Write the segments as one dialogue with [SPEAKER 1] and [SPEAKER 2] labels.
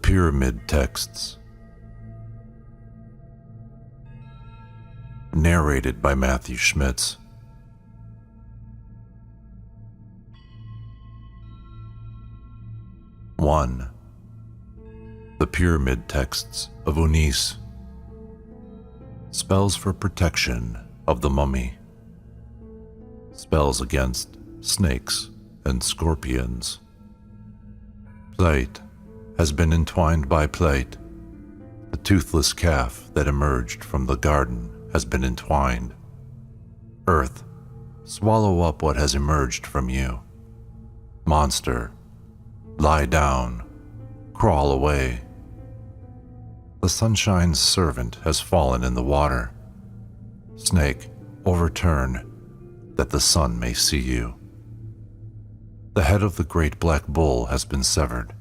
[SPEAKER 1] Pyramid Texts. Narrated by Matthew Schmitz. One. The Pyramid Texts of Unis. Spells for protection of the mummy. Spells against snakes and scorpions. Plate has been entwined by plate. The toothless calf that emerged from the garden has been entwined. Earth, swallow up what has emerged from you. Monster, lie down, crawl away. The sunshine's servant has fallen in the water. Snake, overturn, that the sun may see you. The head of the great black bull has been severed.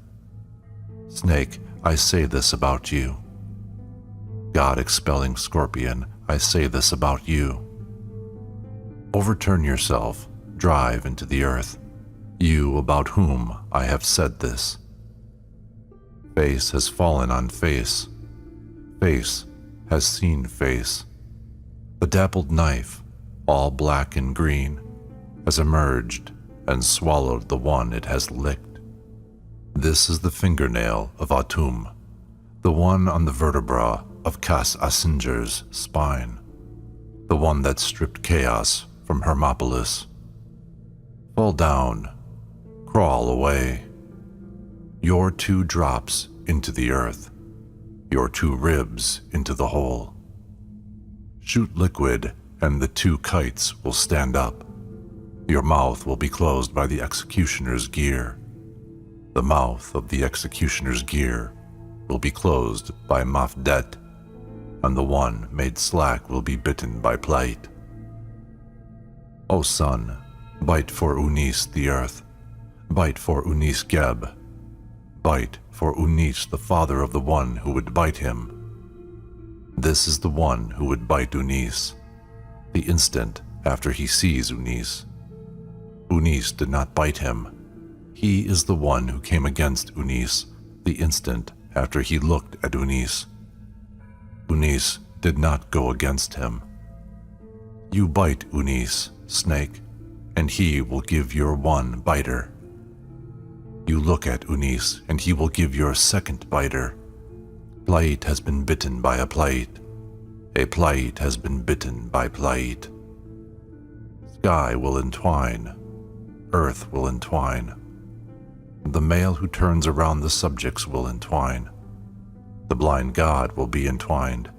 [SPEAKER 1] Snake, I say this about you. God expelling scorpion, I say this about you. Overturn yourself, drive into the earth, you about whom I have said this. Face has fallen on face. Face has seen face. The dappled knife, all black and green, has emerged and swallowed the one it has licked. This is the fingernail of Atum, the one on the vertebra of Cas Asinger's spine, the one that stripped chaos from Hermopolis. Fall down, crawl away. Your 2 drops into the earth, your 2 ribs into the hole. Shoot liquid and the 2 kites will stand up. Your mouth will be closed by the executioner's gear. The mouth of the executioner's gear will be closed by Mafdet, and the one made slack will be bitten by plight. O sun, bite for Unis the earth, bite for Unis Geb, bite for Unis the father of the one who would bite him. This is the one who would bite Unis, the instant after he sees Unis. Unis did not bite him. He is the one who came against Unis the instant after he looked at Unis. Unis did not go against him. You bite Unis, snake, and he will give your 1 biter. You look at Unis, and he will give your 2nd biter. Plate has been bitten by a plate. A plate has been bitten by plate. Sky will entwine. Earth will entwine. The male who turns around the subjects will entwine. The blind god will be entwined,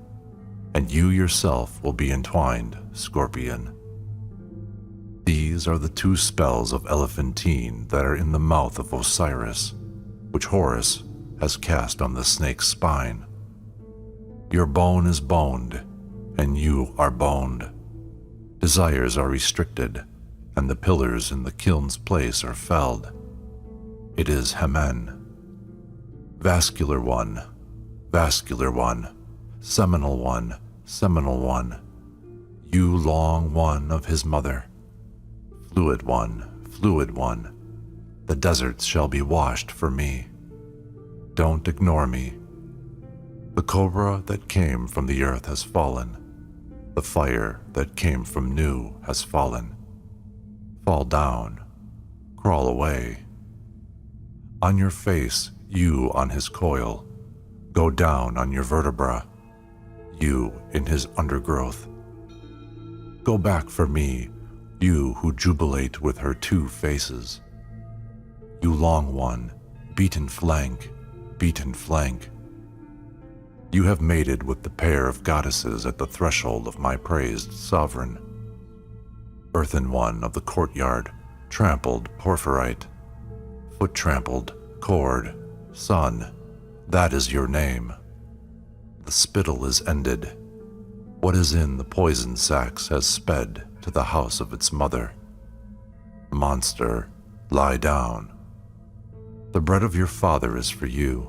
[SPEAKER 1] and you yourself will be entwined, scorpion. These are the 2 spells of Elephantine that are in the mouth of Osiris, which Horus has cast on the snake's spine. Your bone is boned, and you are boned. Desires are restricted, and the pillars in the kiln's place are felled. It is Hamen. Vascular one, seminal one, you long one of his mother. Fluid one, the deserts shall be washed for me. Don't ignore me. The cobra that came from the earth has fallen. The fire that came from Nu has fallen. Fall down, crawl away. On your face, you on his coil. Go down on your vertebra, you in his undergrowth. Go back for me, you who jubilate with her 2 faces. You long one, beaten flank. You have mated with the pair of goddesses at the threshold of my praised sovereign. Earthen one of the courtyard, trampled porphyrite. Foot trampled, cord, sun, that is your name. The spittle is ended. What is in the poison sacks has sped to the house of its mother. Monster, lie down. The bread of your father is for you,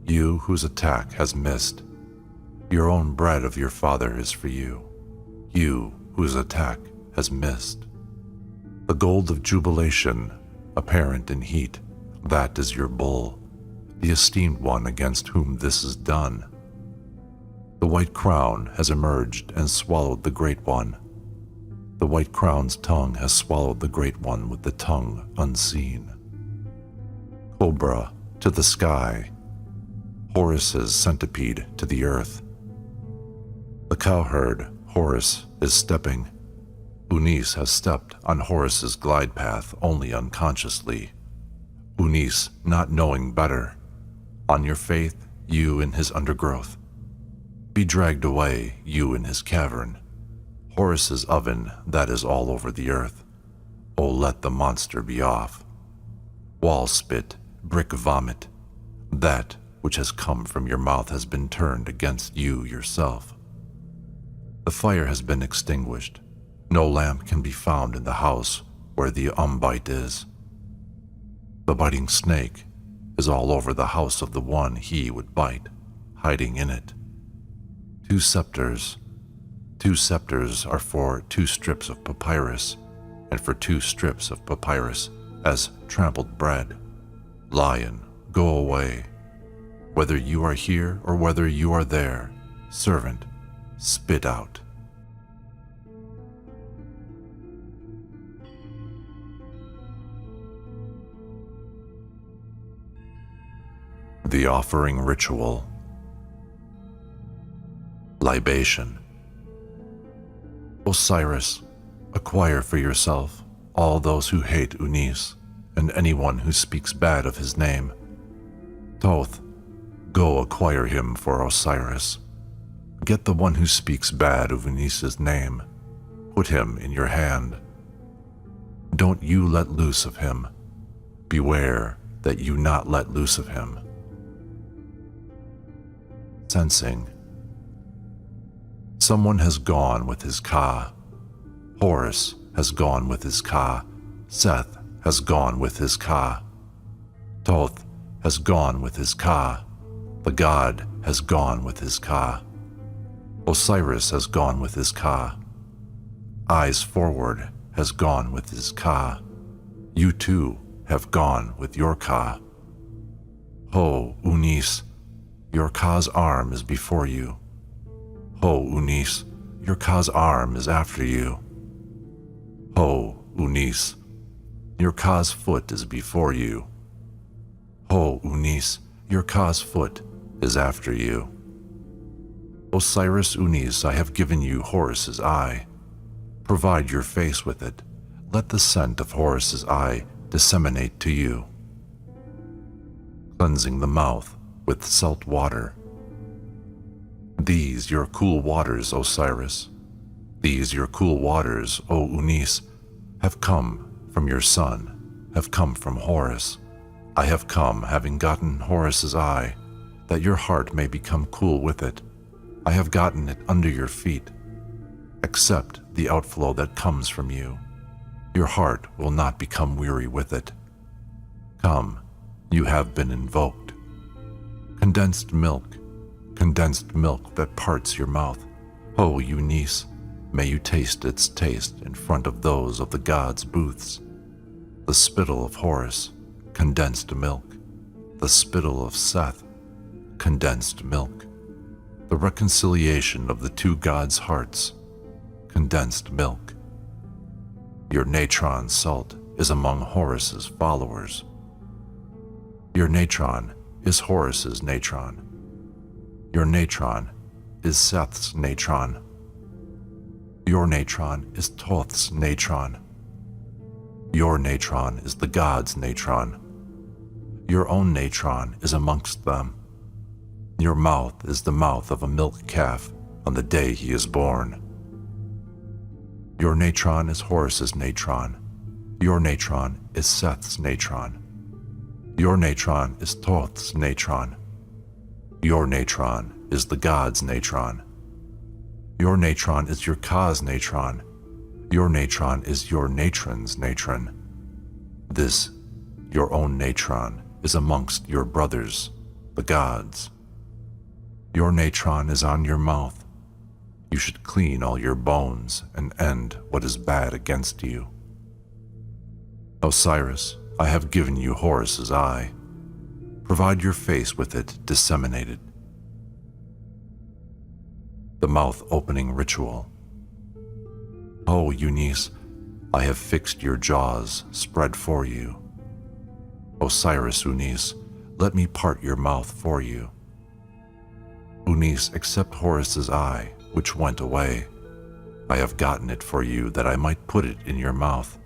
[SPEAKER 1] you whose attack has missed. Your own bread of your father is for you, you whose attack has missed. The gold of jubilation, apparent in heat, that is your bull. the esteemed one against whom this is done. The white crown has emerged and swallowed the great one. The white crown's tongue has swallowed the great one with the tongue unseen. Cobra to the sky, Horus's centipede to the earth. The cowherd, Horus, is stepping. Eunice has stepped on Horus's glide path only unconsciously. Eunice not knowing better. On your faith, you in his undergrowth. Be dragged away, you in his cavern. Horus's oven that is all over the earth. Oh, let the monster be off. Wall spit, brick vomit. That which has come from your mouth has been turned against you yourself. The fire has been extinguished. No lamp can be found in the house where the umbite is. The biting snake is all over the house of the one he would bite, hiding in it. Two scepters are for 2 strips of papyrus, and for 2 strips of papyrus as trampled bread. Lion, go away. Whether you are here or whether you are there, servant, spit out. The offering ritual. Libation. Osiris, acquire for yourself all those who hate Eunice, and anyone who speaks bad of his name. Thoth, go acquire him for Osiris. Get the one who speaks bad of Eunice's name. Put him in your hand. Don't you let loose of him. Beware that you not let loose of him. Sensing. Someone has gone with his Ka. Horus has gone with his Ka. Seth has gone with his Ka. Thoth has gone with his Ka. The god has gone with his Ka. Osiris has gone with his Ka. Eyes forward has gone with his Ka. You too have gone with your Ka. Ho, Eunice, your Ka's arm is before you. Ho, Eunice, your Ka's arm is after you. Ho, Eunice, your Ka's foot is before you. Ho, Eunice, your Ka's foot is after you. Osiris Eunice, I have given you Horus's eye. Provide your face with it. Let the scent of Horus's eye disseminate to you. Cleansing the mouth with salt water. These your cool waters, Osiris. These your cool waters, O Eunice, have come from your son, have come from Horus. I have come, having gotten Horus's eye, that your heart may become cool with it. I have gotten it under your feet. Accept the outflow that comes from you. Your heart will not become weary with it. Come, you have been invoked. Condensed milk that parts your mouth. O Eunice, may you taste its taste in front of those of the gods' booths. The spittle of Horus, condensed milk. The spittle of Seth, condensed milk. The reconciliation of the 2 gods' hearts, condensed milk. Your natron salt is among Horus's followers. Your natron is Horus's natron. Your natron is Seth's natron. Your natron is Thoth's natron. Your natron is the god's natron. Your own natron is amongst them. Your mouth is the mouth of a milk calf on the day he is born. Your natron is Horus's natron. Your natron is Seth's natron. Your natron is Thoth's natron. Your natron is the god's natron. Your natron is your Ka's natron. Your natron is your natron's natron. This, your own natron, is amongst your brothers, the gods. Your natron is on your mouth. You should clean all your bones and end what is bad against you. Osiris, I have given you Horus's eye. Provide your face with it disseminated. The mouth opening ritual. O Eunice, I have fixed your jaws, spread for you. Osiris Eunice, let me part your mouth for you. Eunice, accept Horus's eye, which went away. I have gotten it for you that I might put it in your mouth.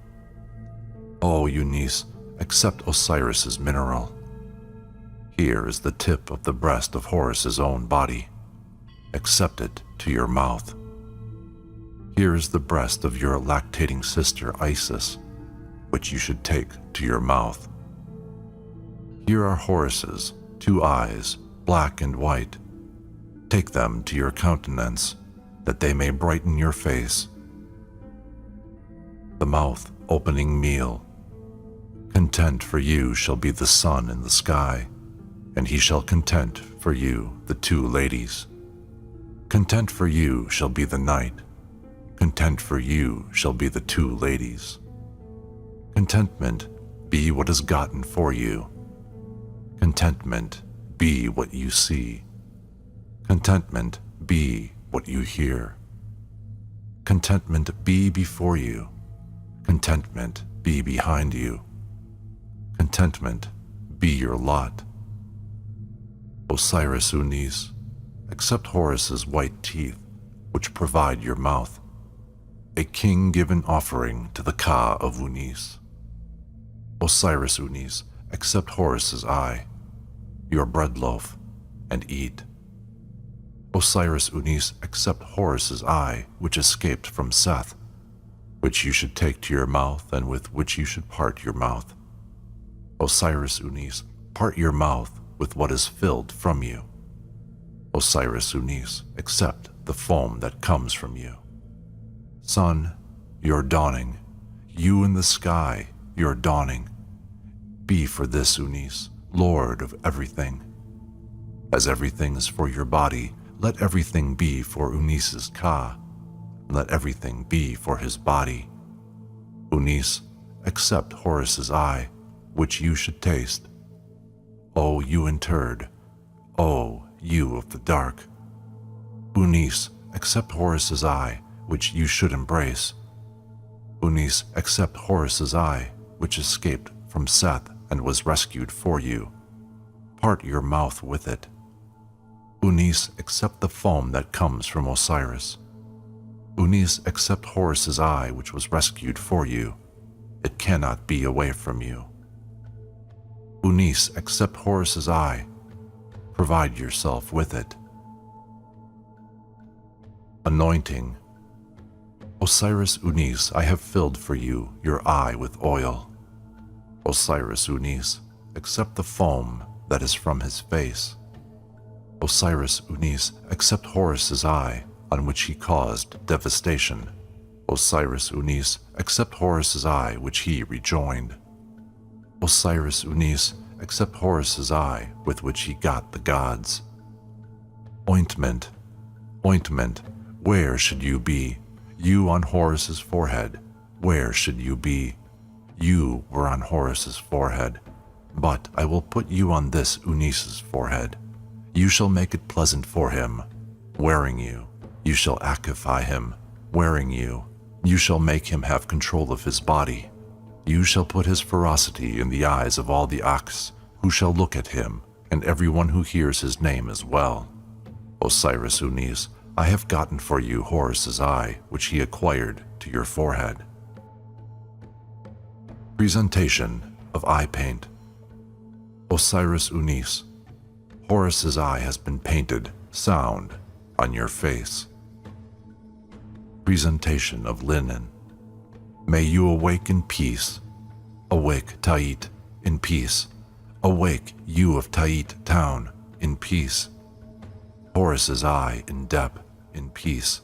[SPEAKER 1] O Eunice, accept Osiris's mineral. Here is the tip of the breast of Horus's own body. Accept it to your mouth. Here is the breast of your lactating sister Isis, which you should take to your mouth. Here are Horus's 2 eyes, black and white. Take them to your countenance, that they may brighten your face. The mouth opening meal. Content for you shall be the sun in the sky, and he shall content for you the 2 ladies. Content for you shall be the night. Content for you shall be the 2 ladies. Contentment be what is gotten for you. Contentment be what you see. Contentment be what you hear. Contentment be before you. Contentment be behind you. Contentment be your lot. Osiris Unis, accept Horus's white teeth, which provide your mouth, a king-given offering to the Ka of Unis. Osiris Unis, accept Horus's eye, your bread loaf, and eat. Osiris Unis, accept Horus's eye, which escaped from Seth, which you should take to your mouth and with which you should part your mouth. Osiris Unis, part your mouth with what is filled from you. Osiris Unis, accept the foam that comes from you. Sun, your dawning, you in the sky, your dawning. Be for this Unis, Lord of everything. As everything is for your body, let everything be for Unis's Ka. Let everything be for his body. Unis, accept Horus's eye, which you should taste. O you interred, O you of the dark. Unis, accept Horus's eye, which you should embrace. Unis, accept Horus's eye, which escaped from Seth and was rescued for you. Part your mouth with it. Unis, accept the foam that comes from Osiris. Unis, accept Horus's eye, which was rescued for you. It cannot be away from you. Unis, accept Horus's eye. Provide yourself with it. Anointing. Osiris Unis, I have filled for you your eye with oil. Osiris Unis, accept the foam that is from his face. Osiris Unis, accept Horus's eye, on which he caused devastation. Osiris Unis, accept Horus's eye, which he rejoined. Osiris Unis, accept Horus's eye, with which he got the gods. Ointment, ointment, where should you be? You on Horus's forehead, where should you be? You were on Horus's forehead, but I will put you on this Unis's forehead. You shall make it pleasant for him, wearing you. You shall actify him, wearing you. You shall make him have control of his body. You shall put his ferocity in the eyes of all the Aks, who shall look at him, and everyone who hears his name as well. Osiris Unis, I have gotten for you Horus's eye, which he acquired to your forehead. Presentation of eye paint. Osiris Unis, Horus's eye has been painted, sound, on your face. Presentation of linen. May you awake in peace. Awake, Tait, in peace. Awake, you of Tait town, in peace. Horus's eye in Dep, in peace.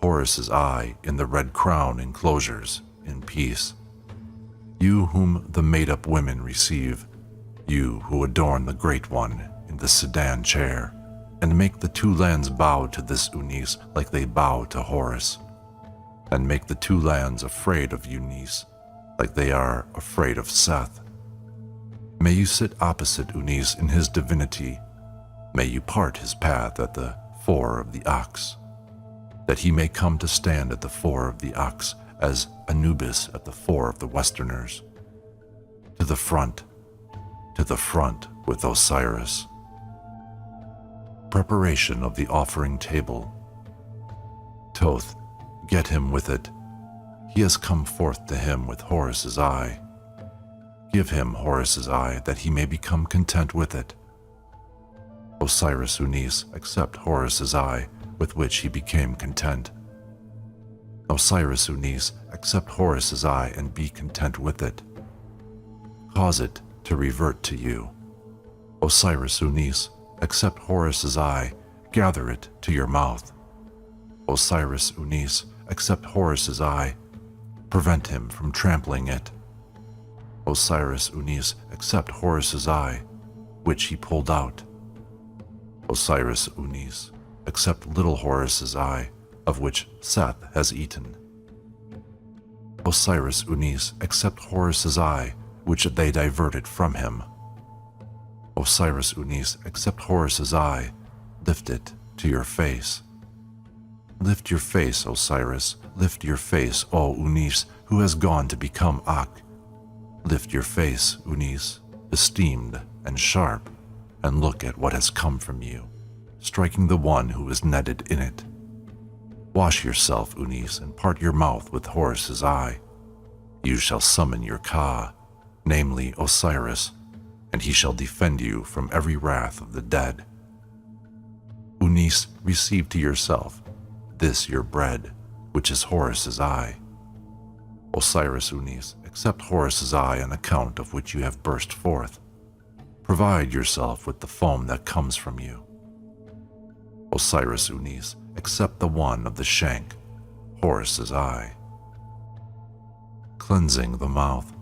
[SPEAKER 1] Horus's eye in the red crown enclosures, in peace. You whom the made-up women receive, you who adorn the Great One in the sedan chair, and make the 2 lands bow to this Unis like they bow to Horus, and make the 2 lands afraid of Unis like they are afraid of Seth. May you sit opposite Unis in his divinity. May you part his path at the fore of the ox, that he may come to stand at the fore of the ox as Anubis at the fore of the Westerners. To the front with Osiris. Preparation of the offering table. Thoth, get him with it. He has come forth to him with Horus's eye. Give him Horus's eye, that he may become content with it. Osiris Unis, accept Horus's eye, with which he became content. Osiris Unis, accept Horus's eye and be content with it. Cause it to revert to you. Osiris Unis, accept Horus's eye, gather it to your mouth. Osiris Unis, accept Horus's eye, prevent him from trampling it. Osiris Unis, accept Horus's eye, which he pulled out. Osiris Unis, accept little Horus's eye, of which Seth has eaten. Osiris Unis, accept Horus's eye, which they diverted from him. Osiris Unis, accept Horus's eye, lift it to your face. Lift your face, Osiris, lift your face, O Unis, who has gone to become Ak. Lift your face, Unis, esteemed and sharp, and look at what has come from you, striking the one who is netted in it. Wash yourself, Unis, and part your mouth with Horus's eye. You shall summon your Ka, namely Osiris, and he shall defend you from every wrath of the dead. Unis, receive to yourself this your bread, which is Horus's eye. Osiris Unis, accept Horus's eye on account of which you have burst forth. Provide yourself with the foam that comes from you. Osiris Unis, accept the one of the shank, Horus's eye. Cleansing the mouth.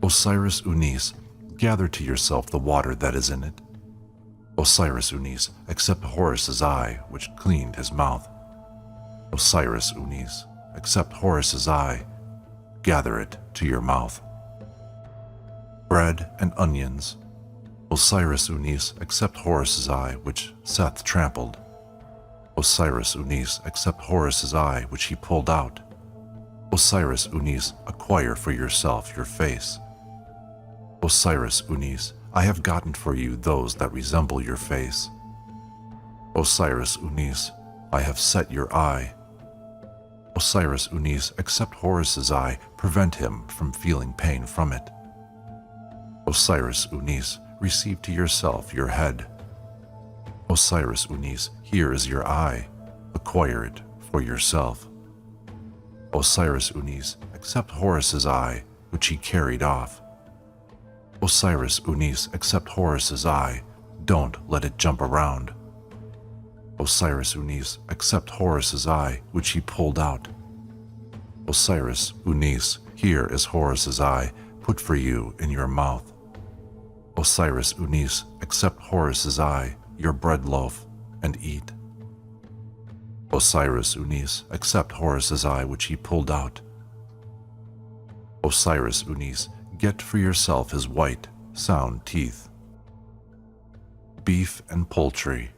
[SPEAKER 1] Osiris Unis, gather to yourself the water that is in it. Osiris Unis, accept Horus's eye, which cleaned his mouth. Osiris Unis, accept Horus's eye, gather it to your mouth. Bread and onions. Osiris Unis, accept Horus's eye, which Seth trampled. Osiris Unis, accept Horus's eye, which he pulled out. Osiris Unis, acquire for yourself your face. Osiris Unis, I have gotten for you those that resemble your face. Osiris Unis, I have set your eye. Osiris Unis, accept Horus's eye, prevent him from feeling pain from it. Osiris Unis, receive to yourself your head. Osiris Unis, here is your eye, acquire it for yourself. Osiris Unis, accept Horus's eye, which he carried off. Osiris Unis, accept Horus's eye, don't let it jump around. Osiris Unis, accept Horus's eye, which he pulled out. Osiris Unis, here is Horus's eye, put for you in your mouth. Osiris Unis, accept Horus's eye, your bread loaf, and eat. Osiris Unis, accept Horus's eye, which he pulled out. Osiris Unis, get for yourself his white, sound teeth. Beef and poultry.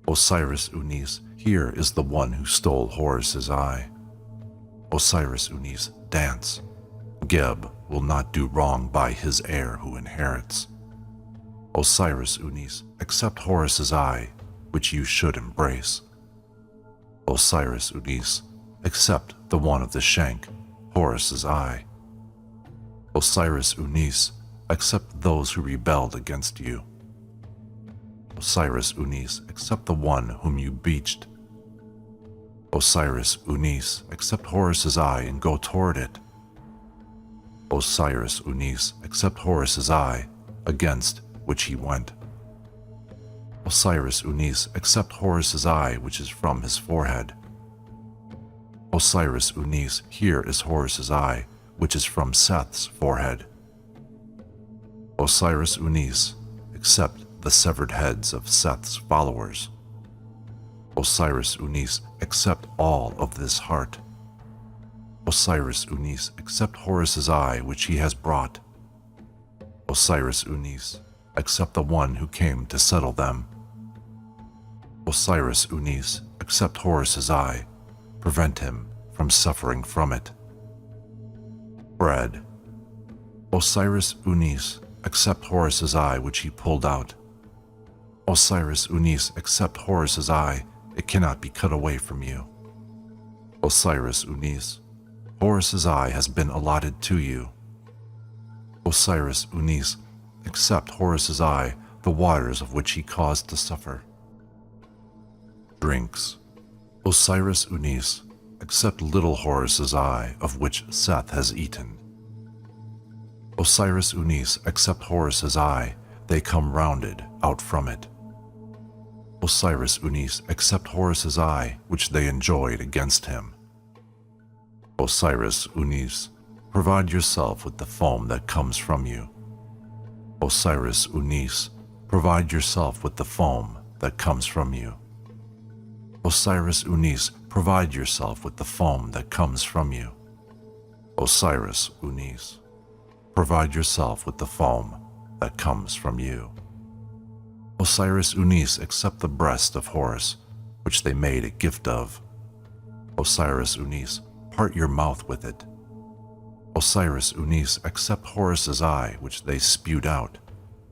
[SPEAKER 1] Osiris Unis, here is the one who stole Horus's eye. Osiris Unis, dance. Geb will not do wrong by his heir who inherits. Osiris Unis, accept Horus's eye, which you should embrace. Osiris Unis, accept the one of the shank, Horus's eye. Osiris Unis, accept those who rebelled against you. Osiris Unis, accept the one whom you beached. Osiris Unis, accept Horus's eye and go toward it. Osiris Unis, accept Horus's eye, against which he went. Osiris Unis, accept Horus's eye, which is from his forehead. Osiris Unis, here is Horus's eye, which is from Seth's forehead. Osiris Unis, accept the severed heads of Seth's followers. Osiris Unis, accept all of this heart. Osiris Unis, accept Horus's eye, which he has brought. Osiris Unis, accept the one who came to settle them. Osiris Unis, accept Horus's eye, prevent him from suffering from it. Bread. Osiris Unis, accept Horus's eye which he pulled out. Osiris Unis, accept Horus's eye, it cannot be cut away from you. Osiris Unis, Horus's eye has been allotted to you. Osiris Unis, accept Horus's eye, the waters of which he caused to suffer. Drinks. Osiris Unis, accept little Horus's eye, of which Seth has eaten. Osiris Unis, accept Horus's eye, they come rounded out from it. Osiris Unis, accept Horus's eye, which they enjoyed against him. Osiris Unis, provide yourself with the foam that comes from you. Osiris Unis, provide yourself with the foam that comes from you. Osiris Unis, provide yourself with the foam that comes from you. Osiris Unis, provide yourself with the foam that comes from you. Osiris Unis, accept the breast of Horus, which they made a gift of. Osiris Unis, part your mouth with it. Osiris Unis, accept Horus's eye, which they spewed out,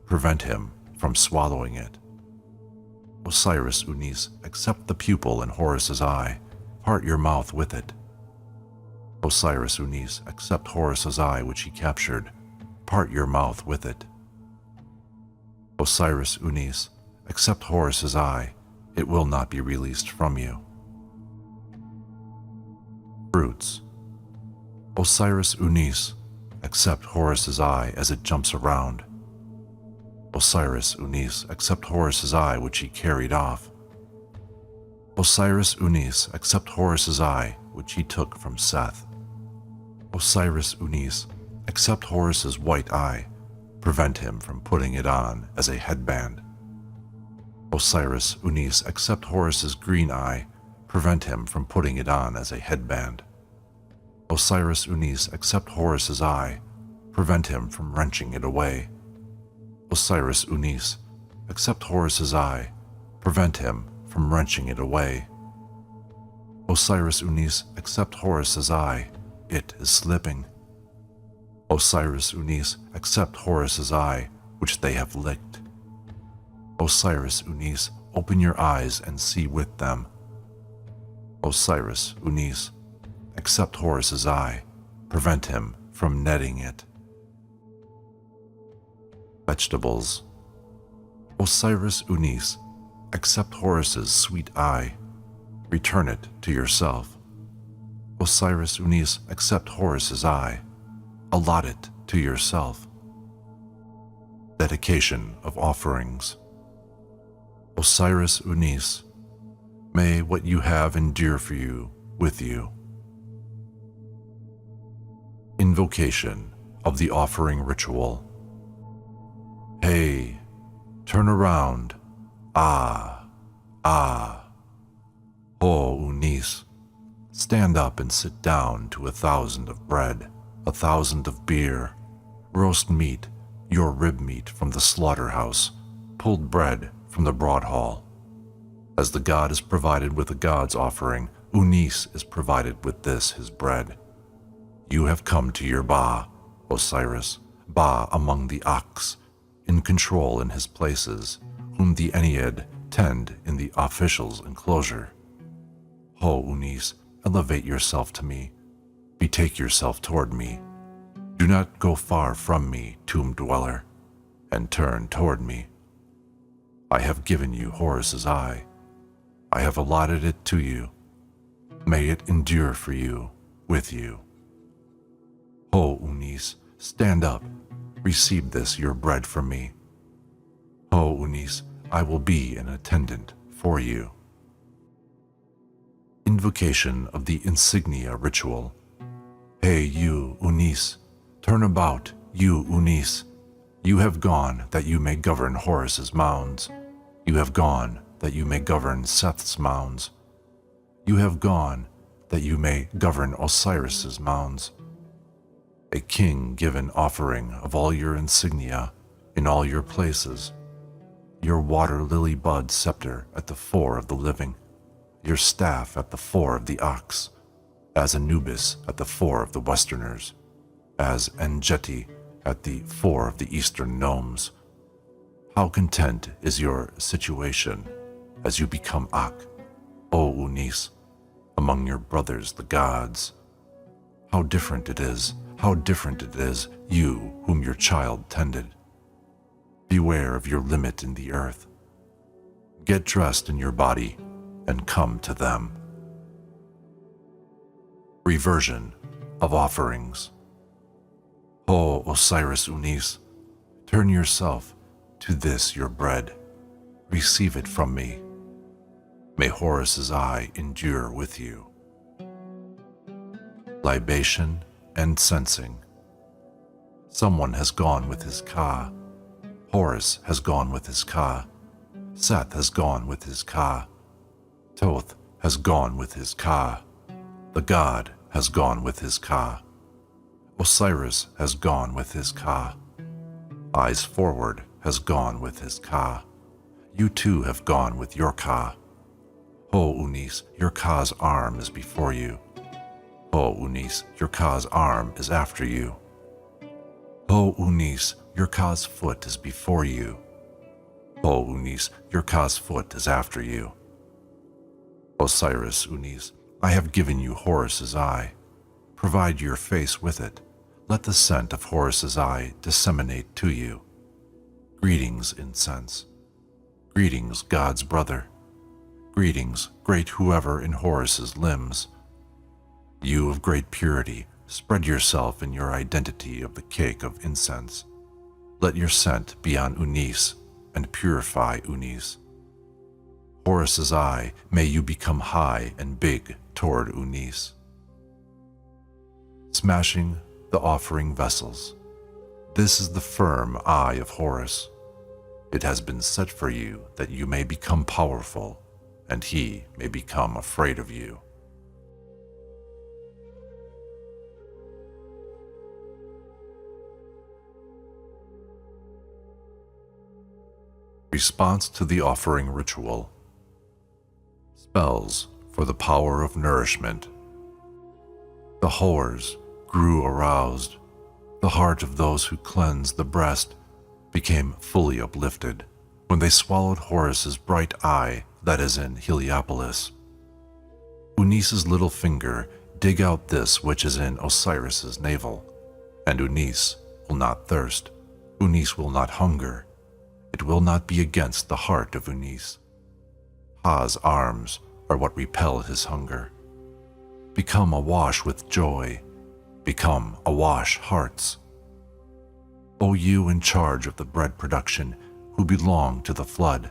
[SPEAKER 1] prevent him from swallowing it. Osiris Unis, accept the pupil in Horus's eye, part your mouth with it. Osiris Unis, accept Horus's eye which he captured, part your mouth with it. Osiris Unis, accept Horus's eye, it will not be released from you. Fruits. Osiris Unis, accept Horus's eye as it jumps around. Osiris Unis, accept Horus's eye which he carried off. Osiris Unis, accept Horus's eye which he took from Seth. Osiris Unis, accept Horus's white eye, prevent him from putting it on as a headband. Osiris Unis, accept Horus's green eye, prevent him from putting it on as a headband. Osiris Unis, accept Horus's eye, prevent him from wrenching it away. Osiris Unis, accept Horus's eye, prevent him from wrenching it away. Osiris Unis, accept Horus's eye, it is slipping. Osiris Unis, accept Horus's eye, which they have licked. Osiris Unis, open your eyes and see with them. Osiris Unis, accept Horus's eye, prevent him from netting it. Vegetables. Osiris Unis, accept Horus's sweet eye, return it to yourself. Osiris Unis, accept Horus's eye, allot it to yourself. Dedication of offerings. Osiris Unis, may what you have endure for you with you. Invocation of the offering ritual. Hey, turn around. Ah, ah. Ho Unis, stand up and sit down to 1,000 of bread, 1,000 of beer, roast meat, your rib meat from the slaughterhouse, pulled bread from the broad hall. As the god is provided with a god's offering, Unis is provided with this his bread. You have come to your Ba, Osiris, Ba among the Aks, in control in his places, whom the Ennead tend in the official's enclosure. Ho Unis, elevate yourself to me, betake yourself toward me. Do not go far from me, tomb dweller, and turn toward me. I have given you Horus's eye. I have allotted it to you. May it endure for you, with you. Ho Unis, stand up, receive this your bread from me. Ho Unis, I will be an attendant for you. Invocation of the insignia ritual. Hey you, Unis, turn about, you Unis. You have gone that you may govern Horus's mounds. You have gone that you may govern Seth's mounds. You have gone that you may govern Osiris's mounds. a king given offering of all your insignia in all your places, your water lily bud scepter at the fore of the living, your staff at the fore of the ox, as Anubis at the fore of the westerners, as Enjeti at the fore of the eastern gnomes. How content is your situation as you become Ak, O Unis, among your brothers the gods. How different it is, you whom your child tended. Beware of your limit in the earth. Get dressed in your body and come to them. Reversion of offerings. O Osiris Unis, turn yourself to this your bread. Receive it from me. May Horus's eye endure with you. Libation and censing. Someone has gone with his Ka. Horus has gone with his Ka. Seth has gone with his Ka. Thoth has gone with his Ka. The god has gone with his Ka. Osiris has gone with his Ka. Eyes Forward has gone with his Ka. You too have gone with your Ka. Ho Unis, your Ka's arm is before you. Ho Unis, your Ka's arm is after you. Ho Unis, your Ka's foot is before you. Ho Unis, your Ka's foot is after you. Osiris Unis, I have given you Horus's eye. Provide your face with it. Let the scent of Horus's eye disseminate to you. Greetings, incense. Greetings, God's brother. Greetings, great whoever in Horus's limbs. You of great purity, spread yourself in your identity of the cake of incense. Let your scent be on Unis and purify Unis. Horus's eye, may you become high and big toward Unis. Smashing the offering vessels. This is the firm eye of Horus. It has been set for you that you may become powerful, and he may become afraid of you. Response to the offering ritual. Spells for the power of nourishment. The whores grew aroused. The heart of those who cleansed the breast became fully uplifted when they swallowed Horus's bright eye that is in Heliopolis. Unis's little finger dig out this which is in Osiris's navel, and Unis will not thirst, Unis will not hunger. It will not be against the heart of Unis. Ha's arms are what repel his hunger. Become awash with joy. Become awash hearts. O you in charge of the bread production, who belong to the flood,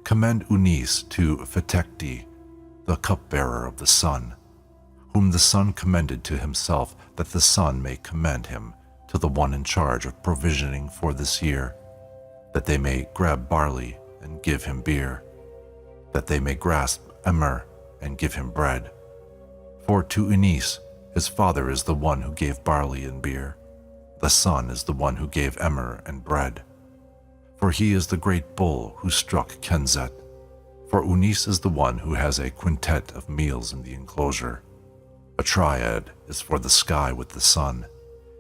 [SPEAKER 1] commend Unis to Fetekti, the cupbearer of the sun, whom the sun commended to himself, that the sun may commend him to the one in charge of provisioning for this year, that they may grab barley and give him beer, that they may grasp emmer and give him bread. For to Unis, his father is the one who gave barley and beer. The son is the one who gave emmer and bread. For he is the great bull who struck Kenzet. For Unis is the one who has a quintet of meals in the enclosure. A triad is for the sky with the sun.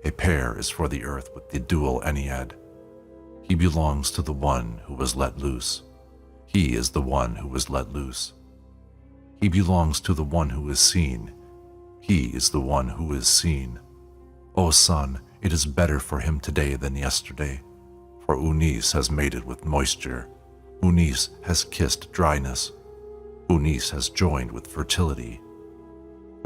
[SPEAKER 1] A pair is for the earth with the dual ennead. He belongs to the one who was let loose. He is the one who was let loose. He belongs to the one who is seen. He is the one who is seen. O son, it is better for him today than yesterday. For Unis has mated with moisture. Unis has kissed dryness. Unis has joined with fertility.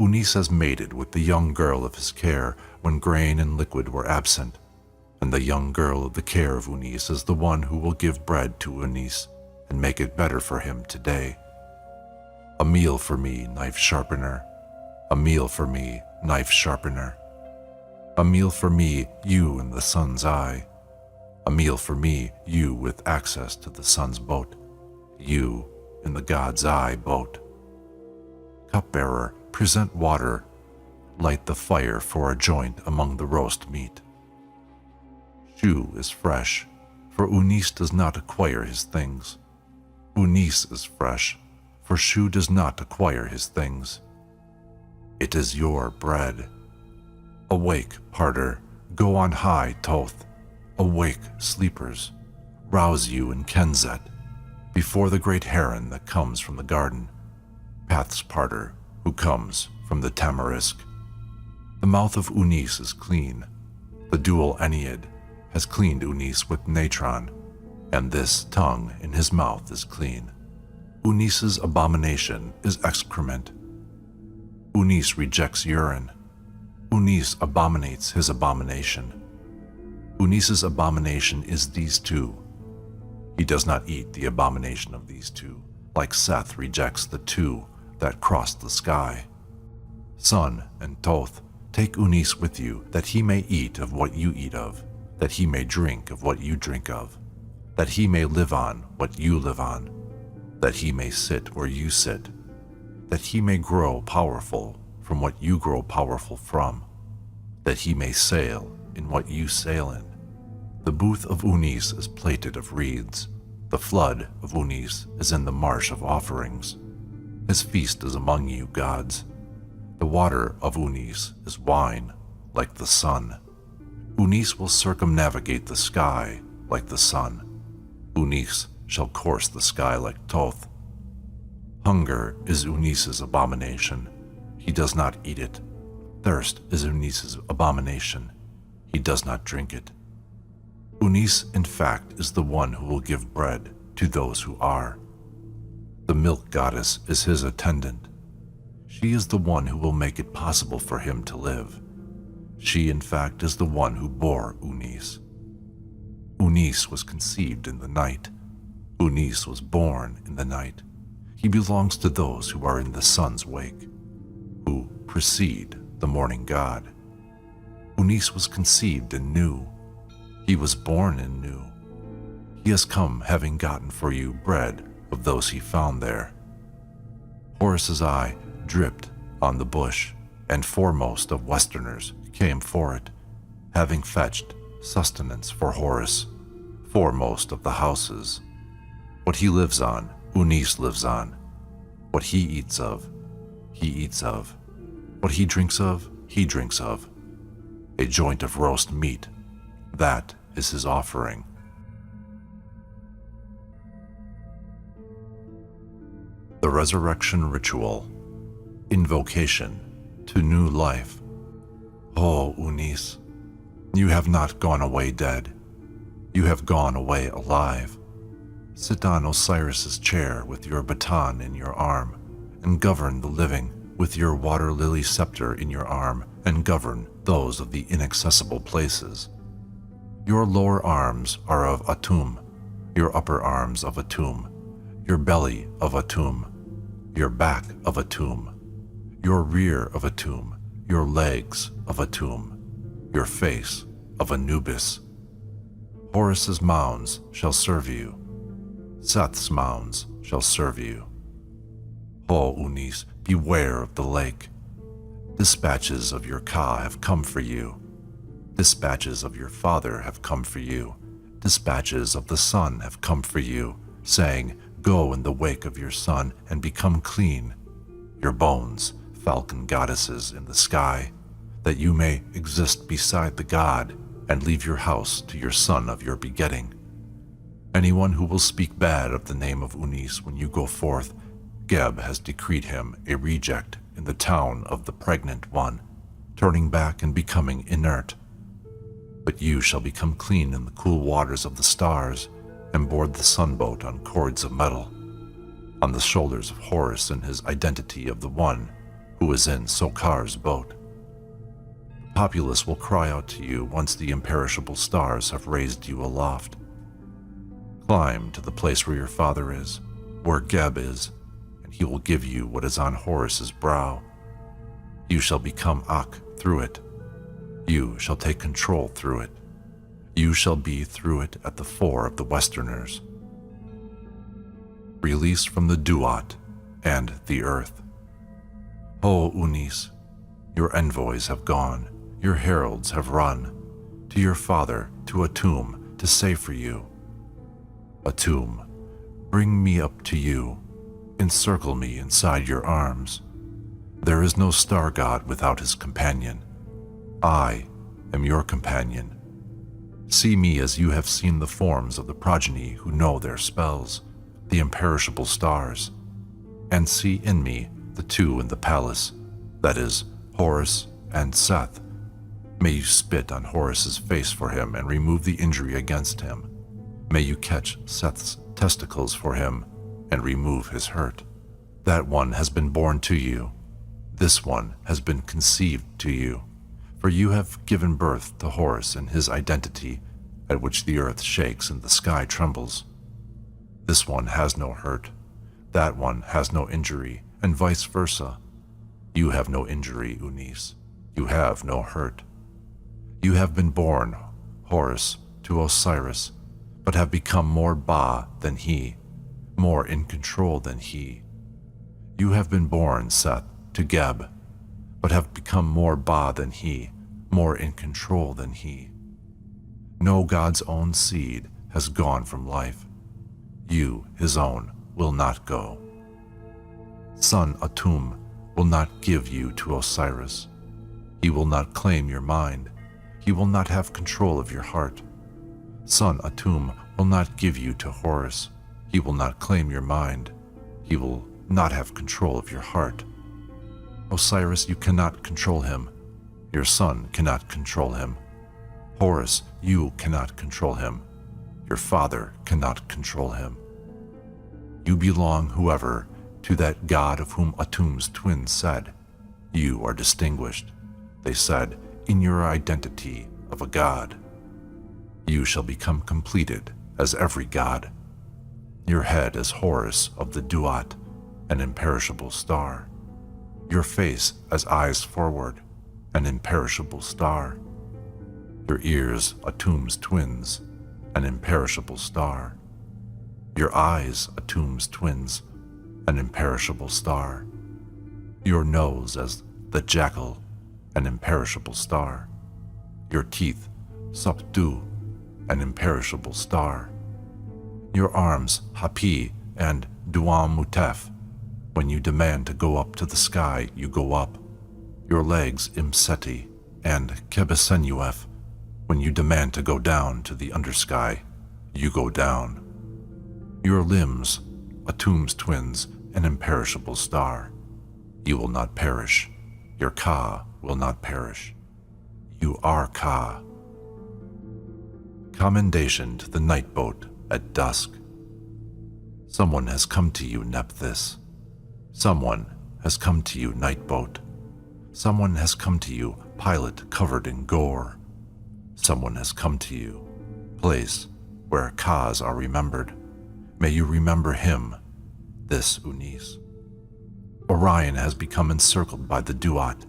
[SPEAKER 1] Unis has mated with the young girl of his care when grain and liquid were absent. And the young girl of the care of Unis is the one who will give bread to Unis and make it better for him today. A meal for me, knife sharpener. A meal for me, knife sharpener. A meal for me, you in the sun's eye. A meal for me, you with access to the sun's boat. You in the God's eye boat. Cupbearer, present water. light the fire for a joint among the roast meat. Shu is fresh, for Unis does not acquire his things. Unis is fresh, for Shu does not acquire his things. It is your bread. Awake, Parter, go on high, Toth. Awake, sleepers, rouse you in Kenzet, before the great heron that comes from the garden, Path's Parter, who comes from the tamarisk. The mouth of Unis is clean. The dual Ennead has cleaned Unis with natron, and this tongue in his mouth is clean. Unis's abomination is excrement. Unis rejects urine. Unis abominates his abomination. Unis's abomination is these two. He does not eat the abomination of these two, like Seth rejects the two that crossed the sky. Son and Toth, take Unis with you, that he may eat of what you eat of, that he may drink of what you drink of, that he may live on what you live on, that he may sit where you sit, that he may grow powerful from what you grow powerful from, that he may sail in what you sail in. The booth of Unis is plated of reeds. The flood of Unis is in the marsh of offerings. His feast is among you, gods. The water of Unis is wine, like the sun. Unis will circumnavigate the sky like the sun. Unis shall course the sky like Toth. Hunger is Unis's abomination. He does not eat it. Thirst is Unis's abomination. He does not drink it. Unis, in fact, is the one who will give bread to those who are. The milk goddess is his attendant. She is the one who will make it possible for him to live. She, in fact, is the one who bore Unis. Unis was conceived in the night. Unis was born in the night. He belongs to those who are in the sun's wake, who precede the morning god. Unis was conceived in Nu. He was born in Nu. He has come having gotten for you bread of those he found there. Horus's eye dripped on the bush, and foremost of Westerners came for it, having fetched sustenance for Horus, foremost of the houses. What he lives on, Unis lives on. What he eats of, he eats of. What he drinks of, he drinks of. A joint of roast meat, that is his offering. The Resurrection Ritual. Invocation to new life. Oh, Unis, you have not gone away dead. You have gone away alive. Sit on Osiris's chair with your baton in your arm, and govern the living with your water lily scepter in your arm, and govern those of the inaccessible places. Your lower arms are of Atum, your upper arms of Atum, your belly of Atum, your back of Atum, your rear of Atum, your legs of Atum, your face of Anubis. Horus's mounds shall serve you. Seth's mounds shall serve you. O Unis, beware of the lake. Dispatches of your Ka have come for you. Dispatches of your father have come for you. Dispatches of the sun have come for you, saying, go in the wake of your son and become clean. Your bones, falcon goddesses in the sky, that you may exist beside the god and leave your house to your son of your begetting. Anyone who will speak bad of the name of Unis when you go forth, Geb has decreed him a reject in the town of the pregnant one, turning back and becoming inert. But you shall become clean in the cool waters of the stars, and board the sunboat on cords of metal, on the shoulders of Horus in his identity of the one who is in Sokar's boat. The populace will cry out to you once the imperishable stars have raised you aloft. Climb to the place where your father is, where Geb is, and he will give you what is on Horus's brow. You shall become Ak through it. You shall take control through it. You shall be through it at the fore of the Westerners. Release from the Duat and the earth. O Unis, Your envoys have gone, your heralds have run, to your father, to a tomb, to say for you, a tomb, bring me up to you, encircle me inside your arms. There is no star god without his companion. I am your companion. See me as you have seen the forms of the progeny who know their spells, the imperishable stars, and see in me the two in the palace, that is, Horus and Seth. May you spit on Horus's face for him and remove the injury against him. May you catch Seth's testicles for him and remove his hurt. That one has been born to you. This one has been conceived to you. For you have given birth to Horus in his identity, at which the earth shakes and the sky trembles. This one has no hurt. That one has no injury, and vice versa. You have no injury, Eunice. You have no hurt. You have been born, Horus, to Osiris, but have become more Ba than he, more in control than he. You have been born, Seth, to Geb, but have become more Ba than he, more in control than he. No God's own seed has gone from life. You, his own, will not go. Son Atum will not give you to Osiris. He will not claim your mind. He will not have control of your heart. Son Atum will not give you to Horus. He will not claim your mind. He will not have control of your heart. Osiris, you cannot control him. Your son cannot control him. Horus, you cannot control him. Your father cannot control him. You belong, whoever, to that God of whom Atum's twins said, you are distinguished. They said, in your identity of a god. You shall become completed as every god. Your head as Horus of the Duat, an imperishable star. Your face as eyes forward, an imperishable star. Your ears Atum's twins, an imperishable star. Your eyes Atum's twins, an imperishable star. Your nose as the jackal, an imperishable star. Your teeth Saptu, an imperishable star. Your arms Hapi and Duam Mutef. When you demand to go up to the sky, you go up. Your legs Imseti and Kebesenuef. When you demand to go down to the undersky, you go down. Your limbs, Atum's twins, an imperishable star. You will not perish. Your Ka will not perish. You are Ka. Commendation to the night boat at dusk. Someone has come to you, Nephthys. Someone has come to you, night boat. Someone has come to you, pilot covered in gore. Someone has come to you, place where Kas are remembered. May you remember him, this Eunice. Orion has become encircled by the Duat,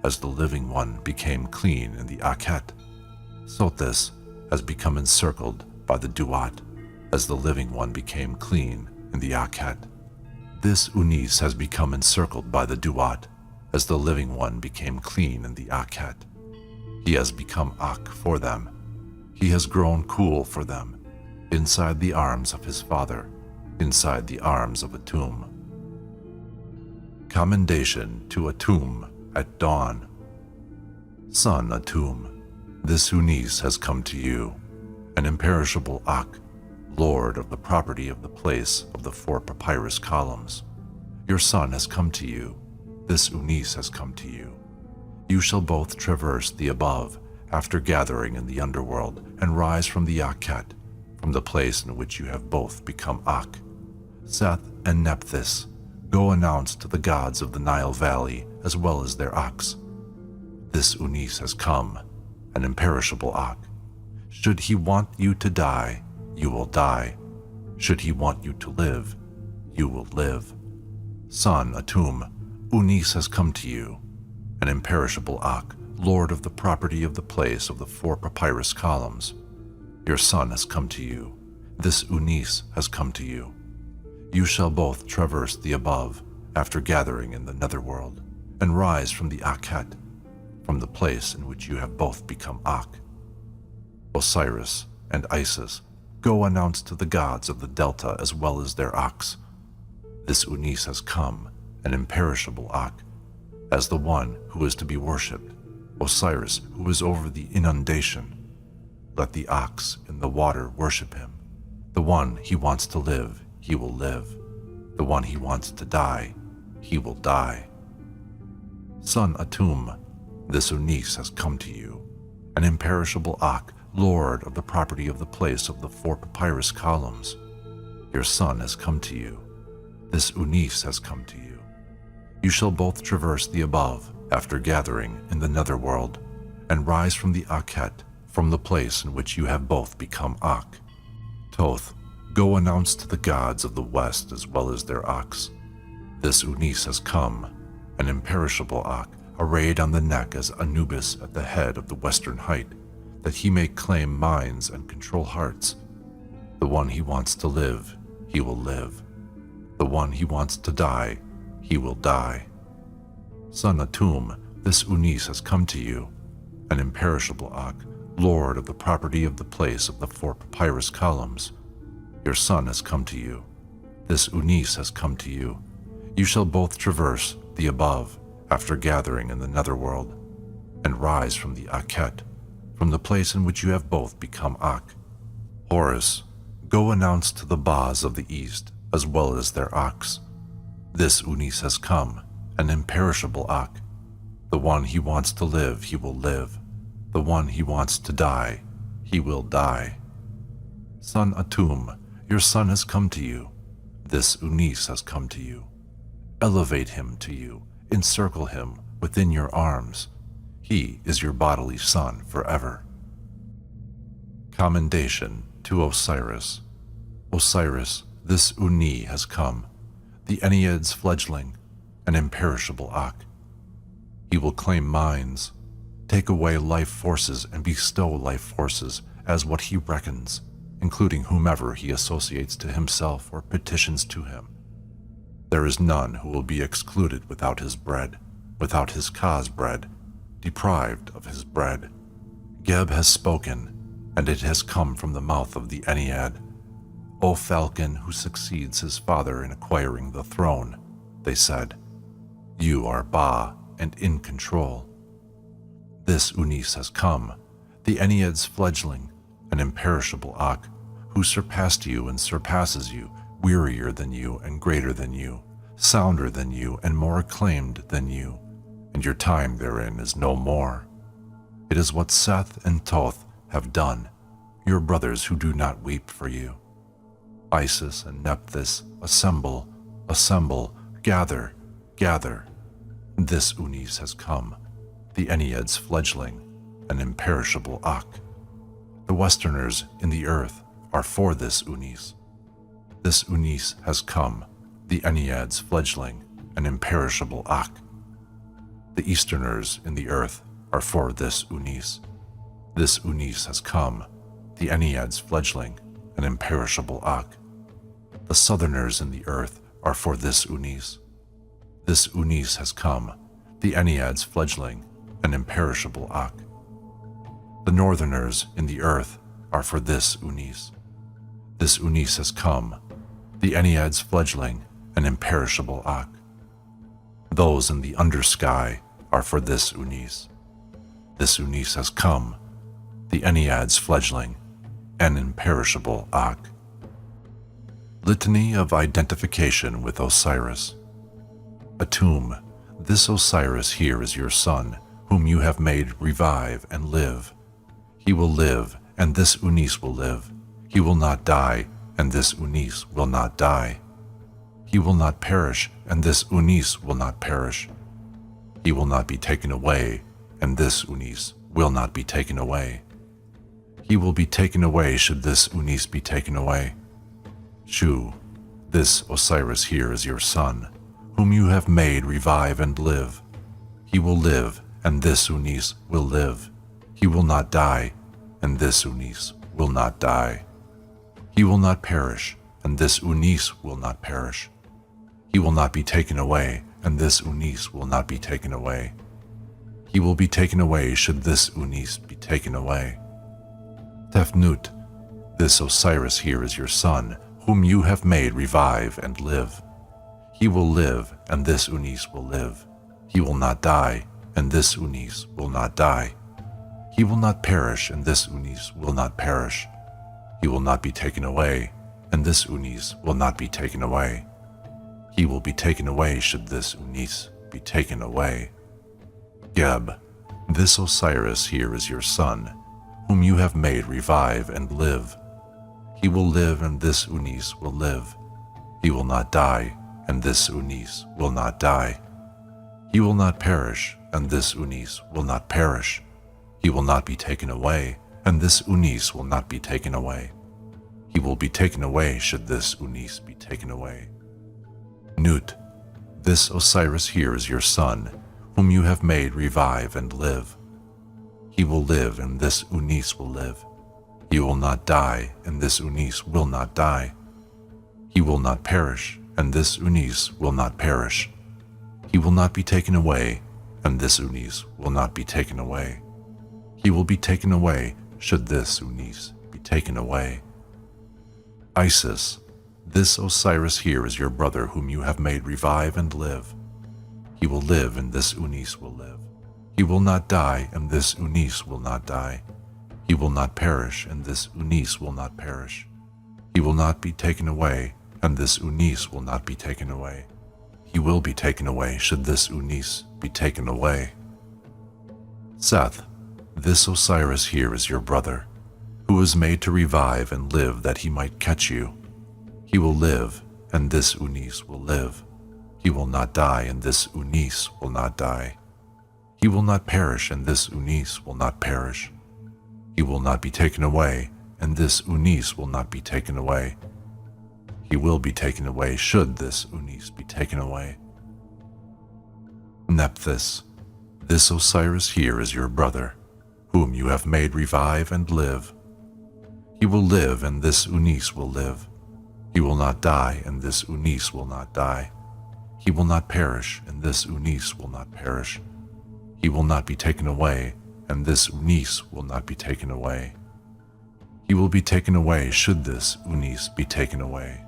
[SPEAKER 1] as the living one became clean in the Akhet. Sothis has become encircled by the Duat, as the living one became clean in the Akhet. This Eunice has become encircled by the Duat, as the living one became clean in the Akhet. He has become Ak for them. He has grown cool for them, inside the arms of his father, inside the arms of Atum. Commendation to Atum at dawn. Son Atum, this Eunice has come to you, an imperishable Ak, lord of the property of the place of the 4 papyrus columns. Your son has come to you, this Eunice has come to you. You shall both traverse the above after gathering in the underworld and rise from the Akhet, from the place in which you have both become Ak. Seth and Nephthys, go announce to the gods of the Nile Valley as well as their Aks. This Eunice has come, an imperishable Ak. Should he want you to die, you will die. Should he want you to live, you will live. Son Atum, Eunice has come to you, an imperishable Ak, lord of the property of the place of the 4 papyrus columns. Your son has come to you. This Eunice has come to you. You shall both traverse the above after gathering in the netherworld, and rise from the Akhet, from the place in which you have both become Ak. Osiris and Isis, go announce to the gods of the Delta as well as their Aks. This Unis has come, an imperishable Ak, as the one who is to be worshipped, Osiris who is over the inundation. Let the Aks in the water worship him. The one he wants to live, he will live. The one he wants to die, he will die. Son Atum, this Unis has come to you, an imperishable Ak, lord of the property of the place of the 4 papyrus columns. Your son has come to you. This Unis has come to you. You shall both traverse the above after gathering in the netherworld, and rise from the Akhet, from the place in which you have both become Ak. Toth, go announce to the gods of the west as well as their Aks. This Unis has come, an imperishable Ak, arrayed on the neck as Anubis at the head of the western height, that he may claim minds and control hearts. The one he wants to live, he will live. The one he wants to die, he will die. Son Atum, this Unis has come to you, an imperishable Ak, lord of the property of the place of the 4 papyrus columns. Your son has come to you. This Unis has come to you. You shall both traverse the above after gathering in the netherworld, and rise from the Akhet, from the place in which you have both become Ak. Horus, go announce to the Bas of the east as well as their Aks. This Unis has come, an imperishable Ak. The one he wants to live, he will live. The one he wants to die, he will die. Son Atum, your son has come to you. This Unis has come to you. Elevate him to you, encircle him within your arms. He is your bodily son forever. Commendation to Osiris. Osiris, this Uni has come, the Ennead's fledgling, an imperishable Ak. He will claim minds, take away life forces and bestow life forces as what he reckons, including whomever he associates to himself or petitions to him. There is none who will be excluded without his bread, without his Ka's bread, deprived of his bread. Geb has spoken, and it has come from the mouth of the Ennead. O falcon who succeeds his father in acquiring the throne, they said, you are Ba and in control. This Unis has come, the Ennead's fledgling, an imperishable Ak, who surpassed you and surpasses you, wearier than you and greater than you, sounder than you and more acclaimed than you, and your time therein is no more. It is what Seth and Toth have done, your brothers who do not weep for you. Isis and Nephthys, assemble, assemble, gather, gather. This Unis has come, the Ennead's fledgling, an imperishable Ak. The Westerners in the earth are for this Unis. This Unis has come, the Ennead's fledgling, an imperishable Ak. The Easterners in the earth are for this Unis. This Unis has come, the Ennead's fledgling, an imperishable Ak. The Southerners in the earth are for this Unis. This Unis has come, the Ennead's fledgling, an imperishable Ak. The Northerners in the earth are for this Unis. This Unis has come, the Ennead's fledgling, an imperishable Ak. Those in the undersky are for this Unis. This Unis has come, the Ennead's fledgling, an imperishable Ak. Litany of Identification with Osiris. Atum, this Osiris here is your son, whom you have made revive and live. He will live, and this Unis will live. He will not die, and this Unis will not die. He will not perish, and this Unis will not perish. He will not be taken away, and this Unis will not be taken away. He will be taken away should this Unis be taken away. Shu, this Osiris here is your son, whom you have made revive and live. He will live, and this Unis will live. He will not die, and this Unis will not die. He will not perish, and this Unis will not perish. He will not be taken away, and this Unis will not be taken away. He will be taken away should this Unis be taken away. Tefnut, this Osiris here is your son, whom you have made revive and live. He will live, and this Unis will live. He will not die, and this Unis will not die. He will not perish, and this Unis will not perish. He will not be taken away, and this Unis will not be taken away. He will be taken away should this Unis be taken away. Geb, this Osiris here is your son, whom you have made revive and live. He will live, and this Unis will live. He will not die, and this Unis will not die. He will not perish, and this Unis will not perish. He will not be taken away, and this Unis will not be taken away. He will be taken away should this Unis be taken away. Nut, this Osiris here is your son, whom you have made revive and live. He will live, and this Unis will live. He will not die, and this Unis will not die. He will not perish, and this Unis will not perish. He will not be taken away, and this Unis will not be taken away. He will be taken away should this Unis be taken away. Isis, this Osiris here is your brother whom you have made revive and live. He will live, and this Unis will live. He will not die, and this Unis will not die. He will not perish, and this Unis will not perish. He will not be taken away, and this Unis will not be taken away. He will be taken away should this Unis be taken away. Seth, this Osiris here is your brother, who was made to revive and live that he might catch you. He will live, and this Unis will live. He will not die, and this Unis will not die. He will not perish, and this Unis will not perish. He will not be taken away, and this Unis will not be taken away. He will be taken away should this Unis be taken away. Nephthys, this Osiris here is your brother, whom you have made revive and live. He will live, and this Unis will live. He will not die, and this Unis will not die. He will not perish, and this Unis will not perish. He will not be taken away, and this Unis will not be taken away. He will be taken away should this Unis be taken away.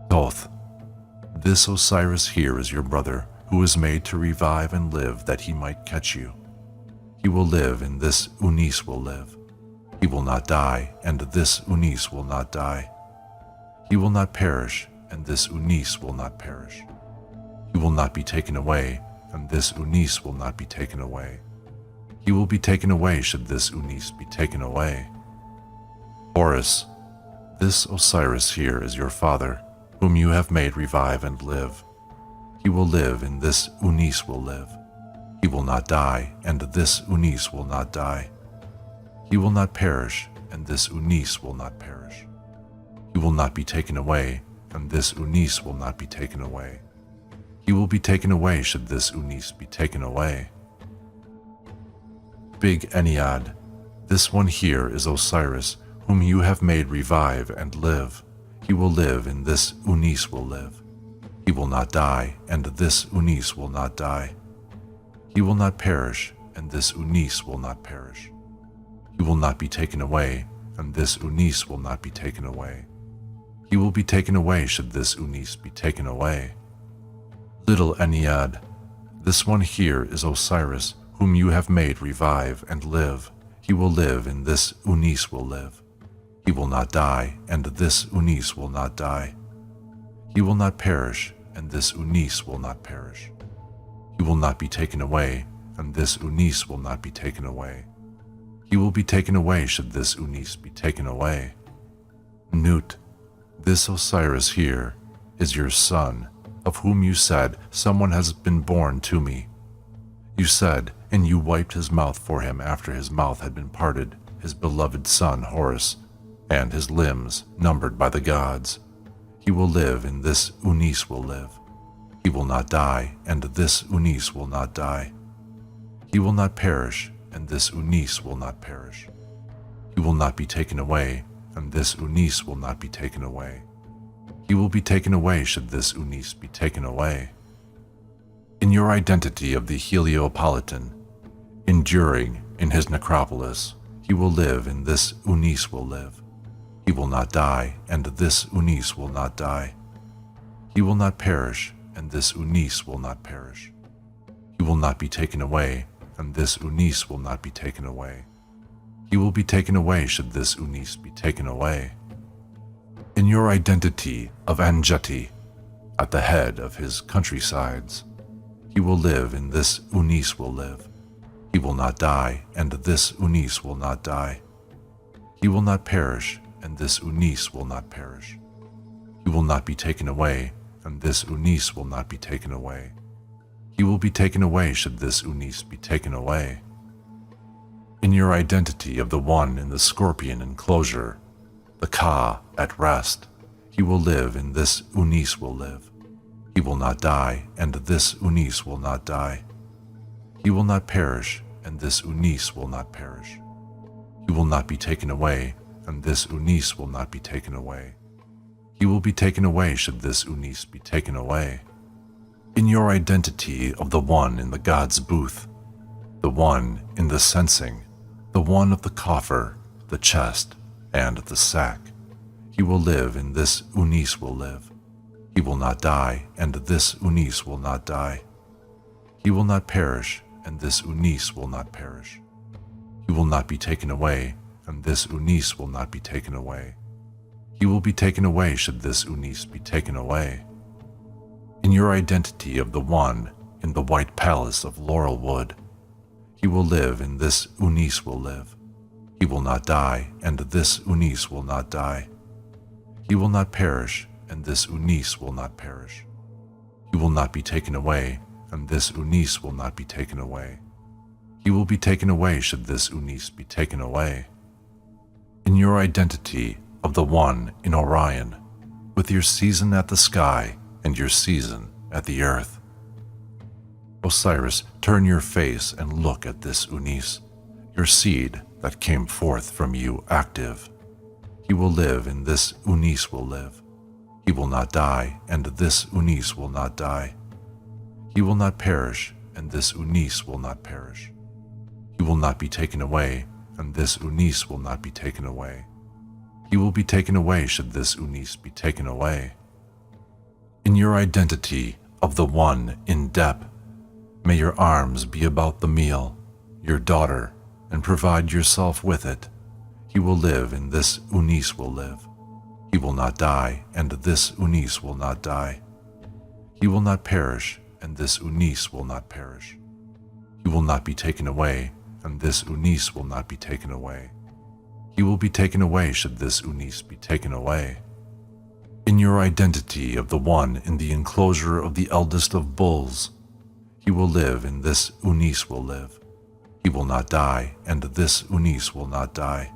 [SPEAKER 1] Thoth, this Osiris here is your brother, who is made to revive and live that he might catch you. He will live, and this Unis will live. He will not die, and this Unis will not die. He will not perish, and this Unis will not perish. He will not be taken away, and this Unis will not be taken away. He will be taken away should this Unis be taken away. Horus, this Osiris here is your father, whom you have made revive and live. He will live, and this Unis will live. He will not die, and this Unis will not die. He will not perish, and this Unis will not perish. He will not be taken away, and this Unis will not be taken away. He will be taken away should this Unis be taken away. Big Ennead, this one here is Osiris, whom you have made revive and live. He will live, and this Unis will live. He will not die, and this Unis will not die. He will not perish, and this Unis will not perish. He will not be taken away, and this Unis will not be taken away. He will be taken away should this Unis be taken away. Little Ennead, this one here is Osiris, whom you have made revive and live. He will live, and this Unis will live. He will not die, and this Unis will not die. He will not perish, and this Unis will not perish. He will not be taken away, and this Unis will not be taken away. He will be taken away should this Unis be taken away. Nut, this Osiris here is your son, of whom you said, someone has been born to me. You said, and you wiped his mouth for him after his mouth had been parted, his beloved son Horus, and his limbs numbered by the gods. He will live, and this Unis will live. He will not die, and this Unis will not die. He will not perish, and this Unis will not perish. He will not be taken away, and this Unis will not be taken away. He will be taken away should this Unis be taken away. In your identity of the Heliopolitan, enduring in his necropolis, he will live, and this Unis will live. He will not die, and this Unis will not die. He will not perish, and this Unis will not perish. He will not be taken away, and this Unis will not be taken away. He will be taken away should this Unis be taken away. In your identity of Anjeti, at the head of his countrysides, he will live, and this Unis will live. He will not die, and this Unis will not die. He will not perish, and this Unis will not perish. He will not be taken away, and this Unis will not be taken away. He will be taken away should this Unis be taken away. In your identity of the one in the scorpion enclosure, the Ka at rest, he will live, and this Unis will live. He will not die, and this Unis will not die. He will not perish, and this Unis will not perish. He will not be taken away, and this Unis will not be taken away. He will be taken away should this Unis be taken away. In your identity of the one in the God's booth, the one in the sensing, the one of the coffer, the chest, and the sack, he will live, and this Unis will live. He will not die, and this Unis will not die. He will not perish, and this Unis will not perish. He will not be taken away, and this Unis will not be taken away. He will be taken away should this Unis be taken away. In your identity of the one in the white palace of laurel wood, he will live, and this Unis will live. He will not die, and this Unis will not die. He will not perish, and this Unis will not perish. He will not be taken away, and this Unis will not be taken away. He will be taken away should this Unis be taken away. In your identity of the one in Orion, with your season at the sky and your season at the earth. Osiris, turn your face and look at this Unis, your seed that came forth from you active. He will live, and this Unis will live. He will not die, and this Unis will not die. He will not perish, and this Unis will not perish. He will not be taken away, and this Unis will not be taken away. He will be taken away should this Unis be taken away. In your identity of the one in Dep, may your arms be about the meal, your daughter, and provide yourself with it. He will live, and this Unis will live. He will not die, and this Unis will not die. He will not perish, and this Unis will not perish. He will not be taken away, and this Unis will not be taken away. He will be taken away should this Unis be taken away. In your identity of the one in the enclosure of the eldest of bulls, he will live, and this Unis will live. He will not die, and this Unis will not die.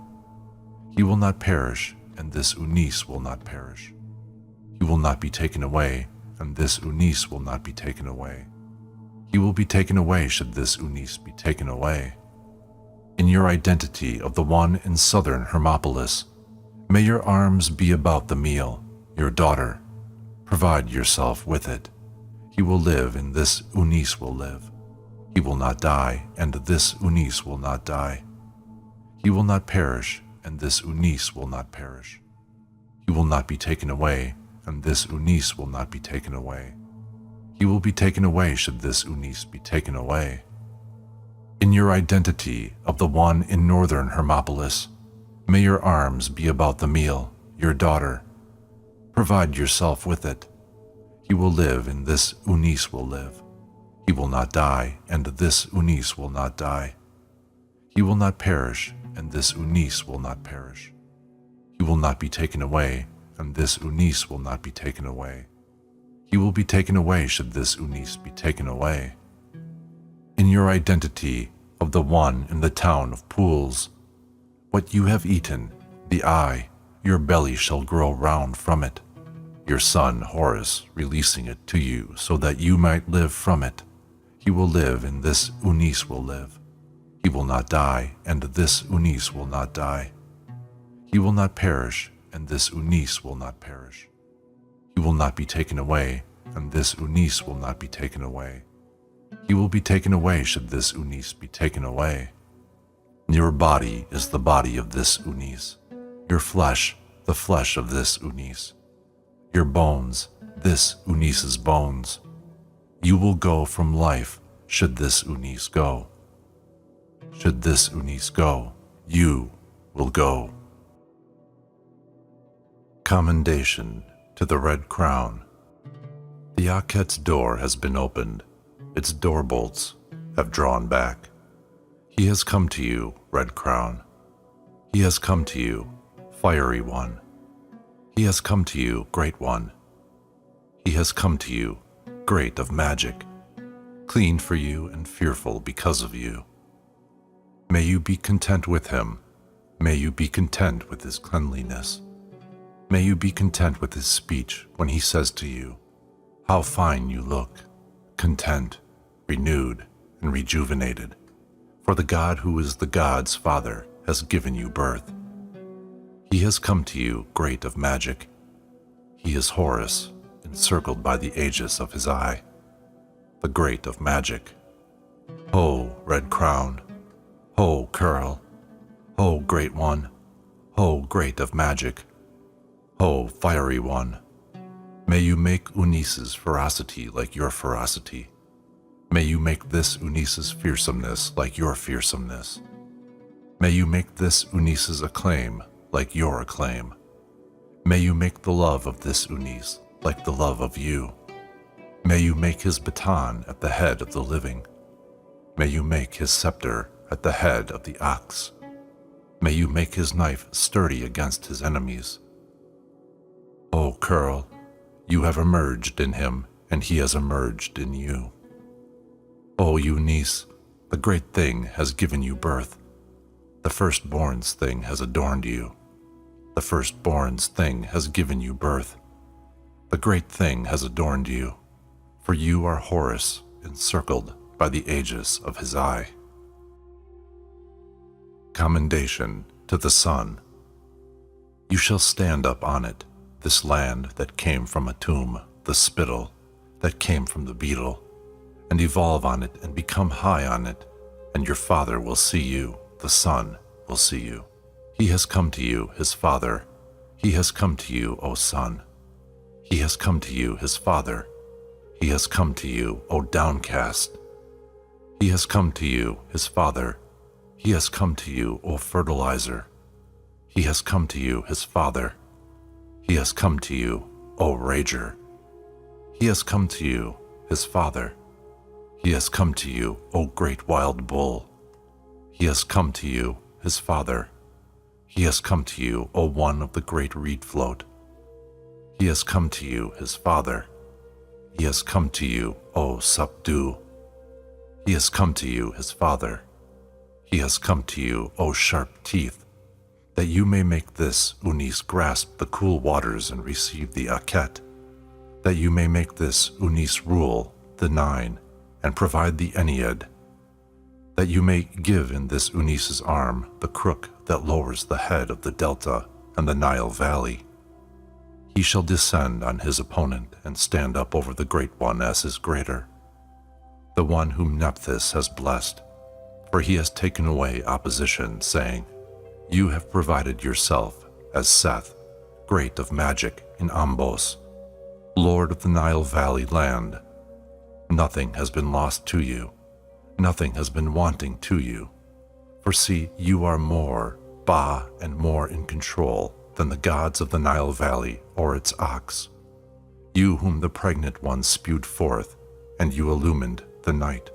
[SPEAKER 1] He will not perish, and this Unis will not perish. He will not be taken away, and this Unis will not be taken away. He will be taken away should this Unis be taken away. In your identity of the one in southern Hermopolis, may your arms be about the meal, your daughter. Provide yourself with it. He will live, and this Unis will live. He will not die, and this Unis will not die. He will not perish, and this Unis will not perish. He will not be taken away, and this Unis will not be taken away. He will be taken away should this Unis be taken away. In your identity of the one in northern Hermopolis, may your arms be about the meal, your daughter. Provide yourself with it. He will live, and this Unis will live. He will not die, and this Unis will not die. He will not perish, and this Unis will not perish. He will not be taken away, and this Unis will not be taken away. He will be taken away should this Unis be taken away. In your identity of the one in the town of pools, what you have eaten, the eye, your belly shall grow round from it. Your son Horus releasing it to you so that you might live from it. He will live, and this Unis will live. He will not die, and this Unis will not die. He will not perish, and this Unis will not perish. He will not be taken away, and this Unis will not be taken away. He will be taken away should this Unis be taken away. Your body is the body of this Unis, your flesh, the flesh of this Unis, your bones, this Unis's bones. You will go from life should this Unis go. Should this Unis go, you will go. Commendation to the Red Crown. The Akhet's door has been opened. Its door bolts have drawn back. He has come to you, Red Crown. He has come to you, Fiery One. He has come to you, Great One. He has come to you, Great of Magic, clean for you and fearful because of you. May you be content with him. May you be content with his cleanliness. May you be content with his speech when he says to you, "How fine you look," content, renewed, and rejuvenated. For the God who is the God's Father has given you birth. He has come to you, Great of Magic. He is Horus, encircled by the aegis of his eye, the Great of Magic. Ho, Red Crown! Ho, Curl! Ho, Great One! Ho, Great of Magic! Ho, Fiery One! May you make Unis's ferocity like your ferocity. May you make this Unis's fearsomeness like your fearsomeness. May you make this Unis's acclaim like your acclaim. May you make the love of this Unis like the love of you. May you make his baton at the head of the living. May you make his scepter at the head of the ox. May you make his knife sturdy against his enemies. O Curl, you have emerged in him, and he has emerged in you. O Unis, the great thing has given you birth. The firstborn's thing has adorned you. The firstborn's thing has given you birth. The great thing has adorned you, for you are Horus, encircled by the aegis of his eye. Commendation to the sun. You shall stand up on it, this land that came from a tomb, the spittle that came from the beetle, and evolve on it and become high on it, and your father will see you, the sun will see you. He has come to you, his father. He has come to you, O sun. He has come to you, his father. He has come to you, O downcast. He has come to you, his father. He has come to you, O fertilizer. He has come to you, his father. He has come to you, O rager. He has come to you, his father. He has come to you, O great wild bull. He has come to you, his father. He has come to you, O one of the great reed float. He has come to you, his father. He has come to you, O subdue. He has come to you, his father. He has come to you, O sharp teeth, that you may make this Unis grasp the cool waters and receive the Akhet, that you may make this Unis rule the Nine and provide the Ennead, that you may give in this Unis's arm the crook that lowers the head of the Delta and the Nile Valley. He shall descend on his opponent and stand up over the Great One as his greater, the one whom Nephthys has blessed, for he has taken away opposition, saying, "You have provided yourself as Seth, Great of Magic in Ambos, Lord of the Nile Valley land. Nothing has been lost to you. Nothing has been wanting to you. For see, you are more, Ba, and more in control than the gods of the Nile Valley or its ox. You whom the pregnant one spewed forth, and you illumined the night,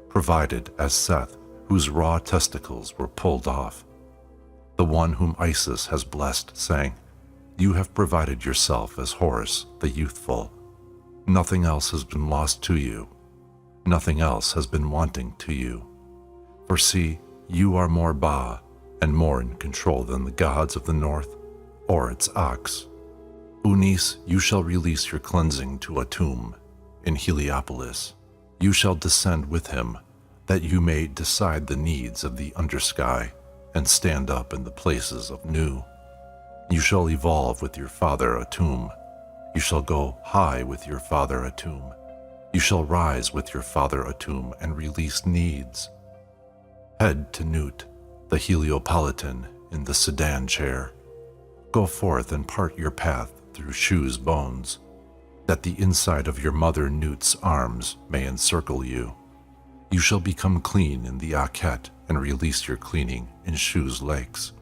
[SPEAKER 1] provided as Seth, whose raw testicles were pulled off. The one whom Isis has blessed, saying, You have provided yourself as Horus the youthful. Nothing else has been lost to you. Nothing else has been wanting to you. For see, you are more Ba, and more in control than the gods of the north, or its ox. Unis, you shall release your cleansing to a tomb in Heliopolis. You shall descend with him, that you may decide the needs of the undersky and stand up in the places of Nu. You shall evolve with your father Atum. You shall go high with your father Atum. You shall rise with your father Atum and release needs. Head to Newt, the Heliopolitan, in the sedan chair. Go forth and part your path through Shu's bones, that the inside of your mother Newt's arms may encircle you. You shall become clean in the Akhet and release your cleaning in Shu's lakes.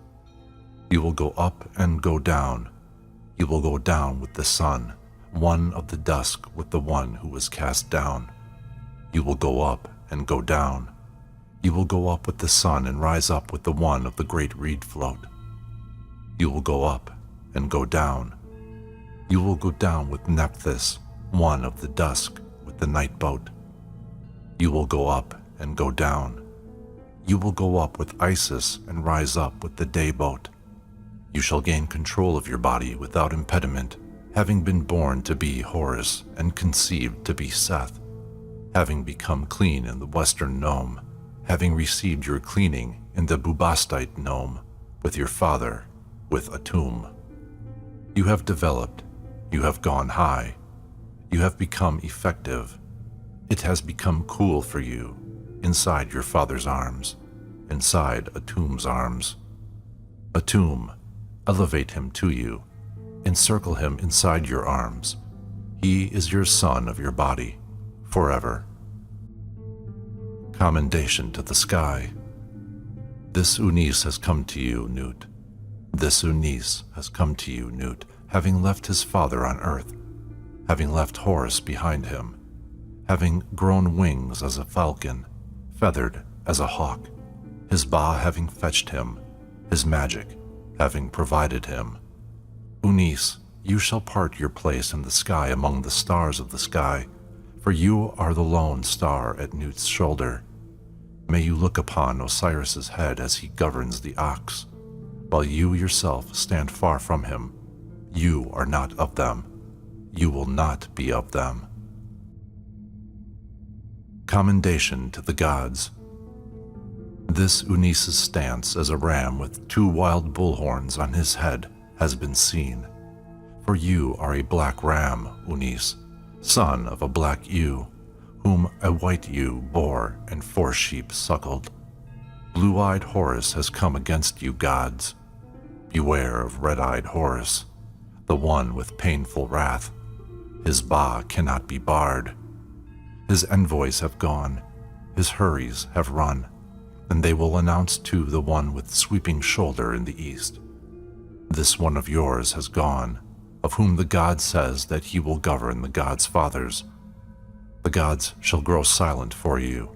[SPEAKER 1] You will go up and go down. You will go down with the sun, one of the dusk with the one who was cast down. You will go up and go down. You will go up with the sun and rise up with the one of the great reed float. You will go up and go down. You will go down with Nephthys, one of the dusk with the night boat. You will go up and go down. You will go up with Isis and rise up with the day boat. You shall gain control of your body without impediment, having been born to be Horus and conceived to be Seth, having become clean in the western nome, having received your cleaning in the Bubastite nome, with your father, with Atum. You have developed, you have gone high, you have become effective. It has become cool for you, inside your father's arms, inside Atum's arms. Atum, elevate him to you, encircle him inside your arms. He is your son of your body, forever. Commendation to the sky. This Unis has come to you, Newt. This Unis has come to you, Newt, having left his father on earth, having left Horus behind him, having grown wings as a falcon, feathered as a hawk, his Ba having fetched him, his magic having provided him. Unis, you shall part your place in the sky among the stars of the sky, for you are the lone star at Newt's shoulder. May you look upon Osiris's head as he governs the ox, while you yourself stand far from him. You are not of them. You will not be of them. Commendation to the gods. This Unis's stance as a ram with 2 wild bullhorns on his head has been seen. For you are a black ram, Unis, son of a black ewe, whom a white ewe bore and 4 sheep suckled. Blue-eyed Horus has come against you, gods. Beware of red-eyed Horus, the one with painful wrath. His Ba cannot be barred. His envoys have gone, his hurries have run, and they will announce to the one with sweeping shoulder in the east. This one of yours has gone, of whom the god says that he will govern the gods' fathers. The gods shall grow silent for you,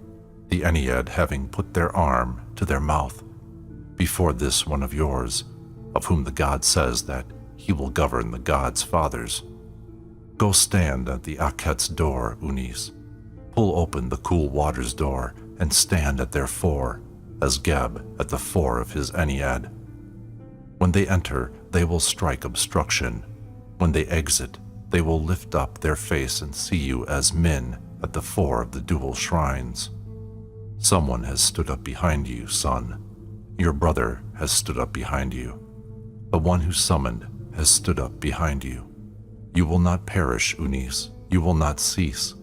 [SPEAKER 1] the Ennead having put their arm to their mouth, before this one of yours, of whom the god says that he will govern the gods' fathers. Go stand at the Akhet's door, Unis. Pull open the cool waters door and stand at their 4, as Geb at the 4 of his Ennead. When they enter, they will strike obstruction. When they exit, they will lift up their face and see you as Min at the 4 of the dual shrines. Someone has stood up behind you, son. Your brother has stood up behind you. The one who summoned has stood up behind you. You will not perish, Unis. You will not cease.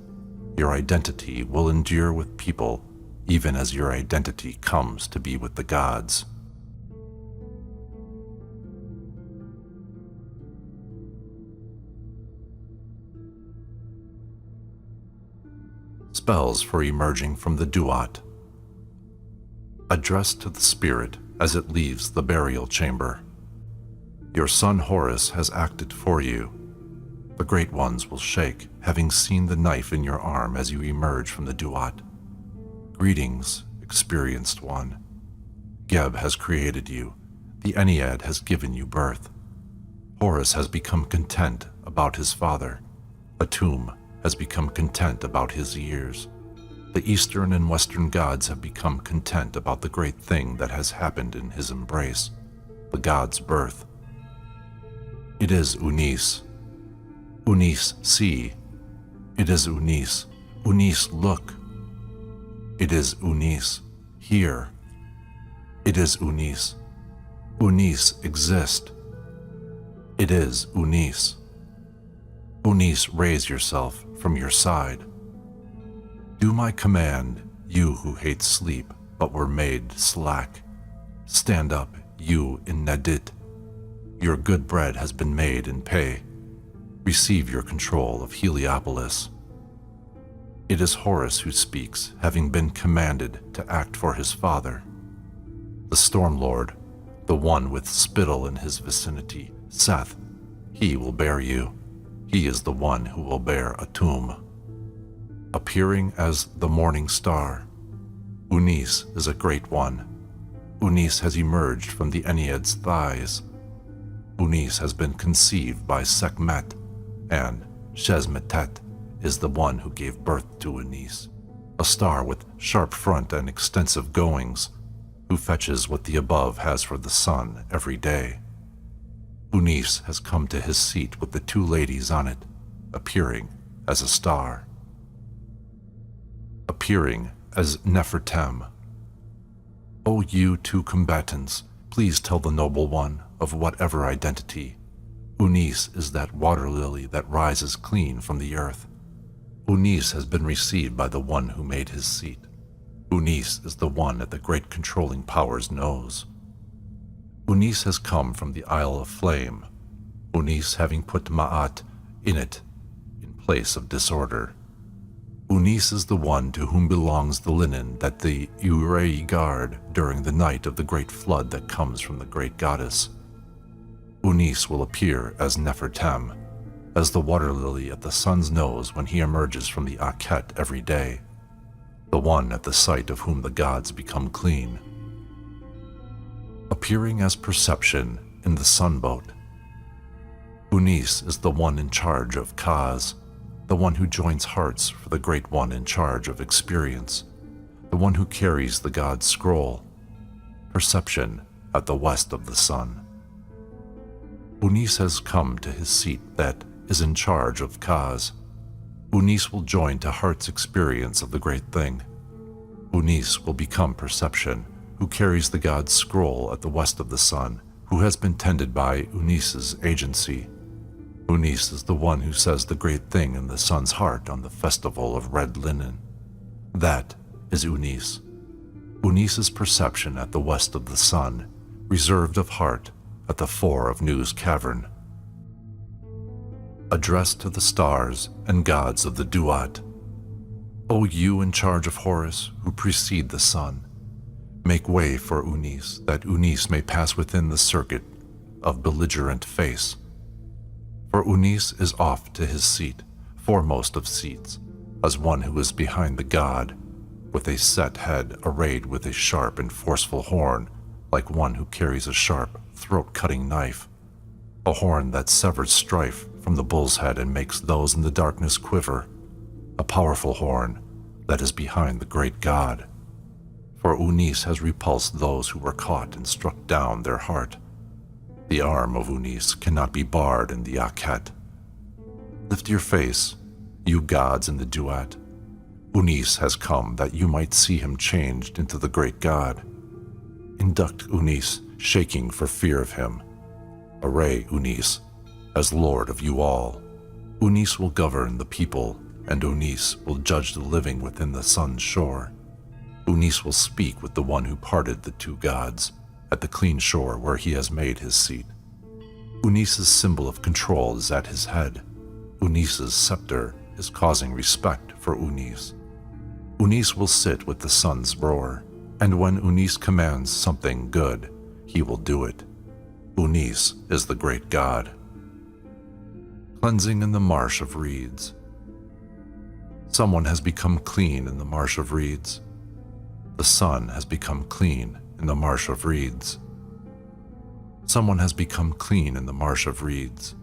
[SPEAKER 1] Your identity will endure with people, even as your identity comes to be with the gods. Spells for emerging from the Duat. Addressed to the spirit as it leaves the burial chamber. Your son Horus has acted for you. The great ones will shake, having seen the knife in your arm as you emerge from the Duat. Greetings, experienced one. Geb has created you. The Ennead has given you birth. Horus has become content about his father. Atum has become content about his years. The eastern and western gods have become content about the great thing that has happened in his embrace, the god's birth. It is Unis. Unis, see. It is Unis. Unis, look. It is Unis, hear. It is Unis. Unis, exist. It is Unis. Unis, raise yourself from your side. Do my command, you who hate sleep but were made slack. Stand up, you in Nadit. Your good bread has been made in pay. Receive your control of Heliopolis. It is Horus who speaks, having been commanded to act for his father. The Storm Lord, the one with spittle in his vicinity, Seth, he will bear you. He is the one who will bear a tomb. Appearing as the morning star, Unis is a great one. Unis has emerged from the Ennead's thighs. Unis has been conceived by Sekhmet, and Shesmetet is the one who gave birth to Unis, a star with sharp front and extensive goings, who fetches what the above has for the sun every day. Unis has come to his seat with the two ladies on it, appearing as a star. Appearing as Nefertem. O you two combatants, please tell the noble one, of whatever identity. Unis is that water lily that rises clean from the earth. Unis has been received by the one who made his seat. Unis is the one at the great controlling power's nose. Unis has come from the Isle of Flame, Unis having put Ma'at in it in place of disorder. Unis is the one to whom belongs the linen that the Urei guard during the night of the great flood that comes from the great goddess. Unis will appear as Nefertem, as the water lily at the sun's nose when he emerges from the Akhet every day, the one at the sight of whom the gods become clean. Appearing as Perception in the sunboat. Unis is the one in charge of Kaz, the one who joins hearts for the great one in charge of experience, the one who carries the god's scroll. Perception at the west of the sun. Unis has come to his seat that is in charge of Kaz. Unis will join to heart's experience of the great thing. Unis will become Perception, who carries the god's scroll at the west of the sun, who has been tended by Unis's agency. Unis is the one who says the great thing in the sun's heart on the festival of red linen. That is Unis. Unis's Perception at the west of the sun, reserved of heart at the fore of Nu's cavern. Address to the stars and gods of the Duat. O you in charge of Horus, who precede the sun, make way for Unis, that Unis may pass within the circuit of belligerent face. For Unis is off to his seat, foremost of seats, as one who is behind the god, with a set head arrayed with a sharp and forceful horn, like one who carries a sharp, throat-cutting knife, a horn that severs strife from the bull's head and makes those in the darkness quiver, a powerful horn that is behind the great god. For Unis has repulsed those who were caught and struck down their heart. The arm of Unis cannot be barred in the Akhet. Lift your face, you gods in the Duat. Unis has come that you might see him changed into the great god. Induct Unis, shaking for fear of him. Array Unis as lord of you all. Unis will govern the people, and Unis will judge the living within the sun's shore. Unis will speak with the one who parted the two gods at the clean shore where he has made his seat. Unis's symbol of control is at his head. Unis's scepter is causing respect for Unis. Unis will sit with the sun's roar, and when Unis commands something good, he will do it. Unis is the great god. Cleansing in the marsh of reeds. Someone has become clean in the marsh of reeds. The sun has become clean in the marsh of reeds. Someone has become clean in the marsh of reeds.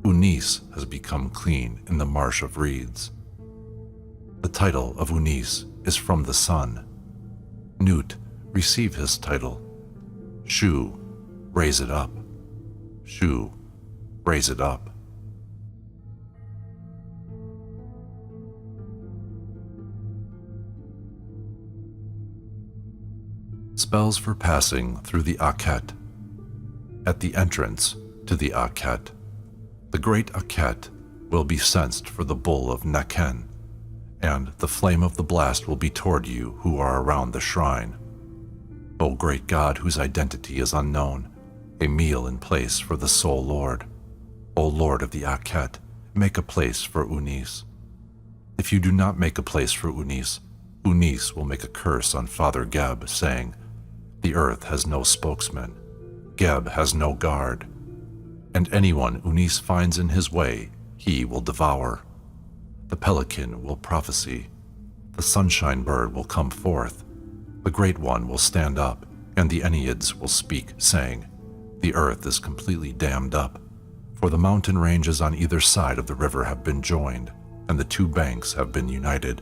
[SPEAKER 1] Unis has become clean in the marsh of reeds. The title of Unis is from the sun. Nut, receive his title. Shu, raise it up. Shu, raise it up. Spells for passing through the Akhet. At the entrance to the Akhet, the great Akhet will be sensed for the bull of Naken, and the flame of the blast will be toward you who are around the shrine. O great God whose identity is unknown, a meal in place for the sole Lord. O Lord of the Akhet, make a place for Unis. If you do not make a place for Unis, Unis will make a curse on Father Geb, saying, "The earth has no spokesman, Geb has no guard, and anyone Unis finds in his way, he will devour." The pelican will prophesy, the sunshine bird will come forth, the Great One will stand up, and the Enneads will speak, saying, "The earth is completely dammed up, for the mountain ranges on either side of the river have been joined, and the two banks have been united.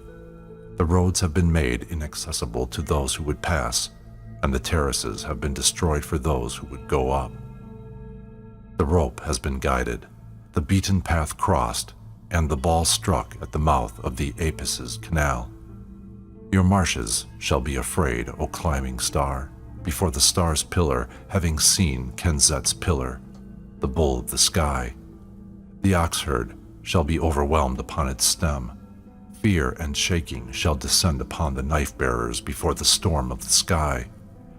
[SPEAKER 1] The roads have been made inaccessible to those who would pass, and the terraces have been destroyed for those who would go up. The rope has been guided, the beaten path crossed, and the ball struck at the mouth of the Apis' canal. Your marshes shall be afraid, O climbing star, before the star's pillar, having seen Kenzet's pillar, the bull of the sky. The oxherd shall be overwhelmed upon its stem. Fear and shaking shall descend upon the knife-bearers before the storm of the sky,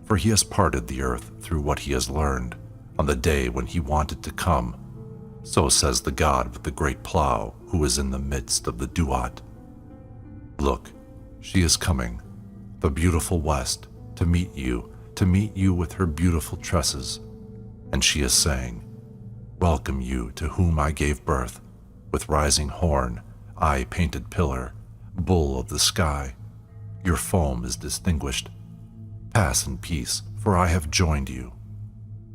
[SPEAKER 1] for he has parted the earth through what he has learned, on the day when he wanted to come. So says the god with the great plow, who is in the midst of the Duat. Look, she is coming, the beautiful West, to meet you with her beautiful tresses. And she is saying, "Welcome you to whom I gave birth, with rising horn, eye-painted pillar, bull of the sky. Your foam is distinguished. Pass in peace, for I have joined you."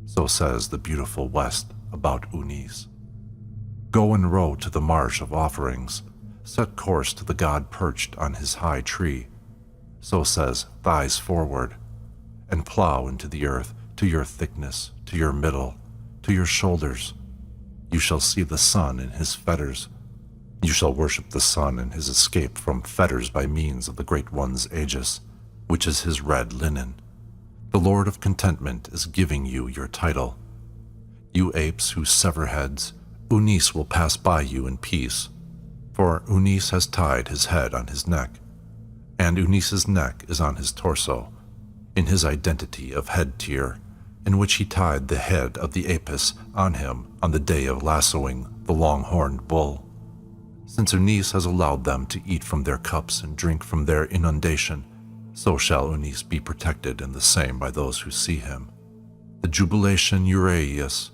[SPEAKER 1] So says the beautiful West about Unis. Go and row to the marsh of offerings, set course to the god perched on his high tree. So says thighs forward, and plow into the earth, to your thickness, to your middle, to your shoulders. You shall see the sun in his fetters. You shall worship the sun in his escape from fetters by means of the Great One's aegis, which is his red linen. The Lord of Contentment is giving you your title. You apes who sever heads, Unis will pass by you in peace, for Unis has tied his head on his neck, and Unis's neck is on his torso, in his identity of head tier, in which he tied the head of the Apis on him on the day of lassoing the long-horned bull. Since Unis has allowed them to eat from their cups and drink from their inundation, so shall Unis be protected in the same by those who see him. The jubilation Uraeus,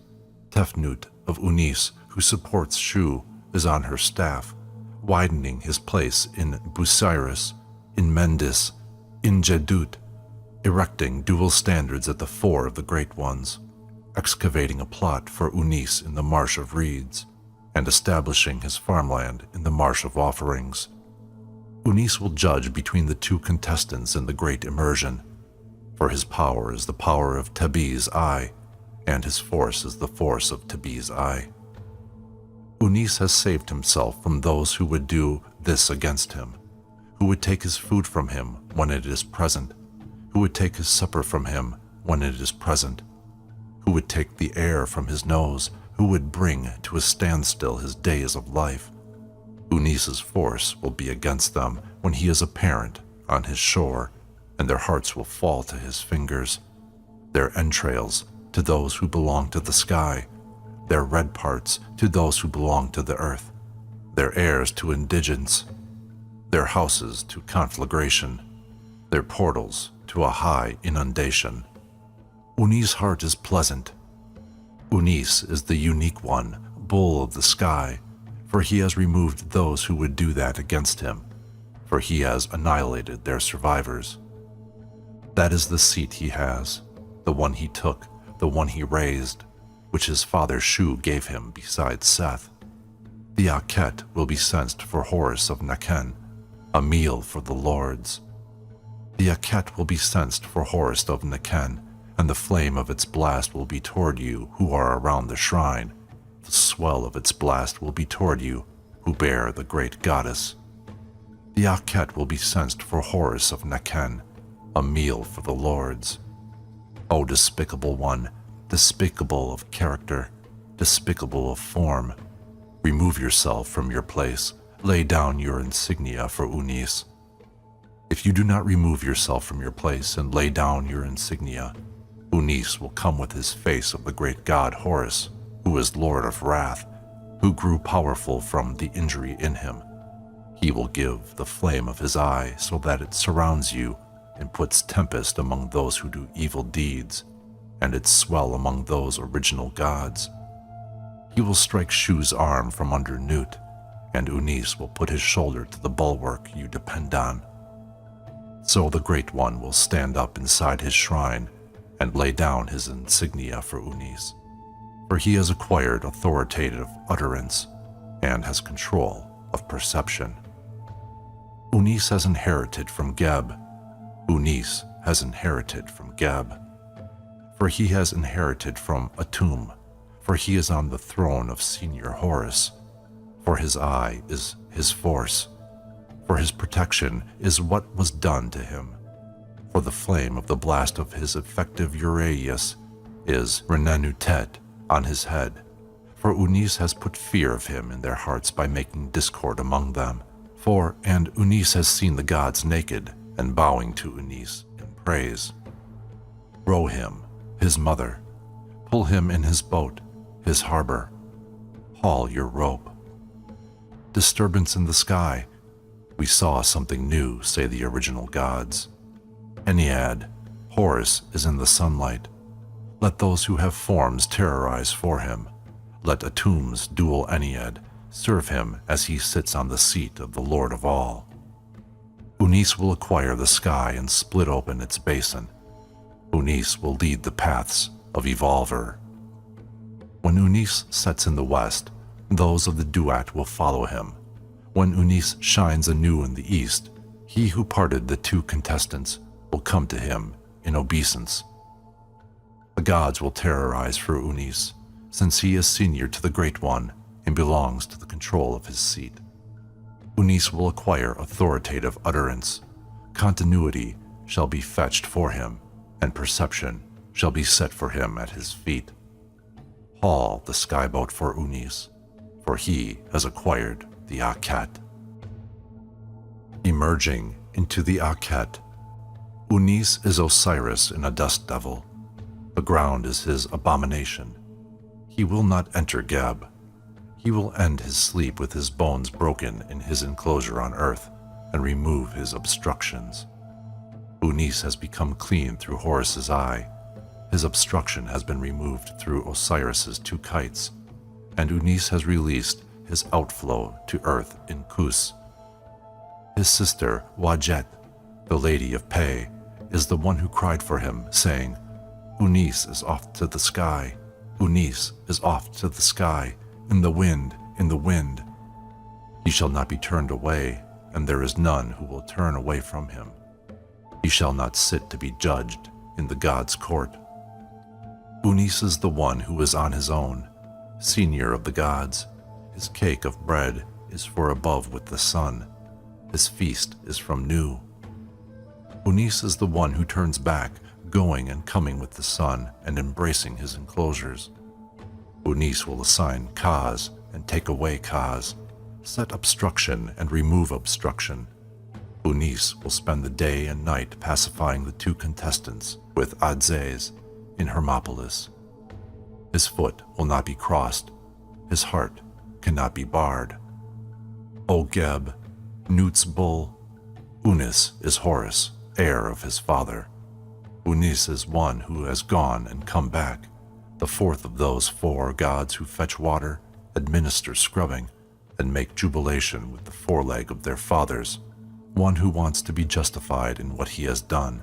[SPEAKER 1] Tefnut of Unis, who supports Shu, is on her staff, widening his place in Busiris, in Mendis, in Jedut, erecting dual standards at the fore of the Great Ones, excavating a plot for Unis in the Marsh of Reeds, and establishing his farmland in the Marsh of Offerings. Unis will judge between the two contestants in the great immersion, for his power is the power of Tebi's eye, and his force is the force of Tebi's eye. Unis has saved himself from those who would do this against him, who would take his food from him when it is present, who would take his supper from him when it is present, who would take the air from his nose, who would bring to a standstill his days of life. Unis's force will be against them when he is apparent on his shore, and their hearts will fall to his fingers, their entrails to those who belong to the sky, their red parts to those who belong to the earth, their heirs to indigence, their houses to conflagration, their portals to a high inundation. Unis' heart is pleasant. Unis is the unique one, bull of the sky, for he has removed those who would do that against him, for he has annihilated their survivors. That is the seat he has, the one he took, the one he raised, which his father Shu gave him beside Seth. The Akhet will be censed for Horus of Nekhen, a meal for the lords. The Akhet will be censed for Horus of Nekhen, and the flame of its blast will be toward you who are around the shrine. The swell of its blast will be toward you who bear the great goddess. The Akhet will be censed for Horus of Nekhen, a meal for the lords. O despicable one, despicable of character, despicable of form, remove yourself from your place, lay down your insignia for Unis. If you do not remove yourself from your place and lay down your insignia, Unis will come with his face of the great god Horus, who is Lord of Wrath, who grew powerful from the injury in him. He will give the flame of his eye so that it surrounds you and puts tempest among those who do evil deeds, and its swell among those original gods. He will strike Shu's arm from under Nut, and Unis will put his shoulder to the bulwark you depend on. So the Great One will stand up inside his shrine and lay down his insignia for Unis, for he has acquired authoritative utterance and has control of perception. Unis has inherited from Geb. Unis has inherited from Geb. For he has inherited from Atum, for he is on the throne of Senior Horus. For his eye is his force, for his protection is what was done to him. For the flame of the blast of his effective Uraeus is Renenutet on his head. For Unis has put fear of him in their hearts by making discord among them. And Unis has seen the gods naked and bowing to Unis in praise. Row him, his mother. Pull him in his boat, his harbor. Haul your rope. Disturbance in the sky. We saw something new, say the original gods. Ennead, Horus is in the sunlight. Let those who have forms terrorize for him. Let Atum's dual Ennead serve him as he sits on the seat of the Lord of all. Unis will acquire the sky and split open its basin. Unis will lead the paths of Evolver. When Unis sets in the west, those of the Duat will follow him. When Unis shines anew in the east, he who parted the two contestants will come to him in obeisance. The gods will terrorize for Unis, since he is senior to the Great One and belongs to the control of his seat. Unis will acquire authoritative utterance. Continuity shall be fetched for him, and perception shall be set for him at his feet. Haul the skyboat for Unis, for he has acquired the Akhet. Emerging into the Akhet, Unis is Osiris in a dust devil. The ground is his abomination. He will not enter Geb. He will end his sleep with his bones broken in his enclosure on earth and remove his obstructions. Unis has become clean through Horus's eye. His obstruction has been removed through Osiris's two kites, and Unis has released his outflow to earth in Kus. His sister, Wajet, the Lady of Pe, is the one who cried for him, saying, Unis is off to the sky. Unis is off to the sky. In the wind, in the wind. He shall not be turned away, and there is none who will turn away from him. He shall not sit to be judged in the God's court. Unis is the one who is on his own, senior of the gods. His cake of bread is for above with the sun. His feast is from Nu. Unis is the one who turns back, going and coming with the sun and embracing his enclosures. Unis will assign Kaz and take away Kaz, set obstruction and remove obstruction. Unis will spend the day and night pacifying the two contestants with Adzes in Hermopolis. His foot will not be crossed. His heart cannot be barred. O Geb, Nut's bull, Unis is Horus, heir of his father. Unis is one who has gone and come back, the fourth of those four gods who fetch water, administer scrubbing, and make jubilation with the foreleg of their fathers, one who wants to be justified in what he has done.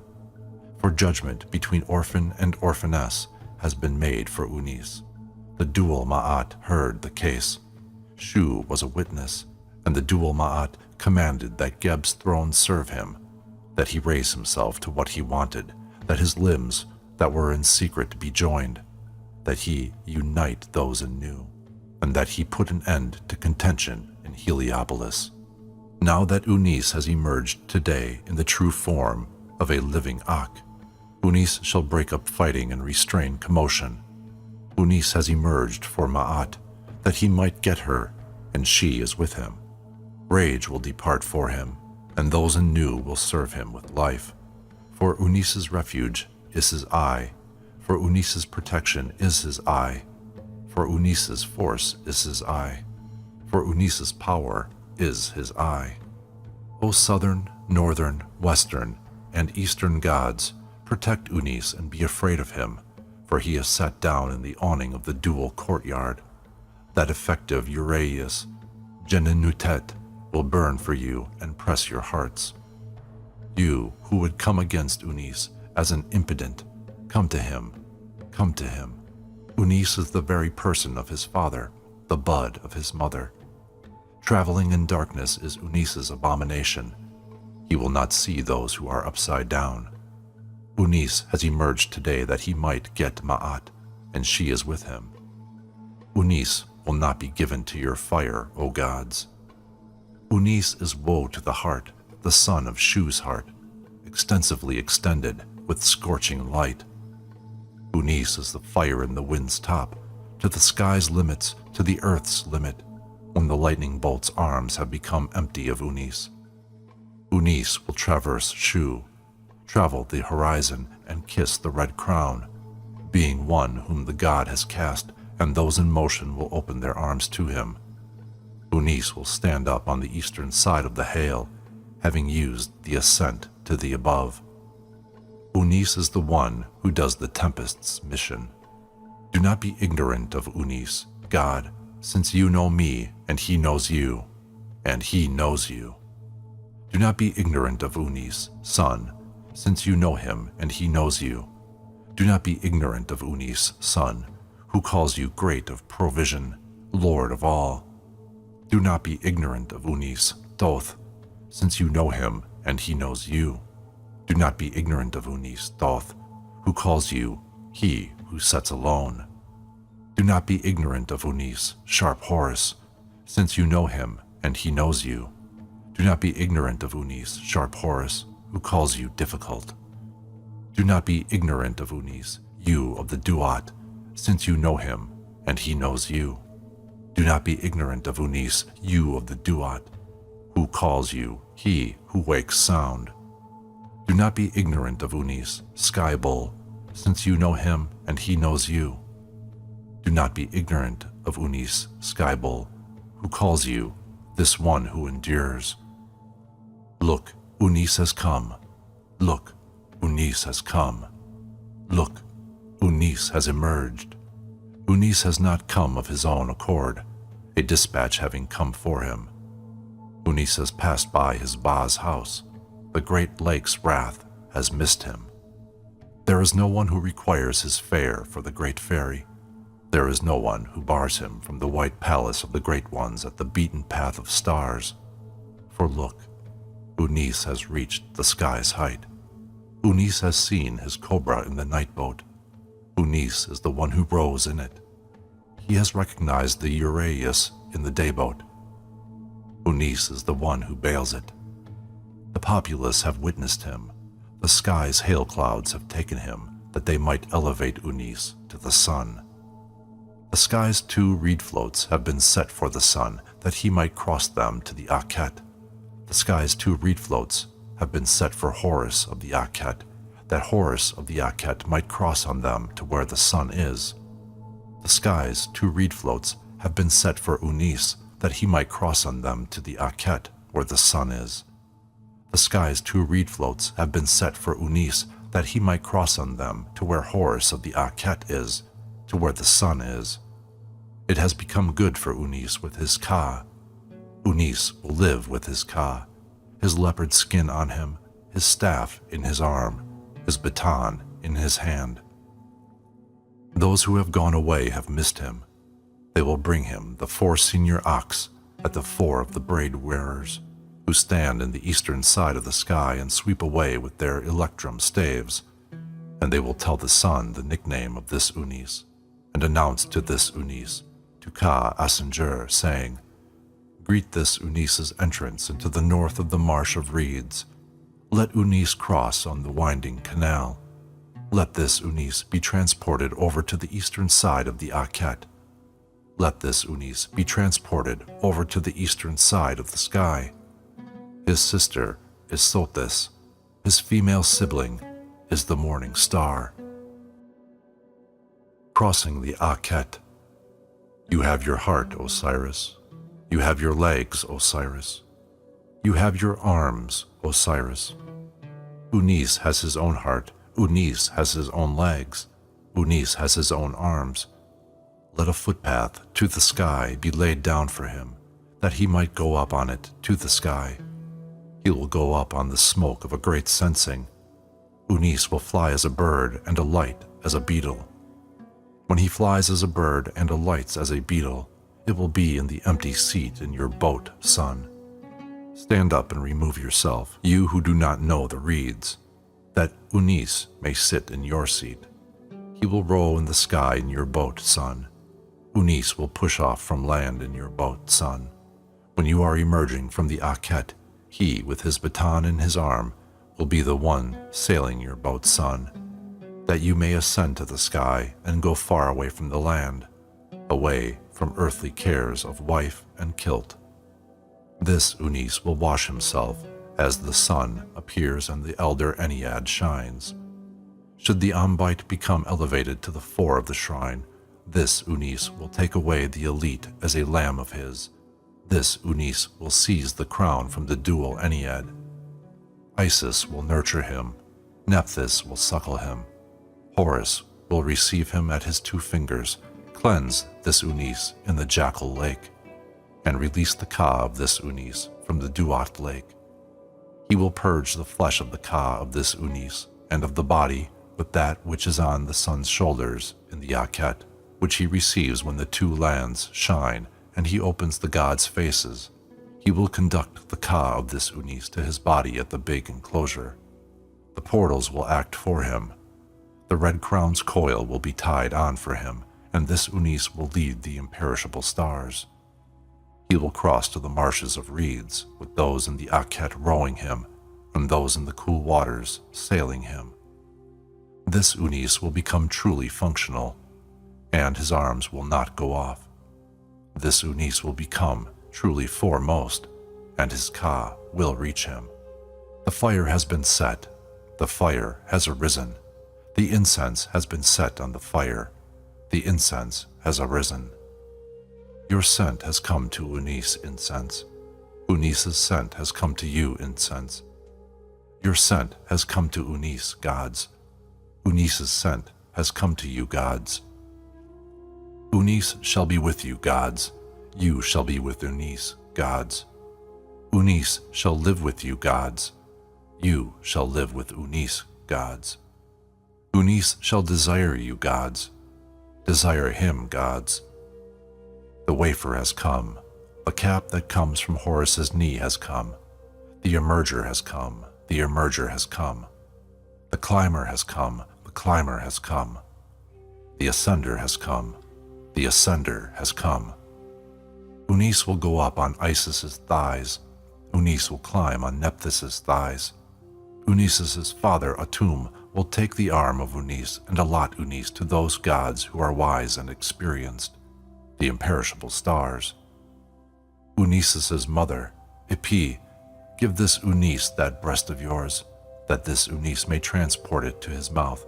[SPEAKER 1] For judgment between orphan and orphaness has been made for Unis. The dual Ma'at heard the case. Shu was a witness, and the dual Ma'at commanded that Geb's throne serve him, that he raise himself to what he wanted, that his limbs that were in secret be joined, that he unite those in Nu, and that he put an end to contention in Heliopolis. Now that Unis has emerged today in the true form of a living Ak, Unis shall break up fighting and restrain commotion. Unis has emerged for Ma'at, that he might get her, and she is with him. Rage will depart for him, and those anew will serve him with life. For Unis's refuge is his eye, for Unis's protection is his eye, for Unis's force is his eye, for Unis's power is his eye. O southern, northern, western, and eastern gods, protect Unis and be afraid of him, for he is sat down in the awning of the dual courtyard. That effective Uraeus, Genenutet, will burn for you and press your hearts. You who would come against Unis as an impudent, come to him, come to him. Unis is the very person of his father, the bud of his mother. Traveling in darkness is Unis's abomination. He will not see those who are upside down. Unis has emerged today that he might get Ma'at, and she is with him. Unis will not be given to your fire, O gods. Unis is woe to the heart, the son of Shu's heart, extensively extended with scorching light. Unis is the fire in the wind's top, to the sky's limits, to the earth's limit, when the lightning bolt's arms have become empty of Unis. Unis will traverse Shu, travel the horizon, and kiss the red crown, being one whom the god has cast, and those in motion will open their arms to him. Unis will stand up on the eastern side of the hail, having used the ascent to the above. Unis is the one who does the tempest's mission. Do not be ignorant of Unis, God, since you know me, and he knows you, and he knows you. Do not be ignorant of Unis, son, since you know him, and he knows you. Do not be ignorant of Unis, son, who calls you great of provision, Lord of all. Do not be ignorant of Unis, Thoth, since you know him and he knows you. Do not be ignorant of Unis, Thoth, who calls you he who sits alone. Do not be ignorant of Unis, sharp Horus, since you know him and he knows you. Do not be ignorant of Unis, sharp Horus, who calls you difficult. Do not be ignorant of Unis, you of the Duat, since you know him and he knows you. Do not be ignorant of Unis, you of the Duat, who calls you he who wakes sound. Do not be ignorant of Unis, Sky Bull, since you know him and he knows you. Do not be ignorant of Unis, Sky Bull, who calls you this one who endures. Look, Unis has come. Look, Unis has come. Look, Unis has emerged. Unis has not come of his own accord, a dispatch having come for him. Unis has passed by his Ba's house. The great lake's wrath has missed him. There is no one who requires his fare for the great ferry. There is no one who bars him from the white palace of the great ones at the beaten path of stars. For look, Unis has reached the sky's height. Unis has seen his cobra in the night boat. Unis is the one who rows in it. He has recognized the Uraeus in the day boat. Unis is the one who bails it. The populace have witnessed him. The sky's hail clouds have taken him, that they might elevate Unis to the sun. The sky's 2 reed floats have been set for the sun, that he might cross them to the Akhet. The sky's 2 reed floats have been set for Horus of the Akhet, that Horus of the Akhet might cross on them to where the sun is. The sky's 2 reed floats have been set for Unis, that he might cross on them to the Akhet, where the sun is. The sky's 2 reed floats have been set for Unis, that he might cross on them to where Horus of the Akhet is, to where the sun is. It has become good for Unis with his Ka. Unis will live with his Ka, his leopard skin on him, his staff in his arm, his baton in his hand. Those who have gone away have missed him. They will bring him the 4 senior ox at the 4 of the braid wearers, who stand in the eastern side of the sky and sweep away with their electrum staves, and they will tell the sun the nickname of this Unis, and announce to this Unis, to Ka Asenger, saying, Greet this Unis's entrance into the north of the marsh of reeds. Let Unis cross on the winding canal. Let this Unis be transported over to the eastern side of the Akhet. Let this Unis be transported over to the eastern side of the sky. His sister is Sothis. His female sibling is the morning star. Crossing the Akhet. You have your heart, Osiris. You have your legs, Osiris. You have your arms, Osiris. Unis has his own heart. Unis has his own legs. Unis has his own arms. Let a footpath to the sky be laid down for him, that he might go up on it to the sky. He will go up on the smoke of a great censing. Unis will fly as a bird and alight as a beetle. When he flies as a bird and alights as a beetle, it will be in the empty seat in your boat, son. Stand up and remove yourself, you who do not know the reeds, that Unis may sit in your seat. He will row in the sky in your boat, son. Unis will push off from land in your boat, son. When you are emerging from the Akhet, he, with his baton in his arm, will be the one sailing your boat, son, that you may ascend to the sky and go far away from the land, away from earthly cares of wife and kilt. This Unis will wash himself as the sun appears and the elder Ennead shines. Should the Ambite become elevated to the fore of the shrine, this Unis will take away the elite as a lamb of his. This Unis will seize the crown from the dual Ennead. Isis will nurture him. Nephthys will suckle him. Horus will receive him at his 2 fingers, cleanse this Unis in the Jackal Lake, and release the Ka of this Unis from the Duat Lake. He will purge the flesh of the Ka of this Unis and of the body with that which is on the sun's shoulders in the Akhet, which he receives when the 2 lands shine and he opens the gods' faces. He will conduct the Ka of this Unis to his body at the big enclosure. The portals will act for him. The red crown's coil will be tied on for him, and this Unis will lead the imperishable stars. He will cross to the marshes of reeds, with those in the Akhet rowing him, and those in the cool waters sailing him. This Unis will become truly functional, and his arms will not go off. This Unis will become truly foremost, and his Ka will reach him. The fire has been set, the fire has arisen. The incense has been set on the fire, the incense has arisen. Your scent has come to Unis, incense. Unis's scent has come to you, incense. Your scent has come to Unis, gods. Unis's scent has come to you, gods. Unis shall be with you, gods. You shall be with Unis, gods. Unis shall live with you, gods. You shall live with Unis, gods. Unis shall desire you, gods. Desire him, gods. The wafer has come. The cap that comes from Horus's knee has come. The emerger has come. The emerger has come. The climber has come. The climber has come. The ascender has come. The ascender has come. Unis will go up on Isis's thighs. Unis will climb on Nephthys's thighs. Unis's father, Atum, will take the arm of Unis and allot Unis to those gods who are wise and experienced, the imperishable stars. Unis's mother, Ipi, give this Unis that breast of yours, that this Unis may transport it to his mouth,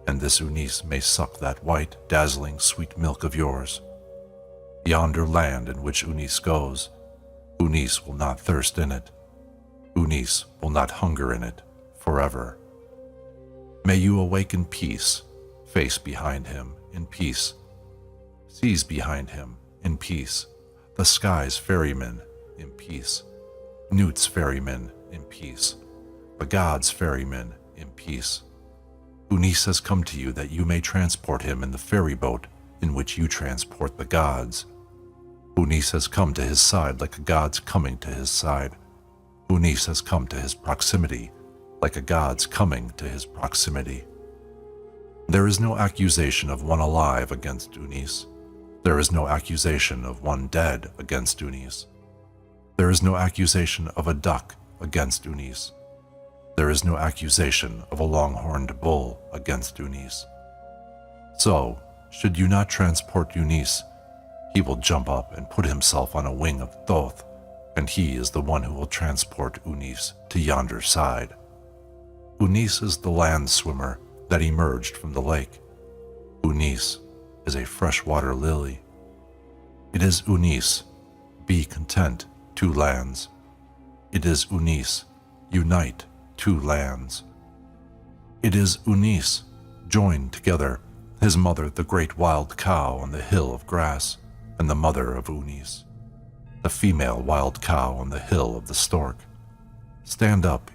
[SPEAKER 1] and this Unis may suck that white, dazzling, sweet milk of yours. Yonder land in which Unis goes, Unis will not thirst in it. Unis will not hunger in it forever. May you awake in peace, face behind him in peace, seas behind him in peace, the sky's ferrymen in peace, Newt's ferrymen in peace, the gods' ferrymen in peace. Unis has come to you that you may transport him in the ferry boat in which you transport the gods. Unis has come to his side like a god's coming to his side. Unis has come to his proximity like a god's coming to his proximity. There is no accusation of one alive against Unis. There is no accusation of one dead against Unis. There is no accusation of a duck against Unis. There is no accusation of a long-horned bull against Unis. So, should you not transport Unis, He will jump up and put himself on a wing of Thoth, and he is the one who will transport Unis to yonder side. Unis is the land swimmer that emerged from the lake. Unis is a freshwater lily. It is Unis, be content, two lands. It is Unis, unite two lands. It is Unis, joined together, his mother the great wild cow on the hill of grass, and the mother of Unis, the female wild cow on the hill of the stork. Stand up,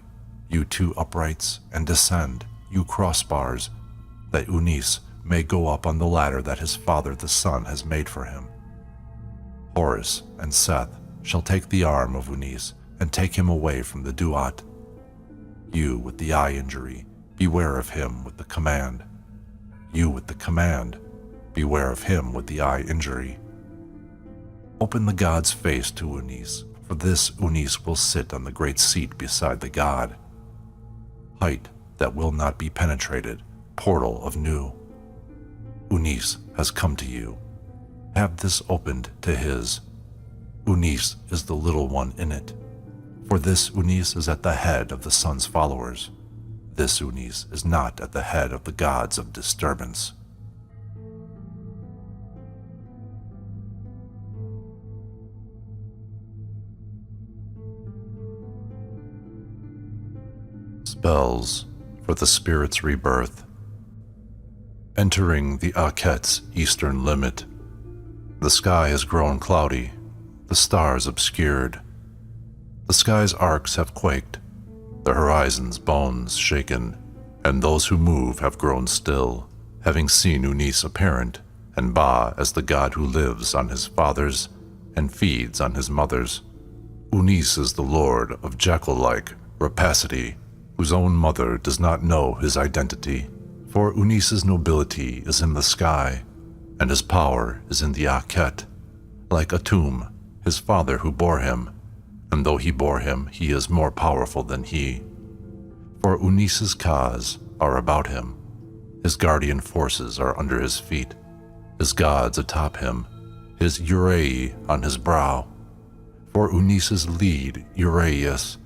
[SPEAKER 1] you two uprights, and descend, you crossbars, that Unis may go up on the ladder that his father the sun has made for him. Horus and Seth shall take the arm of Unis and take him away from the Duat. You with the eye injury, beware of him with the command. You with the command, beware of him with the eye injury. Open the god's face to Unis, for this Unis will sit on the great seat beside the god. Height that will not be penetrated, portal of Nu. Unis has come to you. Have this opened to his. Unis is the little one in it. For this Unis is at the head of the sun's followers. This Unis is not at the head of the gods of disturbance. Spells for the spirit's rebirth. Entering the Akhet's eastern limit. The sky has grown cloudy, the stars obscured. The sky's arcs have quaked, the horizon's bones shaken, and those who move have grown still, having seen Unis apparent, and Ba as the god who lives on his fathers and feeds on his mothers. Unis is the lord of jackal-like rapacity, whose own mother does not know his identity, for Unis's nobility is in the sky, and his power is in the Akhet, like Atum, his father who bore him, and though he bore him, he is more powerful than he. For Unis's Kas are about him, his guardian forces are under his feet, his gods atop him, his Urei on his brow. For Unis's lead, Uraeus,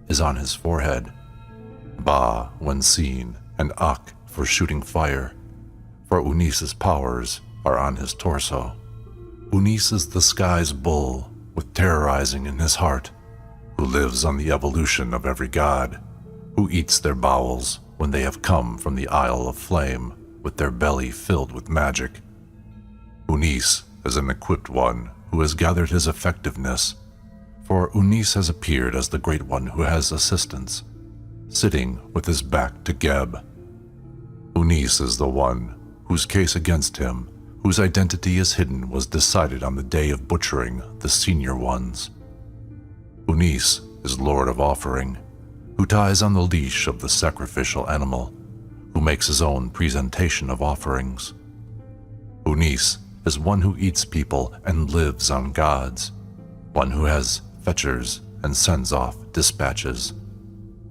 [SPEAKER 1] is on his forehead, Ba when seen, and Ak for shooting fire, for Unis's powers are on his torso. Unis is the sky's bull, with terrorizing in his heart, who lives on the evolution of every god, who eats their bowels when they have come from the Isle of Flame, with their belly filled with magic. Unis is an equipped one who has gathered his effectiveness, for Unis has appeared as the great one who has assistance, sitting with his back to Geb. Unis is the one whose case against him, whose identity is hidden, was decided on the day of butchering the senior ones. Unis is Lord of Offering, who ties on the leash of the sacrificial animal, who makes his own presentation of offerings. Unis is one who eats people and lives on gods, one who has fetchers and sends off dispatches.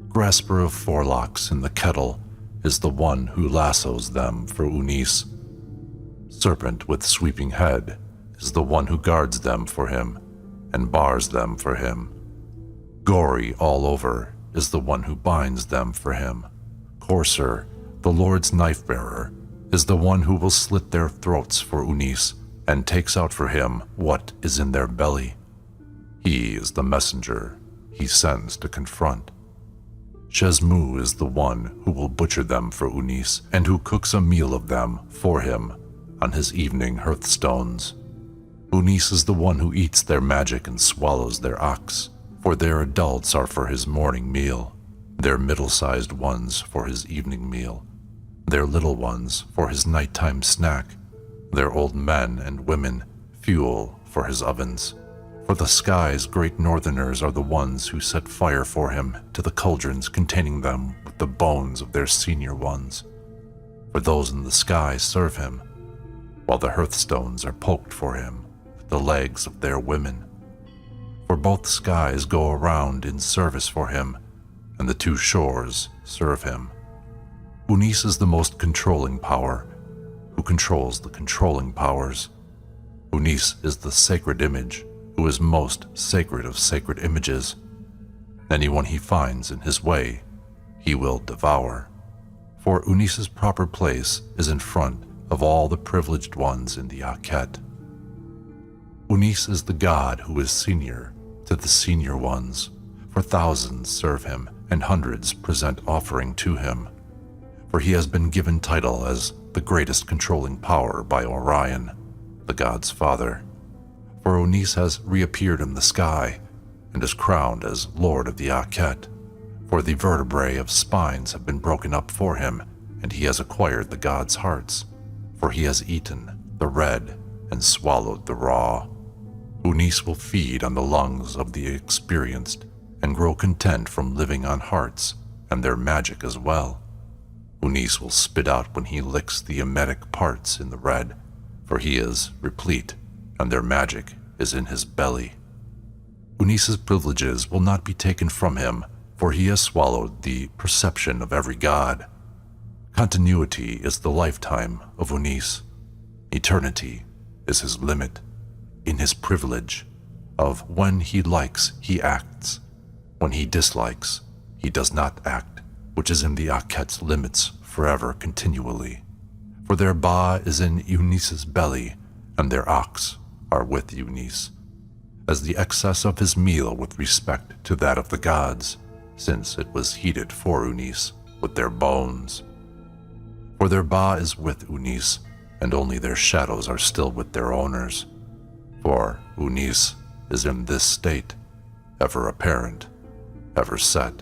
[SPEAKER 1] Grasper of forelocks in the kettle is the one who lassos them for Unis. Serpent with sweeping head is the one who guards them for him and bars them for him. Gory all over is the one who binds them for him. Courser, the Lord's knife-bearer, is the one who will slit their throats for Unis and takes out for him what is in their belly. He is the messenger he sends to confront. Shezmu is the one who will butcher them for Unis and who cooks a meal of them for him on his evening hearthstones. Unis is the one who eats their magic and swallows their ox, for their adults are for his morning meal, their middle-sized ones for his evening meal, their little ones for his nighttime snack, their old men and women fuel for his ovens. For the sky's great northerners are the ones who set fire for him to the cauldrons containing them with the bones of their senior ones. For those in the sky serve him, while the hearthstones are poked for him with the legs of their women. For both skies go around in service for him, and the two shores serve him. Unis is the most controlling power, who controls the controlling powers. Unis is the sacred image, who is most sacred of sacred images. Anyone he finds in his way, he will devour. For Unis's proper place is in front of all the privileged ones in the Akhet. Unis is the god who is senior to the senior ones, for thousands serve him and hundreds present offering to him. For he has been given title as the greatest controlling power by Orion, the god's father. For Unis has reappeared in the sky and is crowned as Lord of the Akhet. For the vertebrae of spines have been broken up for him, and he has acquired the gods' hearts. For he has eaten the red and swallowed the raw. Unis will feed on the lungs of the experienced and grow content from living on hearts and their magic as well. Unis will spit out when he licks the emetic parts in the red, for he is replete and their magic is in his belly. Unis's privileges will not be taken from him, for he has swallowed the perception of every god. Continuity is the lifetime of Unis. Eternity is his limit. In his privilege of when he likes, he acts. When he dislikes, he does not act, which is in the Akhet's limits forever continually. For their Ba is in Unis's belly, and their Aks are with Unis, as the excess of his meal with respect to that of the gods, since it was heated for Unis with their bones. For their Ba is with Unis, and only their shadows are still with their owners. For Unis is in this state, ever apparent, ever set.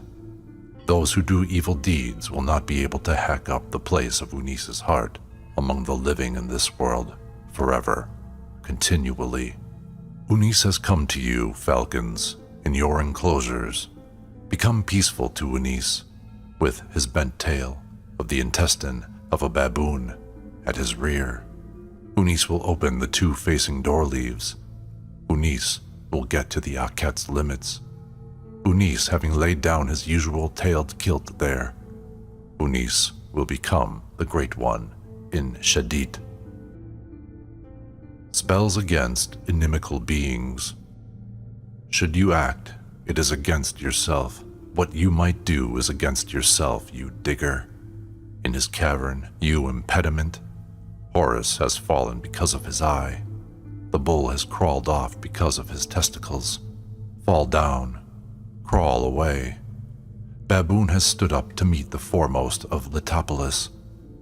[SPEAKER 1] Those who do evil deeds will not be able to hack up the place of Unis's heart among the living in this world forever, continually. Unis has come to you, falcons, in your enclosures. Become peaceful to Unis, with his bent tail of the intestine of a baboon at his rear. Unis will open the two facing door leaves. Unis will get to the Akhet's limits. Unis having laid down his usual tailed kilt there, Unis will become the Great One in Shadit. Spells against inimical beings. Should you act, it is against yourself. What you might do is against yourself, you digger. In his cavern, you impediment. Horus has fallen because of his eye. The bull has crawled off because of his testicles. Fall down, crawl away. Baboon has stood up to meet the foremost of Letopolis.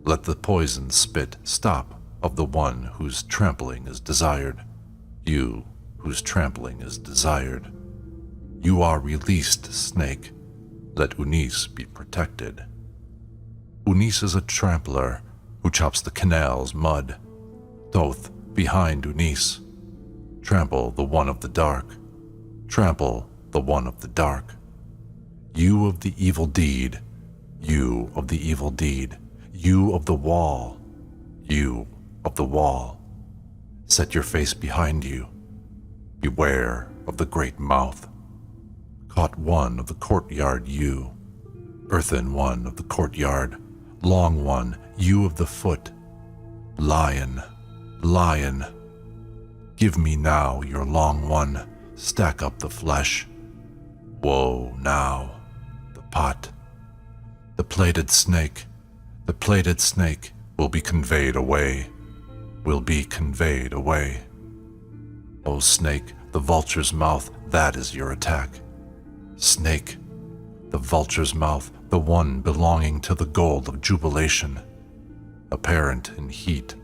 [SPEAKER 1] Let the poison spit stop of the one whose trampling is desired. You, whose trampling is desired. You are released, snake. Let Unis be protected. Unis is a trampler who chops the canal's mud. Thoth behind Unis. Trample the one of the dark. Trample the one of the dark. You of the evil deed. You of the evil deed. You of the wall. You of the wall. Set your face behind you. Beware of the great mouth. Caught one of the courtyard, you. Earthen one of the courtyard. Long one, you of the foot. Lion, lion. Give me now your long one. Stack up the flesh. Woe now, the pot. The plated snake will be conveyed away. Will be conveyed away. O snake, the vulture's mouth, that is your attack. Snake, the vulture's mouth, the one belonging to the gold of jubilation, apparent in heat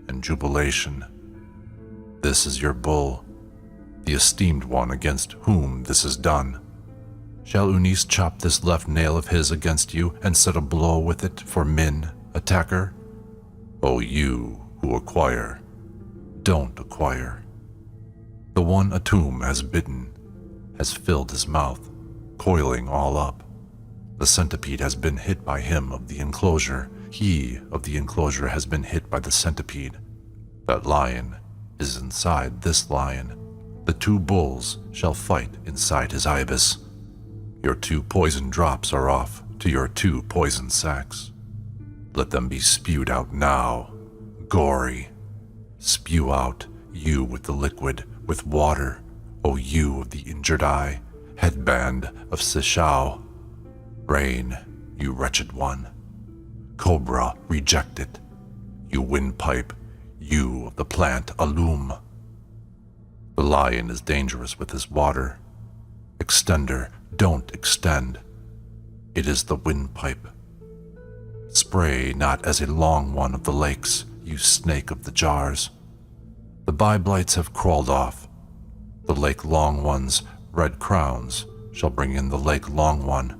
[SPEAKER 1] and jubilation. This is your bull, the esteemed one against whom this is done. Shall Unis chop this left nail of his against you and set a blow with it for Min, attacker? O you who acquire, don't acquire. The one Atum has bitten, has filled his mouth, coiling all up. The centipede has been hit by him of the enclosure. He of the enclosure has been hit by the centipede. That lion is inside this lion. The two bulls shall fight inside his ibis. Your two poison drops are off to your two poison sacks. Let them be spewed out now, gory. Spew out you with the liquid, with water, O you of the injured eye, headband of Sishao. Rain, you wretched one. Cobra, reject it. You windpipe, you of the plant Alum. The lion is dangerous with his water. Extender, don't extend. It is the windpipe. Spray not as a long one of the lakes, you snake of the jars. The bi-blights have crawled off. The lake long one's red crowns shall bring in the lake long one.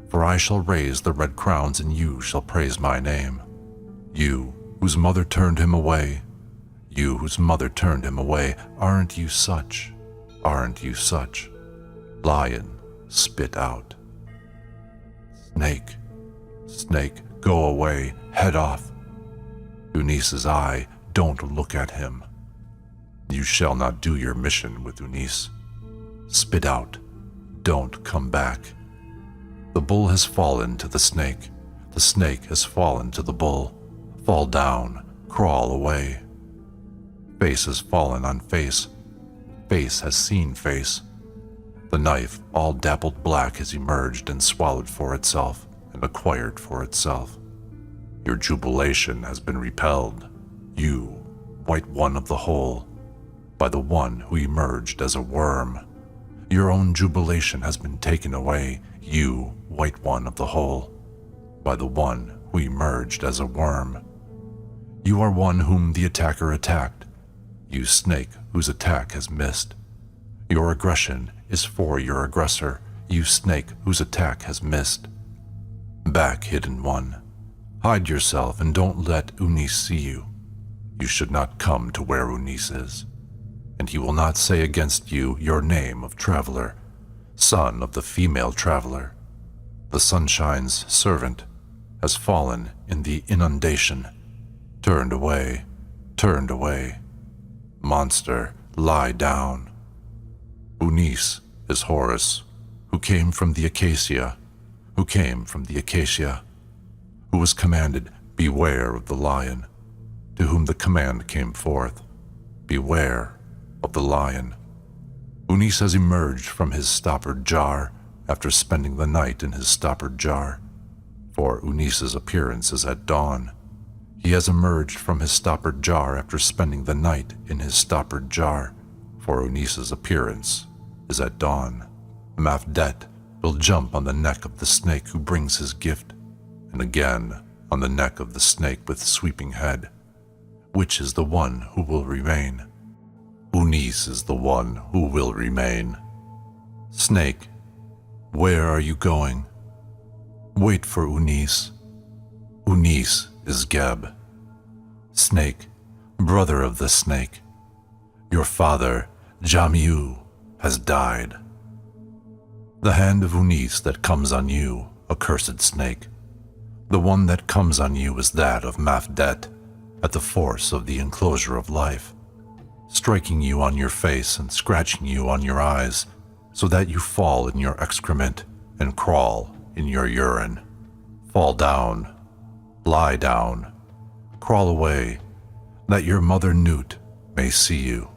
[SPEAKER 1] For I shall raise the red crowns and you shall praise my name. You, whose mother turned him away. You, whose mother turned him away. Aren't you such? Aren't you such? Lion, spit out. Snake, snake, go away, head off. Eunice's eye, don't look at him. You shall not do your mission with Eunice. Spit out, don't come back. The bull has fallen to the snake has fallen to the bull. Fall down, crawl away. Face has fallen on face has seen face. The knife, all dappled black, has emerged and swallowed for itself and acquired for itself. Your jubilation has been repelled, you, white one of the whole, by the one who emerged as a worm. Your own jubilation has been taken away, you, white one of the whole, by the one who emerged as a worm. You are one whom the attacker attacked, you snake whose attack has missed. Your aggression is for your aggressor, you snake whose attack has missed. Back, hidden one. Hide yourself and don't let Eunice see you. You should not come to where Eunice is. And he will not say against you your name of traveler, son of the female traveler. The sunshine's servant has fallen in the inundation. Turned away, turned away. Monster, lie down. Eunice is Horus, who came from the acacia, who was commanded, beware of the lion, to whom the command came forth, beware of the lion. Eunice has emerged from his stoppered jar after spending the night in his stoppered jar, for Eunice's appearance is at dawn. He has emerged from his stoppered jar after spending the night in his stoppered jar, for Eunice's appearance is at dawn. Mafdet will jump on the neck of the snake who brings his gift, and again on the neck of the snake with sweeping head. Which is the one who will remain? Eunice is the one who will remain. Snake, where are you going? Wait for Eunice. Eunice is Geb. Snake, brother of the snake, your father, Jamiu, has died. The hand of Eunice that comes on you, accursed snake, the one that comes on you is that of Mafdet, at the force of the enclosure of life, striking you on your face and scratching you on your eyes, so that you fall in your excrement and crawl in your urine. Fall down, lie down, crawl away, that your mother Newt may see you.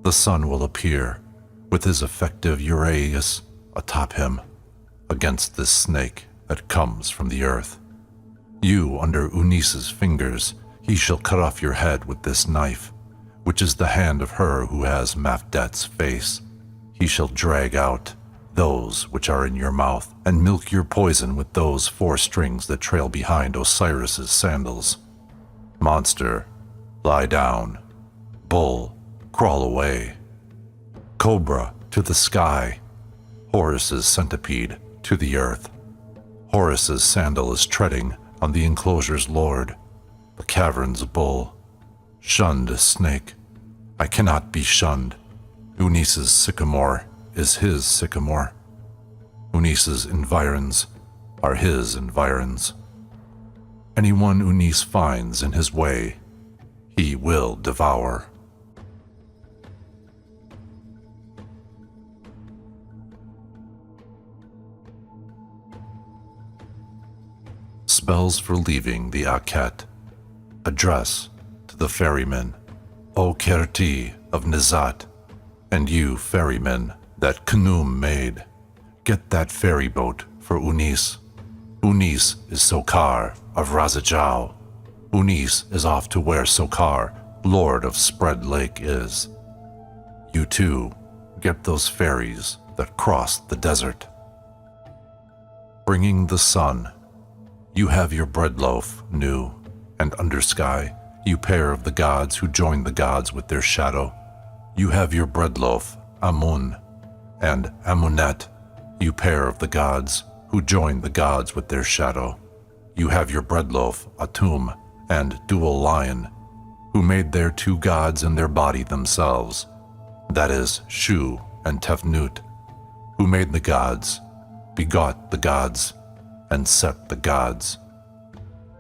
[SPEAKER 1] The sun will appear, with his effective Uraeus atop him, against this snake that comes from the earth. You under Eunice's fingers, he shall cut off your head with this knife, which is the hand of her who has Mafdet's face. He shall drag out those which are in your mouth, and milk your poison with those 4 strings that trail behind Osiris's sandals. Monster, lie down. Bull, crawl away. Cobra, to the sky. Horus's centipede, to the earth. Horus's sandal is treading on the enclosure's lord, the cavern's bull. Shunned snake, I cannot be shunned. Eunice's sycamore is his sycamore. Eunice's environs are his environs. Anyone Eunice finds in his way, he will devour. Spells for leaving the Akhet. Address to the ferryman. O Kerti of Nizat, and you ferrymen that Khnum made, get that ferry boat for Unis. Unis is Sokar of Razajau. Unis is off to where Sokar, Lord of Spread Lake, is. You too, get those ferries that cross the desert. Bringing the sun, you have your bread loaf, Nu, and Undersky, you pair of the gods who join the gods with their shadow. You have your bread loaf, Amun, and Amunet, you pair of the gods who join the gods with their shadow. You have your bread loaf, Atum, and Dual Lion, who made their two gods in their body themselves, that is, Shu and Tefnut, who made the gods, begot the gods, and set the gods.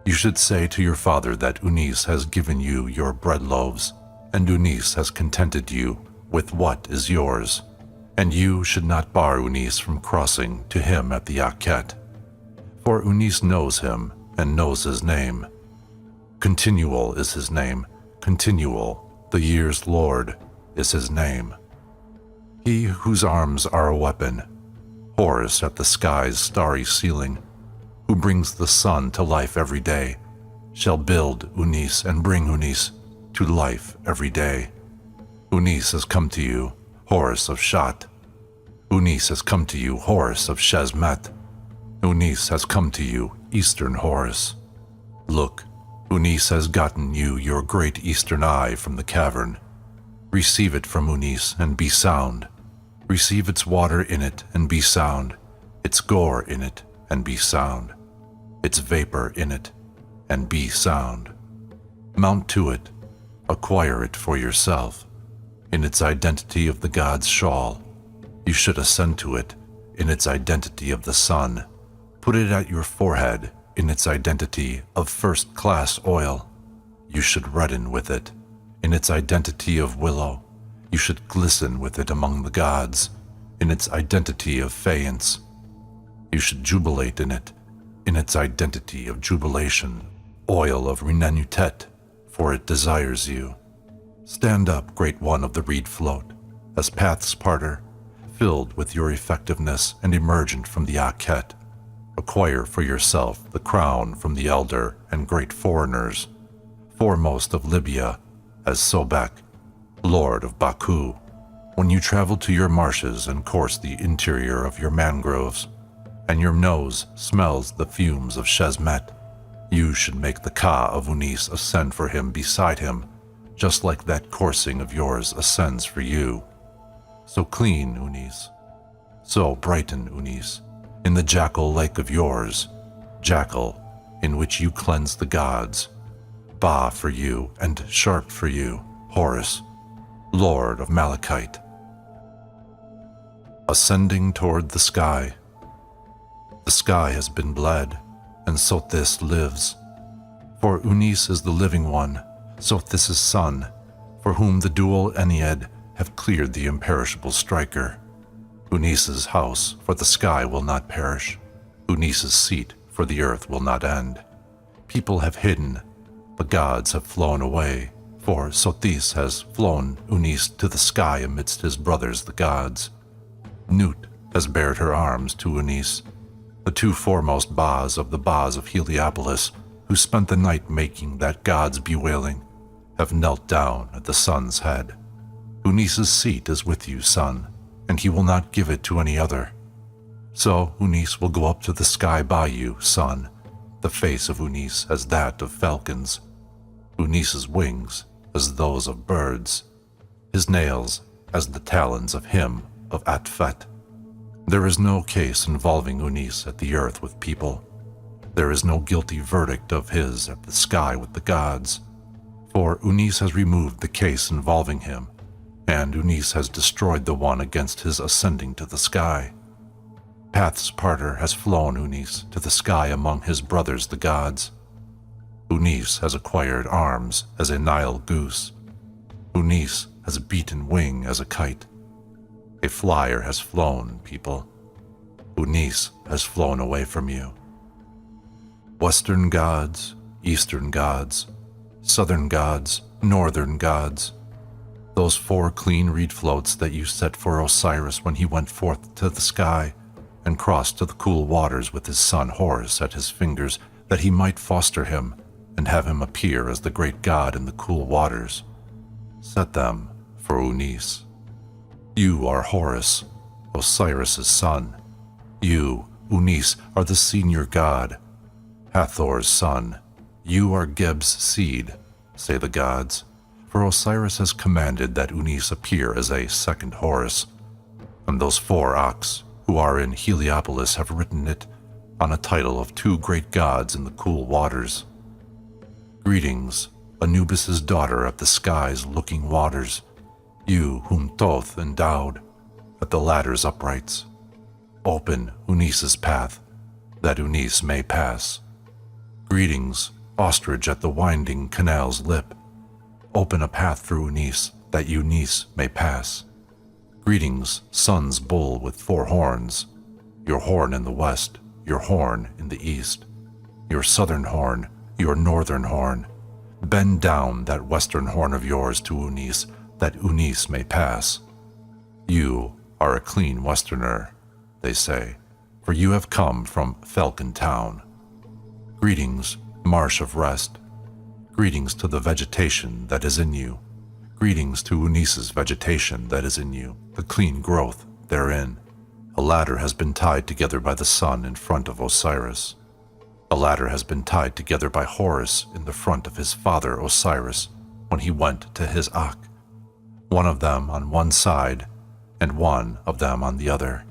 [SPEAKER 1] You should say to your father that Unis has given you your bread loaves, and Unis has contented you with what is yours, and you should not bar Unis from crossing to him at the Akhet, for Unis knows him and knows his name. Continual is his name, Continual, the year's Lord, is his name. He whose arms are a weapon, Horus at the sky's starry ceiling, who brings the sun to life every day, shall build Unis and bring Unis to life every day. Unis has come to you, Horus of Shat. Unis has come to you, Horus of Shezmet. Unis has come to you, Eastern Horus. Look, Unis has gotten you your great eastern eye from the cavern. Receive it from Unis and be sound. Receive its water in it and be sound, its gore in it and be sound, its vapor in it and be sound. Mount to it, acquire it for yourself. In its identity of the god's shawl, you should ascend to it in its identity of the sun. Put it at your forehead in its identity of first-class oil. You should redden with it in its identity of willow. You should glisten with it among the gods in its identity of faience. You should jubilate in it in its identity of jubilation, oil of Renanutet, for it desires you. Stand up, great one of the reed float, as paths parter, filled with your effectiveness and emergent from the Akhet. Acquire for yourself the crown from the elder and great foreigners, foremost of Libya, as Sobek, Lord of Baku. When you travel to your marshes and course the interior of your mangroves, and your nose smells the fumes of Shezmet, you should make the Ka of Unis ascend for him beside him, just like that coursing of yours ascends for you. So clean, Unis. So brighten, Unis, in the jackal lake of yours, jackal, in which you cleanse the gods. Ba for you and sharp for you, Horus, Lord of Malachite. Ascending toward the sky. The sky has been bled, and Sothis lives. For Unis is the living one, Sothis' son, for whom the dual Ennead have cleared the imperishable striker. Unis's house, for the sky will not perish. Unis's seat, for the earth will not end. People have hidden, the gods have flown away, for Sothis has flown Unis to the sky amidst his brothers the gods. Nut has bared her arms to Unis. The two foremost Bas of the Bas of Heliopolis, who spent the night making that god's bewailing, have knelt down at the sun's head. Unis's seat is with you, son, and he will not give it to any other. So Unis will go up to the sky by you, son, the face of Unis as that of falcons, Unis's wings as those of birds, his nails as the talons of him of Atfet. There is no case involving Unis at the earth with people. There is no guilty verdict of his at the sky with the gods, for Unis has removed the case involving him, and Unis has destroyed the one against his ascending to the sky. Paths Parter has flown Unis to the sky among his brothers the gods. Unis has acquired arms as a Nile goose. Unis has beaten wing as a kite. A flyer has flown, people. Unis has flown away from you. Western gods, Eastern gods, Southern gods, Northern gods, Those 4 clean reed floats that you set for Osiris when he went forth to the sky and crossed to the cool waters with his son Horus at his fingers, that he might foster him and have him appear as the great god in the cool waters. Set them for Unis. You are Horus, Osiris's son. You, Unis, are the senior god, Hathor's son. You are Geb's seed, say the gods, for Osiris has commanded that Unis appear as a second Horus, and those 4 Ox who are in Heliopolis have written it on a title of 2 great gods in the cool waters. Greetings, Anubis's daughter at the sky's looking waters, you whom Thoth endowed at the ladder's uprights. Open Unis's path, that Unis may pass. Greetings, ostrich at the winding canal's lip. Open a path through Unis, that Unis may pass. Greetings, sun's bull with 4 horns, your horn in the west, your horn in the east, your southern horn, your northern horn. Bend down that western horn of yours to Unis, that Unis may pass. You are a clean westerner, they say, for you have come from Falcon Town. Greetings, marsh of rest. Greetings to the vegetation that is in you. Greetings to Unis's vegetation that is in you, the clean growth therein. A ladder has been tied together by the sun in front of Osiris. A ladder has been tied together by Horus in the front of his father Osiris when he went to his Ak, one of them on one side and one of them on the other.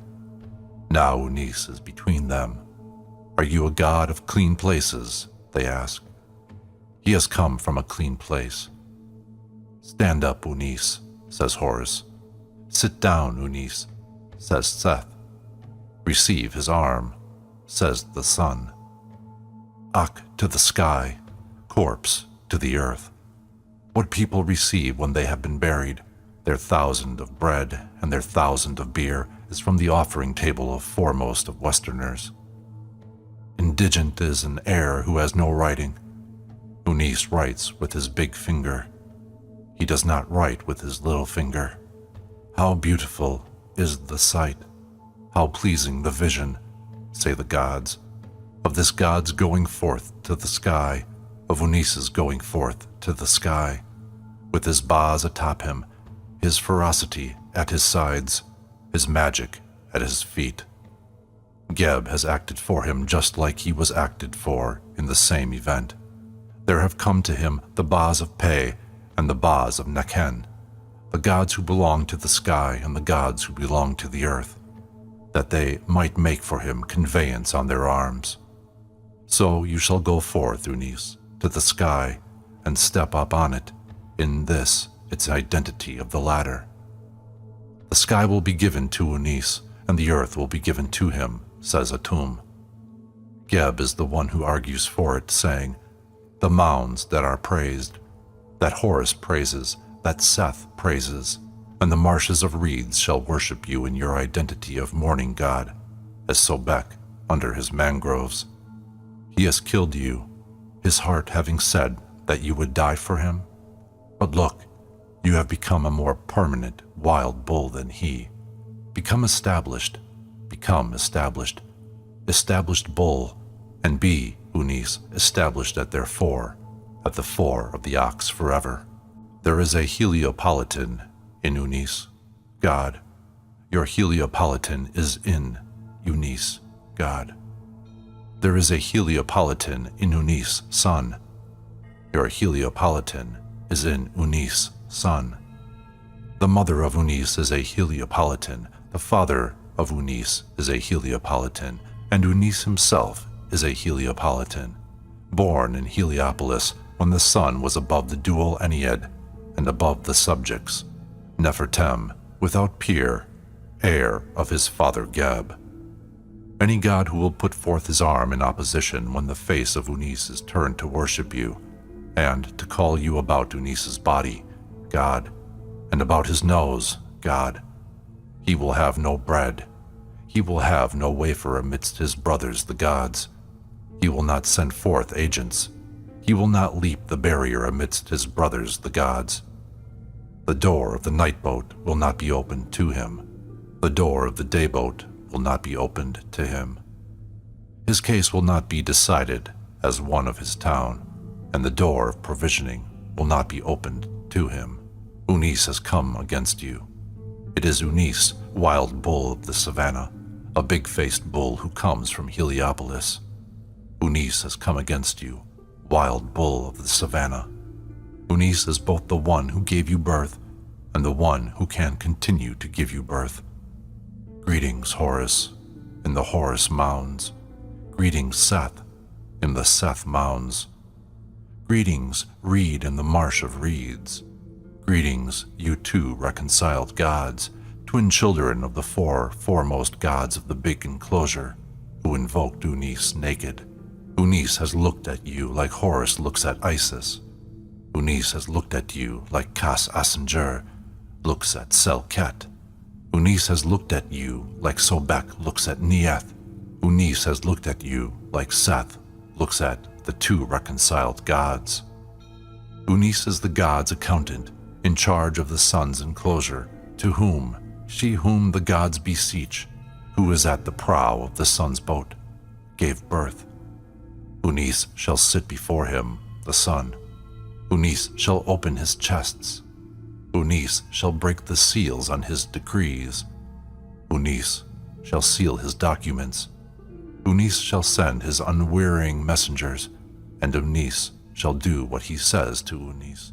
[SPEAKER 1] Now Unis is between them. Are you a god of clean places? They ask. He has come from a clean place. Stand up, Unis, says Horus. Sit down, Unis, says Seth. Receive his arm, says the sun. Ak to the sky, corpse to the earth. What people receive when they have been buried, their 1,000 of bread and their 1,000 of beer, is from the offering table of foremost of Westerners. Indigent is an heir who has no writing. Unis writes with his big finger. He does not write with his little finger. How beautiful is the sight, how pleasing the vision, say the gods, of this god's going forth to the sky, of Unis's going forth to the sky, with his baz atop him, his ferocity at his sides, his magic at his feet. Geb has acted for him just like he was acted for in the same event. There have come to him the baz of Pe and the baz of Nekhen, the gods who belong to the sky and the gods who belong to the earth, that they might make for him conveyance on their arms. So you shall go forth, Unis, to the sky, and step up on it, in this its identity of the ladder. The sky will be given to Unis, and the earth will be given to him, says Atum. Geb is the one who argues for it, saying, the mounds that are praised, that Horus praises, that Seth praises, and the marshes of reeds shall worship you in your identity of morning god, as Sobek under his mangroves. He has killed you, his heart having said that you would die for him. But look, you have become a more permanent wild bull than he. Become established, established bull, and be, Unis, established at their 4, at the 4 of the ox forever. There is a Heliopolitan in Unis, God. Your Heliopolitan is in Unis, God. There is a Heliopolitan in Unis, Son. Your Heliopolitan is in Unis, Son. The mother of Unis is a Heliopolitan, the father of Unis is a Heliopolitan, and Unis himself is a Heliopolitan, born in Heliopolis when the sun was above the dual Ennead and above the subjects, Nefertem, without peer, heir of his father Geb. Any god who will put forth his arm in opposition when the face of Unis is turned to worship you, and to call you about Unis's body, God, and about his nose, God, he will have no bread, he will have no wafer amidst his brothers the gods, he will not send forth agents, he will not leap the barrier amidst his brothers the gods. The door of the night boat will not be opened to him. The door of the day boat will not be opened to him. His case will not be decided as one of his town, and the door of provisioning will not be opened to him. Unis has come against you. It is Unis, wild bull of the savannah, a big-faced bull who comes from Heliopolis. Unis has come against you, wild bull of the savannah. Unis is both the one who gave you birth and the one who can continue to give you birth. Greetings, Horus, in the Horus mounds. Greetings, Seth, in the Seth mounds. Greetings, Reed in the marsh of reeds. Greetings, you two reconciled gods, twin children of the four foremost gods of the big enclosure, who invoked Unis naked. Unis has looked at you like Horus looks at Isis. Unis has looked at you like Kas Assinger looks at Selket. Unis has looked at you like Sobek looks at Neith. Unis has looked at you like Seth looks at the two reconciled gods. Unis is the god's accountant, in charge of the sun's enclosure, to whom the gods beseech, who is at the prow of the sun's boat, gave birth. Unis shall sit before him, the sun. Unis shall open his chests. Unis shall break the seals on his decrees. Unis shall seal his documents. Unis shall send his unwearying messengers, and Unis shall do what he says to Unis.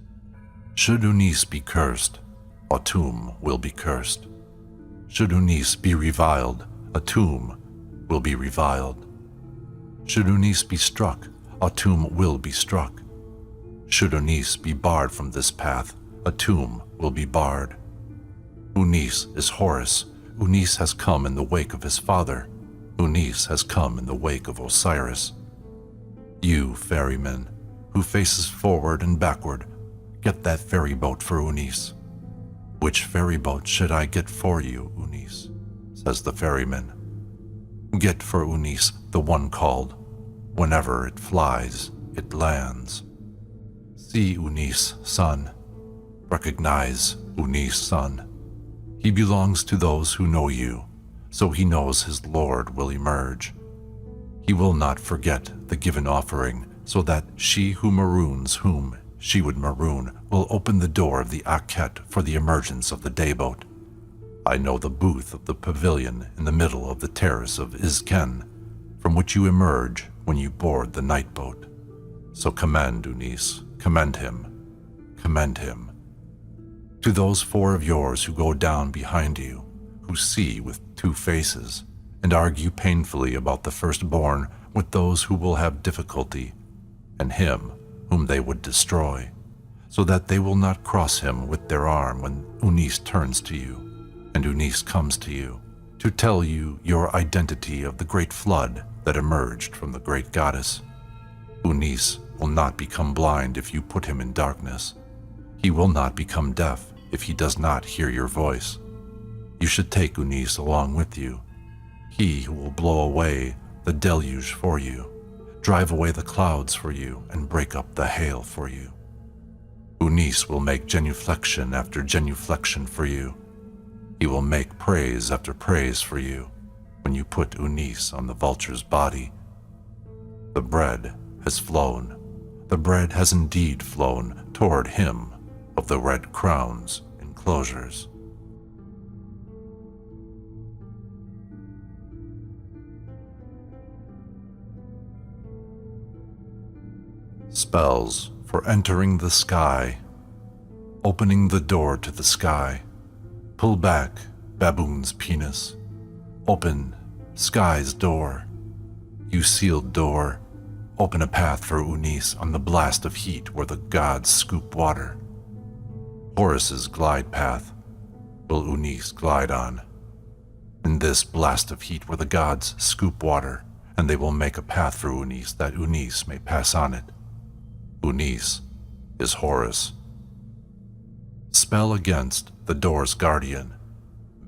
[SPEAKER 1] Should Unis be cursed, Atum will be cursed. Should Unis be reviled, Atum will be reviled. Should Unis be struck, Atum will be struck. Should Unis be barred from this path, Atum will be barred. Unis is Horus. Unis has come in the wake of his father. Unis has come in the wake of Osiris. You, ferryman, who faces forward and backward, get that ferry boat for Unis. Which ferry boat should I get for you, Unis? Says the ferryman. Get for Unis the one called, whenever it flies, it lands. See Unis, son. Recognize Unis, son. He belongs to those who know you, so he knows his Lord will emerge. He will not forget the given offering, so that she who maroons whom she would maroon will open the door of the Akhet for the emergence of the dayboat. I know the booth of the pavilion in the middle of the terrace of Izken, from which you emerge when you board the night boat. So commend Unis, commend him, commend him. To those four of yours who go down behind you, who see with two faces, and argue painfully about the firstborn with those who will have difficulty, and him whom they would destroy, so that they will not cross him with their arm when Unis turns to you, and Unis comes to you, to tell you your identity of the great flood that emerged from the great goddess. Unis will not become blind if you put him in darkness. He will not become deaf if he does not hear your voice. You should take Unis along with you, he who will blow away the deluge for you, drive away the clouds for you, and break up the hail for you. Unis will make genuflection after genuflection for you. He will make praise after praise for you when you put Unis on the vulture's body. The bread has flown. The bread has indeed flown toward him of the red crown's enclosures. Spells for entering the sky. Opening the door to the sky. Pull back, baboon's penis. Open, sky's door. You sealed door. Open a path for Unis on the blast of heat where the gods scoop water. Horus's glide path will Unis glide on. In this blast of heat where the gods scoop water, and they will make a path for Unis that Unis may pass on it. Unis is Horus. Spell against the door's guardian.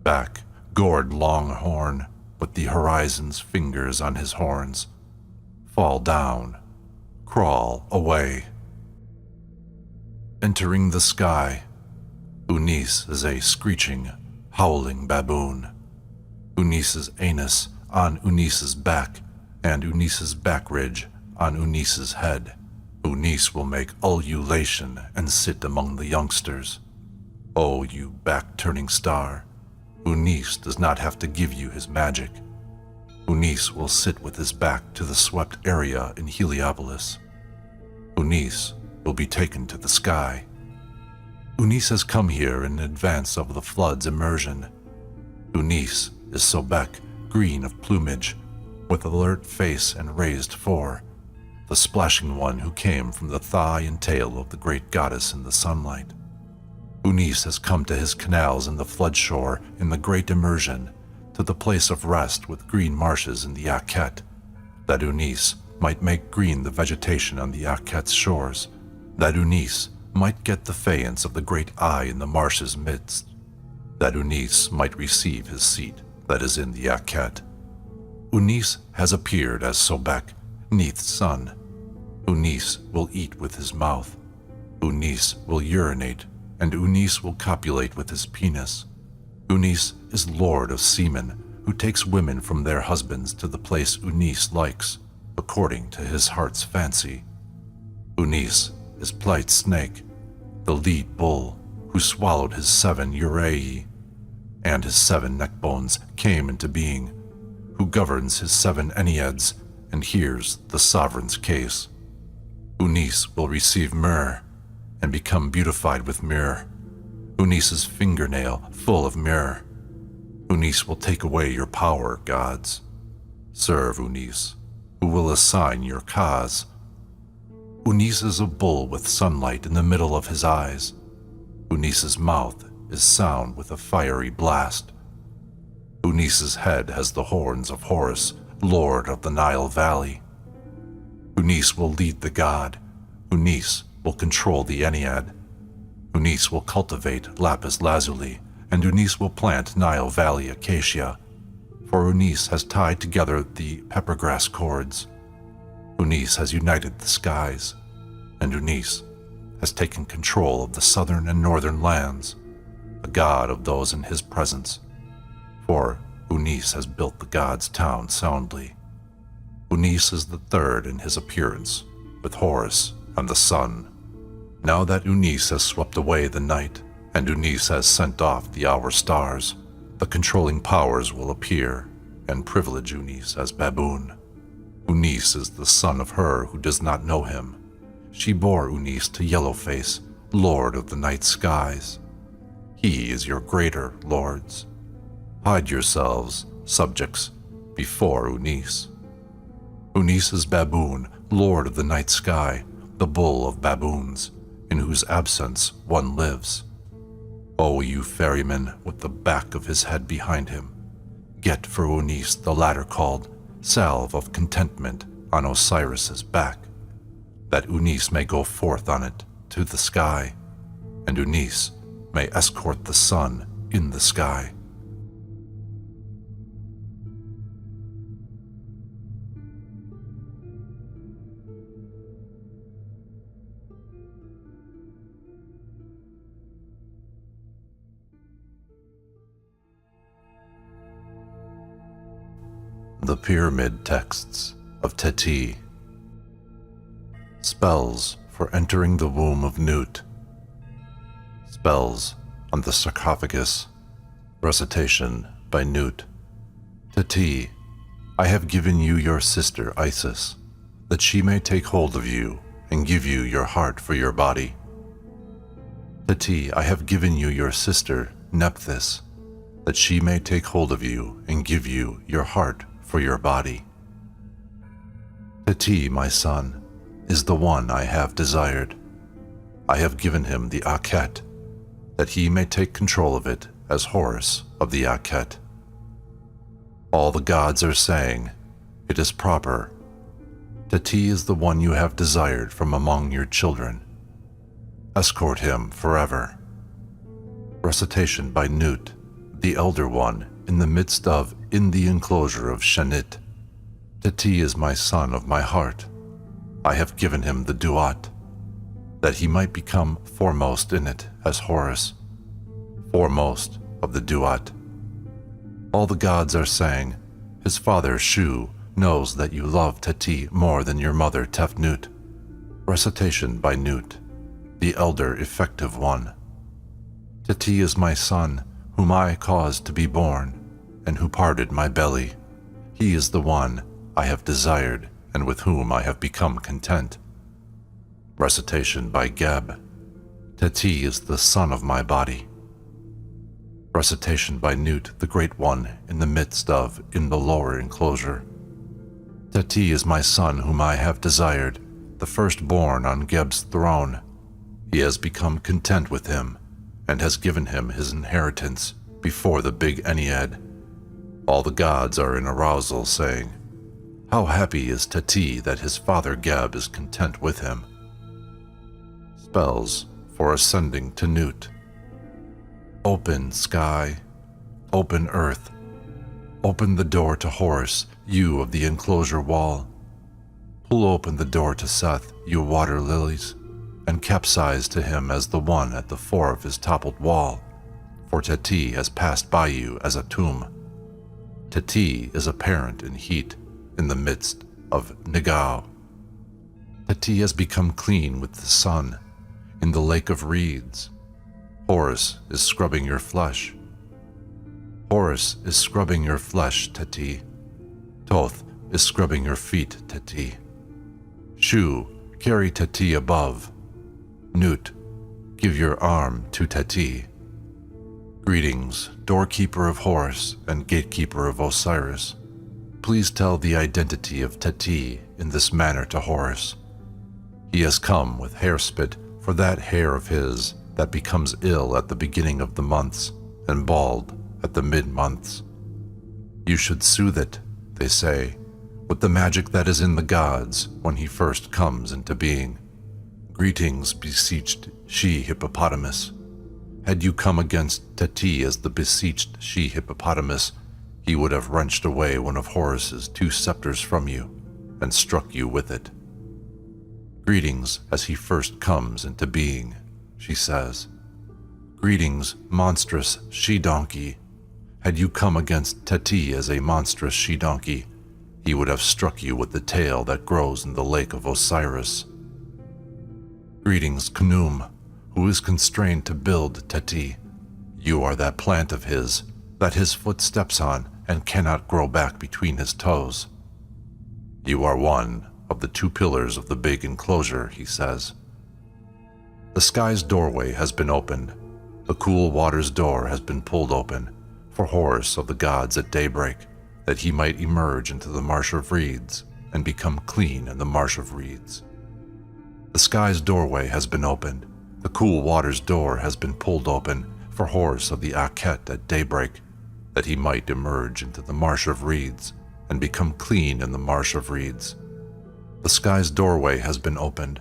[SPEAKER 1] Back, gored longhorn, with the horizon's fingers on his horns. Fall down, crawl away. Entering the sky, Unis is a screeching, howling baboon. Unis's anus on Unis's back, and Unis's back ridge on Unis's head. Unis will make ululation and sit among the youngsters. Oh, you back-turning star, Unis does not have to give you his magic. Unis will sit with his back to the swept area in Heliopolis. Unis will be taken to the sky. Unis has come here in advance of the flood's immersion. Unis is Sobek, green of plumage, with alert face and raised fore, the splashing one who came from the thigh and tail of the great goddess in the sunlight. Unis has come to his canals in the flood shore in the great immersion, to the place of rest with green marshes in the Akhet, that Unis might make green the vegetation on the Akhet's shores, that Unis might get the faience of the great eye in the marshes midst, that Unis might receive his seat that is in the Akhet. Unis has appeared as Sobek, Neith's son. Unis will eat with his mouth. Unis will urinate, and Unis will copulate with his penis. Unis is lord of seamen, who takes women from their husbands to the place Unis likes, according to his heart's fancy. Unis is Plight Snake, the lead bull, who swallowed his 7 urei, and his 7 neck bones came into being, who governs his 7 enneads and hears the sovereign's case. Unis will receive myrrh and become beautified with myrrh. Unis's fingernail full of myrrh. Unis will take away your power, gods. Serve Unis, who will assign your cause. Unis is a bull with sunlight in the middle of his eyes. Unis's mouth is sound with a fiery blast. Unis's head has the horns of Horus, lord of the Nile Valley. Unis will lead the god. Unis will control the Ennead. Unis will cultivate lapis lazuli, and Unis will plant Nile Valley acacia, for Unis has tied together the peppergrass cords. Unis has united the skies, and Unis has taken control of the southern and northern lands, a god of those in his presence, for Unis has built the god's town soundly. Unis is the third in his appearance, with Horus and the sun. Now that Unis has swept away the night, and Unis has sent off the hour stars, the controlling powers will appear and privilege Unis as baboon. Unis is the son of her who does not know him. She bore Unis to Yellowface, lord of the night skies. He is your greater lords. Hide yourselves, subjects, before Unis. Unis is baboon, lord of the night sky, the bull of baboons, in whose absence one lives. O you ferrymen with the back of his head behind him, get for Unis the ladder called Salve of Contentment on Osiris's back, that Unis may go forth on it to the sky, and Unis may escort the sun in the sky. The Pyramid Texts of Pt2. Spells for entering the womb of Nut. Spells on the sarcophagus. Recitation by Nut. Pt2, I have given you your sister Isis, that she may take hold of you and give you your heart for your body. Pt2, I have given you your sister Nephthys, that she may take hold of you and give you your heart for your body. Pt2, my son, is the one I have desired. I have given him the Akhet, that he may take control of it as Horus of the Akhet. All the gods are saying, it is proper. Pt2 is the one you have desired from among your children. Escort him forever. Recitation by Nut, the elder one, in the midst of In the enclosure of Shenit. Pt2 is my son of my heart. I have given him the Duat, that he might become foremost in it as Horus. foremost of the duat. All the gods are saying, his father Shu knows that you love Pt more than your mother Tefnut. Recitation by Nut, the elder effective one. Pt is my son, whom I caused to be born, and who parted my belly. He is the one I have desired, and with whom I have become content. Recitation by Geb. Pt is the son of my body. Recitation by Nut, the great one, in the midst of, in the lower enclosure. Pt is my son whom I have desired, the firstborn on Geb's throne. He has become content with him, and has given him his inheritance before the big Ennead. All the gods are in arousal, saying, how happy is Pt that his father Geb is content with him. Spells for ascending to Nut. Open sky, open earth. Open the door to Horus, you of the enclosure wall. Pull open the door to Seth, you water lilies, and capsize to him as the one at the fore of his toppled wall, for Pt has passed by you as a tomb. Pt is apparent in heat in the midst of Negao. Pt has become clean with the sun in the lake of reeds. Horus is scrubbing your flesh. Horus is scrubbing your flesh, Pt. Thoth is scrubbing your feet, Pt. Shu, carry Pt above. Nut, give your arm to Pt. Greetings, doorkeeper of Horus and gatekeeper of Osiris. Please tell the identity of Pt in this manner to Horus. He has come with hair spit for that hair of his that becomes ill at the beginning of the months and bald at the mid-months. You should soothe it, they say, with the magic that is in the gods when he first comes into being. Greetings, beseeched she-hippopotamus. Had you come against Pt as the beseeched she-hippopotamus, he would have wrenched away one of Horus's 2 scepters from you and struck you with it. Greetings as he first comes into being, she says. Greetings, monstrous she-donkey. Had you come against Pt as a monstrous she-donkey, he would have struck you with the tail that grows in the lake of Osiris. Greetings, Khnum, who is constrained to build Pt. You are that plant of his that his foot steps on and cannot grow back between his toes. You are one of the 2 pillars of the big enclosure, he says. The sky's doorway has been opened. The cool water's door has been pulled open for Horus of the gods at daybreak, that he might emerge into the marsh of reeds and become clean in the marsh of reeds. The sky's doorway has been opened. The cool water's door has been pulled open for Horus of the Akhet at daybreak, that he might emerge into the marsh of reeds and become clean in the marsh of reeds. The sky's doorway has been opened.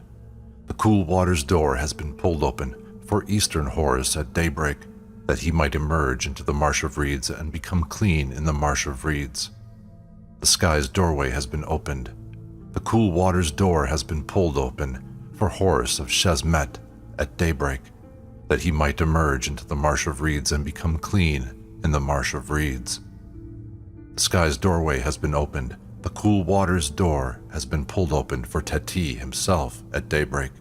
[SPEAKER 1] The cool water's door has been pulled open for Eastern Horus at daybreak, that he might emerge into the marsh of reeds and become clean in the marsh of reeds. The sky's doorway has been opened. The cool water's door has been pulled open for Horus of Shesmet at daybreak, that he might emerge into the marsh of reeds and become clean in the marsh of reeds. The sky's doorway has been opened. The cool water's door has been pulled open for Pt himself at daybreak,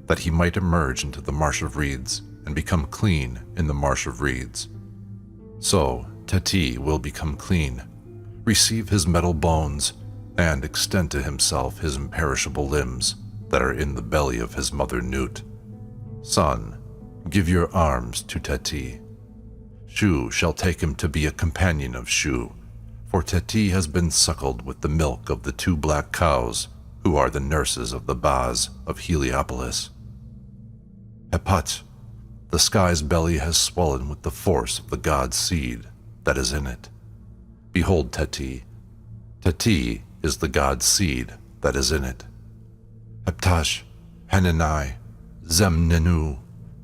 [SPEAKER 1] that he might emerge into the marsh of reeds and become clean in the marsh of reeds. So Pt will become clean, receive his metal bones, and extend to himself his imperishable limbs that are in the belly of his mother Nut. Son, give your arms to Pt. Shu shall take him to be a companion of Shu, for Pt has been suckled with the milk of the 2 black cows, who are the nurses of the Baz of Heliopolis. Hepat, the sky's belly has swollen with the force of the god's seed that is in it. Behold Pt. Pt is the god's seed that is in it. Heptash, Hananai, Zemnenu,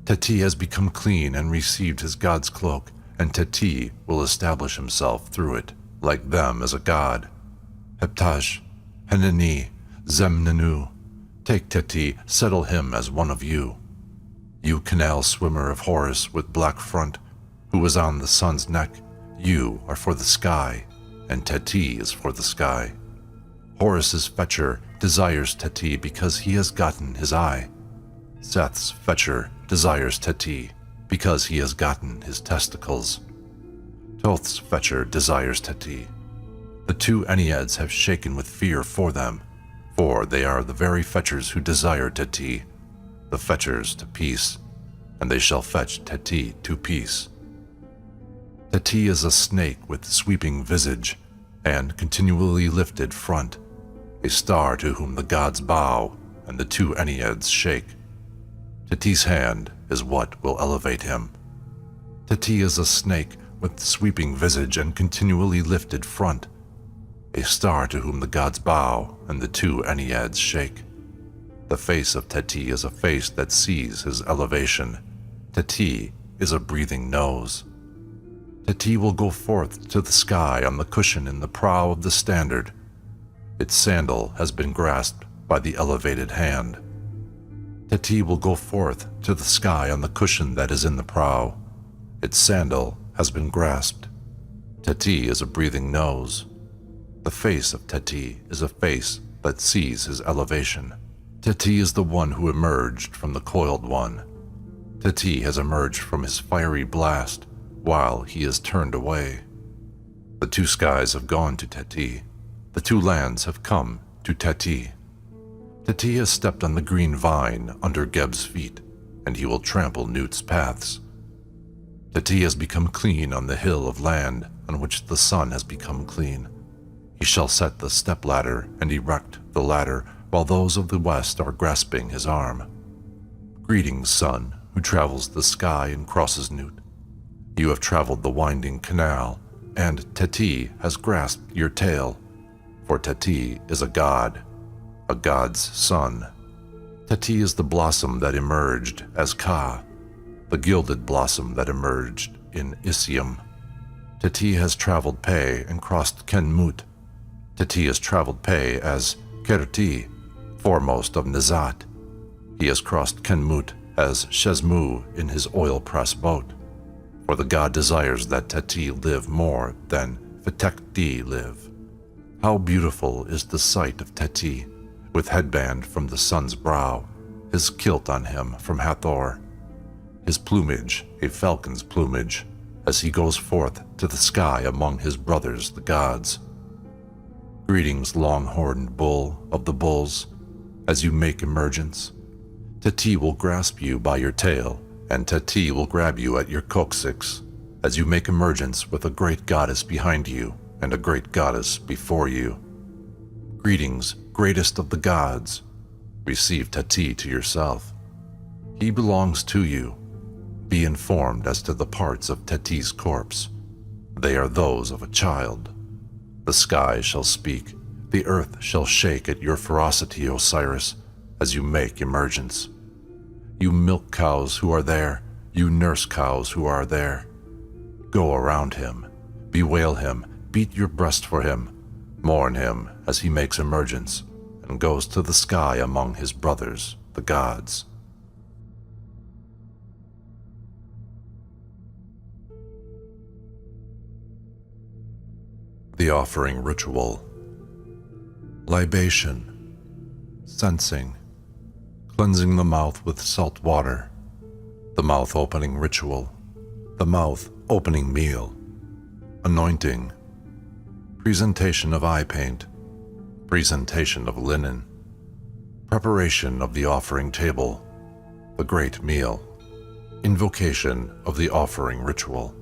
[SPEAKER 1] Pt has become clean and received his god's cloak, and Pt will establish himself through it, like them as a god. Heptash, Hanani, Zemnenu, take Pt, settle him as one of you. You canal swimmer of Horus with black front, who is on the sun's neck, you are for the sky, and Pt is for the sky. Horus's fetcher desires Pt because he has gotten his eye. Seth's fetcher desires Pt because he has gotten his testicles. Thoth's fetcher desires Pt. The two Enneads have shaken with fear for them, for they are the very fetchers who desire Pt, the fetchers to peace, and they shall fetch Pt to peace. Pt is a snake with sweeping visage and continually lifted front, a star to whom the gods bow and the two Enneads shake. T's hand is what will elevate him. Pt is a snake with sweeping visage and continually lifted front, a star to whom the gods bow and the two Enneads shake. The face of Pt is a face that sees his elevation. Pt is a breathing nose. Pt will go forth to the sky on the cushion in the prow of the standard. Its sandal has been grasped by the elevated hand. Pt will go forth to the sky on the cushion that is in the prow. Its sandal has been grasped. Pt is a breathing nose. The face of Pt is a face that sees his elevation. Pt is the one who emerged from the coiled one. Pt has emerged from his fiery blast while he is turned away. The two skies have gone to Pt. The two lands have come to Pt. Pt has stepped on the green vine under Geb's feet, and he will trample Newt's paths. Pt has become clean on the hill of land on which the sun has become clean. He shall set the step-ladder and erect the ladder while those of the west are grasping his arm. Greetings, sun, who travels the sky and crosses Newt. You have traveled the winding canal, and Pt has grasped your tail, for Pt is a god's son. Pt is the blossom that emerged as Ka, the gilded blossom that emerged in Isium. Pt has traveled Pe and crossed Kenmut. Pt has traveled Pe as Kerti, foremost of Nizat. He has crossed Kenmut as Shezmu in his oil-press boat, for the god desires that Pt live more than Fetekti live. How beautiful is the sight of Pt, with headband from the sun's brow, his kilt on him from Hathor, his plumage a falcon's plumage, as he goes forth to the sky among his brothers the gods. Greetings, long-horned bull of the bulls, as you make emergence. Pt will grasp you by your tail, and Pt will grab you at your coccyx, as you make emergence with a great goddess behind you and a great goddess before you. Greetings, greatest of the gods. Receive Pt to yourself. He belongs to you. Be informed as to the parts of Teti's corpse. They are those of a child. The sky shall speak, the earth shall shake at your ferocity, Osiris, as you make emergence. You milk cows who are there, you nurse cows who are there. Go around him, bewail him, beat your breast for him, mourn him as he makes emergence and goes to the sky among his brothers, the gods. The offering ritual. Libation, sensing, cleansing the mouth with salt water, the mouth opening ritual, the mouth opening meal, anointing, presentation of eye paint, presentation of linen, preparation of the offering table, the great meal, invocation of the offering ritual.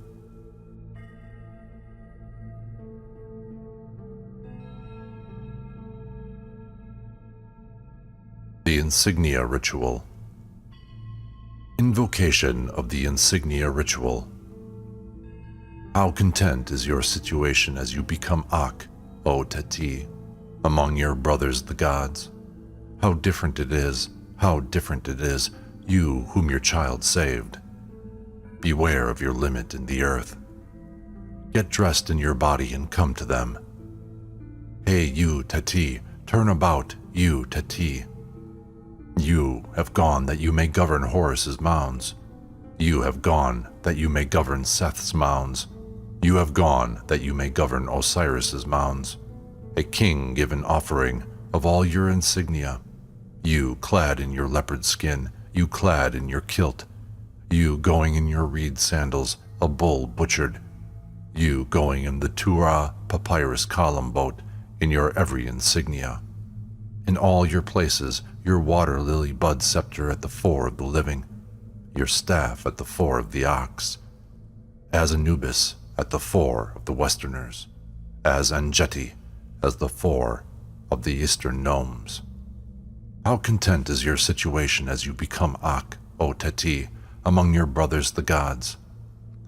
[SPEAKER 1] The insignia ritual. Invocation of the insignia ritual. How content is your situation as you become Ak, O Pt, among your brothers the gods? How different it is, you whom your child saved. Beware of your limit in the earth. Get dressed in your body and come to them. Hey, you Pt, turn about, you Pt. You have gone that you may govern Horus's mounds. You have gone that you may govern Seth's mounds. You have gone that you may govern Osiris's mounds. A king given offering of all your insignia. You clad in your leopard skin, you clad in your kilt. You going in your reed sandals, a bull butchered. You going in the Turah papyrus column boat, in your every insignia. In all your places, your water lily bud scepter at the fore of the living, your staff at the fore of the ox, as Anubis at the fore of the Westerners, as Angeti as the fore of the Eastern gnomes. How content is your situation as you become Ak, O Teti, among your brothers the gods.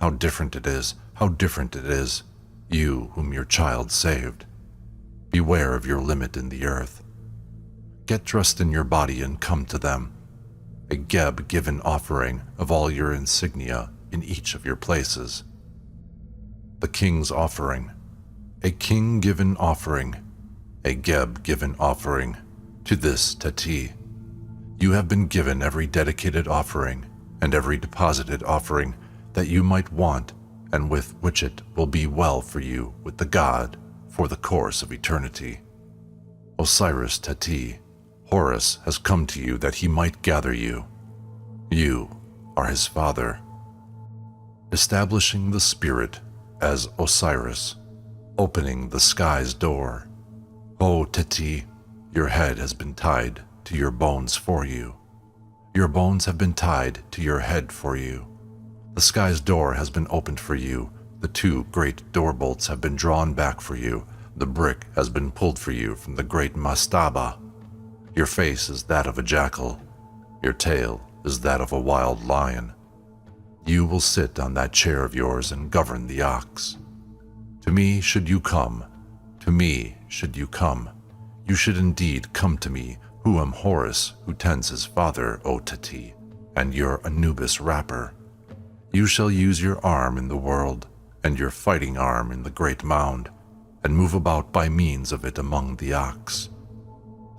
[SPEAKER 1] How different it is, how different it is, you whom your child saved. Beware of your limit in the earth. Get dressed in your body and come to them. A Geb given offering of all your insignia in each of your places. The king's offering. A king given offering. A Geb given offering. To this Teti. You have been given every dedicated offering and every deposited offering that you might want, and with which it will be well for you with the god for the course of eternity. Osiris Teti, Horus has come to you that he might gather you. You are his father. Establishing the spirit as Osiris, opening the sky's door. O Teti, your head has been tied to your bones for you. Your bones have been tied to your head for you. The sky's door has been opened for you. The two great door bolts have been drawn back for you. The brick has been pulled for you from the great mastaba. Your face is that of a jackal. Your tail is that of a wild lion. You will sit on that chair of yours and govern the ox. To me should you come. To me should you come. You should indeed come to me, who am Horus, who tends his father, O Teti, and your Anubis wrapper. You shall use your arm in the world, and your fighting arm in the great mound, and move about by means of it among the ox.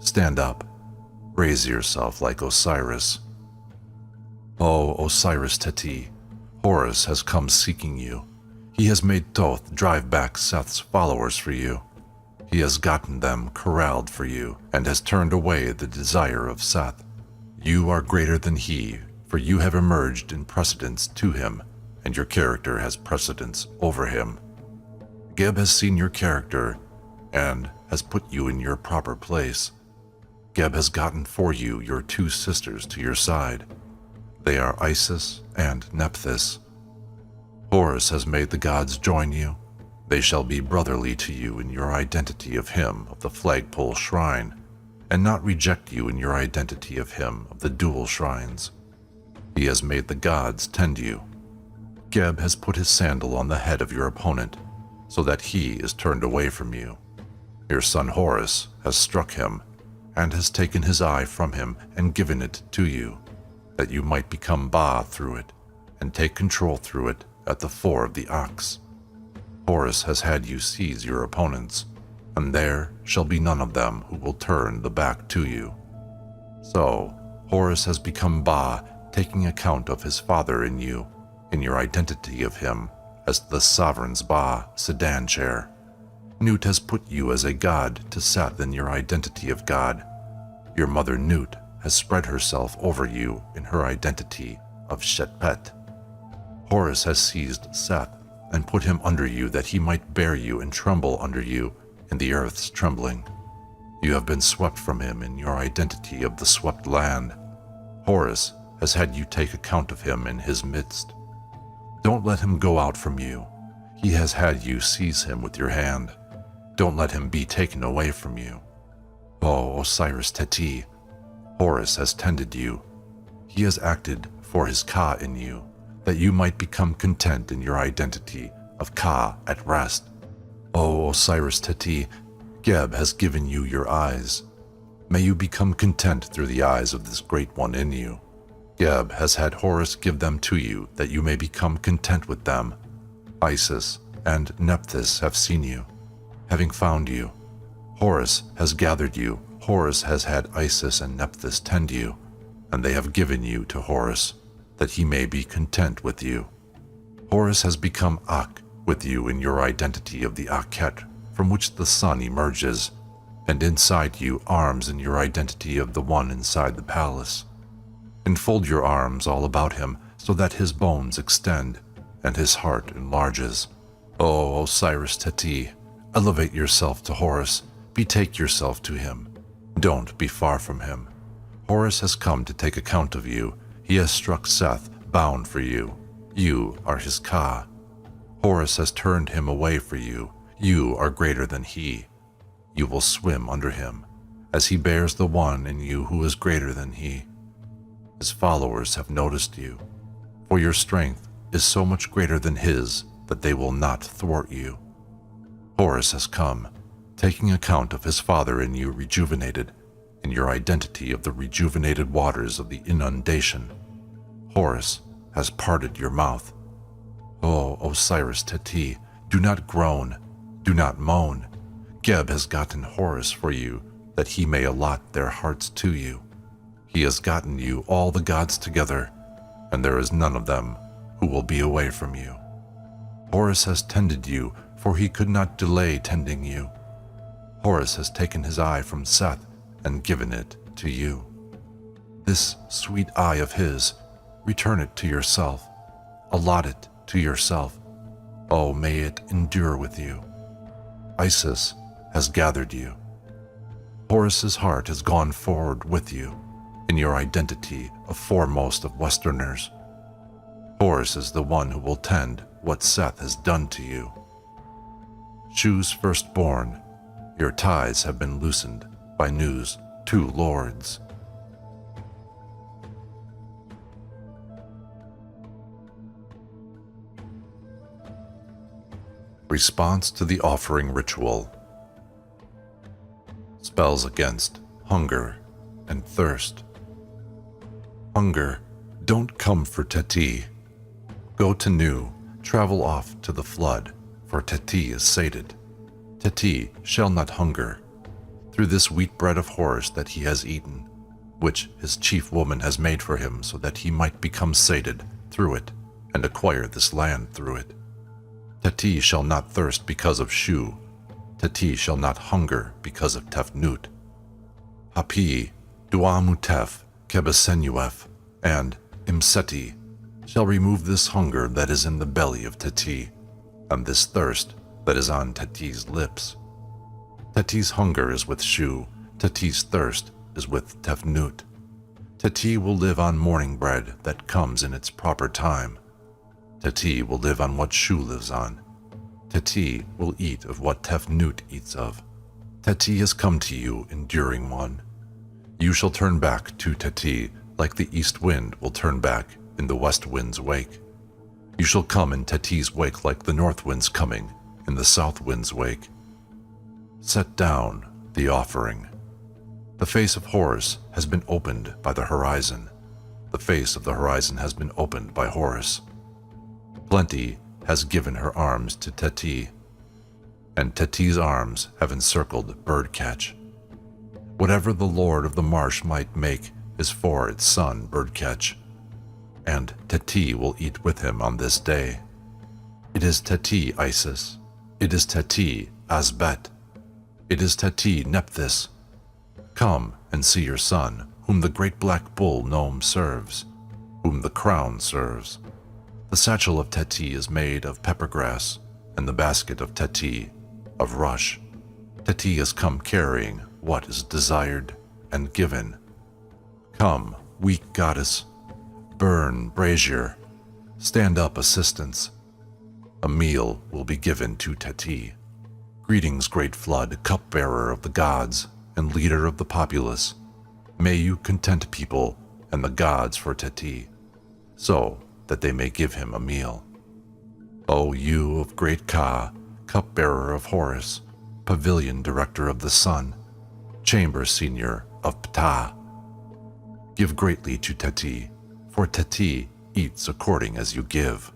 [SPEAKER 1] Stand up, raise yourself like Osiris. O Osiris Teti, Horus has come seeking you. He has made Thoth drive back Seth's followers for you. He has gotten them corralled for you, and has turned away the desire of Seth. You are greater than he, for you have emerged in precedence to him, and your character has precedence over him. Geb has seen your character, and has put you in your proper place. Geb has gotten for you your two sisters to your side. They are Isis and Nephthys. Horus has made the gods join you. They shall be brotherly to you in your identity of him of the flagpole shrine, and not reject you in your identity of him of the dual shrines. He has made the gods tend you. Geb has put his sandal on the head of your opponent, so that he is turned away from you. Your son Horus has struck him, and has taken his eye from him and given it to you, that you might become Ba through it, and take control through it at the fore of the ox. Horus has had you seize your opponents, and there shall be none of them who will turn the back to you. So, Horus has become Ba, taking account of his father in you, in your identity of him, as the sovereign's Ba sedan chair. Nut has put you as a god to Seth in your identity of god. Your mother Nut has spread herself over you in her identity of Shetpet. Horus has seized Seth and put him under you that he might bear you and tremble under you in the earth's trembling. You have been swept from him in your identity of the swept land. Horus has had you take account of him in his midst. Don't let him go out from you. He has had you seize him with your hand. Don't let him be taken away from you. O Osiris Teti, Horus has tended you. He has acted for his Ka in you, that you might become content in your identity of Ka at rest. O Osiris Teti, Geb has given you your eyes. May you become content through the eyes of this great one in you. Geb has had Horus give them to you, that you may become content with them. Isis and Nephthys have seen you, having found you. Horus has gathered you. Horus has had Isis and Nephthys tend you, and they have given you to Horus. that he may be content with you. Horus has become Ak with you in your identity of the Akhet from which the sun emerges, and inside you arms in your identity of the one inside the palace. Enfold your arms all about him so that his bones extend and his heart enlarges. O Osiris Teti, elevate yourself to Horus, betake yourself to him. Don't be far from him. Horus has come to take account of you. He has struck Seth, bound for you. You are his Ka. Horus has turned him away for you. You are greater than he. You will swim under him, as he bears the one in you who is greater than he. His followers have noticed you, for your strength is so much greater than his that they will not thwart you. Horus has come, taking account of his father in you rejuvenated, in your identity of the rejuvenated waters of the inundation. Horus has parted your mouth. O Osiris Teti, do not groan, do not moan. Geb has gotten Horus for you, that he may allot their hearts to you. He has gotten you all the gods together, and there is none of them who will be away from you. Horus has tended you, for he could not delay tending you. Horus has taken his eye from Seth and given it to you. This sweet eye of his, return it to yourself, allot it to yourself. Oh, may it endure with you. Isis has gathered you. Horus's heart has gone forward with you in your identity of foremost of Westerners. Horus is the one who will tend what Seth has done to you. Shu's firstborn, your ties have been loosened by Nu's 2 lords. Response to the offering ritual. Spells against hunger and thirst. Hunger, don't come for Teti. Go to Nu, travel off to the flood, for Teti is sated. Teti shall not hunger. Through this wheat bread of Horus that he has eaten, which his chief woman has made for him so that he might become sated through it and acquire this land through it. Teti shall not thirst because of Shu. Teti shall not hunger because of Tefnut. Hapi, Duamutef, Kebesenuef, and Imseti shall remove this hunger that is in the belly of Teti, and this thirst that is on Teti's lips. Teti's hunger is with Shu, Teti's thirst is with Tefnut. Teti will live on morning bread that comes in its proper time. Teti will live on what Shu lives on. Teti will eat of what Tefnut eats of. Teti has come to you, enduring one. You shall turn back to Teti like the east wind will turn back in the west wind's wake. You shall come in Teti's wake like the north wind's coming in the south wind's wake. Set down the offering. The face of Horus has been opened by the horizon. The face of the horizon has been opened by Horus. Plenty has given her arms to Teti, and Teti's arms have encircled Birdcatch. Whatever the Lord of the Marsh might make is for its son Birdcatch, and Teti will eat with him on this day. It is Teti Isis. It is Teti Asbet. It is Teti Nephthys. Come and see your son, whom the great black bull Nome serves, whom the crown serves. The satchel of Teti is made of peppergrass, and the basket of Teti of rush. Teti has come carrying what is desired and given. Come, weak goddess, burn brazier, stand up assistants. A meal will be given to Teti. Greetings, great flood, cupbearer of the gods and leader of the populace. May you content people and the gods for Teti, so that they may give him a meal. O you of great Ka, cupbearer of Horus, pavilion director of the sun, chamber senior of Ptah. Give greatly to Teti, for Teti eats according as you give.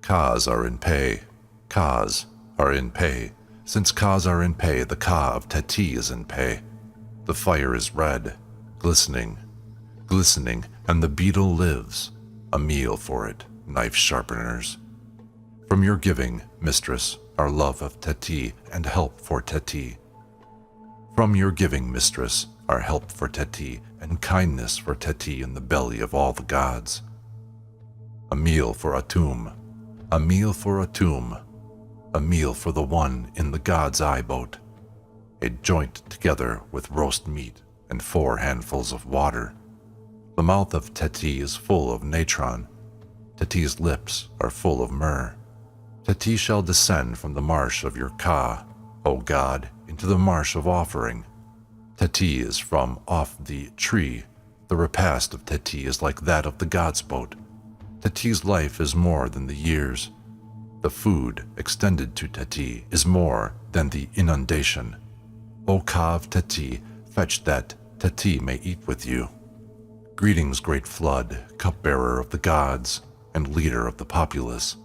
[SPEAKER 1] Kas are in pay. Kas are in pay. Since Kas are in pay, the Ka of Teti is in pay. The fire is red, glistening, glistening, and the beetle lives. a meal for it, knife sharpeners. From your giving, mistress, our love of Pt and help for Pt. From your giving, mistress, our help for Pt and kindness for Pt in the belly of all the gods. A meal for Atum, a meal for Atum, a meal for the one in the god's eye boat, a joint together with roast meat and 4 handfuls of water. The mouth of Pt is full of natron. Tt's lips are full of myrrh. Pt shall descend from the marsh of your Ka, O God, into the marsh of offering. Pt is from off the tree. The repast of Pt is like that of the god's boat. Tt's life is more than the years. The food extended to Tt is more than the inundation. O Ka of Tt, fetch that Tt may eat with you. Greetings, great flood, cupbearer of the gods and leader of the populace.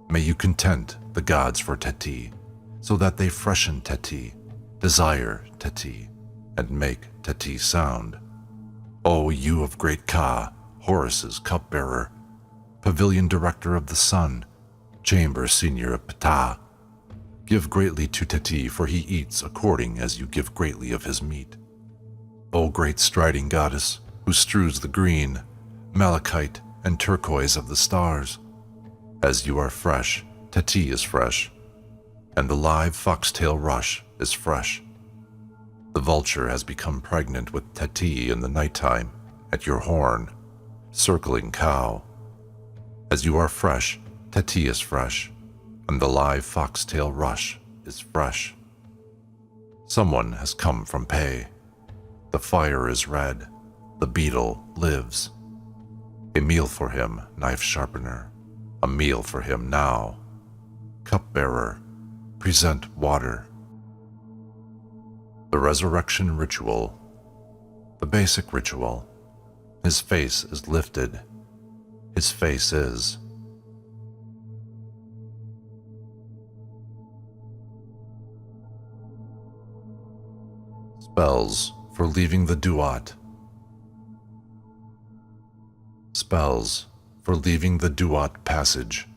[SPEAKER 1] May you content the gods for Tt, so that they freshen Tt, desire Tt, and make Tt sound. O you of great Ka, Horus's cupbearer, pavilion director of the sun, chamber senior of Ptah, give greatly to Tt, for he eats according as you give greatly of his meat. O great striding goddess, who strews the green, malachite, and turquoise of the stars, as you are fresh, Tt is fresh, and the live foxtail rush is fresh. The vulture has become pregnant with Tt in the nighttime at your horn, circling cow. As you are fresh, Tt is fresh, and the live foxtail rush is fresh. Someone has come from Pe. The fire is red, the beetle lives. A meal for him, knife sharpener, a meal for him now. Cupbearer, present water. The resurrection ritual, the basic ritual. His face is lifted. His face is. Spells for leaving the Duat. Spells for leaving the Duat passage.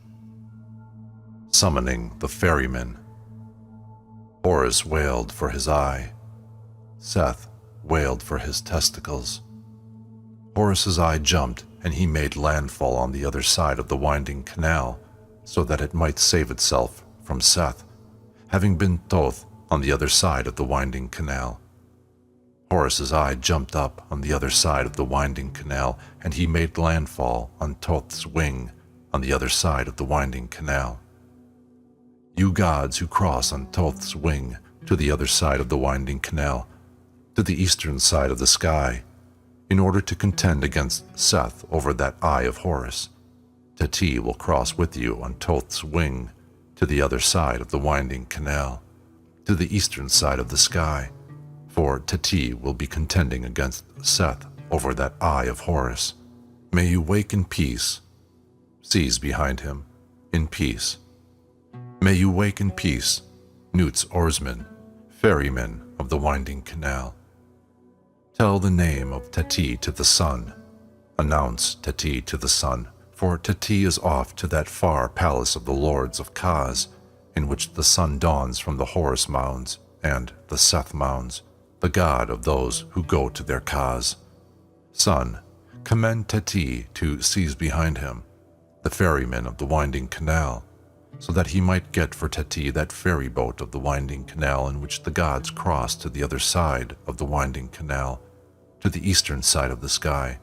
[SPEAKER 1] Summoning the ferryman. Horus wailed for his eye. Seth wailed for his testicles. Horus's eye jumped, and he made landfall on the other side of the winding canal, so that it might save itself from Seth, having been Thoth on the other side of the winding canal. Horus's eye jumped up on the other side of the winding canal, and he made landfall on Thoth's wing on the other side of the winding canal. You gods who cross on Thoth's wing to the other side of the winding canal, to the eastern side of the sky, in order to contend against Seth over that eye of Horus, Tt will cross with you on Thoth's wing to the other side of the winding canal, to the eastern side of the sky, for Tt will be contending against Seth over that eye of Horus. May you wake in peace. Seas behind him, in peace. May you wake in peace, Newt's oarsmen, ferrymen of the winding canal. Tell the name of Tt to the sun. Announce Tt to the sun, for Tt is off to that far palace of the lords of Kaz, in which the sun dawns from the Horus mounds and the Seth mounds, the god of those who go to their Kaz. Sun, commend Tt to seas behind him, the ferryman of the winding canal, so that he might get for Tt that ferry boat of the winding canal in which the gods cross to the other side of the winding canal, to the eastern side of the sky,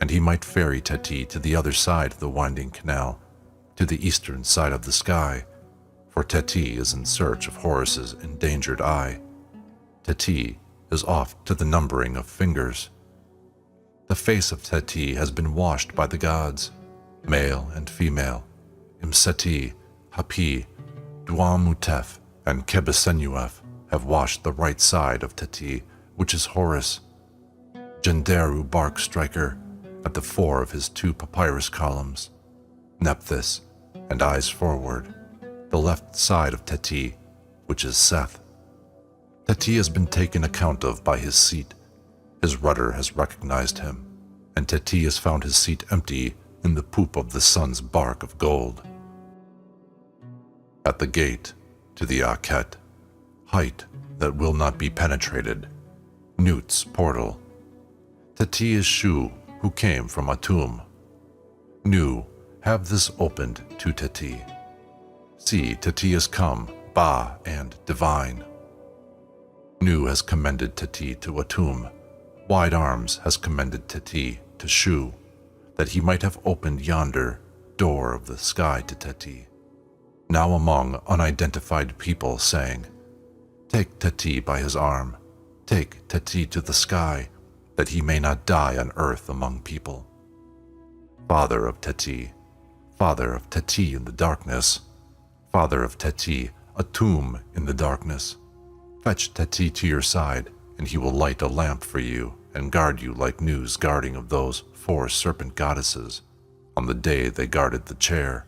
[SPEAKER 1] and he might ferry Tt to the other side of the winding canal, to the eastern side of the sky, for Tt is in search of Horus's endangered eye. Tt is off to the numbering of fingers. The face of Tt has been washed by the gods, male and female, Imseti, Hapi, Duamutef, and Kebesenuef have washed the right side of Tt, which is Horus. Genderu bark striker at the 4 of his 2 papyrus columns. Nephthys, and eyes forward, the left side of Tt, which is Seth. Tt has been taken account of by his seat. His rudder has recognized him, and Tt has found his seat empty in the poop of the sun's bark of gold. At the gate to the Akhet, height that will not be penetrated, Newt's portal. Tati is Shu, who came from Atum. Nu, have this opened to Tati. See, Tati is come, Ba and divine. Nu has commended Tati to Atum. Wide arms has commended Tati to Shu, that he might have opened yonder door of the sky to Tati, now among unidentified people, saying, Take Tati by his arm, take Tati to the sky, that he may not die on earth among people. Father of Tati in the darkness, Father of Tati, Atum in the darkness, fetch Tati to your side, and he will light a lamp for you and guard you like Nu's guarding of those 4 serpent goddesses on the day they guarded the chair,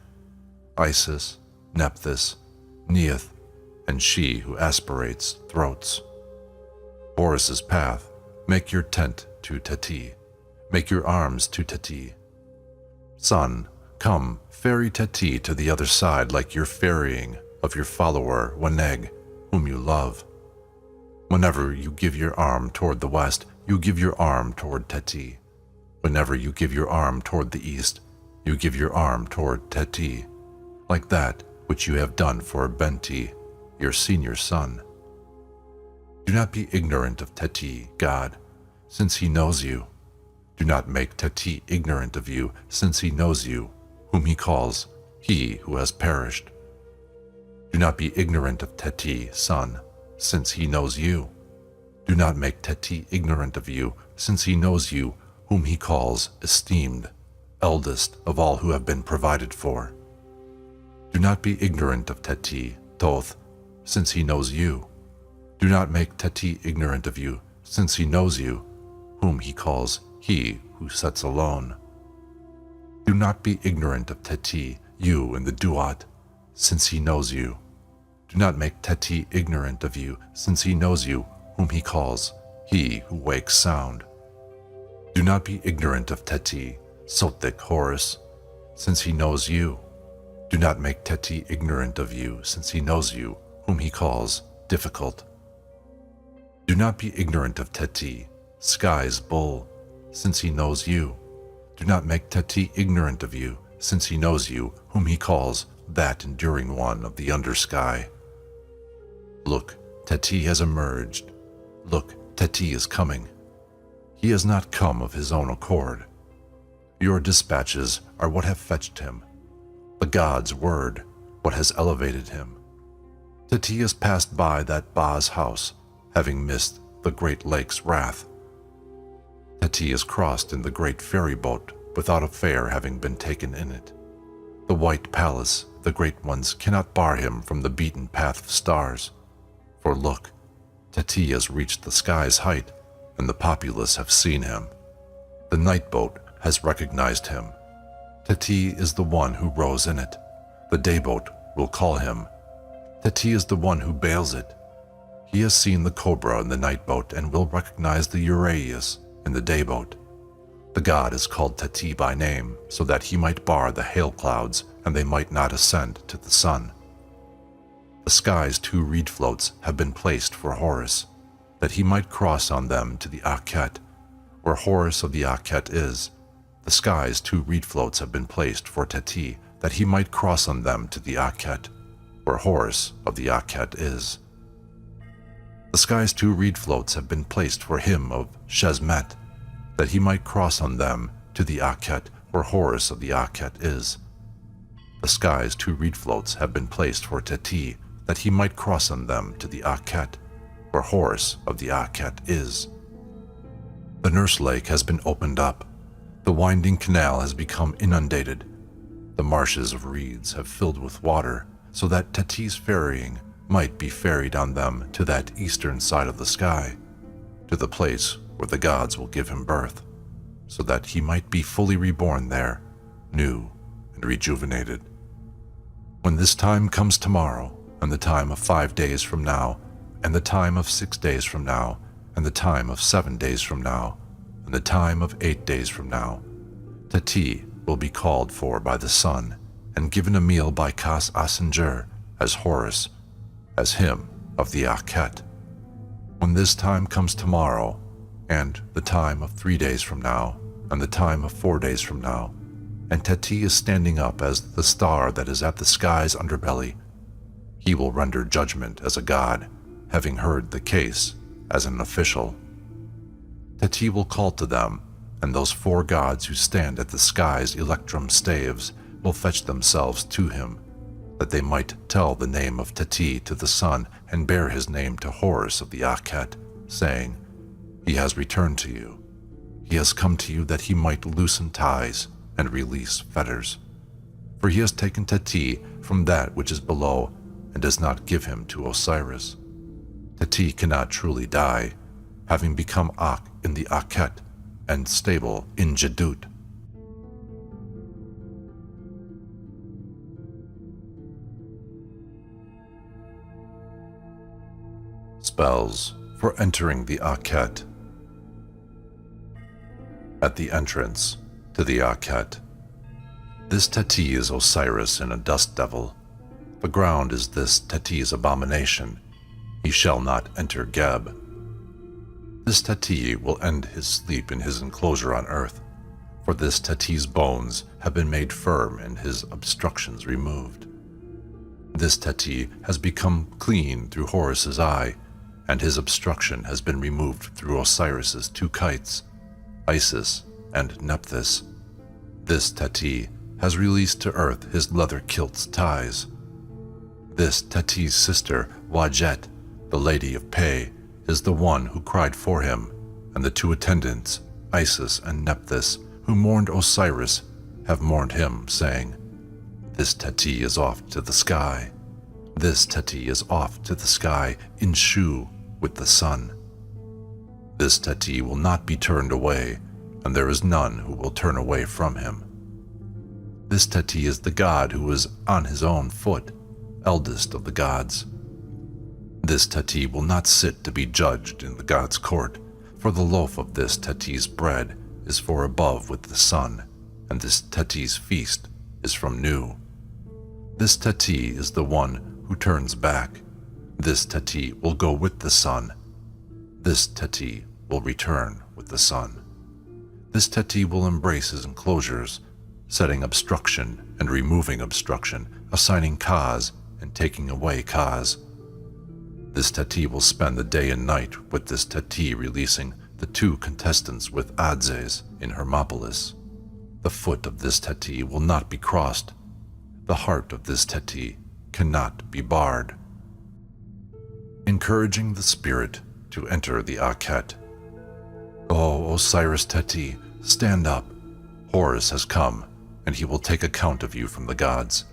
[SPEAKER 1] Isis, Nephthys, Neith, and she who aspirates throats. Horus's path, make your tent to Tati, make your arms to Tati. Sun, come, ferry Tati to the other side like your ferrying of your follower Weneg, whom you love. Whenever you give your arm toward the west, you give your arm toward Tati. Whenever you give your arm toward the east, you give your arm toward Tati, like that which you have done for Benti, your senior son. Do not be ignorant of Tati, God, since he knows you. Do not make Tati ignorant of you, since he knows you, whom he calls he who has perished. Do not be ignorant of Tati, son, since he knows you. Do not make Tati ignorant of you, since he knows you, whom he calls esteemed, eldest of all who have been provided for. Do not be ignorant of Tati, Thoth, since he knows you. Do not make Tati ignorant of you, since he knows you, whom he calls he who sits alone. Do not be ignorant of Tati, you in the Duat, since he knows you. Do not make Tati ignorant of you, since he knows you, whom he calls he who wakes sound. Do not be ignorant of Tati, Sotik Horus, since he knows you. Do not make Tati ignorant of you, since he knows you, whom he calls difficult. Do not be ignorant of Tati, Sky's bull, since he knows you. Do not make Tati ignorant of you, since he knows you, whom he calls that enduring one of the undersky. Look, Tati has emerged. Look, Tati is coming. He has not come of his own accord. Your dispatches are what have fetched him. The God's word, what has elevated him. Tati has passed by that Ba's house, having missed the great lake's wrath. Tati has crossed in the great ferry boat without a fare having been taken in it. The white palace, the great ones, cannot bar him from the beaten path of stars. For look, Tati has reached the sky's height, and the populace have seen him. The night boat has recognized him. Tati is the one who rows in it. The day boat will call him. Tati is the one who bails it. He has seen the cobra in the night boat and will recognize the Uraeus in the day boat. The god is called Tati by name, so that he might bar the hail clouds and they might not ascend to the sun. The sky's 2 reed floats have been placed for Horus, that he might cross on them to the Akhet, where Horus of the Akhet is. The sky's 2 reed floats have been placed for Tati, that he might cross on them to the Akhet, where Horus of the Akhet is. The sky's 2 reed floats have been placed for him of Shesmet, that he might cross on them to the Akhet, where Horus of the Akhet is. The sky's 2 reed floats have been placed for Tati, that he might cross on them to the Akhet, where Horus of the Akhet is. The nurse lake has been opened up. The winding canal has become inundated. The marshes of reeds have filled with water, so that Tati's ferrying might be ferried on them to that eastern side of the sky, to the place where the gods will give him birth, so that he might be fully reborn there, new and rejuvenated. When this time comes tomorrow, and the time of 5 days from now, and the time of 6 days from now, and the time of 7 days from now, and the time of 8 days from now, Tati will be called for by the sun, and given a meal by Kas Asinger as Horus, as him of the Akhet. When this time comes tomorrow, and the time of 3 days from now, and the time of 4 days from now, and Teti is standing up as the star that is at the sky's underbelly, he will render judgment as a god, having heard the case as an official. Teti will call to them, and those 4 gods who stand at the sky's electrum staves will fetch themselves to him, that they might tell the name of Teti to the sun and bear his name to Horus of the Akhet, saying, "He has returned to you. He has come to you that he might loosen ties and release fetters. For he has taken Teti from that which is below and does not give him to Osiris. Teti cannot truly die, having become Ak in the Akhet and stable in Jedut." Spells for entering the Akhet. At the entrance to the Akhet, this Teti is Osiris in a dust devil. The ground is this Teti's abomination. He shall not enter Geb. This Teti will end his sleep in his enclosure on earth, for this Teti's bones have been made firm and his obstructions removed. This Teti has become clean through Horus's eye, and his obstruction has been removed through Osiris's 2 kites, Isis and Nephthys. This Teti has released to earth his leather kilt's ties. This Teti's sister, Wajet, the Lady of Pe, is the one who cried for him, and the 2 attendants, Isis and Nephthys, who mourned Osiris, have mourned him, saying, "This Teti is off to the sky. This Teti is off to the sky in Shu with the sun. This Teti will not be turned away, and there is none who will turn away from him. This Teti is the god who is on his own foot, eldest of the gods. This Teti will not sit to be judged in the god's court, for the loaf of this Teti's bread is for above with the sun, and this Teti's feast is from Nu. This Teti is the one who turns back. This Teti will go with the sun. This Teti will return with the sun. This Teti will embrace his enclosures, setting obstruction and removing obstruction, assigning Kas and taking away Kas. This Teti will spend the day and night with this Teti, releasing the 2 contestants with Adzes in Hermopolis. The foot of this Teti will not be crossed. The heart of this Teti cannot be barred. Encouraging the spirit to enter the Akhet. "O Osiris Teti, stand up. Horus has come, and he will take account of you from the gods.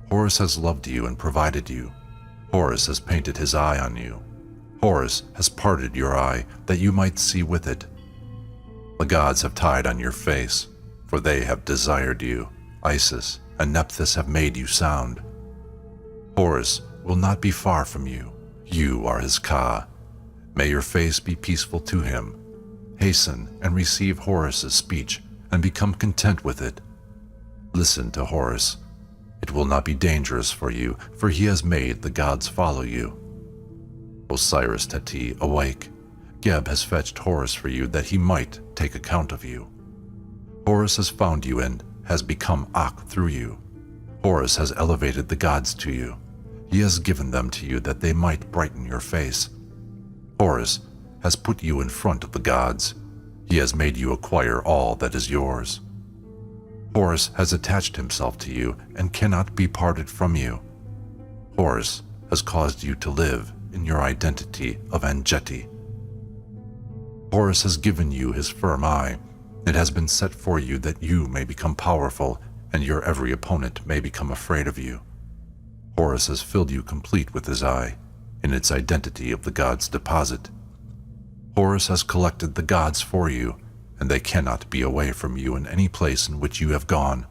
[SPEAKER 1] Horus has loved you and provided you. Horus has painted his eye on you. Horus has parted your eye that you might see with it. The gods have tied on your face, for they have desired you. Isis and Nephthys have made you sound. Horus will not be far from you. You are his Ka. May your face be peaceful to him. Hasten and receive Horus's speech and become content with it. Listen to Horus. It will not be dangerous for you, for he has made the gods follow you. Osiris Teti, awake. Geb has fetched Horus for you that he might take account of you. Horus has found you and has become Ak through you. Horus has elevated the gods to you. He has given them to you that they might brighten your face. Horus has put you in front of the gods. He has made you acquire all that is yours. Horus has attached himself to you and cannot be parted from you. Horus has caused you to live in your identity of Angeti. Horus has given you his firm eye. It has been set for you that you may become powerful and your every opponent may become afraid of you. Horus has filled you complete with his eye, in its identity of the god's deposit. Horus has collected the gods for you, and they cannot be away from you in any place in which you have gone.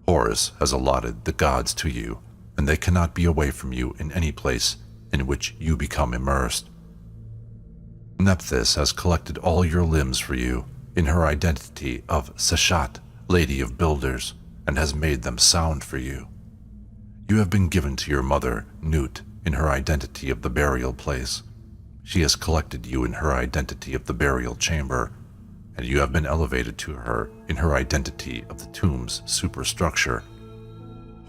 [SPEAKER 1] Horus has allotted the gods to you, and they cannot be away from you in any place in which you become immersed. Nephthys has collected all your limbs for you, in her identity of Seshat, lady of builders, and has made them sound for you. You have been given to your mother, Nut, in her identity of the burial place. She has collected you in her identity of the burial chamber, and you have been elevated to her in her identity of the tomb's superstructure.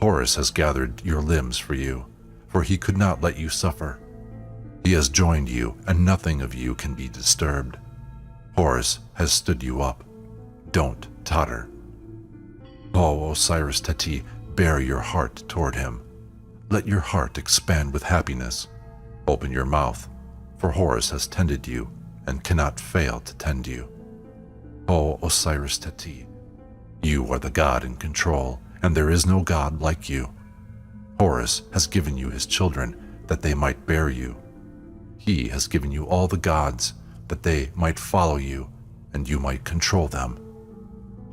[SPEAKER 1] Horus has gathered your limbs for you, for he could not let you suffer. He has joined you, and nothing of you can be disturbed. Horus has stood you up. Don't totter. O Osiris Teti, bear your heart toward him. Let your heart expand with happiness. Open your mouth, for Horus has tended you and cannot fail to tend you. O Osiris Teti, you are the god in control, and there is no god like you. Horus has given you his children that they might bear you. He has given you all the gods that they might follow you and you might control them.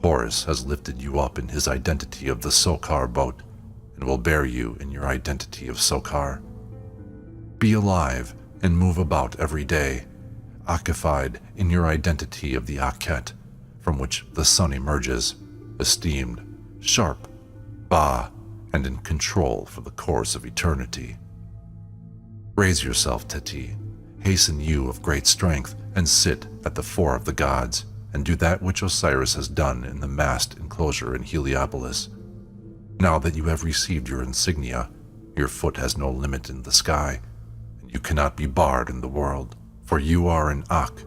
[SPEAKER 1] Horus has lifted you up in his identity of the Sokar boat and will bear you in your identity of Sokar. Be alive and move about every day, occupied in your identity of the Akhet, from which the sun emerges, esteemed, sharp, Ba, and in control for the course of eternity. Raise yourself, Teti, hasten you of great strength, and sit at the fore of the gods, and do that which Osiris has done in the massed enclosure in Heliopolis. Now that you have received your insignia, your foot has no limit in the sky, and you cannot be barred in the world, for you are an Ak,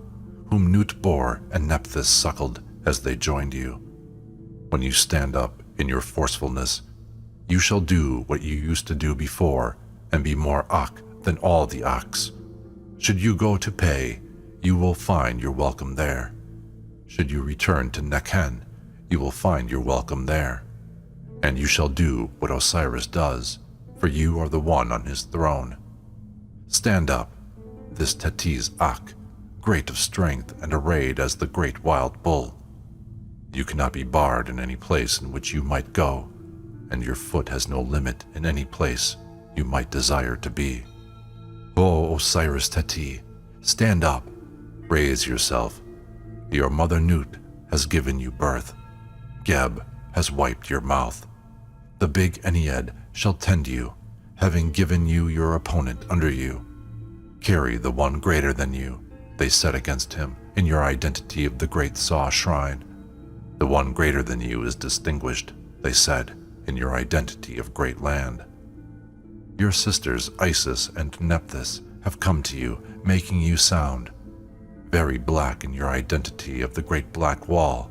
[SPEAKER 1] whom Nut bore and Nephthys suckled as they joined you. When you stand up in your forcefulness, you shall do what you used to do before, and be more Ak than all the Aks. Should you go to Pe, you will find your welcome there. Should you return to Nekhen, you will find your welcome there. And you shall do what Osiris does, for you are the one on his throne. Stand up, this Teti's Ak, great of strength and arrayed as the great wild bull. You cannot be barred in any place in which you might go, and your foot has no limit in any place you might desire to be. O Osiris Teti, stand up, raise yourself. Your mother Nut has given you birth. Geb has wiped your mouth. The big Ennead shall tend you, having given you your opponent under you. Carry the one greater than you, they said against him, in your identity of the great Saw shrine. The one greater than you is distinguished, they said, in your identity of great land. Your sisters Isis and Nephthys have come to you, making you sound. Very black in your identity of the great black wall,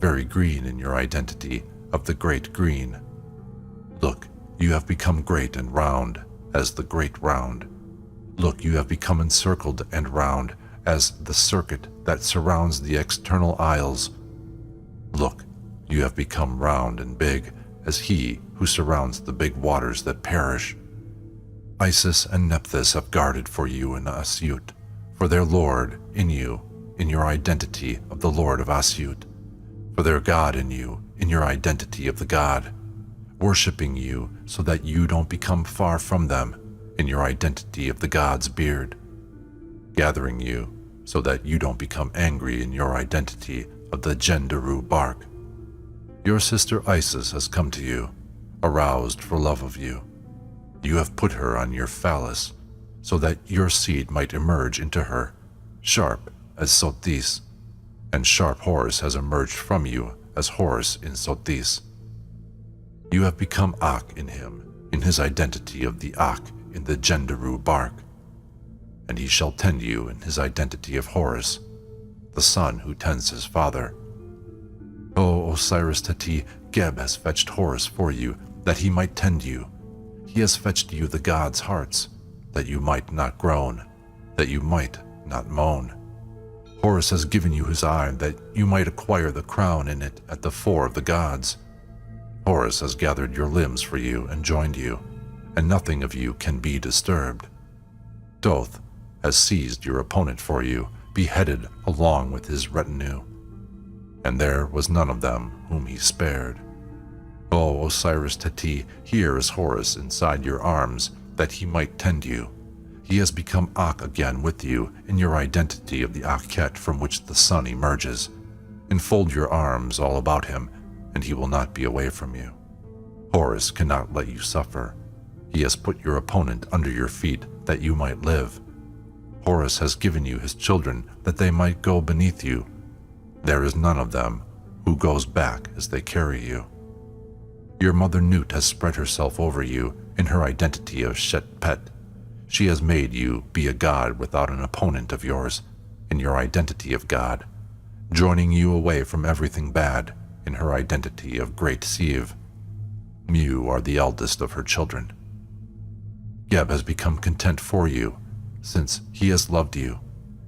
[SPEAKER 1] very green in your identity of the great green. Look, you have become great and round as the great round. Look, you have become encircled and round as the circuit that surrounds the external isles. Look, you have become round and big as he who surrounds the big waters that perish. Isis and Nephthys have guarded for you in Asyut, for their lord in you, in your identity of the lord of Asyut, for their god in you, in your identity of the god, worshipping you so that you don't become far from them, in your identity of the god's beard, gathering you so that you don't become angry in your identity of the Genderu bark. Your sister Isis has come to you, aroused for love of you. You have put her on your phallus, so that your seed might emerge into her, sharp as Sothis, and sharp Horus has emerged from you as Horus in Sothis. You have become Ak in him, in his identity of the Ak in the Genderu bark, and he shall tend you in his identity of Horus, the son who tends his father. O Osiris Teti, Geb has fetched Horus for you, that he might tend you. He has fetched you the gods' hearts, that you might not groan, that you might not moan. Horus has given you his eye, that you might acquire the crown in it at the fore of the gods. Horus has gathered your limbs for you and joined you, and nothing of you can be disturbed. Thoth has seized your opponent for you, beheaded along with his retinue, and there was none of them whom he spared. O Osiris Teti, here is Horus inside your arms, that he might tend you. He has become Ak again with you in your identity of the Akhet from which the sun emerges. Enfold your arms all about him, and he will not be away from you. Horus cannot let you suffer. He has put your opponent under your feet that you might live. Horus has given you his children that they might go beneath you. There is none of them who goes back as they carry you. Your mother Nut has spread herself over you in her identity of Shet Pet. She has made you be a god without an opponent of yours in your identity of god, joining you away from everything bad in her identity of Great Sieve. You are the eldest of her children. Geb has become content for you, since he has loved you.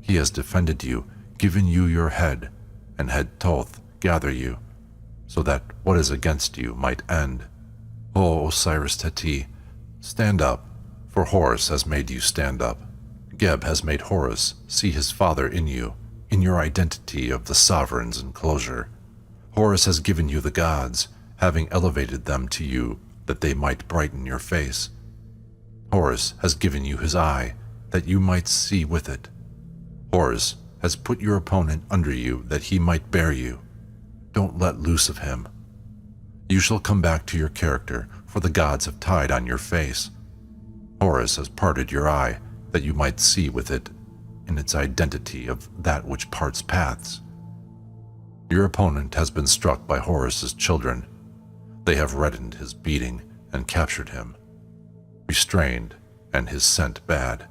[SPEAKER 1] He has defended you, given you your head, and had Thoth gather you, so that what is against you might end. O Osiris Teti, stand up, for Horus has made you stand up. Geb has made Horus see his father in you, in your identity of the sovereign's enclosure. Horus has given you the gods, having elevated them to you that they might brighten your face. Horus has given you his eye, that you might see with it. Horus has put your opponent under you that he might bear you. Don't let loose of him. You shall come back to your character, for the gods have tied on your face. Horus has parted your eye, that you might see with it in its identity of that which parts paths. Your opponent has been struck by Horus's children. They have reddened his beating and captured him, restrained, and his scent bad.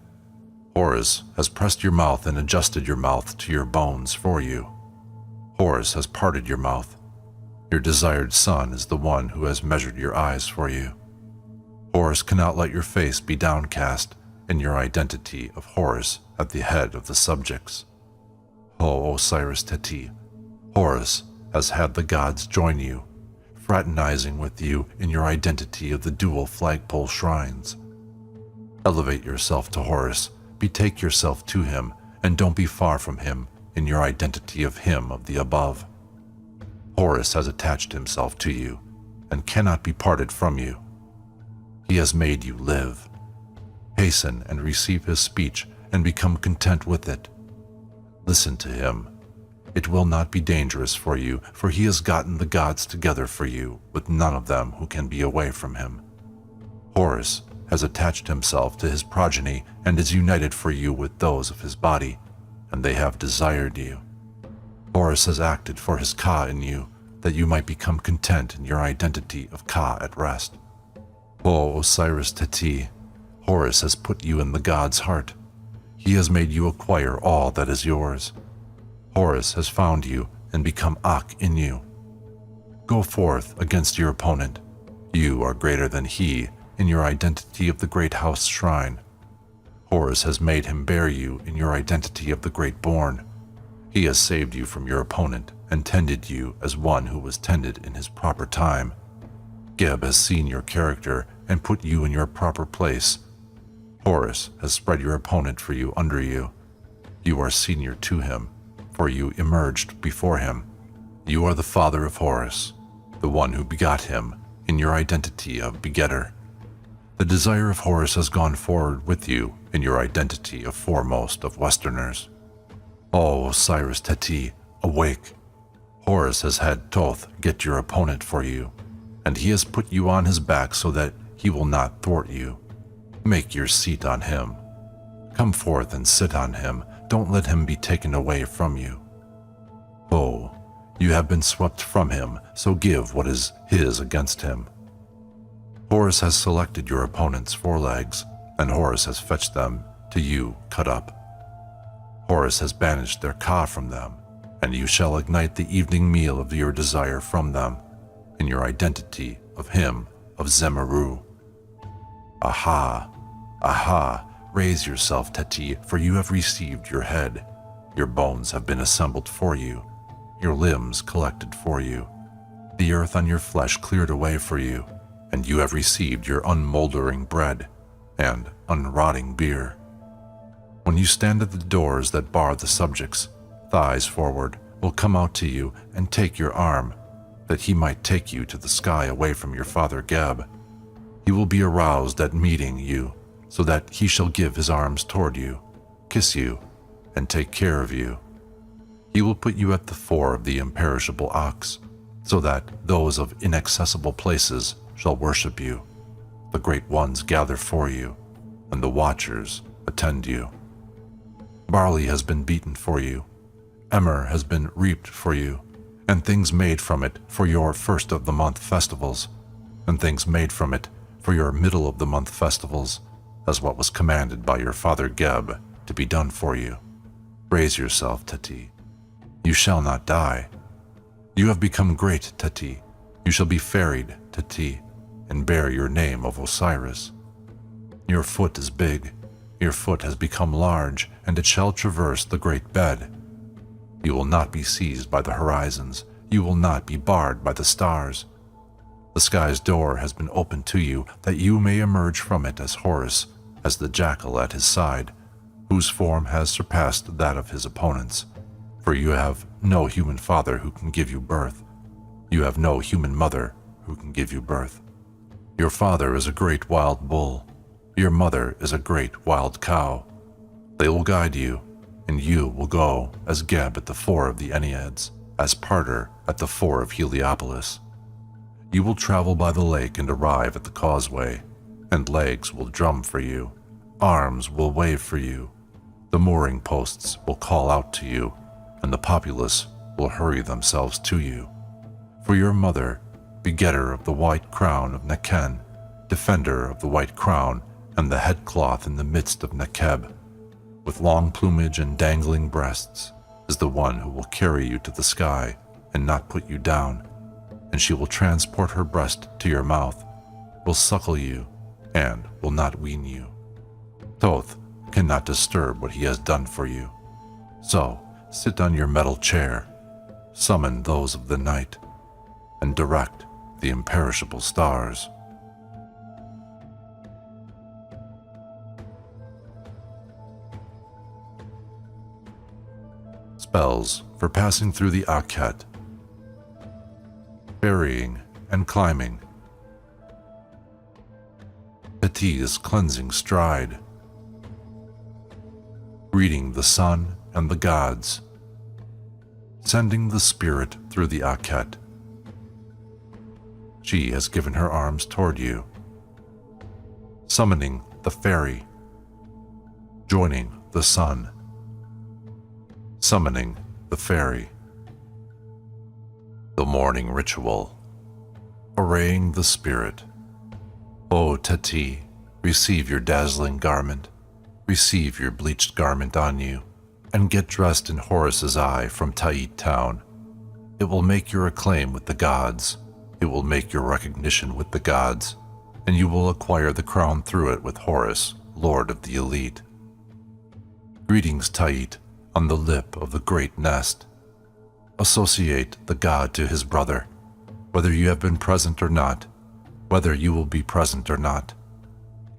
[SPEAKER 1] Horus has pressed your mouth and adjusted your mouth to your bones for you. Horus has parted your mouth. Your desired son is the one who has measured your eyes for you. Horus cannot let your face be downcast in your identity of Horus at the head of the subjects. O Osiris Teti, Horus has had the gods join you, fraternizing with you in your identity of the dual flagpole shrines. Elevate yourself to Horus, betake yourself to him, and don't be far from him in your identity of him of the above. Horus has attached himself to you, and cannot be parted from you. He has made you live. Hasten and receive his speech, and become content with it. Listen to him. It will not be dangerous for you, for he has gotten the gods together for you, with none of them who can be away from him. Horus has attached himself to his progeny and is united for you with those of his body, and they have desired you. Horus has acted for his Ka in you, that you might become content in your identity of Ka at rest. O Osiris Teti, Horus has put you in the god's heart. He has made you acquire all that is yours. Horus has found you and become Ak in you. Go forth against your opponent. You are greater than he in your identity of the great house shrine. Horus has made him bear you in your identity of the great born. He has saved you from your opponent and tended you as one who was tended in his proper time. Geb has seen your character and put you in your proper place. Horus has spread your opponent for you under you. You are senior to him, for you emerged before him. You are the father of Horus, the one who begot him in your identity of begetter. The desire of Horus has gone forward with you in your identity of foremost of Westerners. O Osiris Teti, awake. Horus has had Thoth get your opponent for you, and he has put you on his back so that he will not thwart you. Make your seat on him. Come forth and sit on him. Don't let him be taken away from you. Oh, you have been swept from him, so give what is his against him. Horus has selected your opponent's forelegs, and Horus has fetched them to you cut up. Horus has banished their Ka from them, and you shall ignite the evening meal of your desire from them, in your identity of him of Zemaru. Aha, aha, raise yourself, Teti, for you have received your head. Your bones have been assembled for you, your limbs collected for you, the earth on your flesh cleared away for you, and you have received your unmoldering bread and unrotting beer. When you stand at the doors that bar the subjects, thighs forward will come out to you and take your arm, that he might take you to the sky away from your father Geb. He will be aroused at meeting you, so that he shall give his arms toward you, kiss you, and take care of you. He will put you at the fore of the imperishable ox, so that those of inaccessible places shall worship you. The great ones gather for you, and the watchers attend you. Barley has been beaten for you, emmer has been reaped for you, and things made from it for your first-of-the-month festivals, and things made from it for your middle-of-the-month festivals, as what was commanded by your father Geb to be done for you. Raise yourself, Teti. You shall not die. You have become great, Teti. You shall be ferried, Teti, and bear your name of Osiris. Your foot is big. Your foot has become large, and it shall traverse the great bed. You will not be seized by the horizons. You will not be barred by the stars. The sky's door has been opened to you, that you may emerge from it as Horus, as the jackal at his side, whose form has surpassed that of his opponents. For you have no human father who can give you birth. You have no human mother who can give you birth. Your father is a great wild bull. Your mother is a great wild cow. They will guide you, and you will go as Geb at the Four of the Enneads, as Parter at the Four of Heliopolis. You will travel by the lake and arrive at the causeway, and legs will drum for you, arms will wave for you, the mooring posts will call out to you, and the populace will hurry themselves to you. For your mother, begetter of the white crown of Neken, defender of the white crown and the headcloth in the midst of Nekeb, with long plumage and dangling breasts, is the one who will carry you to the sky and not put you down, and she will transport her breast to your mouth, will suckle you, and will not wean you. Thoth cannot disturb what he has done for you. So sit on your metal chair, summon those of the night, and direct the imperishable stars. Spells for passing through the Akhet. Ferrying and climbing. Peti's cleansing stride. Reading the sun and the gods. Sending the spirit through the Akhet. She has given her arms toward you. Summoning the fairy. Joining the sun. Summoning the fairy. The morning ritual. Arraying the spirit. O Teti, receive your dazzling garment. Receive your bleached garment on you, and get dressed in Horus's eye from Tait town. It will make your acclaim with the gods. It will make your recognition with the gods, and you will acquire the crown through it with Horus, Lord of the Elite. Greetings, Tait, on the lip of the great nest. Associate the god to his brother, whether you have been present or not, whether you will be present or not.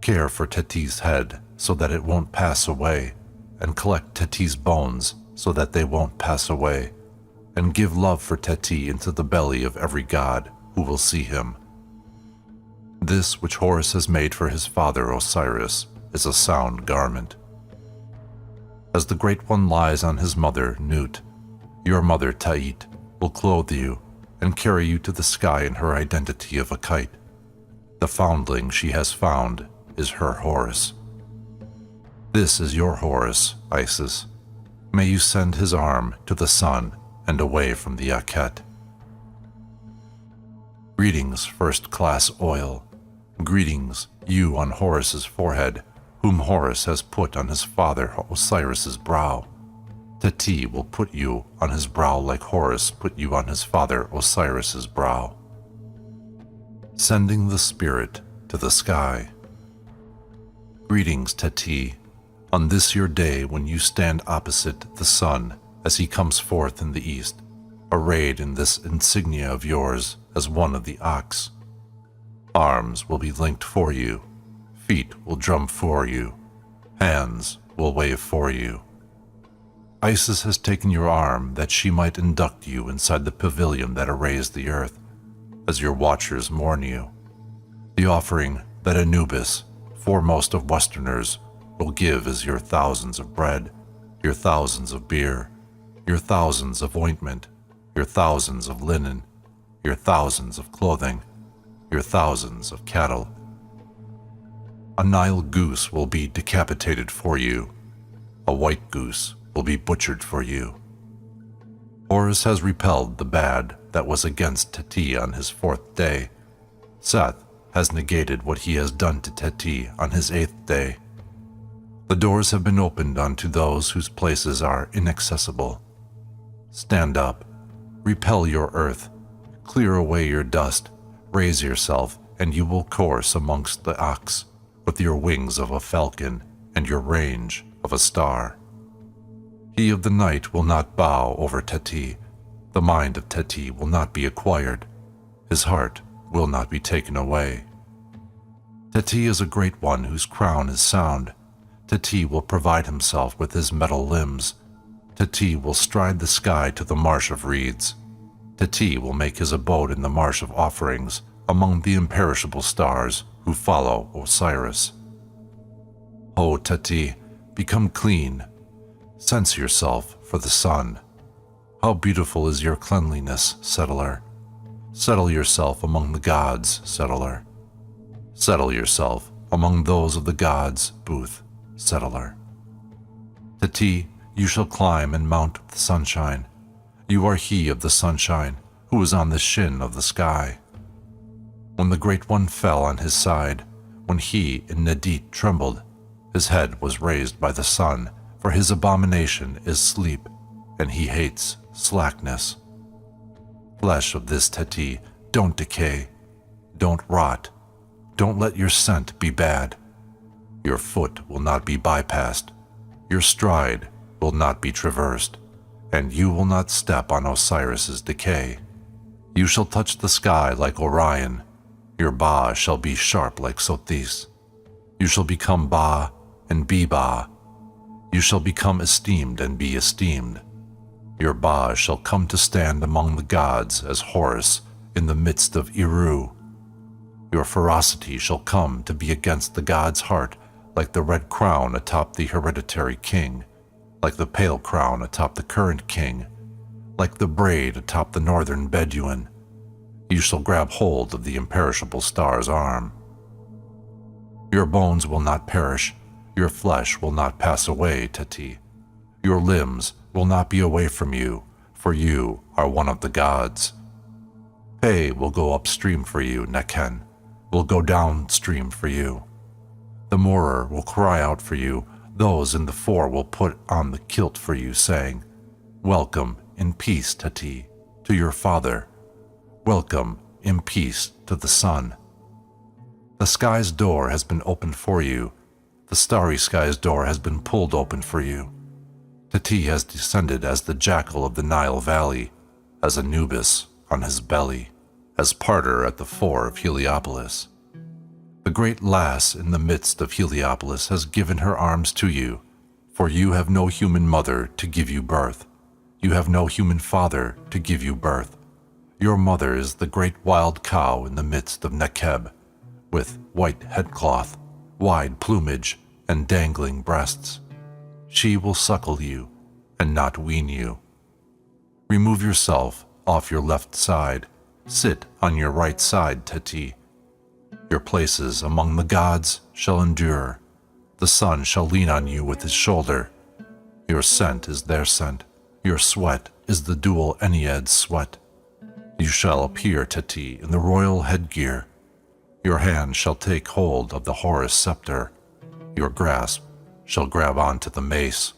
[SPEAKER 1] Care for Teti's head so that it won't pass away, and collect Teti's bones so that they won't pass away, and give love for Teti into the belly of every god who will see him. This which Horus has made for his father Osiris is a sound garment. As the Great One lies on his mother, Nut, your mother, Tait, will clothe you and carry you to the sky in her identity of a kite. The foundling she has found is her Horus. This is your Horus, Isis. May you send his arm to the sun and away from the Akhet. Greetings, first-class oil. Greetings, you on Horus's forehead, whom Horus has put on his father Osiris's brow. Teti will put you on his brow like Horus put you on his father Osiris's brow. Sending the spirit to the sky. Greetings, Teti, on this your day when you stand opposite the sun as he comes forth in the east, arrayed in this insignia of yours as one of the ox. Arms will be linked for you, feet will drum for you, hands will wave for you. Isis has taken your arm that she might induct you inside the pavilion that arrays the earth, as your watchers mourn you. The offering that Anubis, foremost of Westerners, will give is your thousands of bread, your thousands of beer, your thousands of ointment, your thousands of linen, your thousands of clothing, your thousands of cattle. A Nile goose will be decapitated for you. A white goose will be butchered for you. Horus has repelled the bad that was against Pt on his 4th day. Seth has negated what he has done to Pt on his 8th day. The doors have been opened unto those whose places are inaccessible. Stand up, repel your earth, clear away your dust, raise yourself, and you will course amongst the ox, with your wings of a falcon and your range of a star. He of the night will not bow over Pt. The mind of Pt will not be acquired. His heart will not be taken away. Pt is a great one whose crown is sound. Pt will provide himself with his metal limbs. Pt will stride the sky to the marsh of reeds. Pt will make his abode in the marsh of offerings among the imperishable stars who follow Osiris. O Pt, become clean. Sense yourself for the sun. How beautiful is your cleanliness, settler. Settle yourself among the gods, settler. Settle yourself among those of the gods, booth, settler. Pt, you shall climb and mount the sunshine. You are he of the sunshine, who is on the shin of the sky. When the Great One fell on his side, when he in Nadit trembled, his head was raised by the sun, for his abomination is sleep, and he hates slackness. Flesh of this Pt, don't decay, don't rot, don't let your scent be bad. Your foot will not be bypassed, your stride will not be traversed, and you will not step on Osiris's decay. You shall touch the sky like Orion, your Ba shall be sharp like Sothis. You shall become Ba and be Ba. You shall become esteemed and be esteemed. Your Ba shall come to stand among the gods as Horus in the midst of Eru. Your ferocity shall come to be against the god's heart like the red crown atop the hereditary king, like the pale crown atop the current king, like the braid atop the northern Bedouin. You shall grab hold of the imperishable star's arm. Your bones will not perish, your flesh will not pass away, Pt. Your limbs will not be away from you, for you are one of the gods. Pe will go upstream for you, Neken, will go downstream for you. The Moorer will cry out for you, those in the fore will put on the kilt for you, saying, Welcome in peace, Pt, to your father. Welcome in peace to the sun. The sky's door has been opened for you. The starry sky's door has been pulled open for you. Pt has descended as the jackal of the Nile Valley, as Anubis on his belly, as Parter at the fore of Heliopolis. The great lass in the midst of Heliopolis has given her arms to you, for you have no human mother to give you birth. You have no human father to give you birth. Your mother is the great wild cow in the midst of Nekeb, with white headcloth, wide plumage, and dangling breasts. She will suckle you, and not wean you. Remove yourself off your left side. Sit on your right side, Pt. Your places among the gods shall endure. The sun shall lean on you with his shoulder. Your scent is their scent. Your sweat is the dual Ennead's sweat. You shall appear, Pt, in the royal headgear. Your hand shall take hold of the Horus scepter. Your grasp shall grab onto the mace.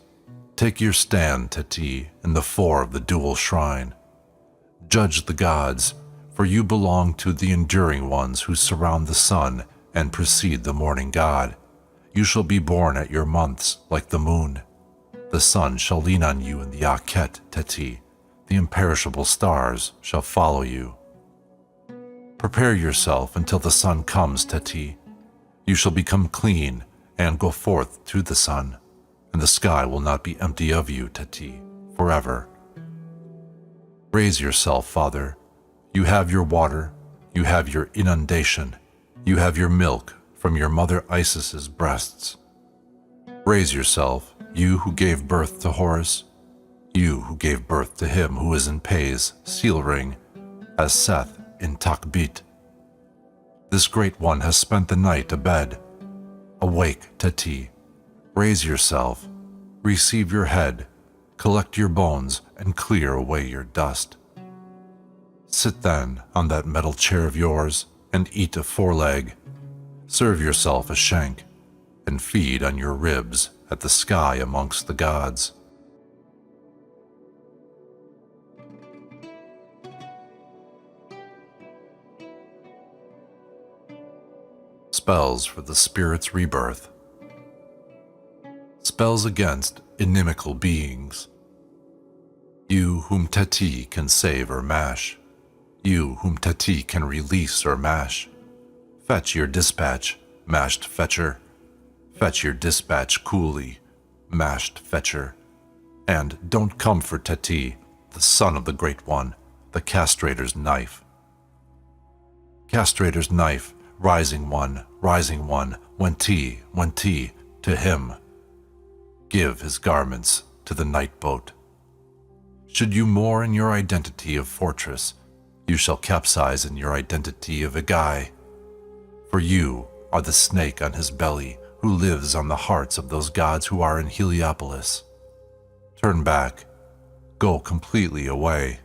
[SPEAKER 1] Take your stand, Pt, in the fore of the dual shrine. Judge the gods, for you belong to the enduring ones who surround the sun and precede the morning god. You shall be born at your months like the moon. The sun shall lean on you in the Akhet, Pt. The imperishable stars shall follow you. Prepare yourself until the sun comes, Pt. You shall become clean and go forth to the sun, and the sky will not be empty of you, Pt, forever. Raise yourself, Father. You have your water, you have your inundation, you have your milk from your mother Isis's breasts. Raise yourself, you who gave birth to Horus, you who gave birth to him who is in Pe's seal ring, as Seth in Takbit. This great one has spent the night abed. Awake, Pt, raise yourself, receive your head, collect your bones, and clear away your dust. Sit then on that metal chair of yours and eat a foreleg. Serve yourself a shank, and feed on your ribs at the sky amongst the gods. Spells for the spirit's rebirth. Spells against inimical beings. You whom Pt can save or mash. You whom Pt can release or mash. Fetch your dispatch, mashed fetcher. Fetch your dispatch coolly, mashed fetcher. And don't come for Pt, the son of the Great One, the castrator's knife. Castrator's knife, rising one, when T, to him. Give his garments to the night boat. Should you moor in your identity of fortress, you shall capsize in your identity of a guy. For you are the snake on his belly who lives on the hearts of those gods who are in Heliopolis. Turn back, go completely away.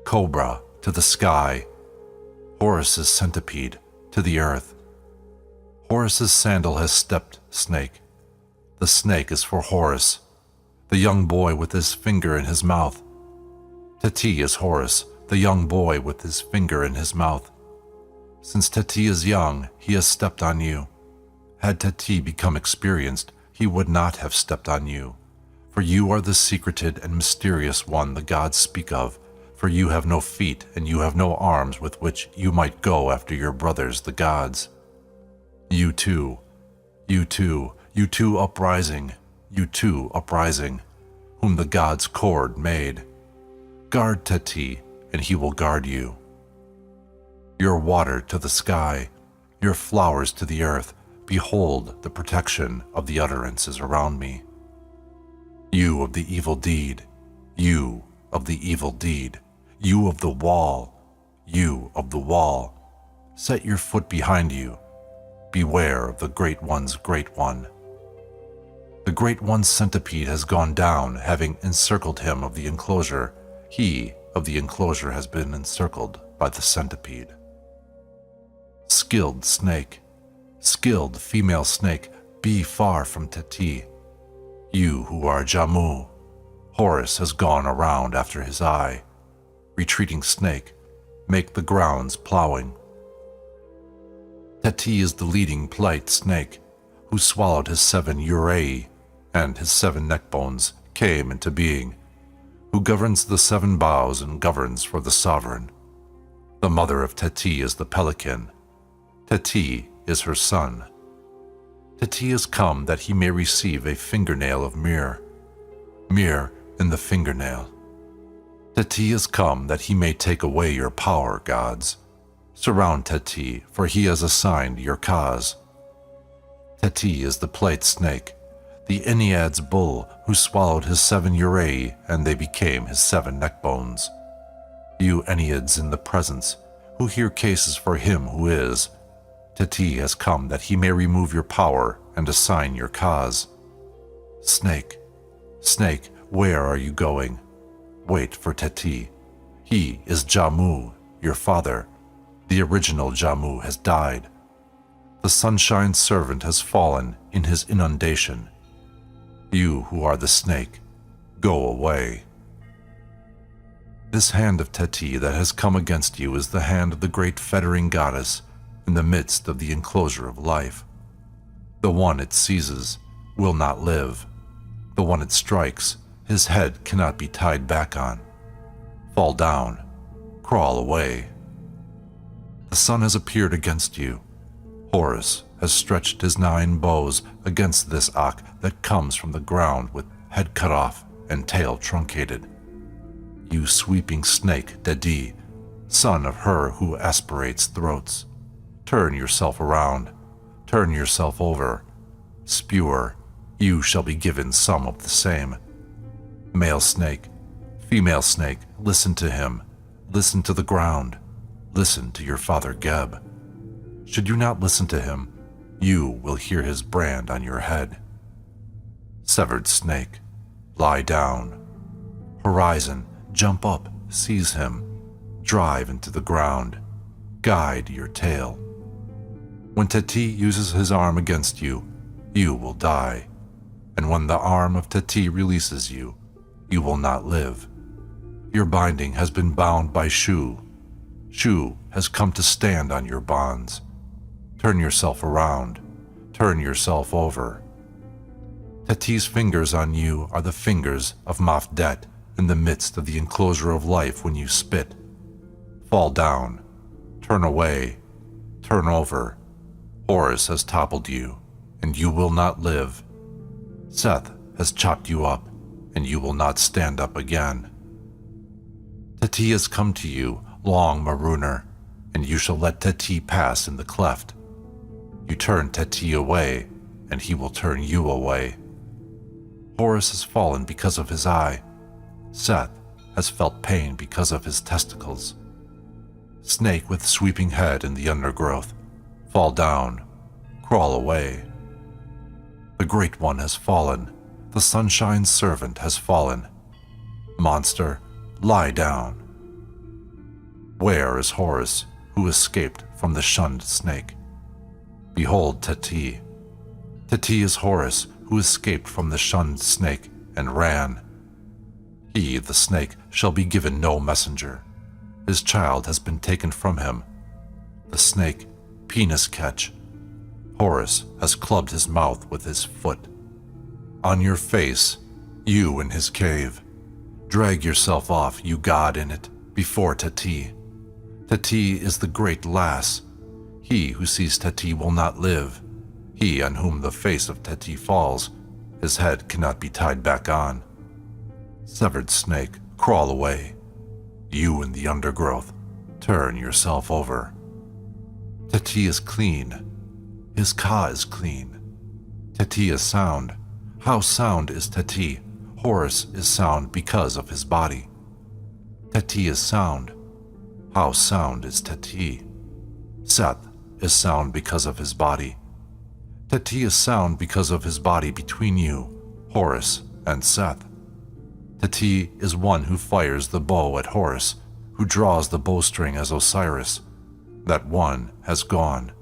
[SPEAKER 1] Cobra to the sky, Horus's centipede to the earth. Horus's sandal has stepped, snake. The snake is for Horus, the young boy with his finger in his mouth. Pt is Horus, the young boy with his finger in his mouth. Since Pt is young, he has stepped on you. Had Pt become experienced, he would not have stepped on you. For you are the secreted and mysterious one the gods speak of, for you have no feet and you have no arms with which you might go after your brothers the gods. You too uprising, whom the gods' cord made. Guard Pt, and he will guard you. Your water to the sky, your flowers to the earth, behold the protection of the utterances around me. You of the evil deed, you of the evil deed, you of the wall, set your foot behind you. Beware of the Great One's Great One. The Great One's centipede has gone down, having encircled him of the enclosure. He of the enclosure has been encircled by the centipede. Skilled snake, skilled female snake, be far from Pt. You who are Jamu, Horus has gone around after his eye. Retreating snake, make the grounds plowing. Pt is the leading plight snake, who swallowed his 7 urei, and his 7 neck bones came into being, who governs the 7 boughs and governs for the sovereign. The mother of Pt is the pelican. Pt is her son. Pt is come that he may receive a fingernail of Mir in the fingernail. Pt is come that he may take away your power, gods. Surround Pt, for he has assigned your cause. Pt is the plate snake, the Ennead's bull who swallowed his 7 urei and they became his 7 neck bones. You Enneads in the presence, who hear cases for him who is, Pt has come that he may remove your power and assign your cause. Snake, snake, where are you going? Wait for Pt. He is Jamu, your father. The original Jamu has died. The sunshine's servant has fallen in his inundation. You who are the snake, go away. This hand of Pt that has come against you is the hand of the great fettering goddess in the midst of the enclosure of life. The one it seizes will not live. The one it strikes, his head cannot be tied back on. Fall down, crawl away. The sun has appeared against you. Horus has stretched his 9 bows against this Ak that comes from the ground with head cut off and tail truncated. You sweeping snake, Dedi, son of her who aspirates throats. Turn yourself around, turn yourself over. Spewer, you shall be given some of the same. Male snake, female snake, listen to him. Listen to the ground. Listen to your father Geb. Should you not listen to him, you will hear his brand on your head. Severed snake, lie down. Horizon, jump up, seize him. Drive into the ground. Guide your tail. When Teti uses his arm against you, you will die. And when the arm of Teti releases you, you will not live. Your binding has been bound by Shu. Shu has come to stand on your bonds. Turn yourself around. Turn yourself over. Teti's fingers on you are the fingers of Mafdet in the midst of the enclosure of life when you spit. Fall down. Turn away. Turn over. Horus has toppled you, and you will not live. Seth has chopped you up, and you will not stand up again. Teti has come to you, long marooner, and you shall let Teti pass in the cleft. You turn Teti away, and he will turn you away. Horus has fallen because of his eye. Seth has felt pain because of his testicles. Snake with sweeping head in the undergrowth, fall down, crawl away. The Great One has fallen, the Sunshine's servant has fallen. Monster, lie down. Where is Horus, who escaped from the shunned snake? Behold Teti. Teti is Horus, who escaped from the shunned snake and ran. He, the snake, shall be given no messenger. His child has been taken from him. The snake, penis catch. Horus has clubbed his mouth with his foot. On your face, you in his cave. Drag yourself off, you god in it, before Teti. Teti is the great lass. He who sees Teti will not live. He on whom the face of Teti falls, his head cannot be tied back on. Severed snake, crawl away. You in the undergrowth, turn yourself over. Teti is clean. His ka is clean. Teti is sound. How sound is Teti? Horus is sound because of his body. Teti is sound. How sound is Teti? Seth is sound because of his body. Teti is sound because of his body between you, Horus and Seth. Teti is one who fires the bow at Horus, who draws the bowstring as Osiris. That one has gone.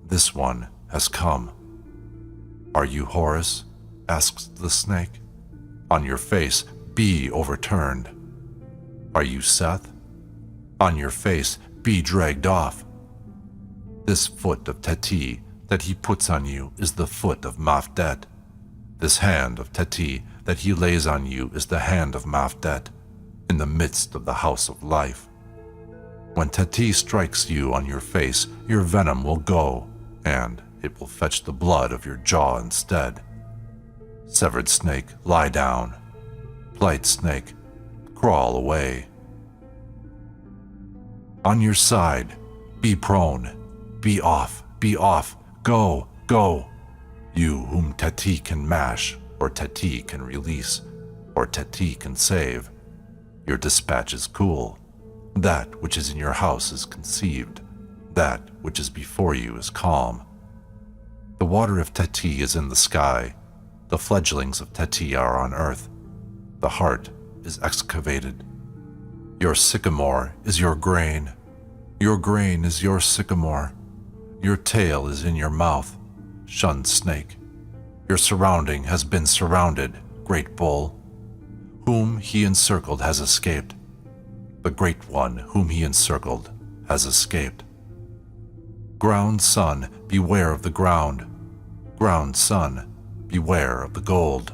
[SPEAKER 1] This one has come. Are you Horus? Asks the snake. On your face, be overturned. Are you Seth? On your face, be dragged off. This foot of Teti that he puts on you is the foot of Mafdet. This hand of Teti that he lays on you is the hand of Mafdet, in the midst of the house of life. When Teti strikes you on your face, your venom will go, and it will fetch the blood of your jaw instead. Severed snake, lie down. Plight snake, crawl away. On your side, be prone. Be off, go, go. You whom Teti can mash, or Teti can release, or Teti can save. Your dispatch is cool. That which is in your house is conceived. That which is before you is calm. The water of Teti is in the sky. The fledglings of Teti are on earth. The heart is excavated. Your sycamore is your grain. Your grain is your sycamore. Your tail is in your mouth, shunned snake. Your surrounding has been surrounded, great bull. Whom he encircled has escaped. The great one whom he encircled has escaped. Ground sun, beware of the ground. Ground sun, beware of the gold.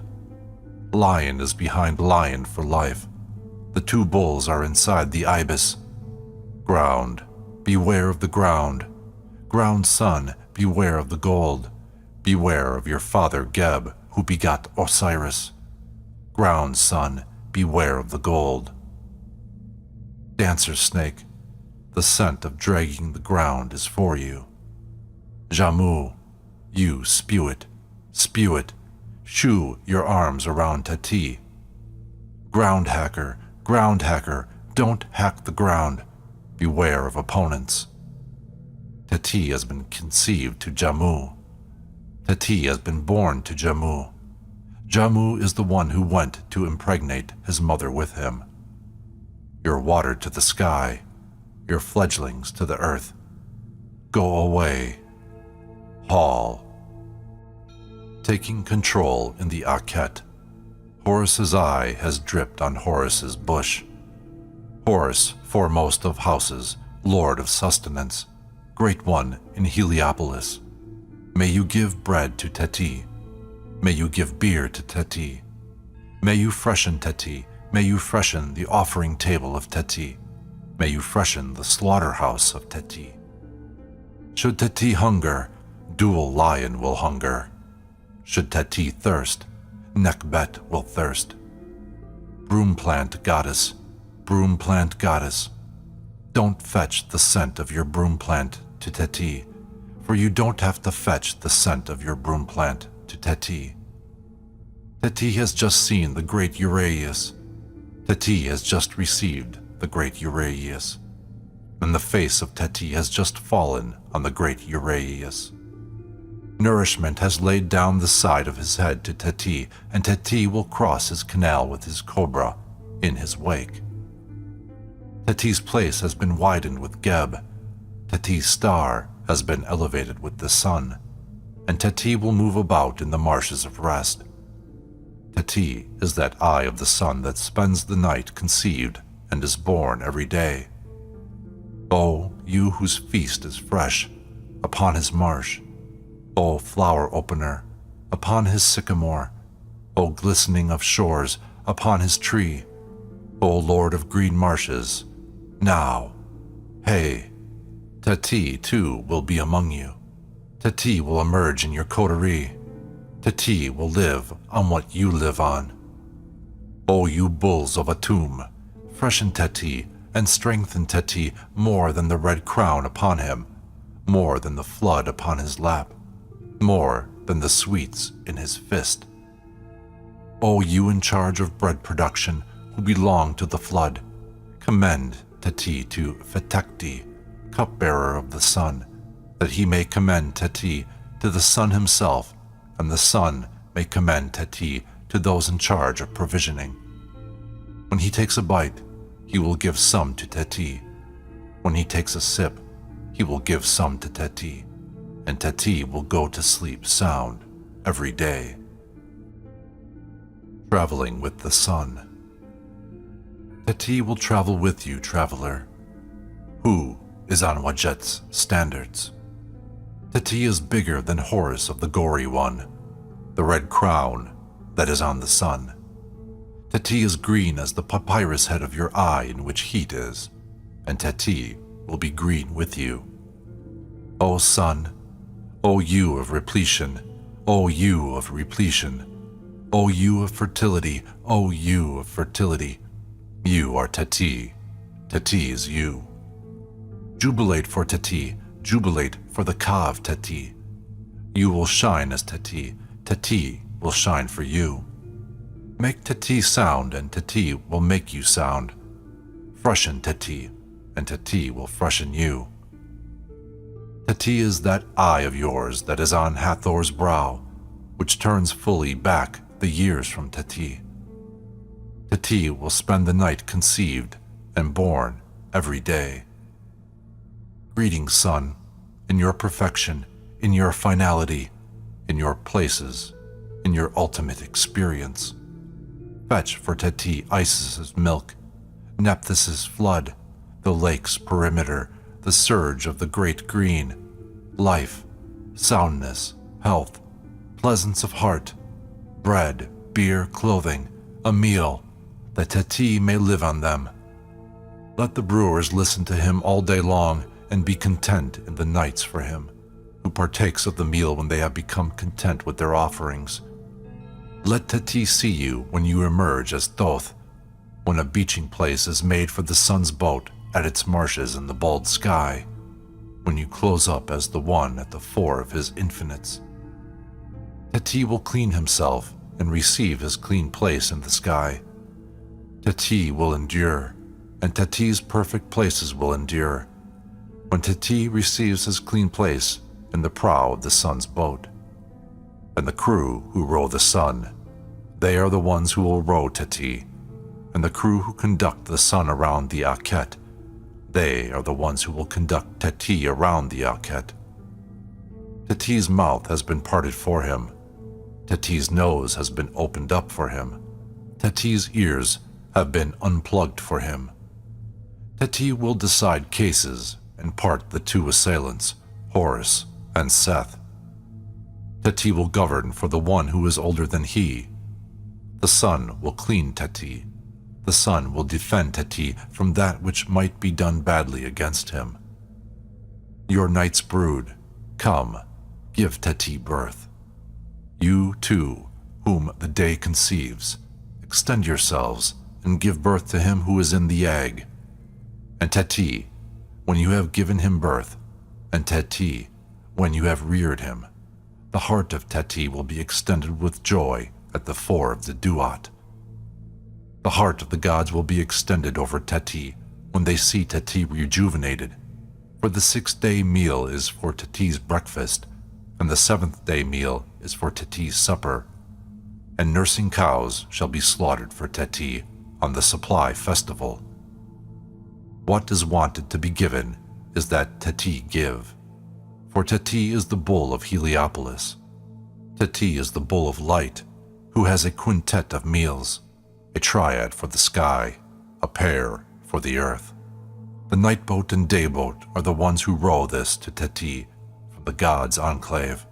[SPEAKER 1] Lion is behind lion for life. The two bulls are inside the ibis. Ground, beware of the ground. Ground sun, beware of the gold. Beware of your father Geb, who begot Osiris. Ground sun, beware of the gold. Dancer snake, the scent of dragging the ground is for you. Jamu, you spew it, shoo your arms around Teti. Ground hacker, don't hack the ground. Beware of opponents. Pt has been conceived to Jammu. Pt has been born to Jammu. Jammu is the one who went to impregnate his mother with him. Your water to the sky, your fledglings to the earth. Go away. Hall. Taking control in the Akhet. Horus's eye has dripped on Horus's bush. Horus, foremost of houses, lord of sustenance, great one in Heliopolis. May you give bread to Pt. May you give beer to Pt. May you freshen Pt. May you freshen the offering table of Pt. May you freshen the slaughterhouse of Pt. Should Pt hunger, Dual Lion will hunger. Should Pt thirst, Nekbet will thirst. Broom plant goddess, don't fetch the scent of your broom plant to Pt, for you don't have to fetch the scent of your broom plant to Pt. Pt has just seen the great Uraeus. Pt has just received the great Uraeus. And the face of Pt has just fallen on the great Uraeus. Nourishment has laid down the side of his head to Pt, and Pt will cross his canal with his cobra in his wake. Teti's place has been widened with Geb. Teti's star has been elevated with the sun, and Pt will move about in the marshes of rest. Pt is that eye of the sun that spends the night conceived and is born every day. O you whose feast is fresh, upon his marsh. O flower opener, upon his sycamore. O glistening of shores, upon his tree. O Lord of green marshes, now, hey, Pt too will be among you. Pt will emerge in your coterie. Pt will live on what you live on. O you bulls of Atum, freshen Pt and strengthen Pt more than the red crown upon him, more than the flood upon his lap, more than the sweets in his fist. O you in charge of bread production who belong to the flood, commend Pt to Fetekti, cupbearer of the sun, that he may commend Pt to the sun himself, and the sun may commend Pt to those in charge of provisioning. When he takes a bite, he will give some to Pt. When he takes a sip, he will give some to Pt, and Pt will go to sleep sound every day. Traveling with the sun. Pt will travel with you, traveler. Who is on Wajet's standards? Pt is bigger than Horus of the gory one, the red crown that is on the sun. Pt is green as the papyrus head of your eye in which heat is, and Pt will be green with you. O sun, O you of repletion, O you of repletion, O you of fertility, O you of fertility, you are Pt. Pt is you. Jubilate for Pt, jubilate for the Ka of Pt. You will shine as Pt, Pt will shine for you. Make Pt sound, and Pt will make you sound. Freshen Tt, and Tt will freshen you. Tt is that eye of yours that is on Hathor's brow, which turns fully back the years from Tt. Tt will spend the night conceived and born every day. Greetings, sun, in your perfection, in your finality, in your places, in your ultimate experience. Fetch for Tt Isis's milk, Nephthys's flood, the lake's perimeter, the surge of the great green, life, soundness, health, pleasance of heart, bread, beer, clothing, a meal, that Tt may live on them. Let the brewers listen to him all day long and be content in the nights for him, who partakes of the meal when they have become content with their offerings. Let Tt see you when you emerge as Thoth, when a beaching place is made for the sun's boat at its marshes in the bald sky, when you close up as the one at the fore of his infinites. Tt will clean himself and receive his clean place in the sky. Tt will endure. and Teti's perfect places will endure, when Pt receives his clean place in the prow of the sun's boat. And the crew who row the sun, they are the ones who will row Pt, and the crew who conduct the sun around the Akhet, they are the ones who will conduct Pt around the Akhet. Teti's mouth has been parted for him. Teti's nose has been opened up for him. Teti's ears have been unplugged for him. Pt will decide cases and part the two assailants, Horus and Seth. Pt will govern for the one who is older than he. The sun will clean Pt. The sun will defend Pt from that which might be done badly against him. Your night's brood, come, give Pt birth. You too, whom the day conceives, extend yourselves and give birth to him who is in the egg. And Pt, when you have given him birth, and Pt, when you have reared him, the heart of Pt will be extended with joy at the fore of the Duat. The heart of the gods will be extended over Pt when they see Pt rejuvenated, for the 6th-day meal is for Tti's breakfast, and the 7th-day meal is for Tti's supper, and nursing cows shall be slaughtered for Tt on the supply festival. What is wanted to be given is that Tt give, for Tt is the bull of Heliopolis. Tt is the bull of light, who has a quintet of meals, a triad for the sky, a pair for the earth. The night boat and day boat are the ones who row this to Tt from the gods' enclave.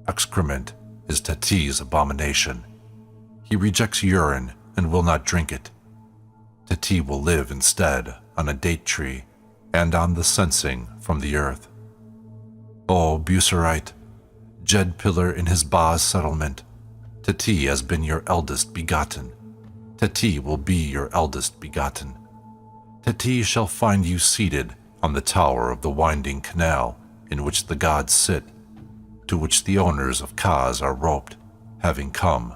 [SPEAKER 1] Excrement is Tti's abomination. He rejects urine and will not drink it. Tt will live instead on a date tree and on the sensing from the earth. O Bucerite, Jed pillar in his Ba's settlement, Tt has been your eldest begotten. Tt will be your eldest begotten. Tt shall find you seated on the tower of the winding canal in which the gods sit, to which the owners of Kaz are roped, having come.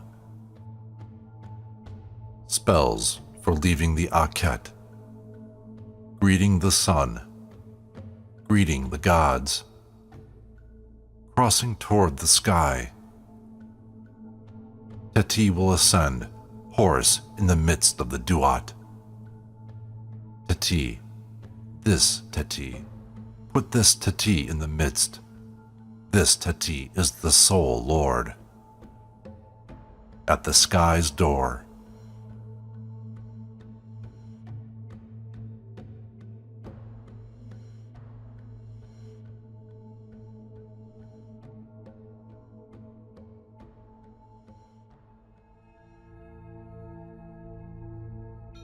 [SPEAKER 1] Spells for leaving the Akhet. Greeting the sun. Greeting the gods. Crossing toward the sky. Tt will ascend, Horus in the midst of the Duat. Tt, this Tt, put this Tt in the midst. This Tt is the sole Lord. At the sky's door.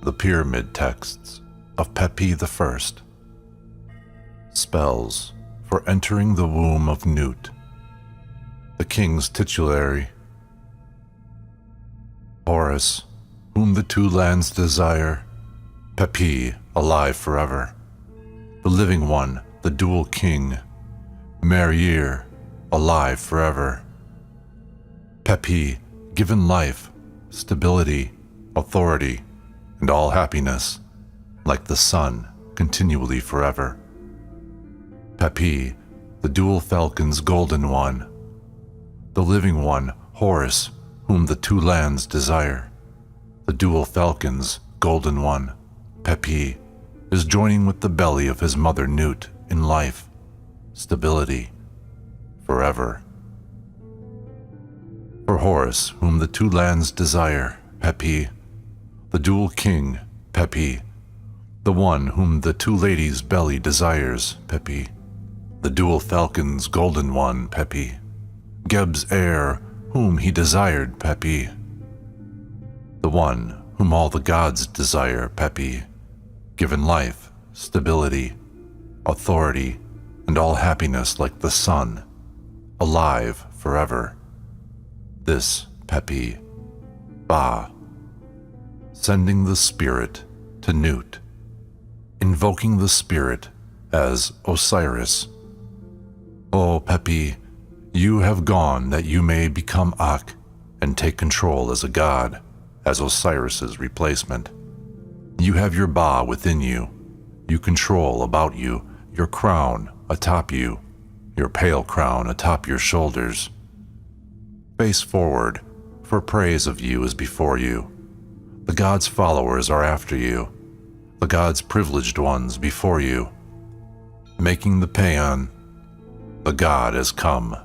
[SPEAKER 1] The Pyramid Texts of Pt1. Spells for entering the womb of Nut. The king's titulary. Horus, whom the two lands desire, Pt, alive forever. The living one, the dual king, Merir, alive forever. Pt, given life, stability, authority, and all happiness, like the sun, continually forever. Pt, the dual falcon's golden one. The living one, Horus, whom the two lands desire. The dual falcon's golden one, Pt, is joining with the belly of his mother Nut in life, stability, forever. For Horus, whom the two lands desire, Pt, the dual king, Pt, the one whom the two ladies' belly desires, Pt, the dual falcon's golden one, Pt, Geb's heir, whom he desired, Pt, the one whom all the gods desire, Pt, given life, stability, authority, and all happiness like the sun, alive forever. This Pt, Ba, sending the spirit to Nut, invoking the spirit as Osiris. O Pt, you have gone that you may become Ak and take control as a god, as Osiris's replacement. You have your Ba within you. You control about you, your crown atop you, your pale crown atop your shoulders. Face forward, for praise of you is before you. The God's followers are after you, the God's privileged ones before you. Making the paean, the God has come,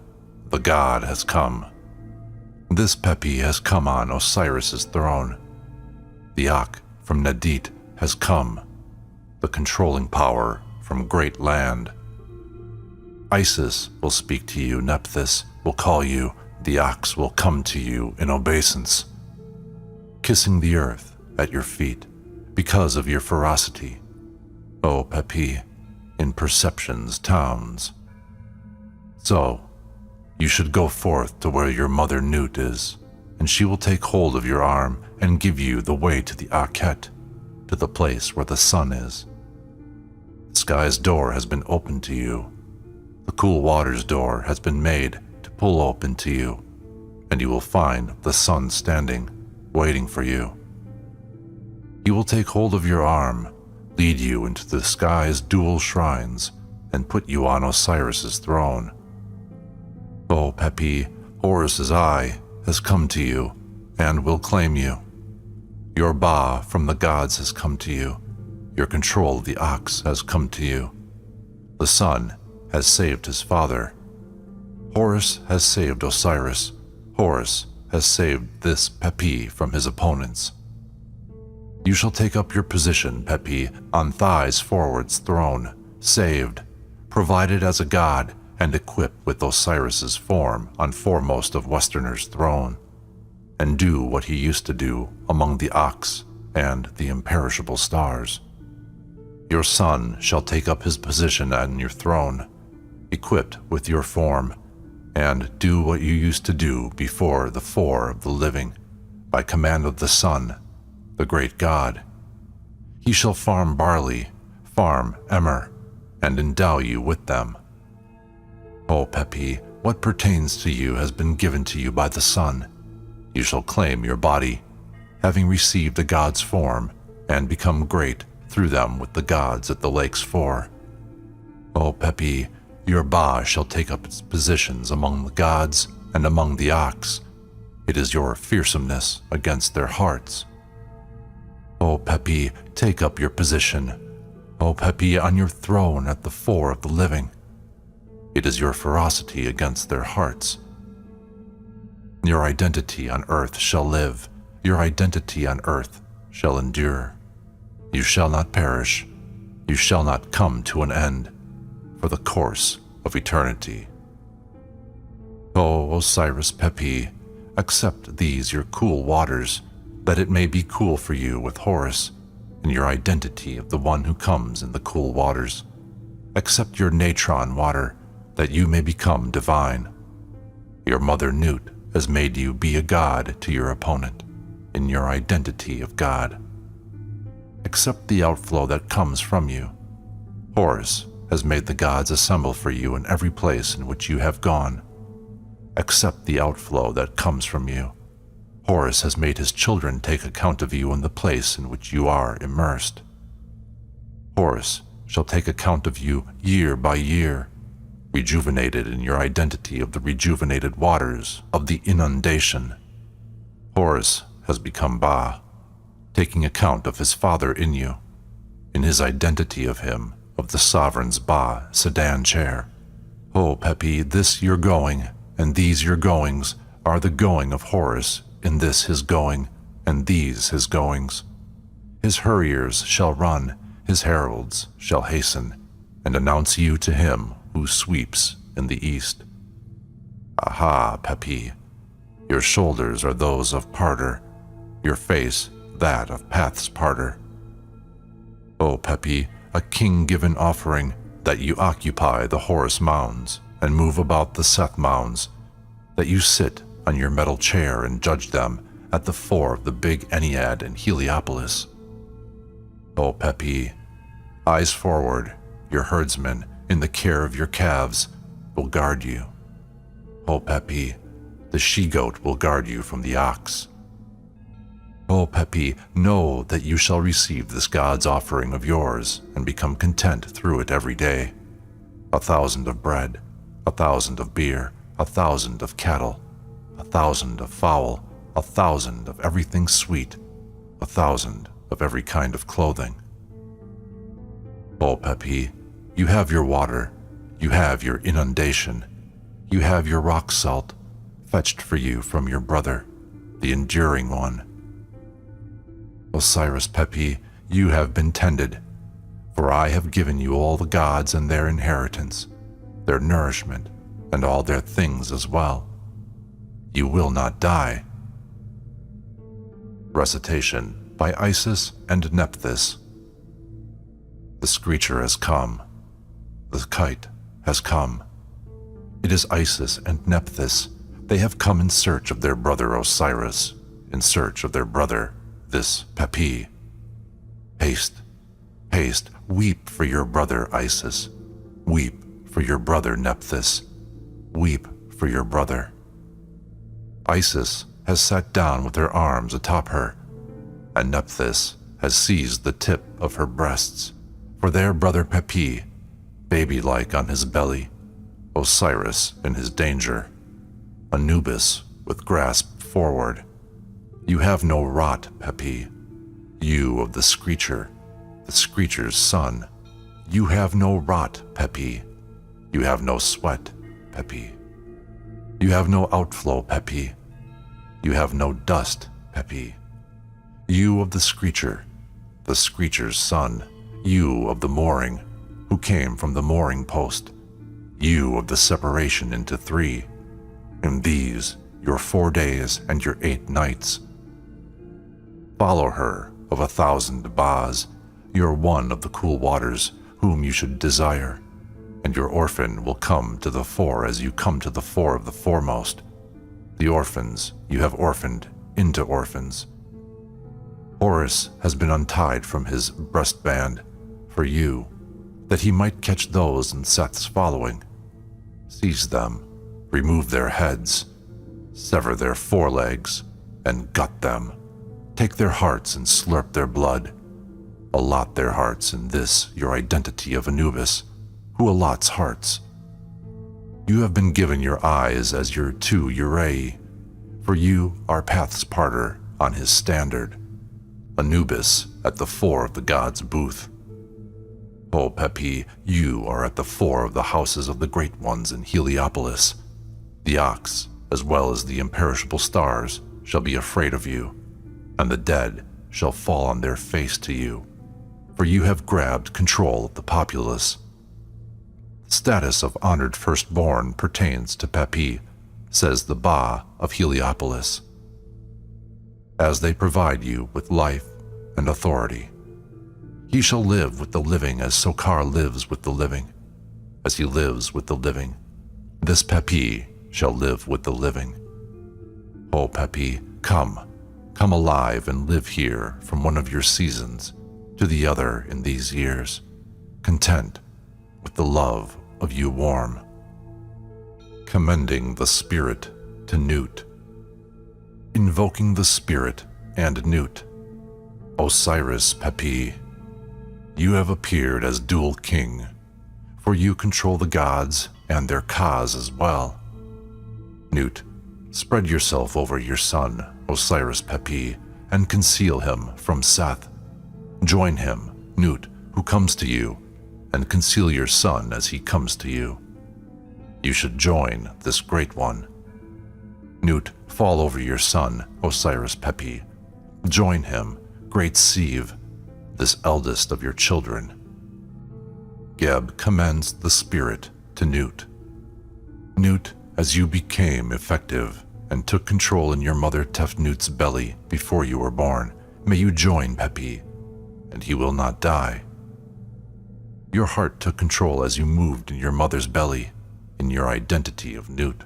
[SPEAKER 1] the God has come. This Pepi has come on Osiris's throne. The Ak from Nedit has come, the controlling power from great land. Isis will speak to you, Nephthys will call you, the Ox will come to you in obeisance, kissing the earth at your feet because of your ferocity, O Pepi, in Perception's towns. So, you should go forth to where your mother Nut is, and she will take hold of your arm and give you the way to the Akhet, to the place where the sun is. The sky's door has been opened to you. The cool water's door has been made to pull open to you, and you will find the sun standing, waiting for you. He will take hold of your arm, lead you into the sky's dual shrines, and put you on Osiris's throne. O Pepi, Horus's eye has come to you, and will claim you. Your Ba from the gods has come to you. Your control of the Ox has come to you. The sun has saved his father. Horus has saved Osiris. Horus has saved this Pepi from his opponents. You shall take up your position, Pepi, on Thais Forward's throne, saved, provided as a god, and equipped with Osiris's form on foremost of Westerner's throne, and do what he used to do among the Ox and the imperishable stars. Your son shall take up his position on your throne, equipped with your form, and do what you used to do before the four of the living, by command of the sun, the great god. He shall farm barley, farm emmer, and endow you with them. O Pepi, what pertains to you has been given to you by the sun. You shall claim your body, having received the god's form, and become great through them with the gods at the lake's fore. O Pepi, your Ba shall take up its positions among the gods and among the Ox. It is your fearsomeness against their hearts. O Pepi, take up your position. O Pepi, on your throne at the fore of the living. It is your ferocity against their hearts. Your identity on earth shall live. Your identity on earth shall endure. You shall not perish. You shall not come to an end for the course of eternity. O Osiris Pepi, accept these your cool waters, that it may be cool for you with Horus, in your identity of the one who comes in the cool waters. Accept your natron water, that you may become divine. Your mother Nut has made you be a god to your opponent, in your identity of god. Accept the outflow that comes from you. Horus has made the gods assemble for you in every place in which you have gone. Accept the outflow that comes from you. Horus has made his children take account of you in the place in which you are immersed. Horus shall take account of you year by year, rejuvenated in your identity of the rejuvenated waters of the inundation. Horus has become Ba, taking account of his father in you, in his identity of him, of the sovereign's Ba sedan chair. O Pepi, this your going, and these your goings, are the going of Horus, in this his going, and these his goings. His hurriers shall run, his heralds shall hasten, and announce you to him who sweeps in the east. Aha, Pepi, your shoulders are those of Parter, your face that of Path's Parter. O Pepi, a king-given offering, that you occupy the Horus mounds and move about the Seth mounds, that you sit on your metal chair and judge them at the fore of the big Ennead in Heliopolis. O Pepi, eyes forward, your herdsmen, in the care of your calves, will guard you. O Pepi, the she-goat will guard you from the ox. O Pt, know that you shall receive this God's offering of yours and become content through it every day. 1,000 of bread, 1,000 of beer, 1,000 of cattle, 1,000 of fowl, 1,000 of everything sweet, 1,000 of every kind of clothing. O Pt, you have your water, you have your inundation, you have your rock salt, fetched for you from your brother, the enduring one. Osiris Pt, you have been tended, for I have given you all the gods and their inheritance, their nourishment, and all their things as well. You will not die. Recitation by Isis and Nephthys. The screecher has come. The kite has come. It is Isis and Nephthys. They have come in search of their brother Osiris, in search of their brother, this Pt. Haste, haste, weep for your brother Isis. Weep for your brother Nephthys. Weep for your brother. Isis has sat down with her arms atop her, and Nephthys has seized the tip of her breasts, for their brother Pt, baby-like on his belly, Osiris in his danger, Anubis with grasp forward. You have no rot, Pt, you of the screecher's son. You have no rot, Pt, you have no sweat, Pt. You have no outflow, Pt, you have no dust, Pt. You of the screecher's son, you of the mooring, who came from the mooring post, you of the separation into 3, in these your 4 days and your 8 nights. Follow her of 1,000 bahs, your one of the cool waters, whom you should desire, and your orphan will come to the fore as you come to the fore of the foremost. The orphans you have orphaned into orphans. Horus has been untied from his breastband for you, that he might catch those in Seth's following. Seize them, remove their heads, sever their forelegs, and gut them. Take their hearts and slurp their blood. Allot their hearts in this your identity of Anubis, who allots hearts. You have been given your eyes as your 2 Urei, for you are paths parter on his standard, Anubis at the fore of the god's booth. O Pt, you are at the fore of the houses of the great ones in Heliopolis. The ox, as well as the imperishable stars, shall be afraid of you, and the dead shall fall on their face to you, for you have grabbed control of the populace. The status of honored firstborn pertains to Pt, says the Ba of Heliopolis, as they provide you with life and authority. He shall live with the living as Sokar lives with the living. As he lives with the living, this Pt shall live with the living. O Pt, come alive and live here from one of your seasons to the other in these years, content with the love of you warm. Commending the spirit to Nut. Invoking the spirit and Nut. Osiris Pt, you have appeared as dual king, for you control the gods and their cause as well. Nut, spread yourself over your son, Osiris Pt, and conceal him from Seth. Join him, Nut, who comes to you, and conceal your son as he comes to you. You should join this great one. Nut, fall over your son, Osiris Pt. Join him, great Sieve, this eldest of your children. Geb commends the spirit to Nut. Nut, as you became effective and took control in your mother Tefnut's belly before you were born, may you join Pt, and he will not die. Your heart took control as you moved in your mother's belly, in your identity of Nut.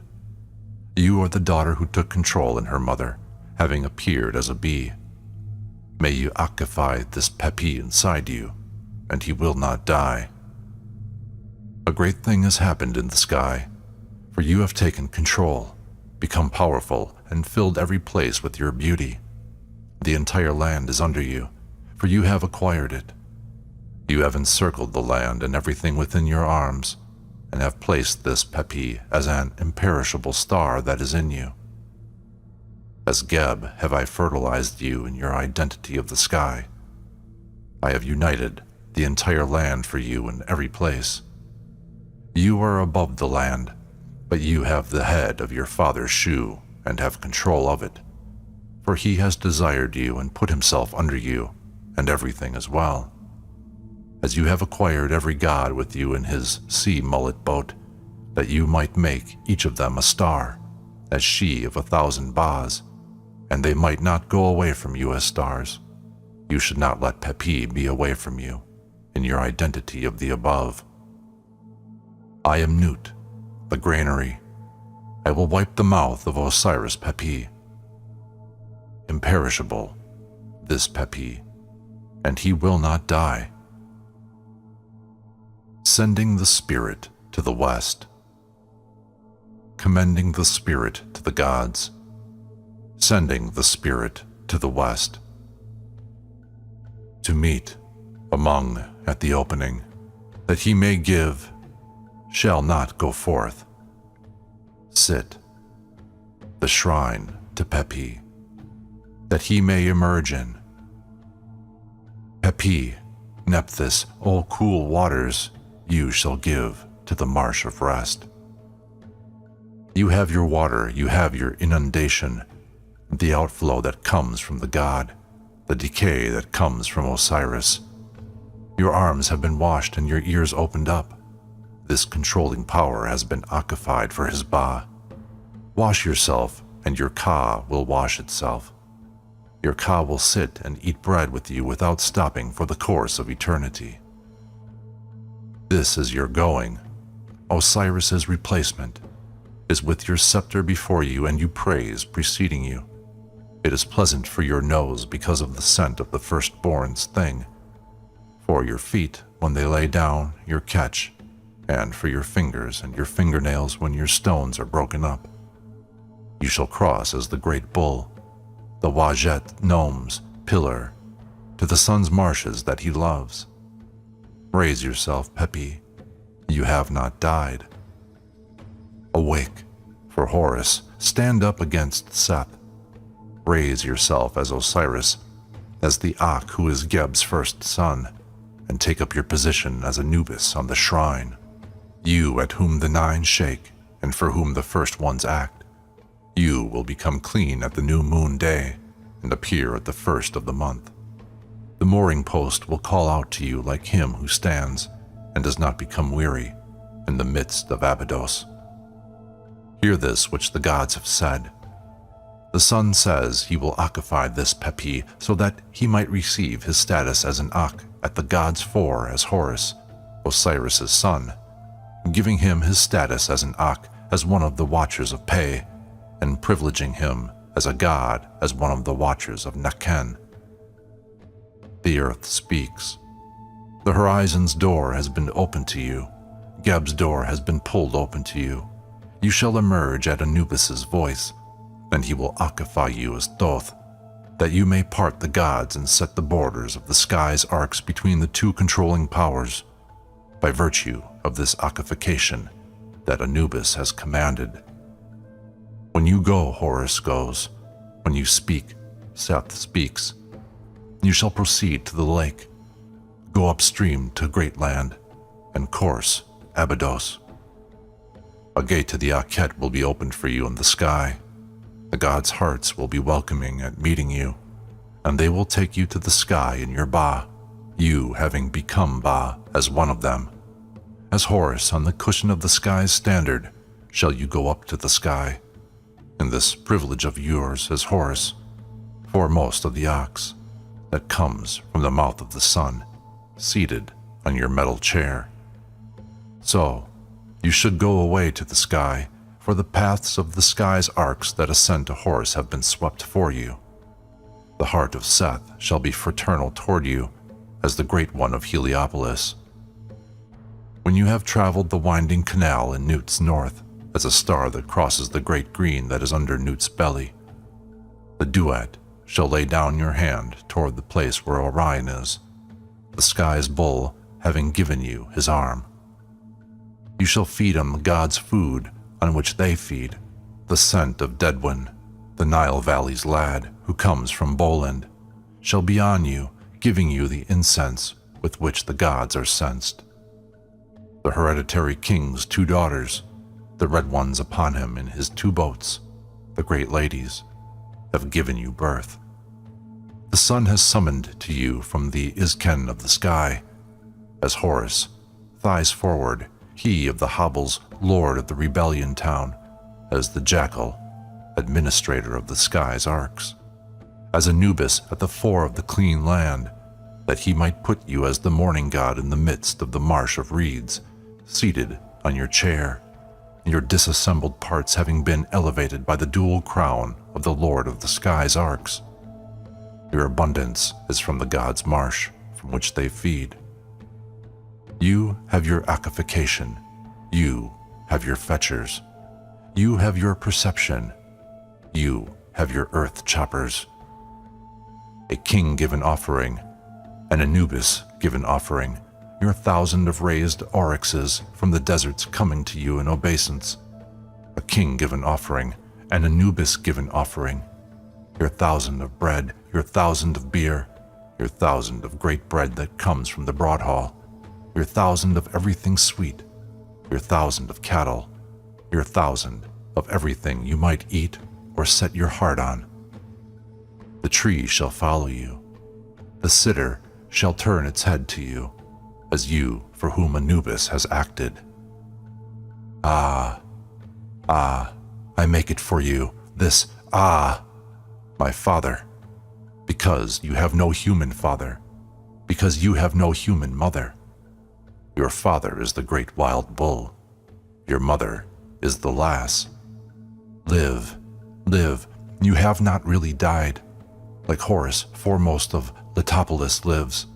[SPEAKER 1] You are the daughter who took control in her mother, having appeared as a bee. May you occupy this Pt inside you, and he will not die. A great thing has happened in the sky, for you have taken control, become powerful, and filled every place with your beauty. The entire land is under you, for you have acquired it. You have encircled the land and everything within your arms, and have placed this Pt as an imperishable star that is in you. As Geb have I fertilized you in your identity of the sky. I have united the entire land for you in every place. You are above the land, but you have the head of your father's shoe and have control of it, for he has desired you and put himself under you, and everything as well. As you have acquired every god with you in his sea mullet boat, that you might make each of them a star, as she of 1,000 bahs, and they might not go away from you as stars. You should not let Pt be away from you, in your identity of the above. I am Nut, the granary. I will wipe the mouth of Osiris Pt. Imperishable, this Pt, and he will not die. Sending the spirit to the west. Commending the spirit to the gods. Sending the spirit to the west. To meet among at the opening, that he may give, shall not go forth. Sit, the shrine to Pt, that he may emerge in. Pt, Nephthys, all cool waters, you shall give to the marsh of rest. You have your water, you have your inundation, the outflow that comes from the god, the decay that comes from Osiris. Your arms have been washed and your ears opened up. This controlling power has been occupied for his Ba. Wash yourself, and your Ka will wash itself. Your Ka will sit and eat bread with you without stopping for the course of eternity. This is your going. Osiris's replacement is with your scepter before you, and you praise preceding you. It is pleasant for your nose because of the scent of the firstborn's thing. For your feet, when they lay down, your catch, and for your fingers and your fingernails when your stones are broken up. You shall cross as the great bull, the Wajet gnome's pillar, to the sun's marshes that he loves. Raise yourself, Pt, you have not died. Awake, for Horus, stand up against Seth. Raise yourself as Osiris, as the Ak who is Geb's first son, and take up your position as Anubis on the shrine. You at whom the 9 shake, and for whom the first ones act. You will become clean at the new moon day, and appear at the first of the month. The mooring post will call out to you like him who stands, and does not become weary, in the midst of Abydos. Hear this which the gods have said. The sun says he will occupy this Pt so that he might receive his status as an Ak at the gods' fore as Horus, Osiris's son, giving him his status as an Ak as one of the watchers of Pe, and privileging him as a god as one of the watchers of Nekhen. The earth speaks. The horizon's door has been opened to you. Geb's door has been pulled open to you. You shall emerge at Anubis's voice, and he will occupy you as Thoth, that you may part the gods and set the borders of the sky's arcs between the 2 controlling powers, by virtue of this occupication that Anubis has commanded. When you go, Horus goes. When you speak, Seth speaks. You shall proceed to the lake, go upstream to Great Land, and course Abydos. A gate to the Akhet will be opened for you in the sky. The gods' hearts will be welcoming at meeting you, and they will take you to the sky in your Ba, you having become Ba as one of them. As Horus on the cushion of the sky's standard, shall you go up to the sky. In this privilege of yours as Horus, foremost of the ox, that comes from the mouth of the sun, seated on your metal chair. So, you should go away to the sky, for the paths of the sky's arcs that ascend to Horus have been swept for you. The heart of Seth shall be fraternal toward you, as the great one of Heliopolis. When you have traveled the winding canal in Nut's north, as a star that crosses the great green that is under Nut's belly, the duet shall lay down your hand toward the place where Orion is, the sky's bull having given you his arm. You shall feed him the gods' food on which they feed, the scent of Deadwin, the Nile Valley's lad who comes from Boland, shall be on you, giving you the incense with which the gods are censed. The hereditary king's 2 daughters, the red ones upon him in his 2 boats, the great ladies, have given you birth. The sun has summoned to you from the Isken of the sky, as Horus, thighs forward, he of the hobbles, lord of the rebellion town, as the jackal, administrator of the sky's arcs, as Anubis at the fore of the clean land, that he might put you as the morning god in the midst of the marsh of reeds, seated on your chair, your disassembled parts having been elevated by the dual crown of the Lord of the Sky's arcs. Your abundance is from the gods' marsh, from which they feed. You have your akification, you have your fetchers, you have your perception, you have your earth choppers. A king give an offering, an Anubis give an offering, your 1,000 of raised oryxes from the deserts coming to you in obeisance. A king give an offering, an Anubis give an offering, your 1,000 of bread, your 1,000 of beer, your 1,000 of great bread that comes from the broad hall, your 1,000 of everything sweet, your 1,000 of cattle, your 1,000 of everything you might eat or set your heart on. The tree shall follow you, the cedar shall turn its head to you, as you for whom Anubis has acted. Ah, I make it for you, this my father, because you have no human father, because you have no human mother. Your father is the great wild bull, your mother is the lass. Live, live, you have not really died. Like Horus, foremost of Letopolis lives,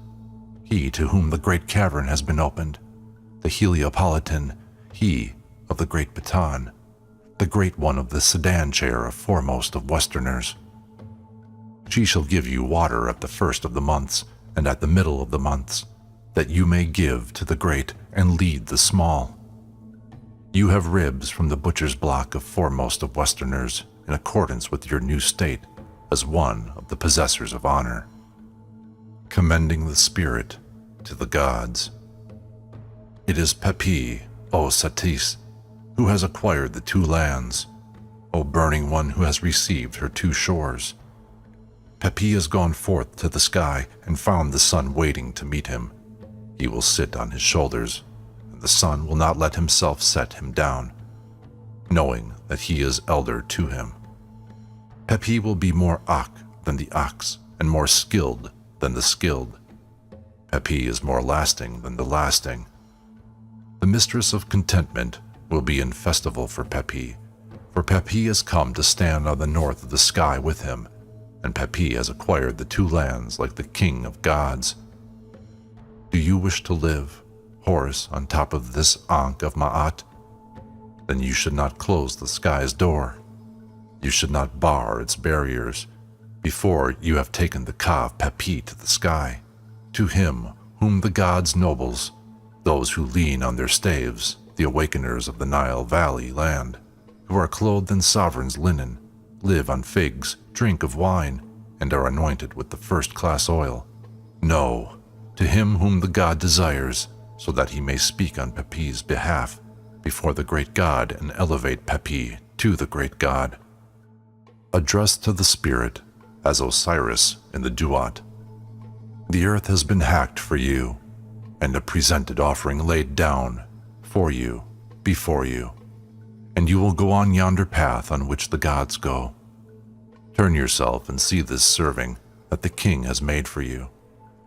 [SPEAKER 1] he to whom the great cavern has been opened, the Heliopolitan, he of the great baton, the great one of the sedan chair of foremost of Westerners. She shall give you water at the first of the months and at the middle of the months, that you may give to the great and lead the small. You have ribs from the butcher's block of foremost of Westerners in accordance with your new state as one of the possessors of honor, commending the spirit to the gods. It is Pepi, O Satis, who has acquired the 2 lands, O burning one who has received her 2 shores. Pepi has gone forth to the sky and found the sun waiting to meet him. He will sit on his shoulders, and the sun will not let himself set him down, knowing that he is elder to him. Pepi will be more Ak than the ox, and more skilled than the skilled. Pepi is more lasting than the lasting. The mistress of contentment will be in festival for Pepi has come to stand on the north of the sky with him, and Pepi has acquired the 2 lands like the king of gods. Do you wish to live, Horus, on top of this Ankh of Ma'at? Then you should not close the sky's door. You should not bar its barriers before you have taken the Ka of Pepi to the sky, to him whom the gods nobles, those who lean on their staves, the awakeners of the Nile Valley land, who are clothed in sovereign's linen, live on figs, drink of wine, and are anointed with the first-class oil. No, to him whom the god desires, so that he may speak on Pepi's behalf before the great god and elevate Pepi to the great god. Addressed to the spirit as Osiris in the Duat. The earth has been hacked for you, and a presented offering laid down for you, before you, and you will go on yonder path on which the gods go. Turn yourself and see this serving that the king has made for you,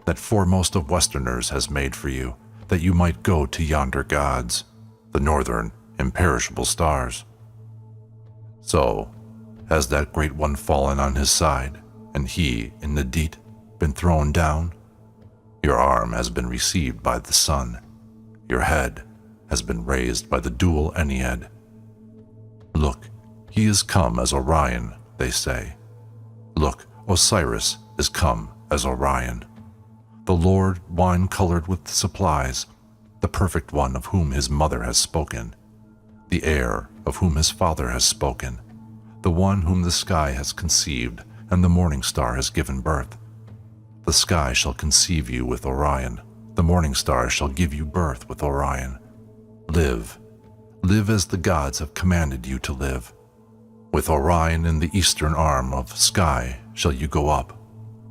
[SPEAKER 1] that foremost of Westerners has made for you, that you might go to yonder gods, the northern imperishable stars. So, has that great one fallen on his side, and he, in the Deet, been thrown down? Your arm has been received by the sun, your head has been raised by the dual Ennead. Look, he is come as Orion, they say. Look, Osiris is come as Orion, the Lord wine-colored with supplies, the perfect one of whom his mother has spoken, the heir of whom his father has spoken, the one whom the sky has conceived and the morning star has given birth. The sky shall conceive you with Orion, the morning star shall give you birth with Orion. Live, live as the gods have commanded you to live. With Orion in the eastern arm of sky shall you go up.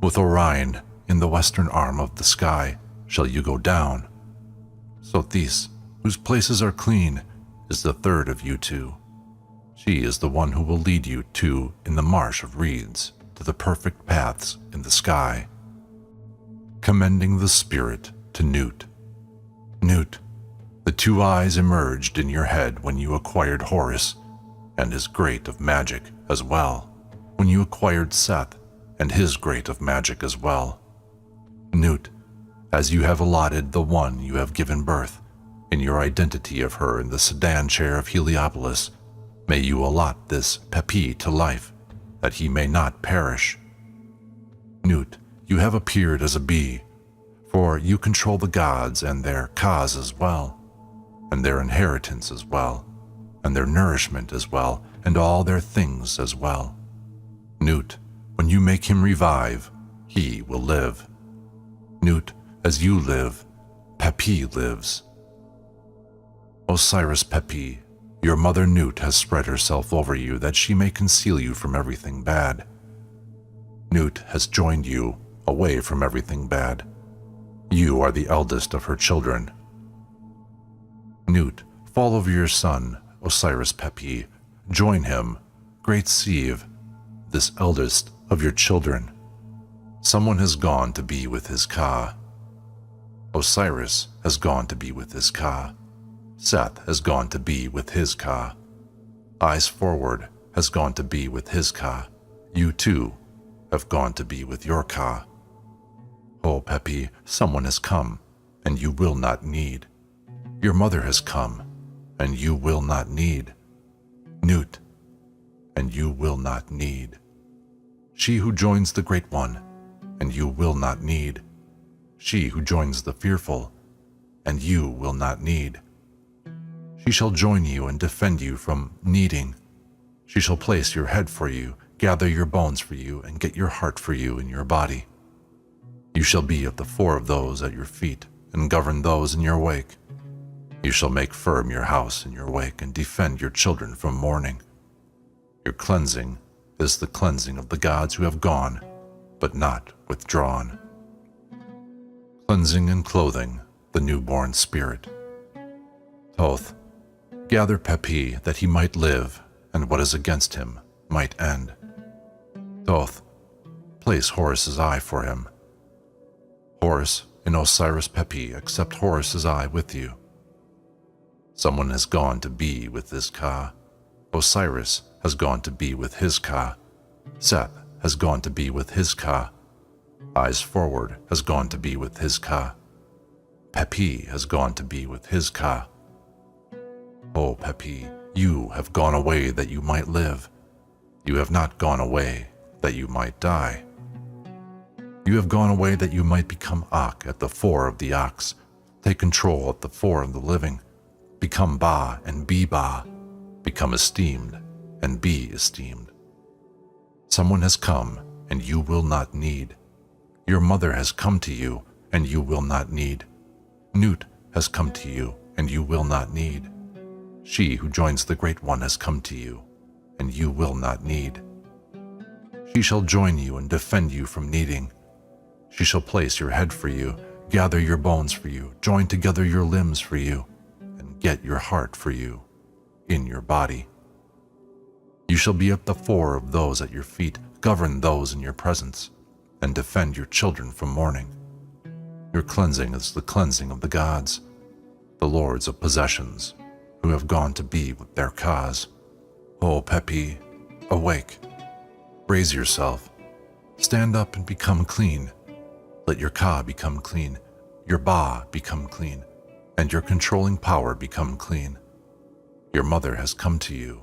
[SPEAKER 1] With Orion in the western arm of the sky shall you go down. Sothis, whose places are clean, is the third of you two. She is the one who will lead you to, in the marsh of reeds, to the perfect paths in the sky. Commending the spirit to Newt. Newt, the two eyes emerged in your head when you acquired Horus, and his great of magic as well, when you acquired Seth, and his great of magic as well. Newt, as you have allotted the one you have given birth, in your identity of her in the sedan chair of Heliopolis, may you allot this Pt to life, that he may not perish. Newt, you have appeared as a bee, for you control the gods and their cause as well, and their inheritance as well, and their nourishment as well, and all their things as well. Newt, when you make him revive, he will live. Newt, as you live, Pepi lives. Osiris Pepi, your mother Newt has spread herself over you that she may conceal you from everything bad. Newt has joined you away from everything bad. You are the eldest of her children. Newt, fall over your son, Osiris Pepi. Join him, great Sieve, this eldest of your children. Someone has gone to be with his Ka. Osiris has gone to be with his Ka. Seth has gone to be with his Ka. Eyes Forward has gone to be with his Ka. You too have gone to be with your Ka. Oh, Pepi, someone has come, and you will not need. Your mother has come, and you will not need. Newt, and you will not need. She who joins the Great One, and you will not need. She who joins the Fearful, and you will not need. She shall join you and defend you from needing. She shall place your head for you, gather your bones for you, and get your heart for you in your body. You shall be of the four of those at your feet, and govern those in your wake. You shall make firm your house in your wake, and defend your children from mourning. Your cleansing is the cleansing of the gods who have gone, but not withdrawn. Cleansing and clothing the newborn spirit. Thoth, gather Pepi that he might live, and what is against him might end. Thoth, place Horus's eye for him. Horus and Osiris Pepi, accept Horus's eye with you. Someone has gone to be with his Ka. Osiris has gone to be with his Ka. Seth has gone to be with his Ka. Eyes Forward has gone to be with his Ka. Pepi has gone to be with his Ka. Oh, Pepi, you have gone away that you might live. You have not gone away that you might die. You have gone away that you might become Ak at the four of the Ox, take control at the four of the living, become Ba and be Ba, become esteemed and be esteemed. Someone has come, and you will not need. Your mother has come to you, and you will not need. Newt has come to you, and you will not need. She who joins the Great One has come to you, and you will not need. She shall join you and defend you from needing. She shall place your head for you, gather your bones for you, join together your limbs for you, and get your heart for you in your body. You shall be at the four of those at your feet, govern those in your presence, and defend your children from mourning. Your cleansing is the cleansing of the gods, the lords of possessions, who have gone to be with their Kas. O Pepi, awake, raise yourself, stand up and become clean. Let your Ka become clean, your Ba become clean, and your controlling power become clean. Your mother has come to you.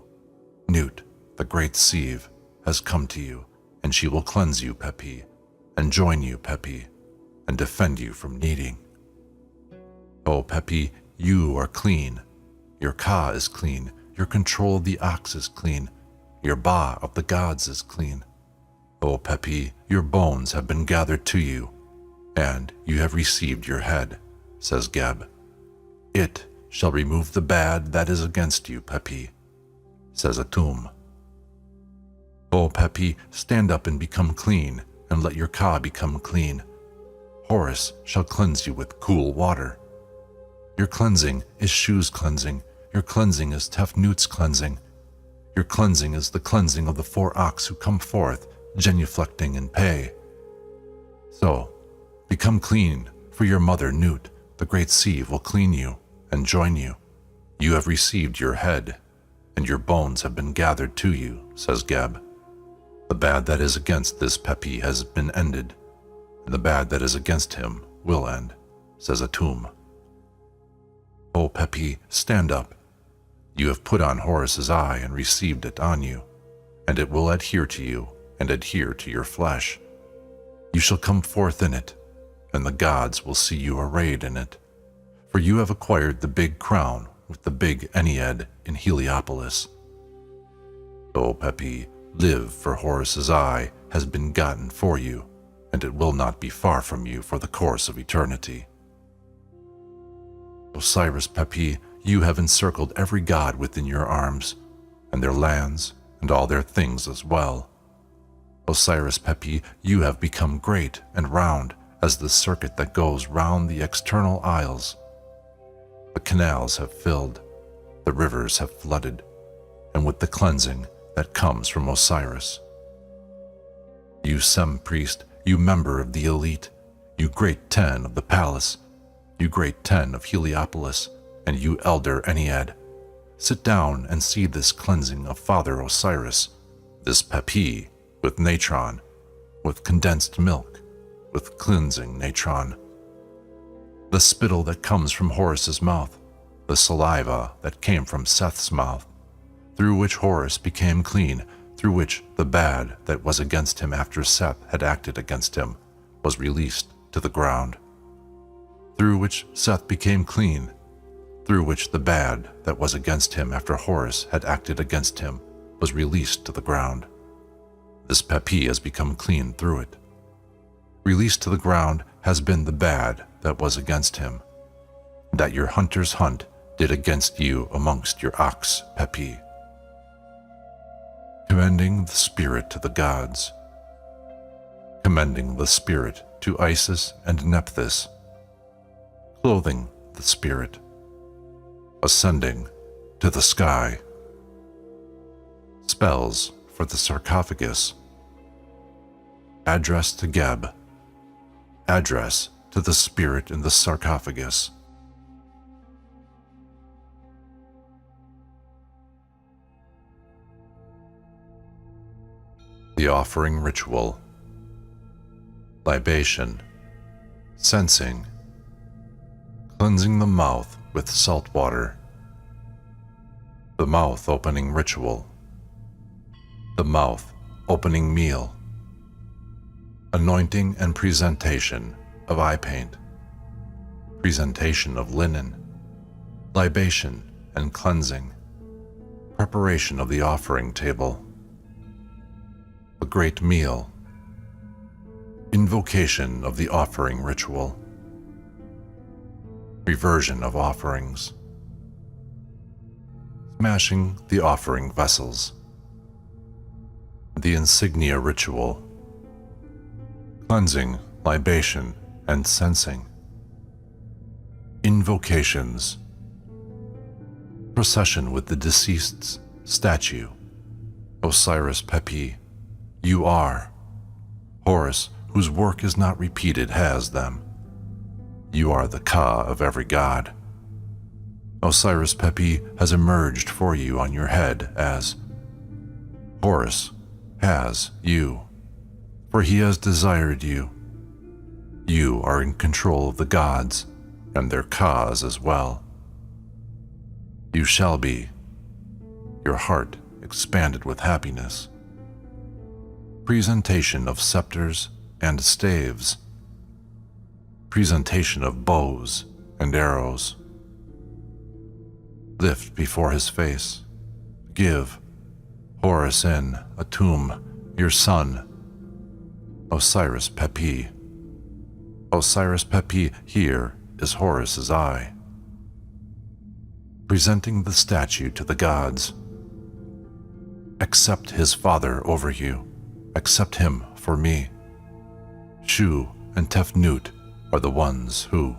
[SPEAKER 1] Newt, the great Sieve, has come to you, and she will cleanse you, Pt, and join you, Pt, and defend you from needing. O Pt, you are clean. Your Ka is clean. Your control of the ox is clean. Your Ba of the gods is clean. O Pt, your bones have been gathered to you, and you have received your head, says Geb. It shall remove the bad that is against you, Pt, says Atum. O Pt, stand up and become clean, and let your Ka become clean. Horus shall cleanse you with cool water. Your cleansing is Shu's cleansing. Your cleansing is Tefnut's cleansing. Your cleansing is the cleansing of the 4 ox who come forth, genuflecting in pay. So, become clean, for your mother Nut, the great sea, will clean you and join you. You have received your head, and your bones have been gathered to you, says Geb. The bad that is against this Pt has been ended, and the bad that is against him will end, says Atum. O Pt, stand up. You have put on Horus's eye and received it on you, and it will adhere to you and adhere to your flesh. You shall come forth in it, and the gods will see you arrayed in it, for you have acquired the big crown with the big Ennead in Heliopolis. O Pt, live, for Horus's eye has been gotten for you, and it will not be far from you for the course of eternity. Osiris Pt, you have encircled every god within your arms, and their lands, and all their things as well. Osiris Pt, you have become great and round as the circuit that goes round the external isles. The canals have filled, the rivers have flooded, and with the cleansing that comes from Osiris. You Sem priest, you member of the elite, you great 10 of the palace, you great 10 of Heliopolis, and you elder Ennead, sit down and see this cleansing of Father Osiris, this Pt with natron, with condensed milk, with cleansing natron. The spittle that comes from Horus's mouth, the saliva that came from Seth's mouth, through which Horus became clean, through which the bad that was against him after Seth had acted against him was released to the ground, through which Seth became clean, through which the bad that was against him after Horus had acted against him was released to the ground. This Pt has become clean through it. Released to the ground has been the bad that was against him, that your hunter's hunt did against you amongst your ox, Pt. Commending the spirit to the gods, commending the spirit to Isis and Nephthys, clothing the spirit, ascending to the sky. Spells for the sarcophagus. Address to Geb. Address to the spirit in the sarcophagus. The offering ritual. Libation. Censing. Cleansing the mouth with salt water. The mouth opening ritual. The mouth opening meal. Anointing and presentation of eye paint. Presentation of linen. Libation and cleansing. Preparation of the offering table. The great meal. Invocation of the offering ritual. Reversion of offerings. Smashing the offering vessels. The insignia ritual. Cleansing, libation, and censing. Invocations. Procession with the deceased's statue. Osiris Pt, you are. Horus, whose work is not repeated, has them. You are the Ka of every god. Osiris Pt has emerged for you on your head as Horus has you, for he has desired you. You are in control of the gods and their Kas as well. You shall be, your heart expanded with happiness. presentation of scepters and staves, presentation of bows and arrows. Lift before his face, give Horus in a tomb, your son, Osiris Pt. Osiris Pt, here is Horus's eye. Presenting the statue to the gods. Accept his father over you. Accept him for me. Shu and Tefnut are the ones who.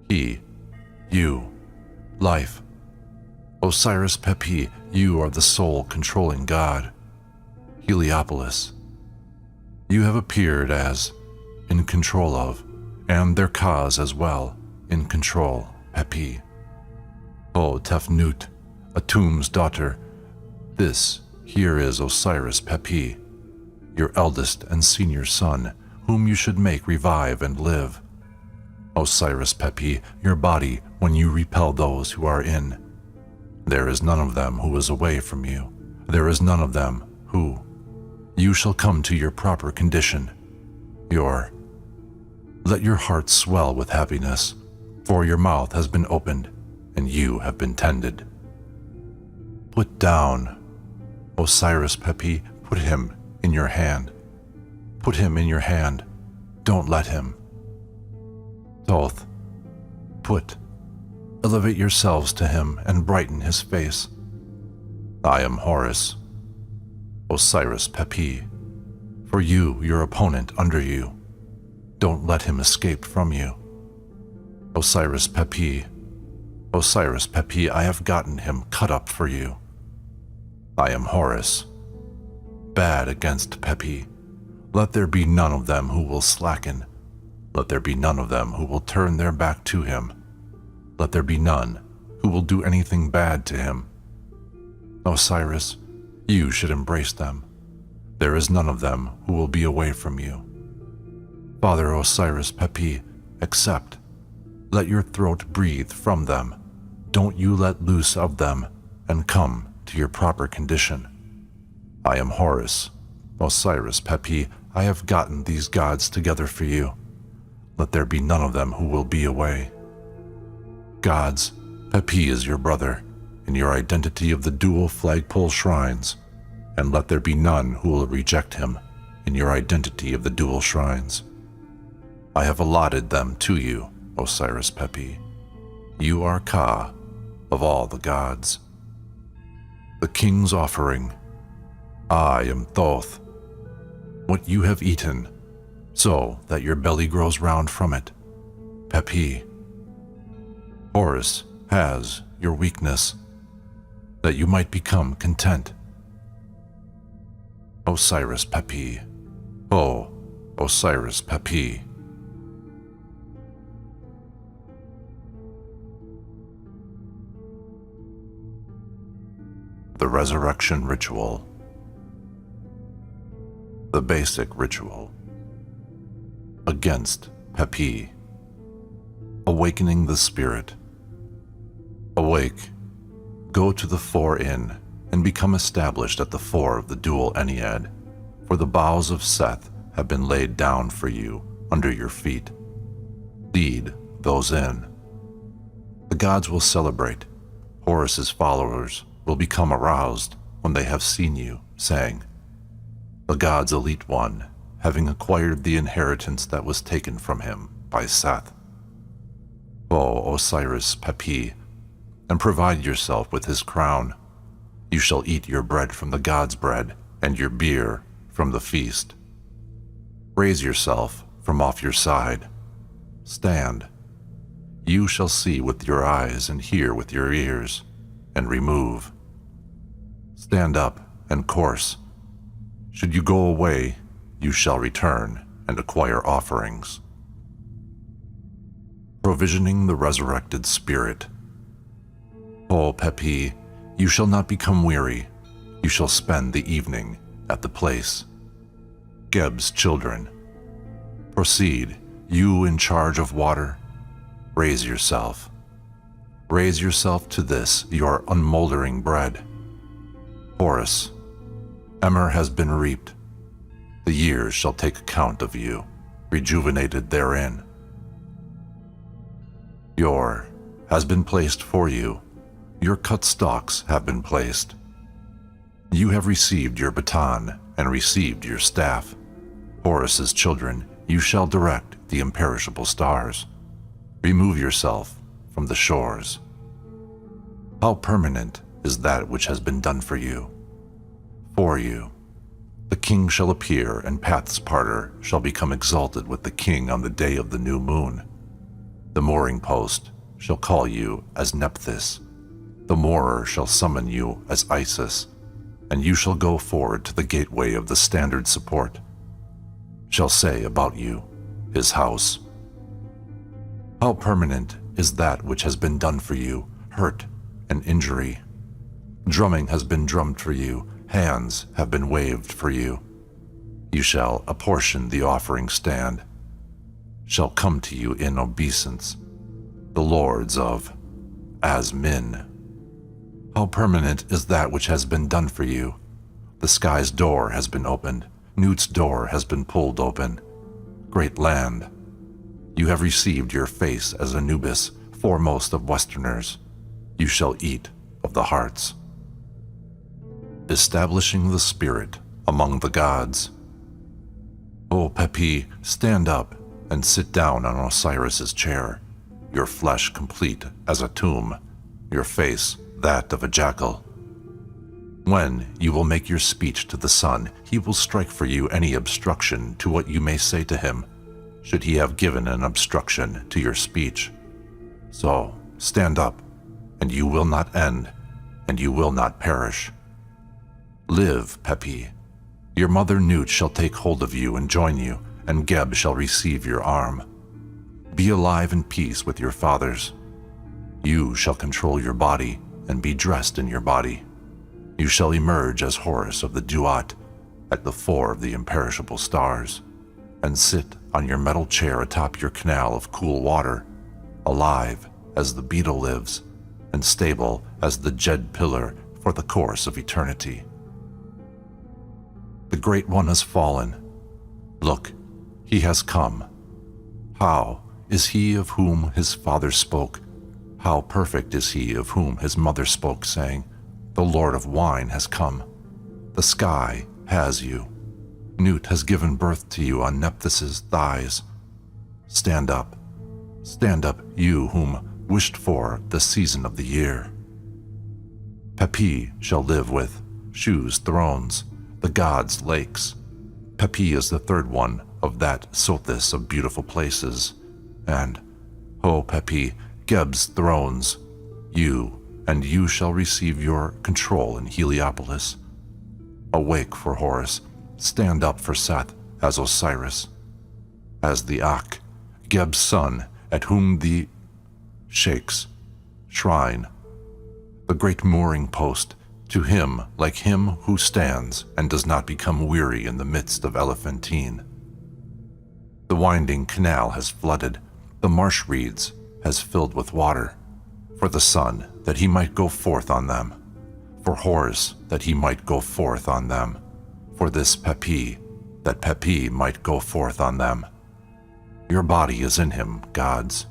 [SPEAKER 1] He, you, life. Osiris Pt, you are the sole controlling god. Heliopolis. You have appeared as in control of, and their cause as well, in control, Pt. O Tefnut, Atum's daughter, this here is Osiris Pt, your eldest and senior son, whom you should make revive and live. Osiris Pt, your body when you repel those who are in. There is none of them who is away from you. There is none of them who. You shall come to your proper condition. Let your heart swell with happiness, for your mouth has been opened, and you have been tended. Put down, Osiris Pt, put him in your hand. Put him in your hand. Don't let him. Thoth, put. Elevate yourselves to him and brighten his face. I am Horus, Osiris Pt. For you, your opponent under you. Don't let him escape from you. Osiris Pt. Osiris Pt, I have gotten him cut up for you. I am Horus. Bad against Pt. Let there be none of them who will slacken. Let there be none of them who will turn their back to him. Let there be none who will do anything bad to him. Osiris, you should embrace them. There is none of them who will be away from you. Father Osiris Pt, accept. Let your throat breathe from them. Don't you let loose of them and come to your proper condition. I am Horus, Osiris Pt, I have gotten these gods together for you. Let there be none of them who will be away. Gods, Pt is your brother, in your identity of the dual flagpole shrines, and let there be none who will reject him in your identity of the dual shrines. I have allotted them to you, Osiris Pt. You are Ka of all the gods. The king's offering. I am Thoth. What you have eaten, so that your belly grows round from it, Pt. Horus has your weakness, that you might become content. Osiris Pt. O Osiris Pt. The Resurrection Ritual. The basic ritual. Against Pt. Awakening the spirit. Awake, go to the 4 Inn, and become established at the 4 of the dual Ennead, for the boughs of Seth have been laid down for you under your feet. Lead those in. The gods will celebrate. Horus's followers will become aroused when they have seen you, saying, the god's elite one, having acquired the inheritance that was taken from him by Seth. O Osiris Pt, and provide yourself with his crown. You shall eat your bread from the god's bread, and your beer from the feast. Raise yourself from off your side. Stand. You shall see with your eyes and hear with your ears, and remove. Stand up and course. Should you go away, you shall return and acquire offerings. Provisioning the resurrected spirit. O Pt, you shall not become weary. You shall spend the evening at the place. Geb's children. Proceed, you in charge of water. Raise yourself. Raise yourself to this, your unmoldering bread. Horus, Emmer has been reaped. The years shall take account of you, rejuvenated therein. Yor has been placed for you. Your cut stalks have been placed. You have received your baton and received your staff. Horus's children, you shall direct the imperishable stars. Remove yourself from the shores. How permanent is that which has been done for you? For you. The king shall appear, and paths parter shall become exalted with the king on the day of the new moon. The mooring post shall call you as Nephthys. The moorer shall summon you as Isis, and you shall go forward to the gateway of the standard support. Shall say about you, his house. How permanent is that which has been done for you, hurt and injury. Drumming has been drummed for you, hands have been waved for you. You shall apportion the offering stand. Shall come to you in obeisance, the lords of Asmin. How permanent is that which has been done for you? The sky's door has been opened, Newt's door has been pulled open. Great land, you have received your face as Anubis, foremost of Westerners. You shall eat of the hearts. Establishing the spirit among the gods. O Pepi, stand up and sit down on Osiris's chair, your flesh complete as a tomb, your face that of a jackal. When you will make your speech to the sun, he will strike for you any obstruction to what you may say to him, should he have given an obstruction to your speech. So stand up, and you will not end, and you will not perish. Live, Pepi. Your mother Newt shall take hold of you and join you, and Geb shall receive your arm. Be alive in peace with your fathers. You shall control your body and be dressed in your body. You shall emerge as Horus of the Duat at the fore of the imperishable stars, and sit on your metal chair atop your canal of cool water, alive as the beetle lives, and stable as the Jed pillar for the course of eternity. The Great One has fallen. Look, he has come. How is he of whom his father spoke? How perfect is he of whom his mother spoke, saying, the Lord of wine has come. The sky has you. Newt has given birth to you on Nephthys's thighs. Stand up, you whom wished for the season of the year. Pepi shall live with Shu's thrones, the gods' lakes. Pepi is the third one of that Sothis of beautiful places, and, O Pepi, Geb's thrones, and you shall receive your control in Heliopolis. Awake for Horus, stand up for Seth as Osiris, as the Ak, Geb's son, at whom the shakes shrine, the great mooring post, to him like him who stands and does not become weary in the midst of Elephantine. The winding canal has flooded, the marsh reeds has filled with water, for the sun that he might go forth on them, for Horus that he might go forth on them, for this Pepi, that Pepi might go forth on them. Your body is in him, gods.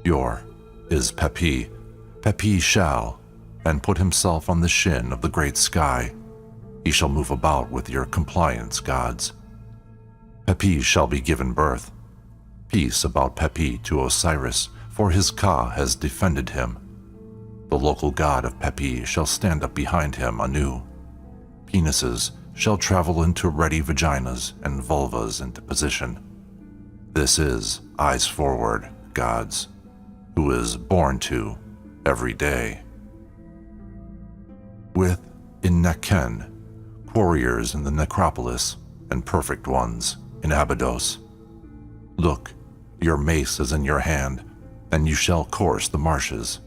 [SPEAKER 1] Your is Pepi. Pepi shall, and put himself on the shin of the great sky. He shall move about with your compliance, gods. Pepi shall be given birth. Peace about Pepi to Osiris, for his Ka has defended him. The local god of Pepi shall stand up behind him anew. Penises shall travel into ready vaginas and vulvas into position. This is eyes forward, gods, who is born to every day. With in Nekhen, warriors in the necropolis, and perfect ones in Abydos. Look, your mace is in your hand, and you shall course the marshes,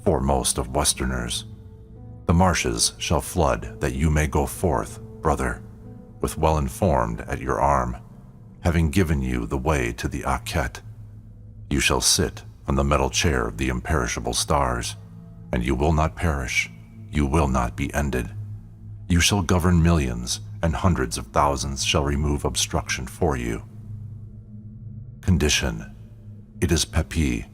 [SPEAKER 1] foremost of Westerners. The marshes shall flood that you may go forth, brother, with well-informed at your arm, having given you the way to the Akhet. You shall sit on the metal chair of the imperishable stars, and you will not perish, you will not be ended. You shall govern millions, and hundreds of thousands shall remove obstruction for you. Condition. It is Pt.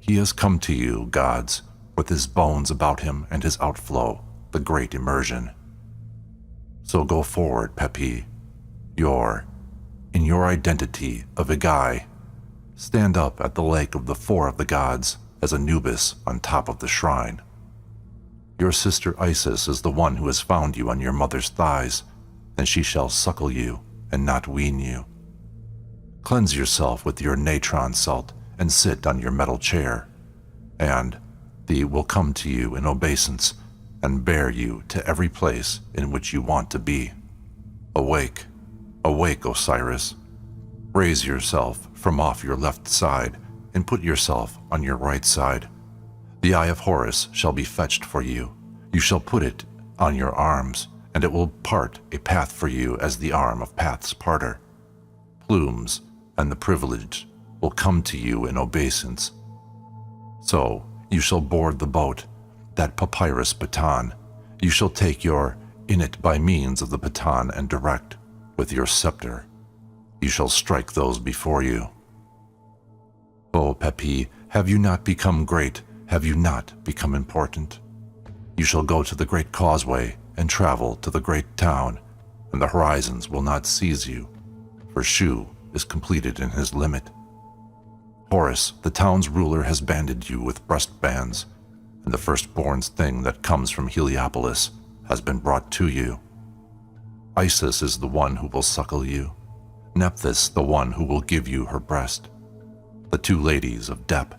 [SPEAKER 1] He has come to you, gods, with his bones about him and his outflow, the great immersion. So go forward, Pt. In your identity of Igai, stand up at the lake of the four of the gods as Anubis on top of the shrine. Your sister Isis is the one who has found you on your mother's thighs, and she shall suckle you and not wean you. Cleanse yourself with your natron salt and sit on your metal chair, and thee will come to you in obeisance and bear you to every place in which you want to be. Awake, awake, Osiris. Raise yourself from off your left side and put yourself on your right side. The eye of Horus shall be fetched for you. You shall put it on your arms, and it will part a path for you as the arm of paths parter. Plumes and the privileged will come to you in obeisance. So you shall board the boat, that papyrus baton. You shall take your in it by means of the baton and direct with your scepter. You shall strike those before you. O Pt, have you not become great? Have you not become important? You shall go to the great causeway and travel to the great town, and the horizons will not seize you, for Shu is completed in his limit. Horus, the town's ruler, has banded you with breastbands, and the firstborn's thing that comes from Heliopolis has been brought to you. Isis is the one who will suckle you, Nephthys the one who will give you her breast. The two ladies of Dep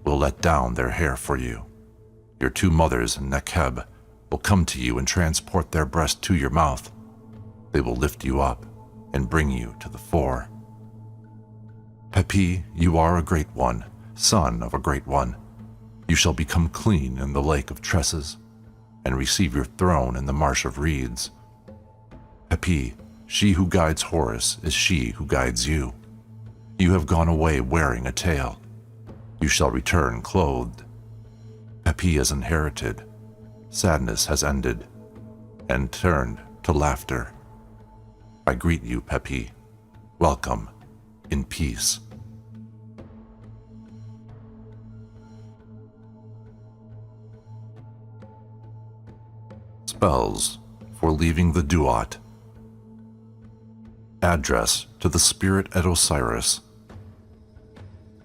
[SPEAKER 1] will let down their hair for you. Your two mothers, Nekheb, will come to you and transport their breast to your mouth. They will lift you up and bring you to the fore. Pt, you are a great one, son of a great one. You shall become clean in the lake of tresses, and receive your throne in the marsh of reeds. Pt, she who guides Horus is she who guides you. You have gone away wearing a tail. You shall return clothed. Pt has inherited. Sadness has ended and turned to laughter. I greet you, Pt. Welcome in peace. Spells for leaving the Duat. Address to the spirit at Osiris.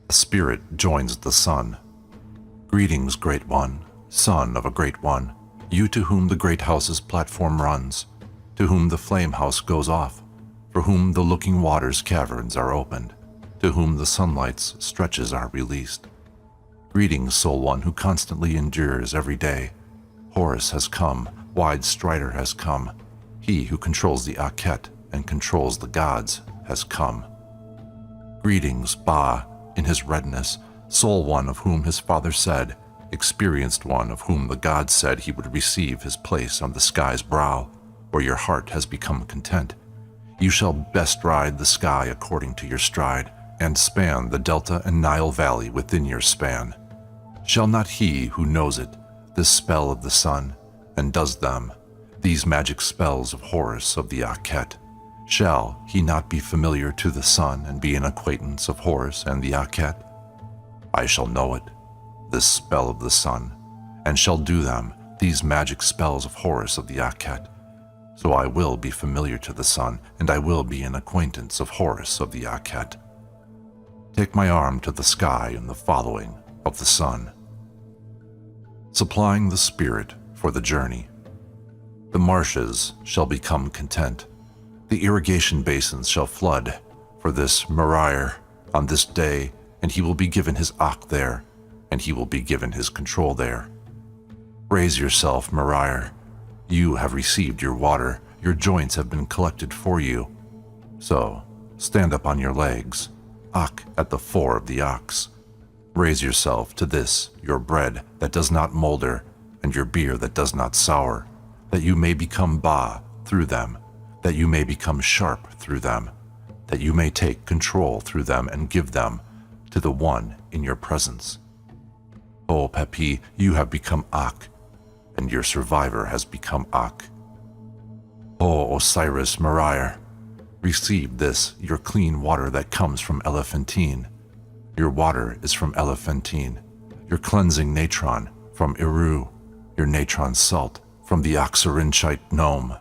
[SPEAKER 1] A spirit joins the sun. Greetings, great one, son of a great one, you to whom the great house's platform runs, to whom the flame house goes off, for whom the looking waters' caverns are opened, to whom the sunlight's stretches are released. Greetings, soul one who constantly endures every day. Horus has come, wide Strider has come. He who controls the Akhet and controls the gods has come. Greetings, Ba, in his redness, soul one of whom his father said, experienced one of whom the gods said he would receive his place on the sky's brow, where your heart has become content. You shall best ride the sky according to your stride, and span the Delta and Nile Valley within your span. Shall not he who knows it, this spell of the sun, and does them, these magic spells of Horus of the Akhet, shall he not be familiar to the sun and be an acquaintance of Horus and the Akhet? I shall know it, this spell of the sun, and shall do them, these magic spells of Horus of the Akhet. So I will be familiar to the sun, and I will be an acquaintance of Horus of the Akhet. Take my arm to the sky in the following of the sun. Supplying the spirit for the journey. The marshes shall become content. The irrigation basins shall flood for this Merir on this day, and he will be given his Ak there, and he will be given his control there. Raise yourself, Merir. You have received your water, your joints have been collected for you. So, stand up on your legs, Ak at the fore of the ox. Raise yourself to this, your bread that does not molder, and your beer that does not sour, that you may become Ba through them, that you may become sharp through them, that you may take control through them and give them to the one in your presence. O Pt, you have become Ak, and your survivor has become Ak. O Osiris Moriah, receive this, your clean water that comes from Elephantine. Your water is from Elephantine, your cleansing natron from Eru, your natron salt from the Oxyrinchite Nome,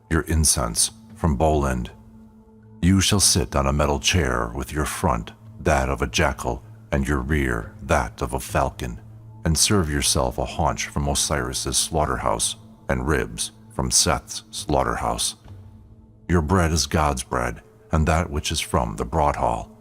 [SPEAKER 1] your incense from Boland. You shall sit on a metal chair with your front that of a jackal and your rear that of a falcon, and serve yourself a haunch from Osiris's slaughterhouse and ribs from Seth's slaughterhouse. Your bread is God's bread, and that which is from the broad hall.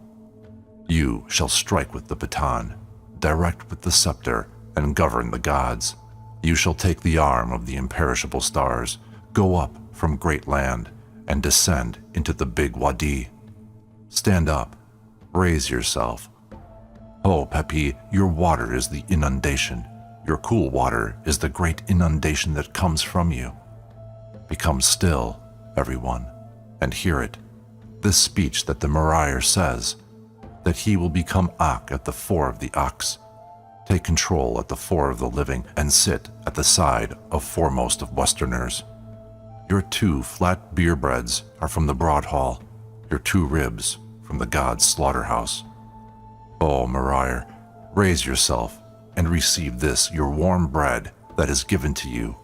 [SPEAKER 1] You shall strike with the baton, direct with the scepter, and govern the gods. You shall take the arm of the imperishable stars, go up from great land, and descend into the big wadi. Stand up, raise yourself. O Pepi, your water is the inundation. Your cool water is the great inundation that comes from you. Become still, everyone, and hear it. This speech that the Moriah says, that he will become Ak at the fore of the ox, take control at the fore of the living, and sit at the side of foremost of Westerners. Your 2 flat beer breads are from the broad hall, your 2 ribs from the god's slaughterhouse. O Moriah, raise yourself and receive this, your warm bread that is given to you,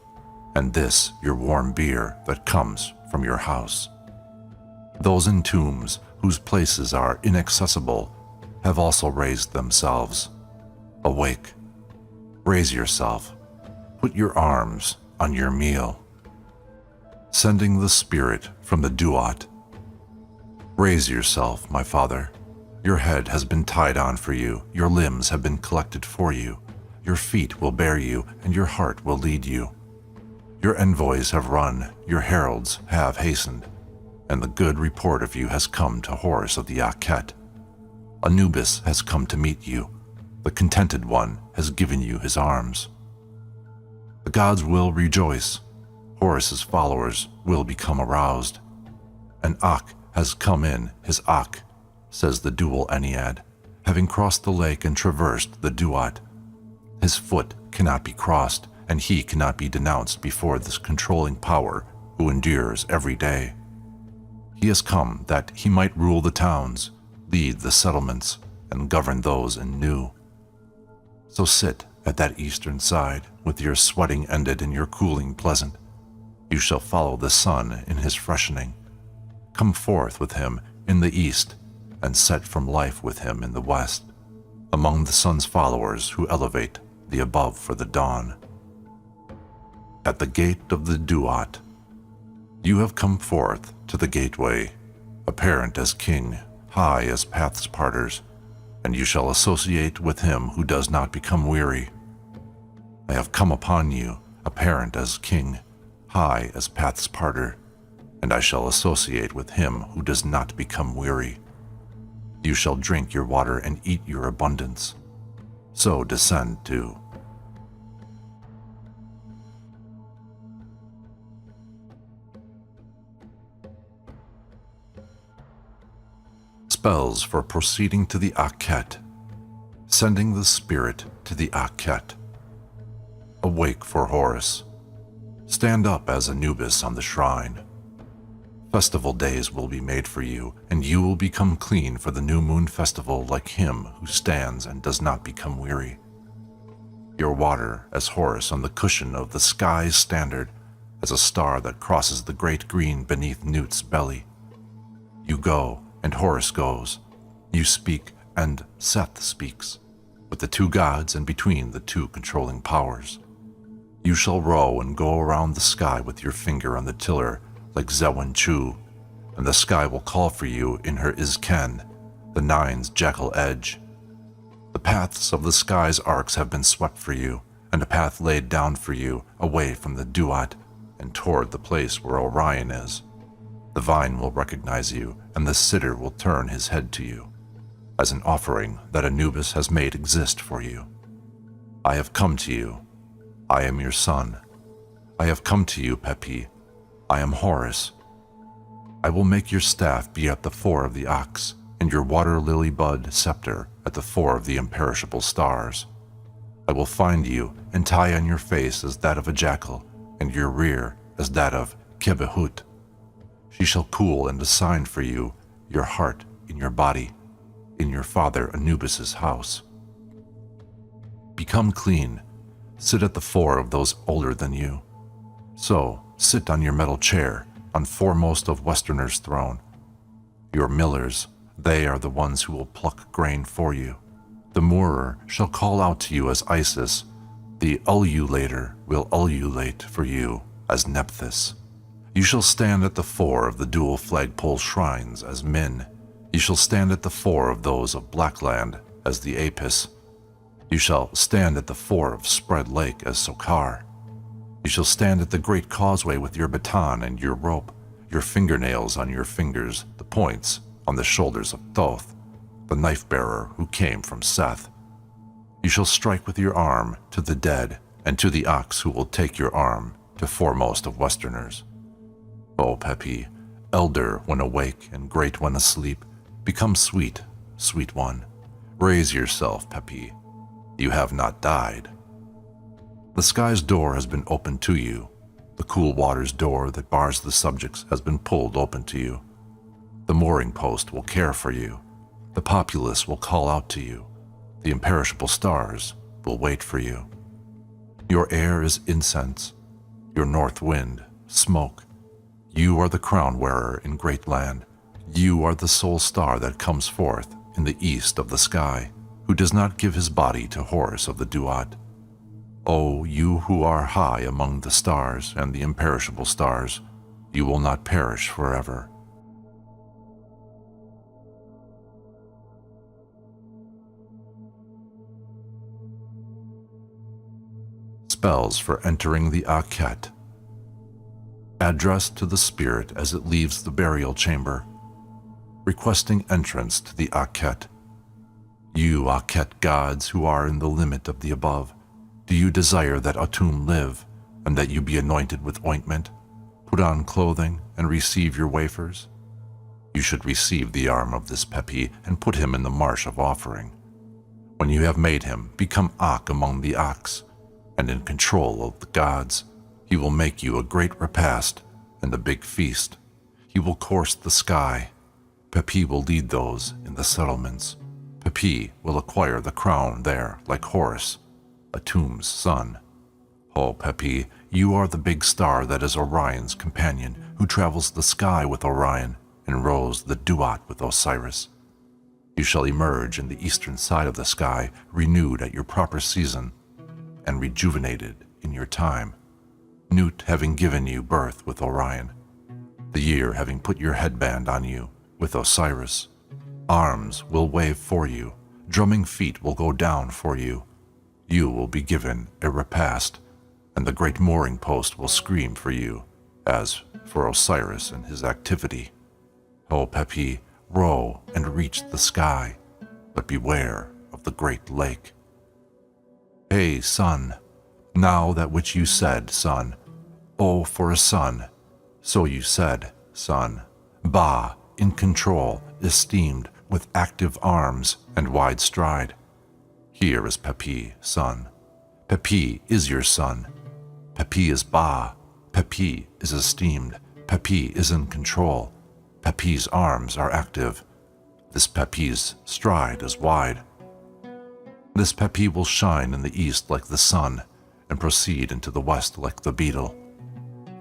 [SPEAKER 1] and this, your warm beer that comes from your house. Those in tombs whose places are inaccessible have also raised themselves. Awake, raise yourself, put your arms on your meal. Sending the spirit from the Duat. Raise yourself, my father. Your head has been tied on for you, your limbs have been collected for you, your feet will bear you, and your heart will lead you. Your envoys have run, your heralds have hastened, and the good report of you has come to Horus of the Akhet. Anubis has come to meet you. The contented one has given you his arms. The gods will rejoice. Horus's followers will become aroused. And Ak has come in his Ak, says the dual Ennead, having crossed the lake and traversed the Duat. His foot cannot be crossed, and he cannot be denounced before this controlling power who endures every day. He has come that he might rule the towns, lead the settlements, and govern those in Nu. So sit at that eastern side, with your sweating ended and your cooling pleasant. You shall follow the sun in his freshening. Come forth with him in the east, and set from life with him in the west, among the sun's followers who elevate the above for the dawn. At the gate of the Duat, you have come forth to the gateway, apparent as king, high as paths parters, and you shall associate with him who does not become weary. I have come upon you, apparent as king, high as paths parter, and I shall associate with him who does not become weary. You shall drink your water and eat your abundance. So descend to. Spells for proceeding to the Akhet. Sending the spirit to the Akhet. Awake for Horus. Stand up as Anubis on the shrine. Festival days will be made for you, and you will become clean for the new moon festival like him who stands and does not become weary. Your water as Horus on the cushion of the sky's standard, as a star that crosses the great green beneath Newt's belly. You go, and Horus goes. You speak, and Seth speaks, with the 2 gods and between the 2 controlling powers. You shall row and go around the sky with your finger on the tiller like Zewen Chu, and the sky will call for you in her Izken, the Nine's jackal edge. The paths of the sky's arcs have been swept for you, and a path laid down for you away from the Duat and toward the place where Orion is. The vine will recognize you, and the sitter will turn his head to you, as an offering that Anubis has made exist for you. I have come to you. I am your son. I have come to you, Pepi. I am Horus. I will make your staff be at the fore of the ox, and your water lily bud scepter at the fore of the imperishable stars. I will find you and tie on your face as that of a jackal, and your rear as that of Kebehut, She shall cool and assign for you your heart in your body, in your father Anubis's house. Become clean, sit at the fore of those older than you. So, sit on your metal chair, on foremost of Westerners' throne. Your millers, they are the ones who will pluck grain for you. The moorer shall call out to you as Isis. The ululator will ululate for you as Nephthys. You shall stand at the fore of the dual flagpole shrines as Min. You shall stand at the fore of those of Blackland as the Apis. You shall stand at the fore of Spread Lake as Sokar. You shall stand at the great causeway with your baton and your rope, your fingernails on your fingers, the points on the shoulders of Thoth, the knife-bearer who came from Seth. You shall strike with your arm to the dead, and to the ox who will take your arm, to foremost of Westerners. O Pepi, elder when awake and great when asleep, become sweet, sweet one. Raise yourself, Pepi. You have not died. The sky's door has been opened to you. The cool water's door that bars the subjects has been pulled open to you. The mooring post will care for you. The populace will call out to you. The imperishable stars will wait for you. Your air is incense, your north wind, smoke. You are the crown wearer in great land. You are the sole star that comes forth in the east of the sky, who does not give his body to Horus of the Duat. O you who are high among the stars and the imperishable stars, you will not perish forever. Spells for entering the Akhet. Address to the spirit as it leaves the burial chamber, requesting entrance to the Akhet. You Akhet gods who are in the limit of the above, do you desire that Atum live, and that you be anointed with ointment, put on clothing, and receive your wafers? You should receive the arm of this Pepi and put him in the marsh of offering. When you have made him, become Ak among the Aks, and in control of the gods. He will make you a great repast and a big feast. He will course the sky. Pepi will lead those in the settlements. Pepi will acquire the crown there like Horus, Atum's son. O Pepi, you are the big star that is Orion's companion, who travels the sky with Orion and rows the Duat with Osiris. You shall emerge in the eastern side of the sky, renewed at your proper season, and rejuvenated in your time, Nut having given you birth with Orion, the year having put your headband on you with Osiris. Arms will wave for you, drumming feet will go down for you. You will be given a repast, and the great mooring post will scream for you, as for Osiris and his activity. O Pepi, row and reach the sky, but beware of the great lake. Hey, son, now that which you said, son. Oh, for a son. So you said, son. Ba, in control, esteemed, with active arms and wide stride. Here is Pepi, son. Pepi is your son. Pepi is Ba. Pepi is esteemed. Pepi is in control. Pepi's arms are active. This Pepi's stride is wide. This Pepi will shine in the east like the sun, and proceed into the west like the beetle.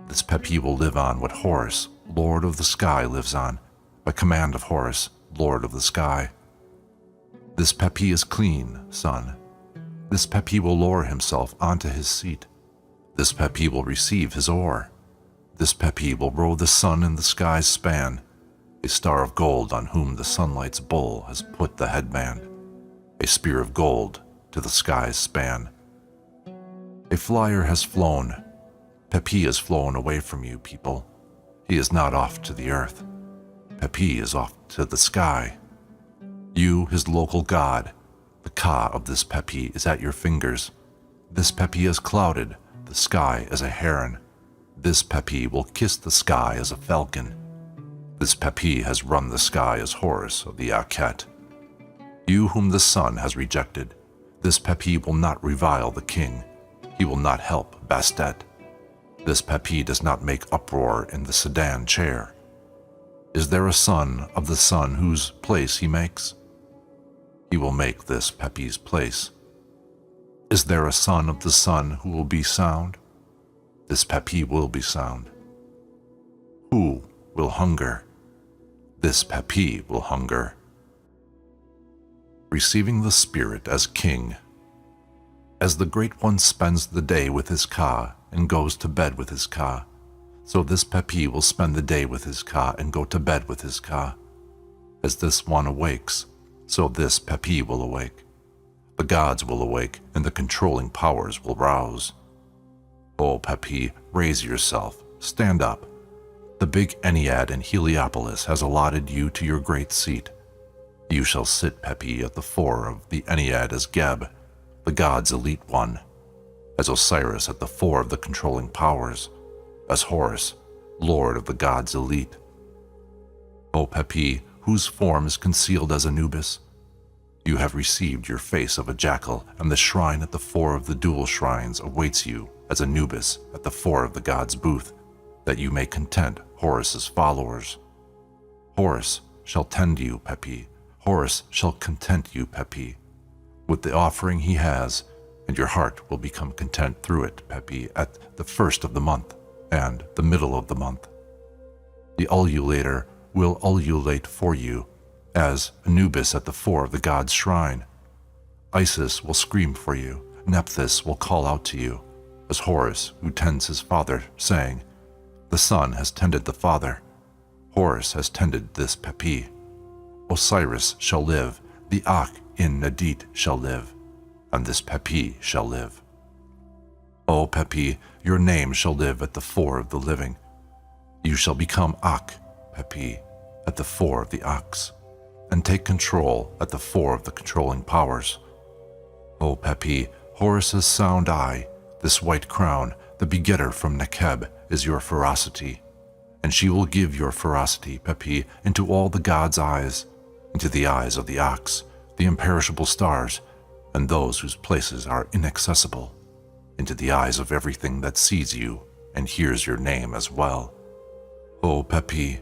[SPEAKER 1] This Pepi will live on what Horus, Lord of the Sky, lives on, by command of Horus, Lord of the Sky. This Pepi is clean, son. This Pepi will lower himself onto his seat. This Pepi will receive his oar. This Pepi will row the sun in the sky's span, a star of gold on whom the sunlight's bull has put the headband. A spear of gold to the sky's span. A flyer has flown. Pepi has flown away from you, people. He is not off to the earth. Pepi is off to the sky. You, his local god, the Ka of this Pepi is at your fingers. This Pepi has clouded the sky as a heron. This Pepi will kiss the sky as a falcon. This Pepi has run the sky as Horus of the Akhet. You whom the sun has rejected, this Pepi will not revile the king. He will not help Bastet. This Pepi does not make uproar in the sedan chair. Is there a son of the sun whose place he makes? He will make this Pt1's place. Is there a son of the sun who will be sound? This Pt1 will be sound. Who will hunger? This Pt1 will hunger. Receiving the Spirit as King. As the Great One spends the day with his Ka and goes to bed with his Ka, so this Pt1 will spend the day with his Ka and go to bed with his Ka. As this one awakes, so this Pt1 will awake. The gods will awake and the controlling powers will rouse. O Pt1, raise yourself, stand up. The big Ennead in Heliopolis has allotted you to your great seat. You shall sit, Pt1, at the fore of the Ennead as Geb, the god's elite one, as Osiris at the fore of the controlling powers, as Horus, lord of the gods elite. O Pt1, whose form is concealed as Anubis, you have received your face of a jackal, and the shrine at the fore of the dual shrines awaits you as Anubis at the fore of the god's booth, that you may content Horus's followers. Horus shall tend you, Pt1. Horus shall content you, Pt1, with the offering he has, and your heart will become content through it, Pt1, at the first of the month and the middle of the month. The ululator will ululate for you, as Anubis at the fore of the god's shrine. Isis will scream for you, Nephthys will call out to you, as Horus who tends his father, saying, the son has tended the father. Horus has tended this Pt1. Osiris shall live, the Ak in Nadit shall live, and this Pt1 shall live. O Pt1, your name shall live at the fore of the living. You shall become Ak, Pt1, at the fore of the Aks, and take control at the fore of the controlling powers. O Pt1, Horus's sound eye, this white crown, the begetter from Nekeb, is your ferocity, and she will give your ferocity, Pt1, into all the gods' eyes, into the eyes of the Aks, the imperishable stars, and those whose places are inaccessible, into the eyes of everything that sees you and hears your name as well. O Pt1,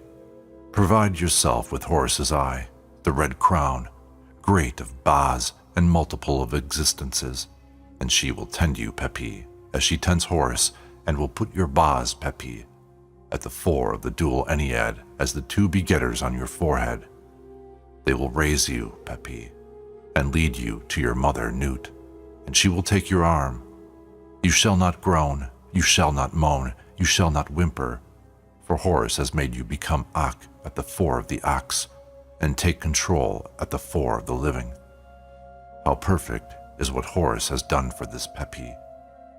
[SPEAKER 1] provide yourself with Horus's eye, the red crown, great of Baz and multiple of existences, and she will tend you, Pt1, as she tends Horus, and will put your Baz, Pt1, at the fore of the dual Ennead as the two begetters on your forehead. They will raise you, Pt1, and lead you to your mother, Nut, and she will take your arm. You shall not groan, you shall not moan, you shall not whimper, for Horus has made you become Ak at the fore of the Aks, and take control at the fore of the living. How perfect is what Horus has done for this Pt1,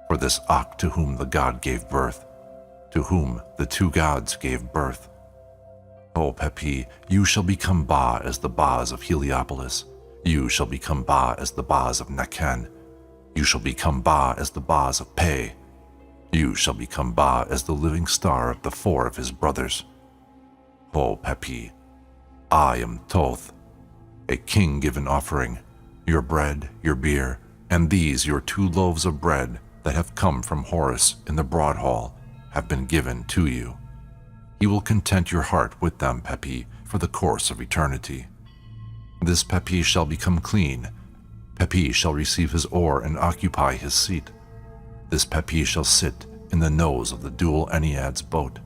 [SPEAKER 1] for this Ak to whom the god gave birth, to whom the two gods gave birth. O Pt1, you shall become Ba as the Baz of Heliopolis. You shall become Ba as the Baz of Nekhen. You shall become Ba as the Baz of Pe. You shall become Ba as the living star at the fore of his brothers. O Pt1, I am Thoth, a king-given offering, your bread, your beer, and these your 2 loaves of bread that have come from Horus in the broad hall have been given to you. He will content your heart with them, Pt1, for the course of eternity. This Pt1 shall become clean. Pt1 shall receive his ore and occupy his seat. This Pt1 shall sit in the nose of the dual Ennead's boat.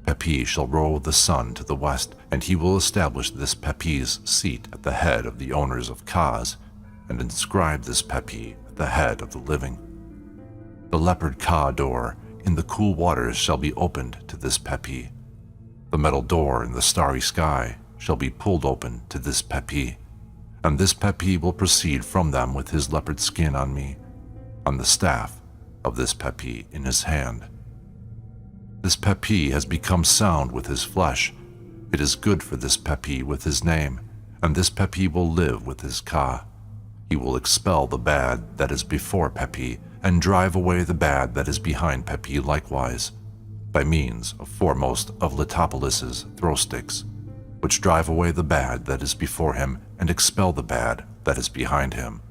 [SPEAKER 1] Pt1 shall row the sun to the west, and he will establish this Pt1's seat at the head of the owners of Kas, and inscribe this Pt1 at the head of the living. The leopard Ka door in the cool waters shall be opened to this Pt1. The metal door in the starry sky shall be pulled open to this Pt1, and this Pt1 will proceed from them with his leopard skin on me, on the staff of this Pt1 in his hand. This Pt1 has become sound with his flesh. It is good for this Pt1 with his name, and this Pt1 will live with his Ka. He will expel the bad that is before Pt1 and drive away the bad that is behind Pt1 likewise, by means of foremost of Letopolis's throw sticks, which drive away the bad that is before him and expel the bad that is behind him.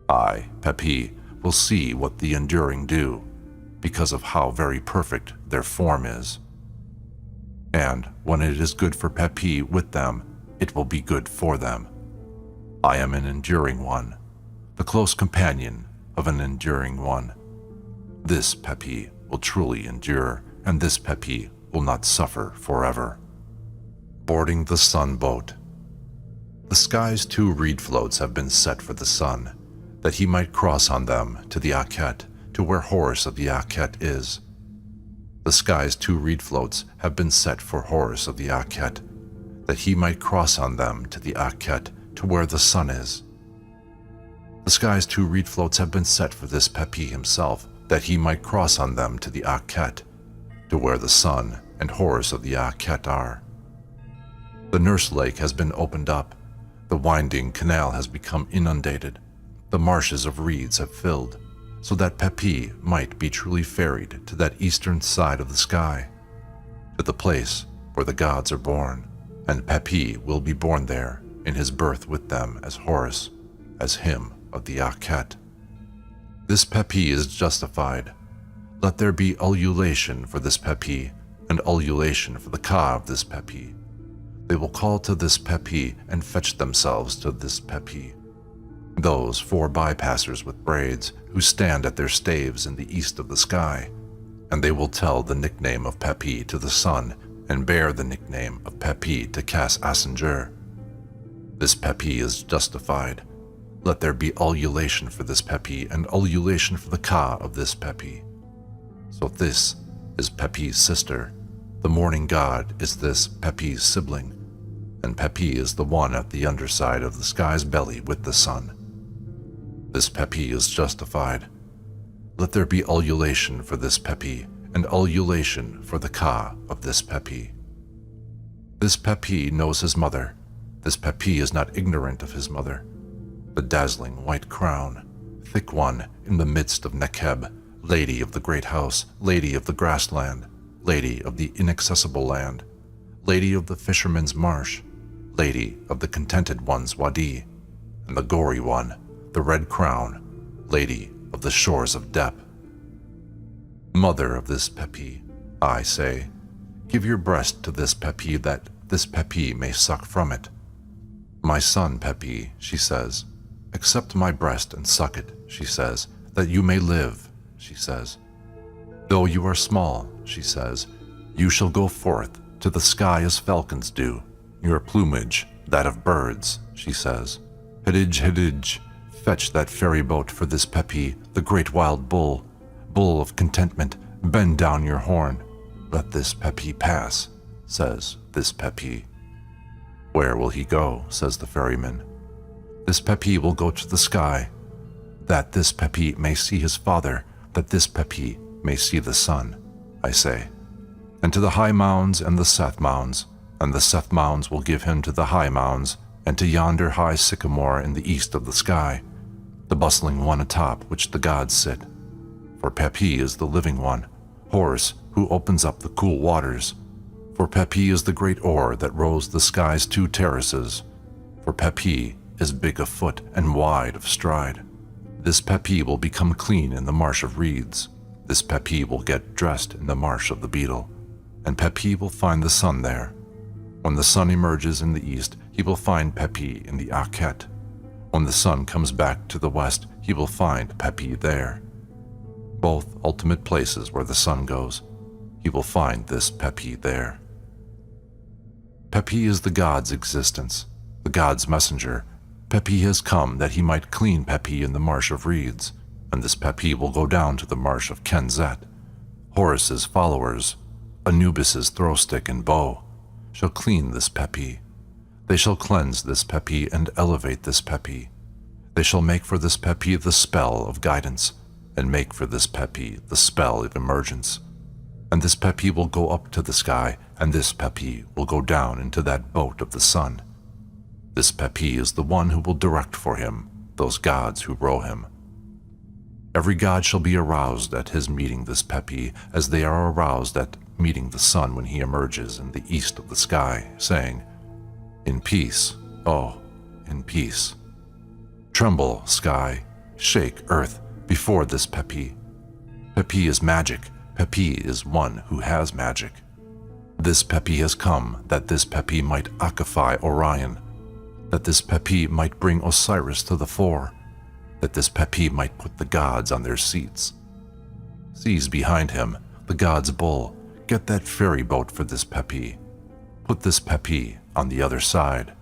[SPEAKER 1] I, Pt1, will see what the enduring do, because of how very perfect their form is. and when it is good for Pt with them, it will be good for them. I am an enduring one, the close companion of an enduring one. This Pt will truly endure, and this Pt will not suffer forever. Boarding the sun boat. The sky's 2 reed floats have been set for the sun, that he might cross on them to the Akhet, to where Horus of the Akhet is. The sky's 2 reed floats have been set for Horus of the Akhet, that he might cross on them to the Akhet, to where the sun is. The sky's 2 reed floats have been set for this Pt himself, that he might cross on them to the Akhet, to where the sun and Horus of the Akhet are. The nurse lake has been opened up, the winding canal has become inundated, the marshes of reeds have filled, so that Pt might be truly ferried to that eastern side of the sky, to the place where the gods are born, and Pt will be born there in his birth with them as Horus, as him of the Akhet. This Pt is justified. Let there be ululation for this Pt, and ululation for the Ka of this Pt. They will call to this Pt and fetch themselves to this Pt. Those 4 bypassers with braids who stand at their staves in the east of the sky, and they will tell the nickname of Pt to the sun and bear the nickname of Pt to Kas Asenger. This Pt is justified. Let there be ululation for this Pt and ululation for the Ka of this Pt. So this is Peppi's sister. The morning god is this Peppi's sibling, and Peppi is the one at the underside of the sky's belly with the sun. This Peppi is justified. Let there be ululation for this Peppi, and ululation for the Ka of this Peppi. This Peppi knows his mother. This Peppi is not ignorant of his mother. The dazzling white crown, thick one in the midst of Nekeb, lady of the great house, lady of the grassland, lady of the inaccessible land, lady of the fisherman's marsh, lady of the contented one's wadi, and the gory one, the red crown, lady of the shores of Dep. Mother of this Peppi, I say, give your breast to this Peppi that this Peppi may suck from it. My son Peppi, she says, accept my breast and suck it, she says, that you may live, she says. Though you are small, she says, you shall go forth to the sky as falcons do, your plumage, that of birds, she says. Hidij, Hidij, fetch that ferry boat for this Peppi, the great wild bull, bull of contentment, bend down your horn. Let this Peppi pass, says this Peppi. Where will he go, says the ferryman. This Peppi will go to the sky, that this Peppi may see his father, that this Peppi may see the sun, I say. And to the high mounds and the Seth mounds, and the Seth mounds will give him to the high mounds, and to yonder high sycamore in the east of the sky, the bustling one atop which the gods sit. For Peppi is the living one, Horus, who opens up the cool waters. For Peppi is the great oar that rows the sky's 2 terraces. For Peppi is big of foot and wide of stride. This Peppi will become clean in the marsh of reeds. This Peppi will get dressed in the marsh of the beetle, and Peppi will find the sun there. When the sun emerges in the east, he will find Peppi in the Akhet. When the sun comes back to the west, he will find Peppi there. Both ultimate places where the sun goes, he will find this Peppi there. Peppi is the god's existence, the god's messenger. Peppi has come that he might clean Peppi in the marsh of reeds, and this Peppi will go down to the marsh of Kenzet. Horus's followers, Anubis's throwstick and bow, shall clean this Peppi. They shall cleanse this Peppi and elevate this Peppi. They shall make for this Peppi the spell of guidance, and make for this Peppi the spell of emergence. And this Peppi will go up to the sky, and this Peppi will go down into that boat of the sun. This Peppi is the one who will direct for him those gods who row him. Every god shall be aroused at his meeting this Peppi, as they are aroused at meeting the sun when he emerges in the east of the sky, saying, "In peace, oh, in peace. Tremble, sky, shake, earth, before this Peppi. Peppi is magic. Peppi is one who has magic. This Pepi has come that this Pepi might occupy Orion, that this Pepi might bring Osiris to the fore, that this Pepi might put the gods on their seats. Seize behind him the god's bull, get that ferry boat for this Pepi. Put this Pepi on the other side.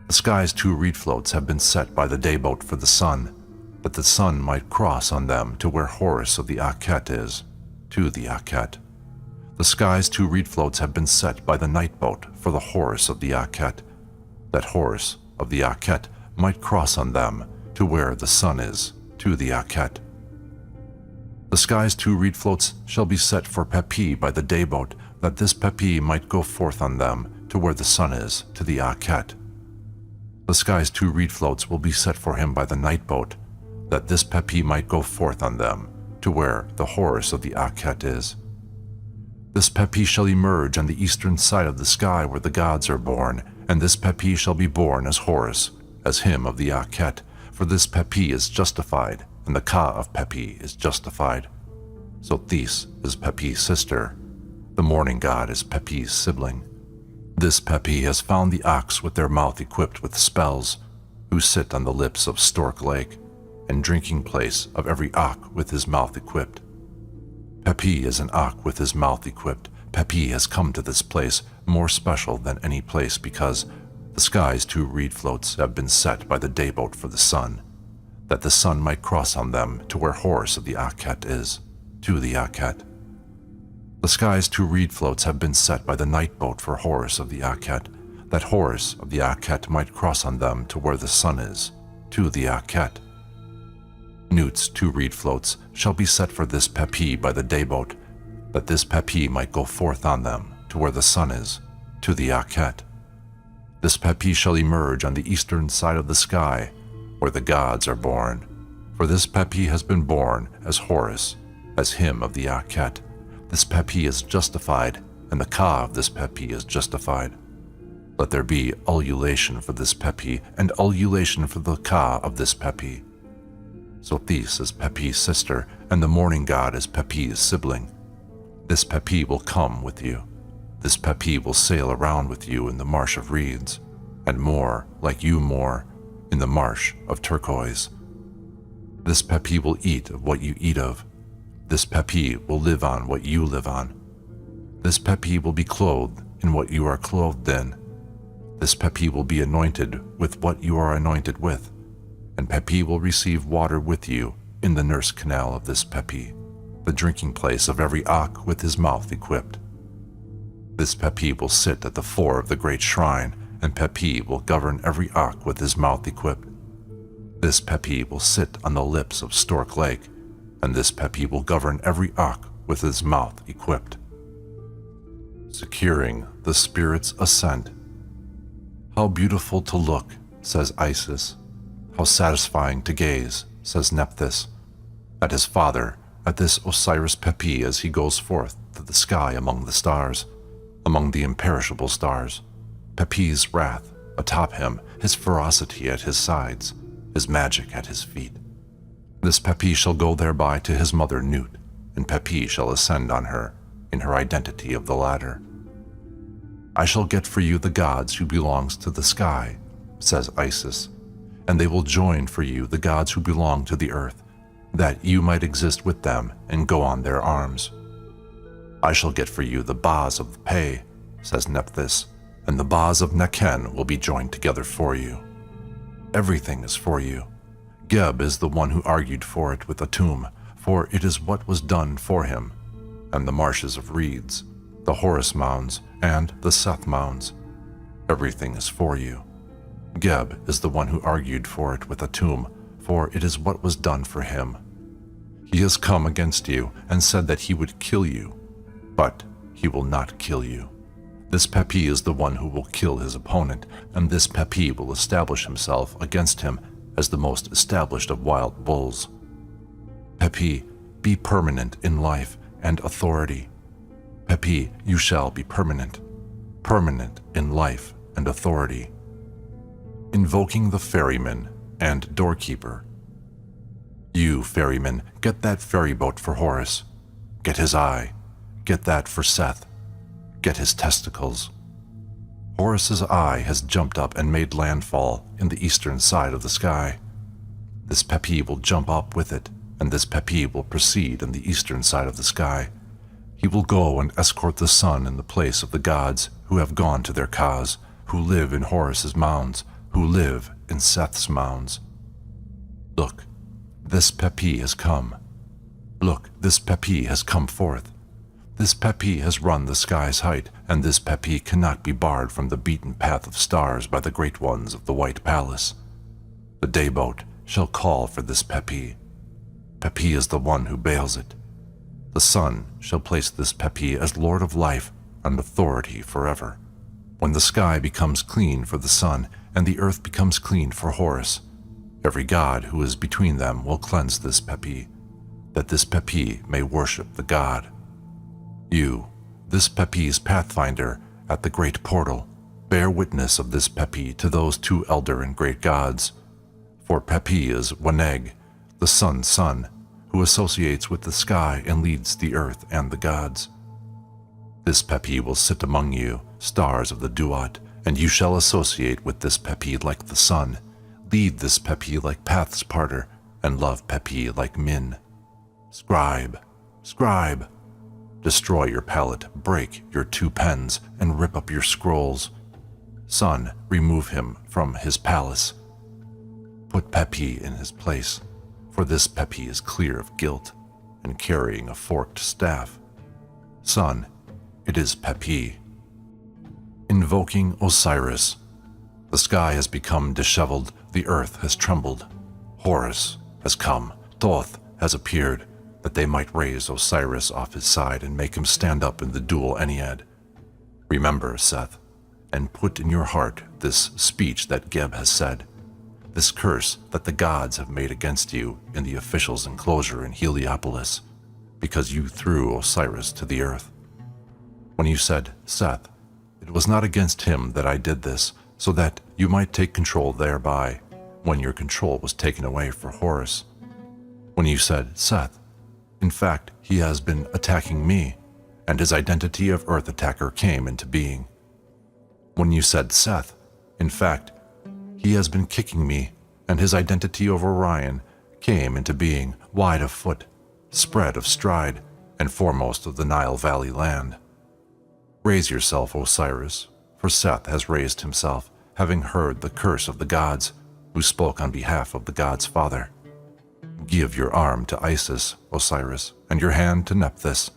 [SPEAKER 1] The sky's 2 reed floats have been set by the day boat for the sun, that the sun might cross on them to where Horus of the Akhet is, to the Akhet. The sky's 2 reed floats have been set by the night boat for the Horus of the Akhet, that Horus of the Akhet might cross on them to where the sun is, to the Akhet. The sky's 2 reed floats shall be set for Pepi by the day boat, that this Pepi might go forth on them to where the sun is, to the Akhet. The sky's 2 reed floats will be set for him by the night boat, that this Pepi might go forth on them to where the Horus of the Akhet is. This Pepi shall emerge on the eastern side of the sky where the gods are born, and this Pepi shall be born as Horus, as him of the Akhet, for this Pepi is justified, and the Ka of Pepi is justified. So Thys is Pepi's sister. The morning god is Pepi's sibling. This Pepi has found the ox with their mouth equipped with spells, who sit on the lips of Stork Lake, and drinking place of every ox with his mouth equipped. Pepi is an ox with his mouth equipped. Pepi has come to this place more special than any place because the sky's 2 reed floats have been set by the day boat for the sun, that the sun might cross on them to where Horus of the Akhet is, to the Akhet. The sky's 2 reed floats have been set by the night boat for Horus of the Akhet, that Horus of the Akhet might cross on them to where the sun is, to the Akhet. Newt's 2 reed floats shall be set for this Pepi by the day boat, that this Pepi might go forth on them to where the sun is, to the Akhet. This Pepi shall emerge on the eastern side of the sky, where the gods are born, for this Pepi has been born as Horus, as him of the Akhet. This Pepi is justified, and the Ka of this Pepi is justified. Let there be ululation for this Pepi, and ululation for the Ka of this Pepi. So Thys is Pepi's sister, and the morning god is Pepi's sibling. This Pepi will come with you. This Pepi will sail around with you in the marsh of reeds, and more, like you more, in the marsh of turquoise. This Pepi will eat of what you eat of. This Pepi will live on what you live on. This Pepi will be clothed in what you are clothed in. This Pepi will be anointed with what you are anointed with, and Pepi will receive water with you in the nurse canal of this Pepi, the drinking place of every ox with his mouth equipped. This Pepi will sit at the fore of the great shrine, and Pepi will govern every ox with his mouth equipped. This Pepi will sit on the lips of Stork Lake, and this Pepi will govern every ox with his mouth equipped. Securing the spirit's ascent. How beautiful to look, says Isis. How satisfying to gaze, says Nephthys, at his father, at this Osiris Pepi as he goes forth to the sky among the stars, among the imperishable stars. Pepi's wrath atop him, his ferocity at his sides, his magic at his feet. This Pepi shall go thereby to his mother Nut, and Pepi shall ascend on her, in her identity of the ladder. I shall get for you the gods who belongs to the sky, says Isis, and they will join for you the gods who belong to the earth, that you might exist with them and go on their arms. I shall get for you the Bas of the Pe, says Nephthys, and the Bas of Nekhen will be joined together for you. Everything is for you. Geb is the one who argued for it with Atum, for it is what was done for him, and the marshes of reeds, the Horus mounds, and the Seth mounds. Everything is for you. Geb is the one who argued for it with Atum, for it is what was done for him. He has come against you and said that he would kill you, but he will not kill you. This Pepi is the one who will kill his opponent, and this Pepi will establish himself against him as the most established of wild bulls. Pepi, be permanent in life and authority. Pepi, you shall be permanent in life and authority. Invoking the ferryman and doorkeeper. You, ferryman, get that ferry boat for Horus. Get his eye. Get that for Seth. get his testicles. Horus's eye has jumped up and made landfall in the eastern side of the sky. This Pt will jump up with it, and this Pt will proceed in the eastern side of the sky. He will go and escort the sun in the place of the gods who have gone to their cause, who live in Horus's mounds, who live in Seth's mounds. Look, this Pt has come. Look, this Pt has come forth. This Pt has run the sky's height, and this Pt cannot be barred from the beaten path of stars by the great ones of the White Palace. The dayboat shall call for this Pt. Pt is the one who bails it. The sun shall place this Pt as Lord of life and authority forever. When the sky becomes clean for the sun, and the earth becomes clean for Horus, every god who is between them will cleanse this Pt, that this Pt may worship the god. You, this Pep's pathfinder at the great portal, bear witness of this Pt to those two elder and great gods. For Pt is Weneg, the sun's son, who associates with the sky and leads the earth and the gods. This Pt will sit among you, stars of the Duat, and you shall associate with this Pt like the sun, lead this Pt like Path's parter, and love Pt like Min. Scribe, scribe, destroy your pallet, break your two pens, and rip up your scrolls. Sun, remove him from his palace. Put Pt in his place, for this Pt is clear of guilt and carrying a forked staff. Sun, it is Pt. Invoking Osiris. The sky has become disheveled, the earth has trembled. Horus has come, Thoth has appeared, that they might raise Osiris off his side and make him stand up in the dual Ennead. Remember, Seth, and put in your heart this speech that Geb has said, this curse that the gods have made against you in the officials' enclosure in Heliopolis, because you threw Osiris to the earth. When you said, Seth, it was not against him that I did this, so that you might take control thereby, when your control was taken away for Horus. When you said, Seth, in fact, he has been attacking me, and his identity of Earth Attacker came into being. When you said, Seth, in fact, he has been kicking me, and his identity of Orion came into being, wide of foot, spread of stride, and foremost of the Nile Valley land. Raise yourself, Osiris, for Seth has raised himself, having heard the curse of the gods, who spoke on behalf of the gods' father. Give your arm to Isis, Osiris, and your hand to Nephthys,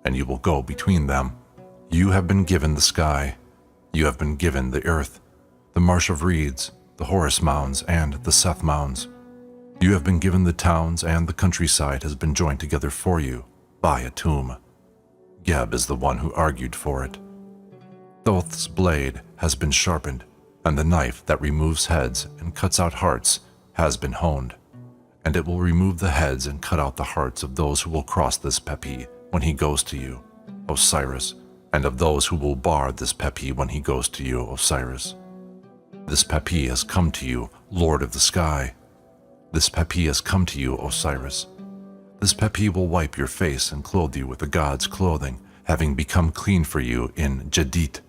[SPEAKER 1] and you will go between them. You have been given the sky, you have been given the earth, the marsh of reeds, the Horus mounds, and the Seth mounds. You have been given the towns, and the countryside has been joined together for you by a tomb. Geb is the one who argued for it. Thoth's blade has been sharpened, and the knife that removes heads and cuts out hearts has been honed, and it will remove the heads and cut out the hearts of those who will cross this Pt when he goes to you, Osiris, and of those who will bar this Pt when he goes to you, Osiris. This Pt has come to you, Lord of the Sky. This Pt has come to you, Osiris. This Pt will wipe your face and clothe you with the god's clothing, having become clean for you in Jedit.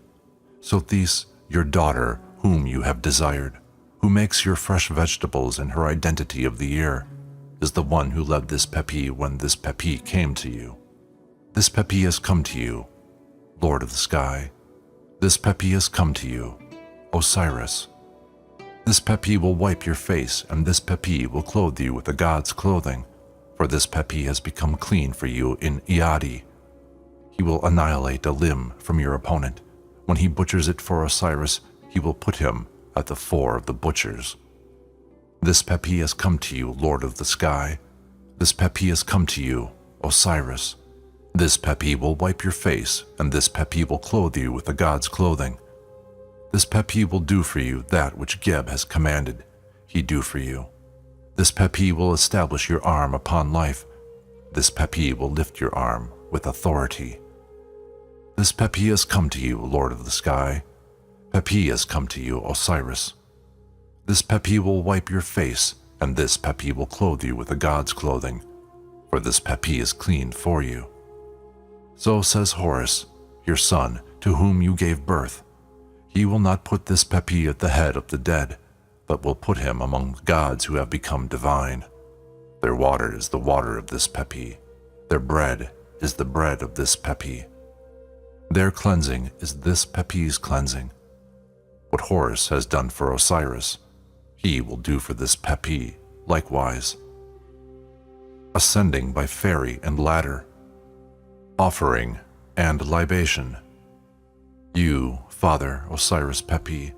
[SPEAKER 1] Sothis, your daughter, whom you have desired, who makes your fresh vegetables and her identity of the year, is the one who led this Pt when this Pt came to you. This Pt has come to you, Lord of the Sky. This Pt has come to you, Osiris. This Pt will wipe your face, and this Pt will clothe you with the god's clothing, for this Pt has become clean for you in Iadi. He will annihilate a limb from your opponent. When he butchers it for Osiris, he will put him at the fore of the butchers. This Pt has come to you, Lord of the Sky. This Pt has come to you, Osiris. This Pt will wipe your face, and this Pt will clothe you with the god's clothing. This Pt will do for you that which Geb has commanded he do for you. This Pt will establish your arm upon life. This Pt will lift your arm with authority. This Pt has come to you, Lord of the Sky. Pt has come to you, Osiris. This Pt will wipe your face, and this Pt will clothe you with the god's clothing, for this Pt is clean for you. So says Horus, your son, to whom you gave birth. He will not put this Pt at the head of the dead, but will put him among the gods who have become divine. Their water is the water of this Pt. Their bread is the bread of this Pt. Their cleansing is this Pt's cleansing. What Horus has done for Osiris, he will do for this Pt likewise. Ascending by ferry and ladder, offering and libation. You, Father Osiris Pt,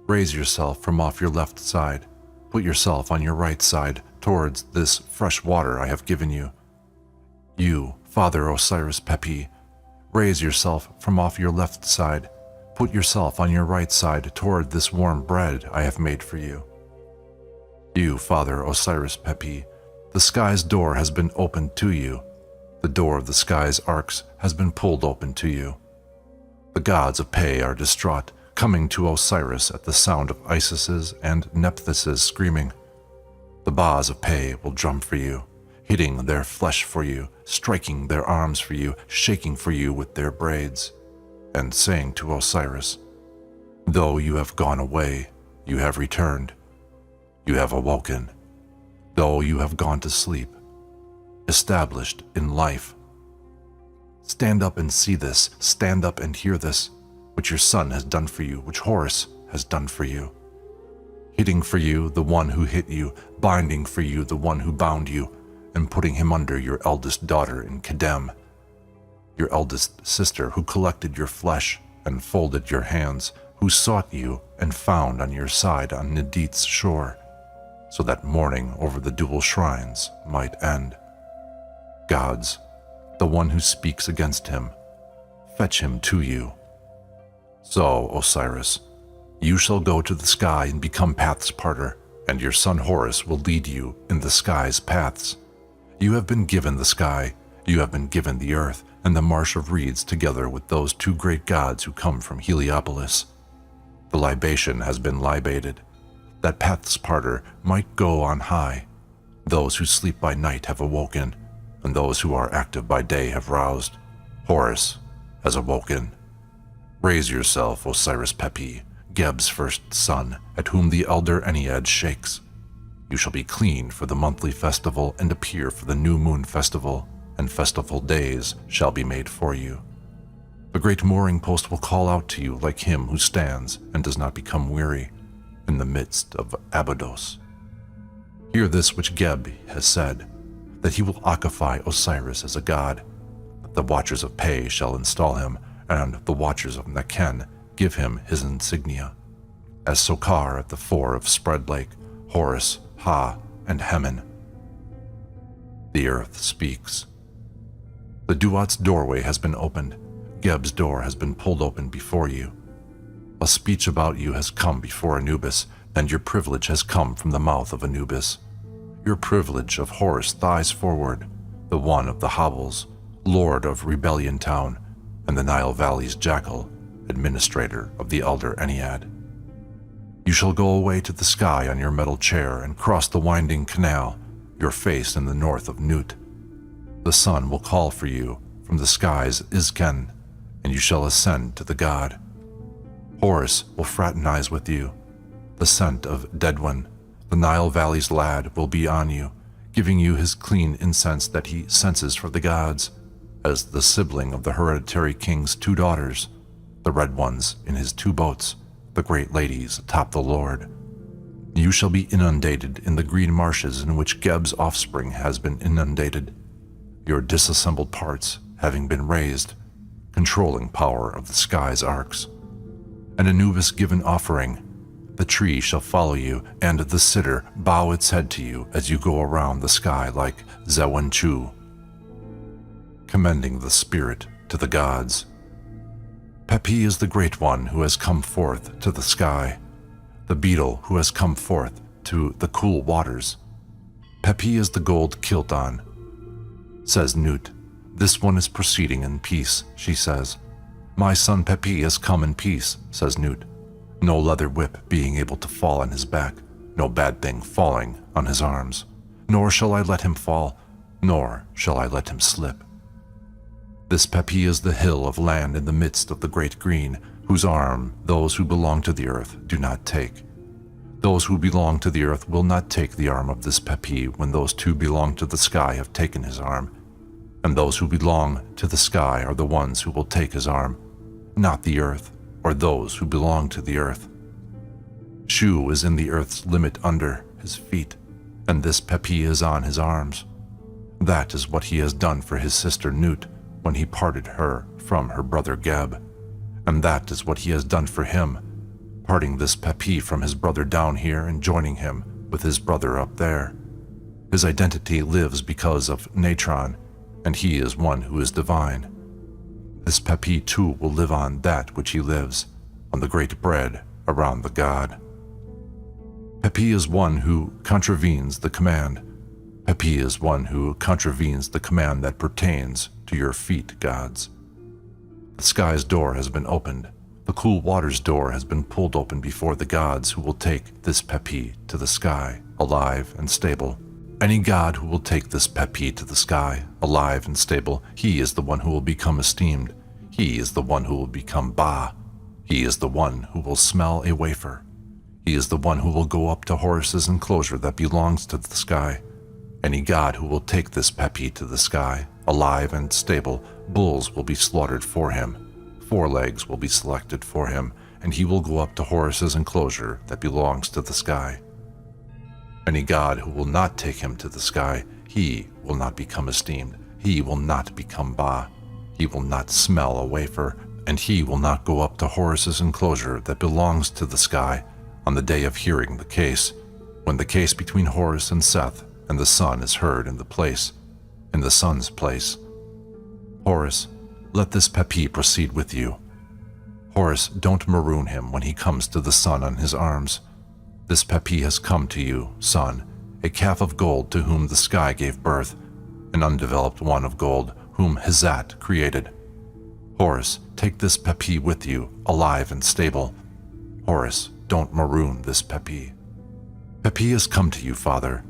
[SPEAKER 1] raise yourself from off your left side, put yourself on your right side towards this fresh water I have given you. You, Father Osiris Pt, raise yourself from off your left side, put yourself on your right side toward this warm bread I have made for you. You, Father Osiris Pt, the sky's door has been opened to you. The door of the sky's arcs has been pulled open to you. The gods of Pe are distraught, coming to Osiris at the sound of Isis's and Nephthys's screaming. The Baas of Pe will drum for you, hitting their flesh for you, striking their arms for you, shaking for you with their braids, and saying to Osiris, though you have gone away, you have returned. You have awoken. Though you have gone to sleep, established in life. Stand up and see this, stand up and hear this, which your son has done for you, which Horus has done for you. Hitting for you the one who hit you, binding for you the one who bound you, and putting him under your eldest daughter in Kedem, your eldest sister who collected your flesh and folded your hands, who sought you and found on your side on Nedit's shore, so that mourning over the dual shrines might end. Gods, the one who speaks against him, fetch him to you. So, Osiris, you shall go to the sky and become paths parter, and your son Horus will lead you in the sky's paths. You have been given the sky, you have been given the earth, and the marsh of reeds together with those two great gods who come from Heliopolis. The libation has been libated, that paths parter might go on high. Those who sleep by night have awoken, and those who are active by day have roused. Horus has awoken. Raise yourself, Osiris Pt, Geb's first son, at whom the elder Ennead shakes. You shall be clean for the monthly festival and appear for the new moon festival, and festival days shall be made for you. The great mooring post will call out to you like him who stands and does not become weary in the midst of Abydos. Hear this which Geb has said, that he will occupy Osiris as a god, that the watchers of Pe shall install him, and the watchers of Nekhen give him his insignia, as Sokar at the fore of Spread Lake, Horus, Ha, and Hemen. The earth speaks. The Duat's doorway has been opened, Geb's door has been pulled open before you. A speech about you has come before Anubis, and your privilege has come from the mouth of Anubis. Your privilege of Horus thighs forward, the one of the hovels, lord of Rebellion Town, and the Nile Valley's jackal, administrator of the elder Ennead. You shall go away to the sky on your metal chair and cross the winding canal, your face in the north of Nut. The sun will call for you from the sky's Izken, and you shall ascend to the god. Horus will fraternize with you. The scent of Dedwin, the Nile Valley's lad, will be on you, giving you his clean incense that he senses for the gods, as the sibling of the hereditary king's two daughters, the red ones in his two boats, the great ladies atop the Lord. You shall be inundated in the green marshes in which Geb's offspring has been inundated, your disassembled parts having been raised, controlling power of the sky's arcs. An Anubis given offering, the tree shall follow you, and the cedar bow its head to you as you go around the sky like Zewenchu, commending the spirit to the gods. Pepi is the great one who has come forth to the sky, the beetle who has come forth to the cool waters. Pepi is the gold kilton, says Nut. This one is proceeding in peace, she says. My son Pepi has come in peace, says Nut. No leather whip being able to fall on his back, no bad thing falling on his arms. Nor shall I let him fall, nor shall I let him slip. This Pt is the hill of land in the midst of the great green, whose arm those who belong to the earth do not take. Those who belong to the earth will not take the arm of this Pt when those who belong to the sky have taken his arm. And those who belong to the sky are the ones who will take his arm, not the earth or those who belong to the earth. Shu is in the earth's limit under his feet, and this Pt is on his arms. That is what he has done for his sister Nut when he parted her from her brother Geb, and that is what he has done for him, parting this Pt from his brother down here and joining him with his brother up there. His identity lives because of Natron, and he is one who is divine. This Pt too will live on that which he lives, on the great bread around the god. Pt is one who contravenes the command. Pt is one who contravenes the command that pertains to your feet, gods. The sky's door has been opened. The cool water's door has been pulled open before the gods who will take this Pt to the sky, alive and stable. Any god who will take this Pt to the sky, alive and stable, he is the one who will become esteemed. He is the one who will become Ba. He is the one who will smell a wafer. He is the one who will go up to Horus's enclosure that belongs to the sky. Any god who will take this Pt to the sky, alive and stable, bulls will be slaughtered for him. 4 legs will be selected for him, and he will go up to Horus's enclosure that belongs to the sky. Any god who will not take him to the sky, he will not become esteemed. He will not become Ba. He will not smell a wafer, and he will not go up to Horus's enclosure that belongs to the sky on the day of hearing the case, when the case between Horus and Seth and the sun is heard in the sun's place. Horus, let this Pt proceed with you. Horus, don't maroon him when he comes to the sun on his arms. This Pt has come to you, son, a calf of gold to whom the sky gave birth, an undeveloped one of gold whom Hizat created. Horus, take this Pt with you, alive and stable. Horus, don't maroon this Pt. Pt has come to you, father.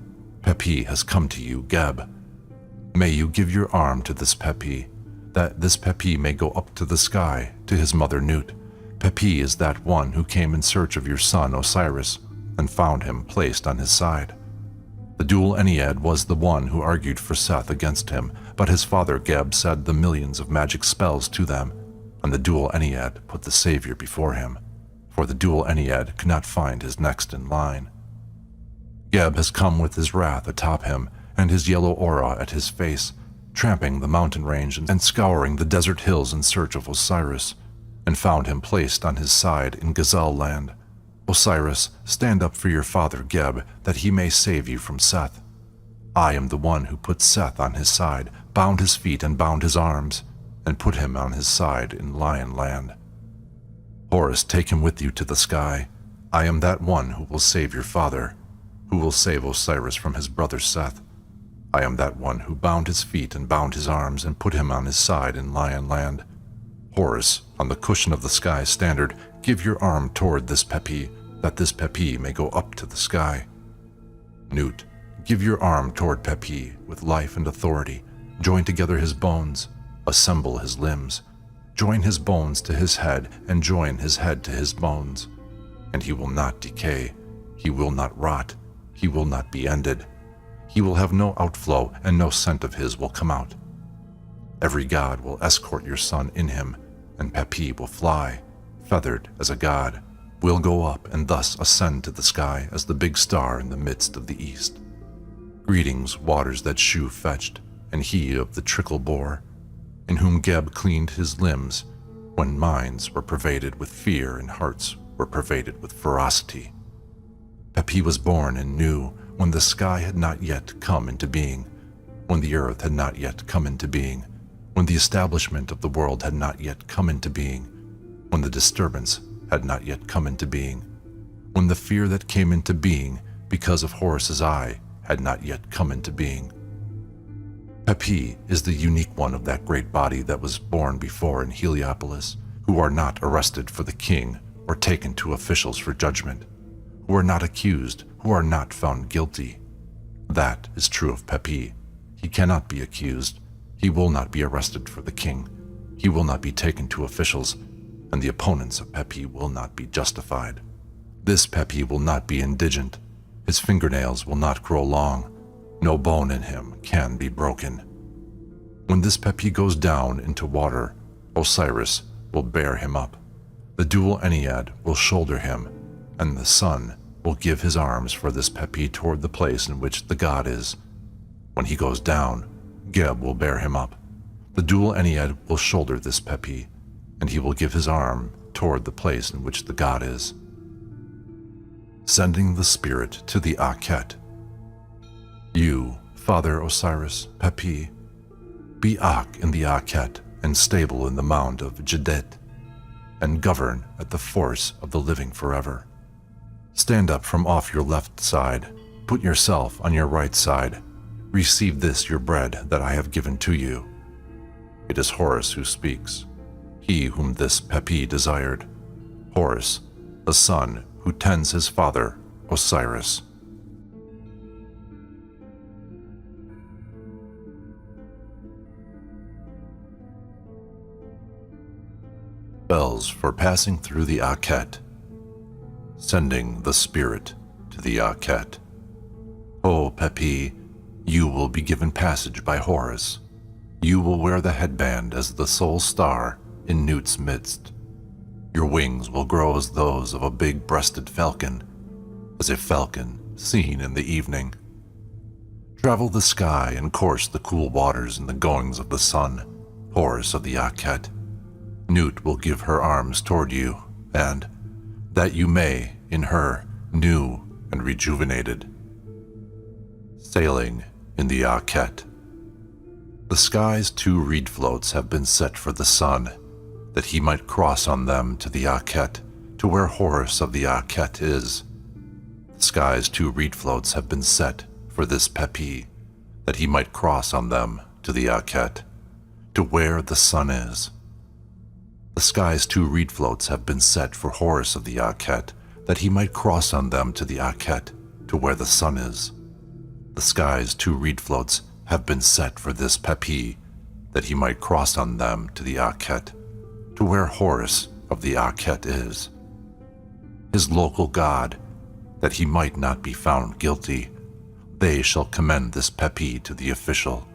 [SPEAKER 1] Pt has come to you, Geb. May you give your arm to this Pt, that this Pt may go up to the sky, to his mother Nut. Pt is that one who came in search of your son Osiris, and found him placed on his side. The dual Ennead was the one who argued for Seth against him, but his father Geb said the millions of magic spells to them, and the dual Ennead put the savior before him, for the dual Ennead could not find his next in line. Geb has come with his wrath atop him, and his yellow aura at his face, tramping the mountain range and scouring the desert hills in search of Osiris, and found him placed on his side in Gazelle land. Osiris, stand up for your father Geb, that he may save you from Seth. I am the one who put Seth on his side, bound his feet and bound his arms, and put him on his side in Lion land. Horus, take him with you to the sky. I am that one who will save your father, who will save Osiris from his brother Seth. I am that one who bound his feet and bound his arms and put him on his side in Lion land. Horus, on the cushion of the sky standard, give your arm toward this Pt, that this Pt may go up to the sky. Nut, give your arm toward Pt with life and authority. Join together his bones, assemble his limbs. Join his bones to his head, and join his head to his bones. And he will not decay, he will not rot, he will not be ended. He will have no outflow, and no scent of his will come out. Every god will escort your son in him, and Pt will fly, feathered as a god, will go up and thus ascend to the sky as the big star in the midst of the east. Greetings, waters that Shu fetched, and he of the trickle bore, in whom Geb cleaned his limbs, when minds were pervaded with fear and hearts were pervaded with ferocity. Pt was born and knew when the sky had not yet come into being, when the earth had not yet come into being, when the establishment of the world had not yet come into being, when the disturbance had not yet come into being, when the fear that came into being because of Horus's eye had not yet come into being. Pt is the unique one of that great body that was born before in Heliopolis, who are not arrested for the king or taken to officials for judgment, who are not accused, who are not found guilty. That is true of Pt. He cannot be accused. He will not be arrested for the king. He will not be taken to officials, and the opponents of Pt will not be justified. This Pt will not be indigent. His fingernails will not grow long. No bone in him can be broken. When this Pt goes down into water, Osiris will bear him up. The dual Ennead will shoulder him, and the sun will give his arms for this Pt toward the place in which the god is. When he goes down, Geb will bear him up. The dual Ennead will shoulder this Pt, and he will give his arm toward the place in which the god is. Sending the spirit to the Akhet. You, Father Osiris, Pt, be Ak in the Akhet and stable in the mound of Jedet, and govern at the force of the living forever. Stand up from off your left side, put yourself on your right side. Receive this your bread that I have given to you. It is Horus who speaks, he whom this Pt desired. Horus, the son who tends his father, Osiris. Spells for passing through the Akhet. Sending the spirit to the Akhet. O Pt, you will be given passage by Horus. You will wear the headband as the sole star in Newt's midst. Your wings will grow as those of a big-breasted falcon, as a falcon seen in the evening. Travel the sky and course the cool waters in the goings of the sun, Horus of the Akhet. Newt will give her arms toward you, and that you may, in her, new and rejuvenated. Sailing in the Akhet. The sky's 2 reed floats have been set for the sun, that he might cross on them to the Akhet, to where Horus of the Akhet is. The sky's 2 reed floats have been set for this Pt, that he might cross on them to the Akhet, to where the sun is. The sky's 2 reed floats have been set for Horus of the Akhet, that he might cross on them to the Akhet, to where the sun is. The sky's 2 reed floats have been set for this Pt, that he might cross on them to the Akhet, to where Horus of the Akhet is. His local god, that he might not be found guilty, they shall commend this Pt to the official.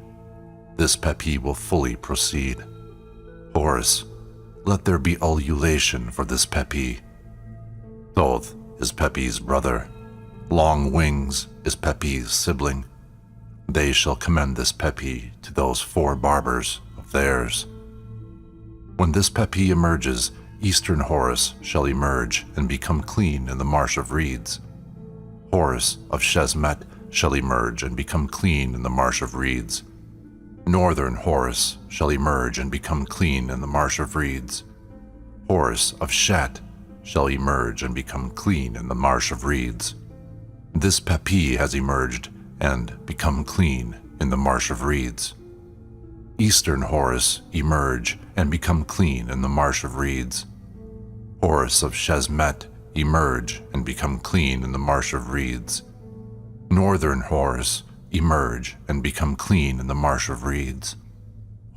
[SPEAKER 1] This Pt will fully proceed. Horus, let there be ululation for this Pt. Thoth is Peppi's brother. Long Wings is Peppi's sibling. They shall commend this Pt to those 4 barbers of theirs. When this Pt emerges, Eastern Horus shall emerge and become clean in the marsh of reeds. Horus of Shesmet shall emerge and become clean in the marsh of reeds. Northern Horus shall emerge and become clean in the marsh of reeds. Horus of Shat shall emerge and become clean in the marsh of reeds. This Pt has emerged and become clean in the marsh of reeds. Eastern Horus emerge and become clean in the marsh of reeds. Horus of Shesmet emerge and become clean in the marsh of reeds. Northern Horus emerge and become clean in the marsh of reeds.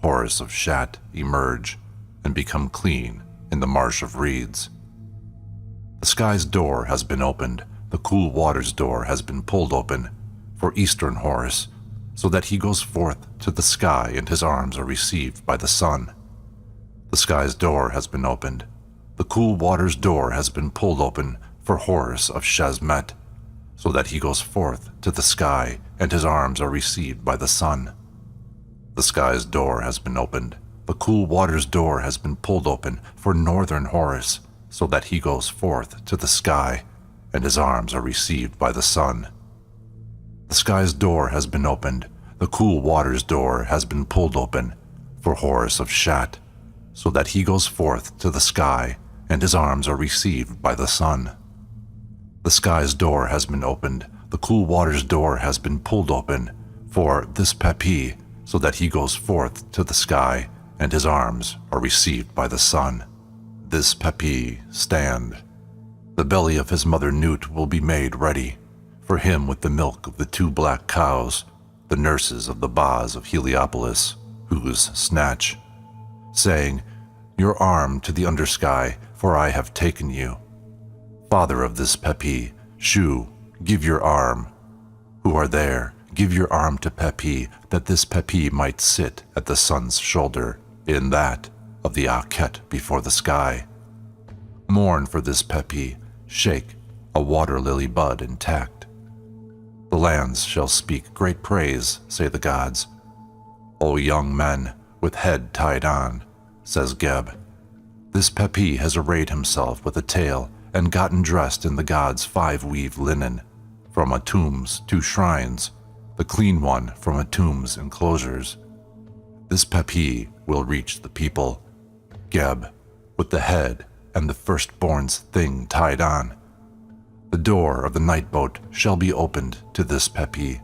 [SPEAKER 1] Horus of Shat emerge and become clean in the marsh of reeds. The sky's door has been opened, the cool water's door has been pulled open for Eastern Horus, so that he goes forth to the sky and his arms are received by the sun. The sky's door has been opened, the cool water's door has been pulled open for Horus of Shesmet, so that he goes forth to the sky and his arms are received by the sun. The sky's door has been opened, the cool water's door has been pulled open for Northern Horus, so that he goes forth to the sky and his arms are received by the sun. The sky's door has been opened, the cool water's door has been pulled open for Horus of Shat, so that he goes forth to the sky and his arms are received by the sun. The sky's door has been opened, the cool water's door has been pulled open for this Pt, so that he goes forth to the sky and his arms are received by the sun. This Pt stand. The belly of his mother Newt will be made ready for him with the milk of the 2 black cows, the nurses of the Baz of Heliopolis, whose snatch, saying, "Your arm to the undersky, for I have taken you." Father of this Pepi, Shu, give your arm. Who are there, give your arm to Pepi, that this Pepi might sit at the sun's shoulder, in that of the Akhet before the sky. Mourn for this Pepi, shake a water lily bud intact. The lands shall speak great praise, say the gods. O young men, with head tied on, says Geb, this Pepi has arrayed himself with a tail and gotten dressed in the gods' 5-weave linen, from Atum's 2 shrines, the clean one from Atum's enclosures. This Pepi will reach the people, Geb, with the head and the firstborn's thing tied on. The door of the night boat shall be opened to this Pepi.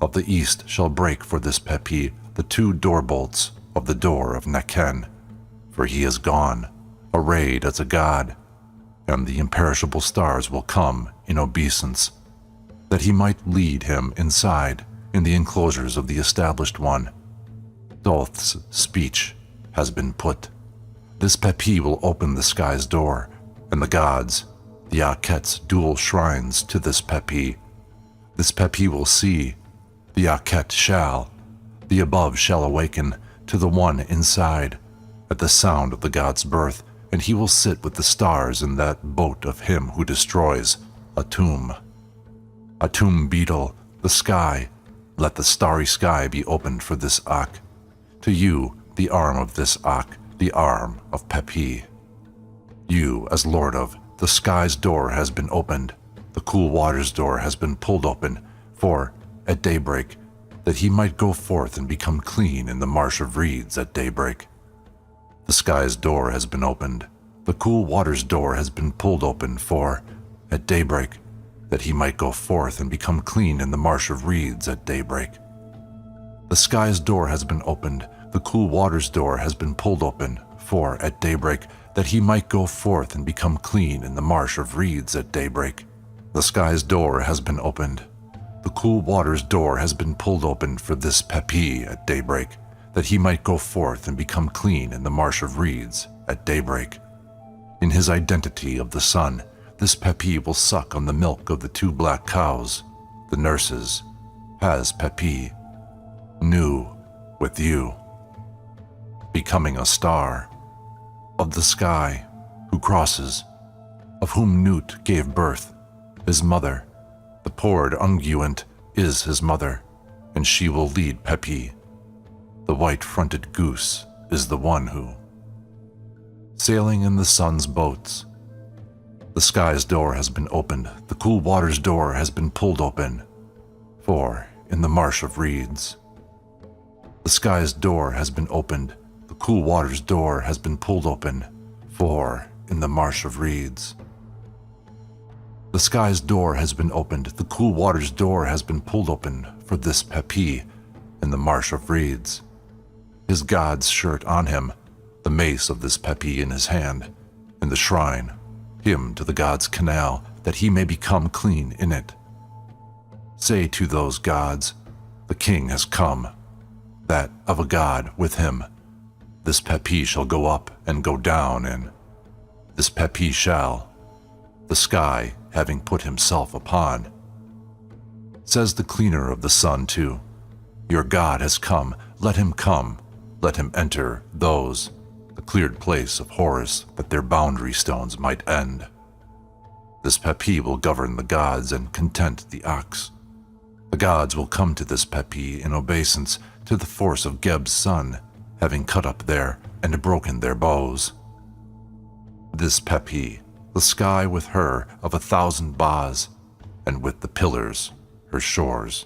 [SPEAKER 1] Of the east shall break for this Pepi the 2 door bolts of the door of Neken, for he is gone, arrayed as a god, and the imperishable stars will come in obeisance, that he might lead him inside in the enclosures of the established one. Thoth's speech has been put. This Pepi will open the sky's door, and the gods, the Akhet's dual shrines to this Pepi. This Pepi will see, the Akhet shall, the above shall awaken to the one inside, at the sound of the god's birth, and he will sit with the stars in that boat of him who destroys, Atum. Atum beetle, the sky, let the starry sky be opened for this Ak. To you, the arm of this Ak, the arm of Pepi. You, as lord of, the sky's door has been opened, the cool water's door has been pulled open, for, at daybreak, that he might go forth and become clean in the marsh of reeds at daybreak. The sky's door has been opened, the cool water's door has been pulled open, for, at daybreak, that he might go forth and become clean in the marsh of reeds at daybreak. The sky's door has been opened, the cool water's door has been pulled open, for, at daybreak, that he might go forth and become clean in the marsh of reeds at daybreak. The sky's door has been opened, the cool water's door has been pulled open for this Pepi at daybreak, that he might go forth and become clean in the marsh of reeds at daybreak. In his identity of the sun, this Pepi will suck on the milk of the 2 black cows, the nurses, has Pepi, new with you, becoming a star, of the sky, who crosses, of whom Nut gave birth, his mother, the poured unguent is his mother, and she will lead Pepi. The white-fronted goose is the one who, sailing in the sun's boats. The sky's door has been opened, the cool water's door has been pulled open, for, in the marsh of reeds. The sky's door has been opened, the cool water's door has been pulled open, for, in the marsh of reeds. The sky's door has been opened, the cool water's door has been pulled open, for this Pepi, in the marsh of reeds. His god's shirt on him, the mace of this Pepi in his hand, in the shrine, him to the god's canal, that he may become clean in it. Say to those gods, the king has come, that of a god with him. This Pepi shall go up and go down in. This Pepi shall, the sky having put himself upon. Says the cleaner of the sun too, your god has come, let him enter those, the cleared place of Horus, that their boundary stones might end. This Pepi will govern the gods and content the ox. The gods will come to this Pepi in obeisance to the force of Geb's son, having cut up there and broken their bows. This Pepi, the sky with her of 1,000 bahs, and with the pillars, her shores.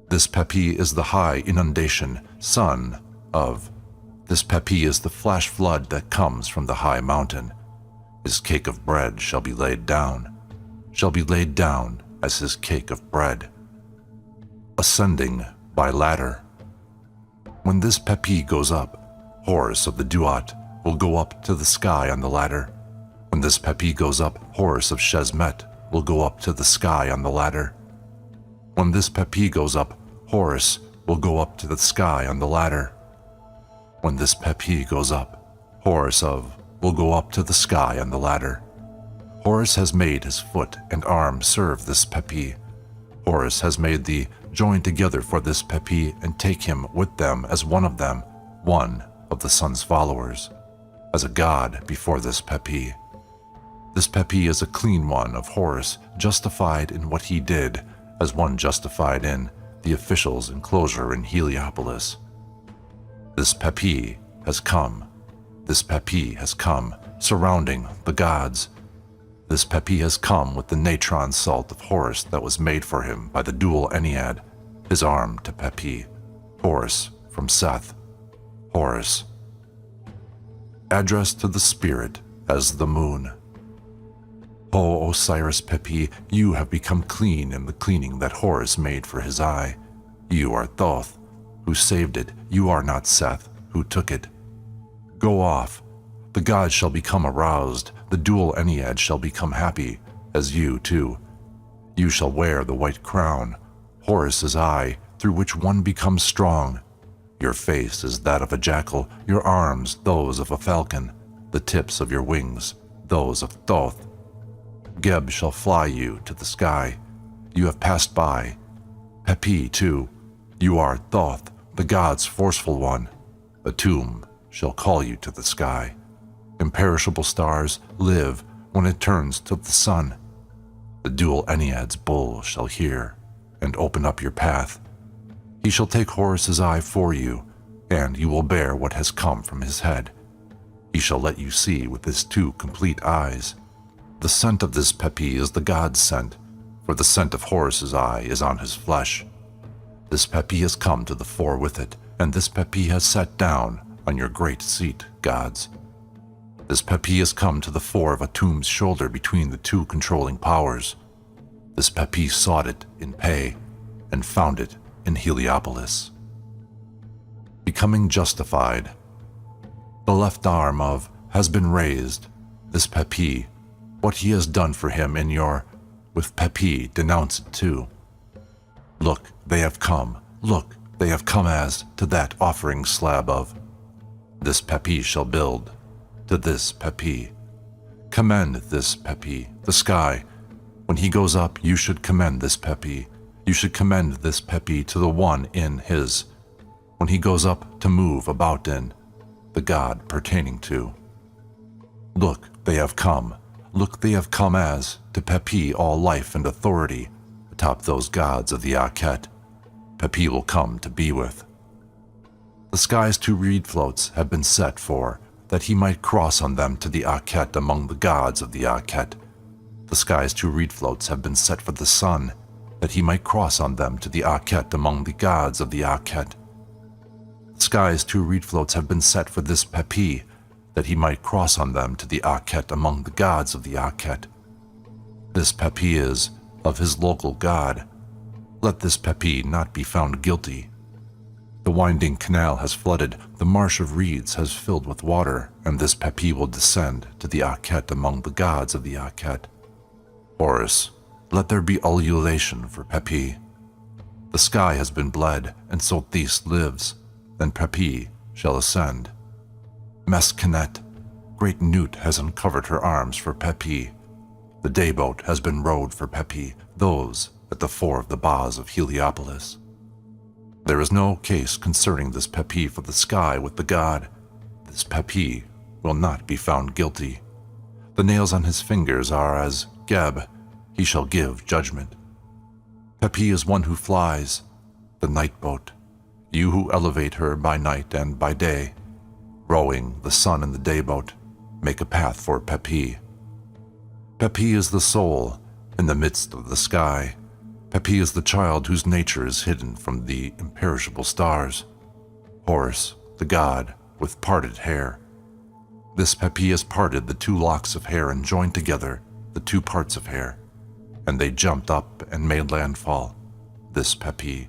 [SPEAKER 1] This Pepi is the high inundation, son of. This Pepi is the flash flood that comes from the high mountain. His cake of bread shall be laid down as his cake of bread, ascending by ladder. When this Pepi goes up, Horus of the Duat will go up to the sky on the ladder. When this Pepi goes up, Horus of Shesmet will go up to the sky on the ladder. When this Pepi goes up, Horus will go up to the sky on the ladder. When this Pt goes up, Horus of will go up to the sky on the ladder. Horus has made his foot and arm serve this Pt. Horus has made thee join together for this Pt and take him with them as one of them, one of the sun's followers, as a god before this Pt. This Pt is a clean one of Horus, justified in what he did, as one justified in the official's enclosure in Heliopolis. This Pt has come. This Pt has come, surrounding the gods. This Pt has come with the natron salt of Horus that was made for him by the dual Ennead, his arm to Pt, Horus from Seth, Horus. Address to the spirit as the moon. O Osiris Pt, you have become clean in the cleaning that Horus made for his eye. You are Thoth, who saved it. You are not Seth, who took it. Go off. The gods shall become aroused. The dual Ennead shall become happy, as you too. You shall wear the white crown, Horus's eye, through which one becomes strong. Your face is that of a jackal, your arms those of a falcon, the tips of your wings those of Thoth. Geb shall fly you to the sky. You have passed by. Pt2, you are Thoth, the god's forceful one. A tomb shall call you to the sky. Imperishable stars live when it turns to the sun. The dual Ennead's bull shall hear and open up your path. He shall take Horus's eye for you, and you will bear what has come from his head. He shall let you see with his two complete eyes. The scent of this Pt is the god's scent, for the scent of Horus's eye is on his flesh. This Pt has come to the fore with it, and this Pt has sat down on your great seat, gods. This Pt has come to the fore of a tomb's shoulder between the two controlling powers. This Pt sought it in Pe, and found it in Heliopolis. Becoming justified. The left arm of has been raised. This Pt, what he has done for him in your, with Pt denounce it too. Look, they have come. Look, they have come as to that offering slab of. This Pt shall build. To this Pt. Commend this Pt, the sky. When he goes up, you should commend this Pt. You should commend this Pt to the one in his. When he goes up to move about in, the god pertaining to. Look, they have come. Look, they have come as, to Pt all life and authority, atop those gods of the Akhet. Pt will come to be with. The sky's two reed floats have been set for, that he might cross on them to the Akhet among the gods of the Akhet. The sky's two reed floats have been set for the sun, that he might cross on them to the Akhet among the gods of the Akhet. The sky's two reed floats have been set for this Pt, that he might cross on them to the Akhet among the gods of the Akhet. This Pt is of his local god. Let this Pt not be found guilty. The winding canal has flooded, the marsh of reeds has filled with water, and this Pt will descend to the Akhet among the gods of the Akhet. Horus, let there be ululation for Pt. The sky has been bled, and so Thais lives, then Pt shall ascend. Meskenet, great Nut has uncovered her arms for Pt. The day-boat has been rowed for Pt, those at the fore of the Baz of Heliopolis. There is no case concerning this Pt for the sky with the god. This Pt will not be found guilty. The nails on his fingers are as Geb, he shall give judgment. Pt is one who flies, the night boat, you who elevate her by night and by day, rowing the sun in the day boat, make a path for Pt. Pt is the soul in the midst of the sky. Pt is the child whose nature is hidden from the imperishable stars. Horus, the god, with parted hair. This Pt has parted the two locks of hair and joined together the two parts of hair, and they jumped up and made landfall. This Pt.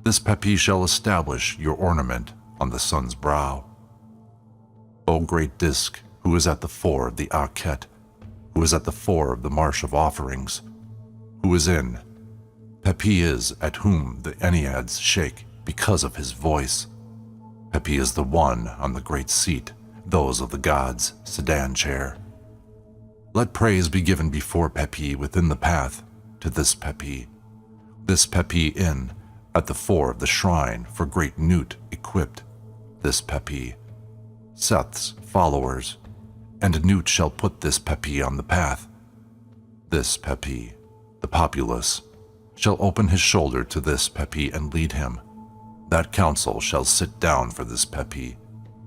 [SPEAKER 1] This Pt shall establish your ornament on the sun's brow. O great disk, who is at the fore of the Akhet, who is at the fore of the marsh of offerings, who is in. Pt is at whom the Enneads shake because of his voice. Pepi is the one on the great seat, those of the gods' sedan chair. Let praise be given before Pepi within the path to this Pepi in at the fore of the shrine for great Newt equipped, this Pepi, Seth's followers, and Newt shall put this Pepi on the path. This Pepi, the populace, shall open his shoulder to this Pepi and lead him. That council shall sit down for this Pepi,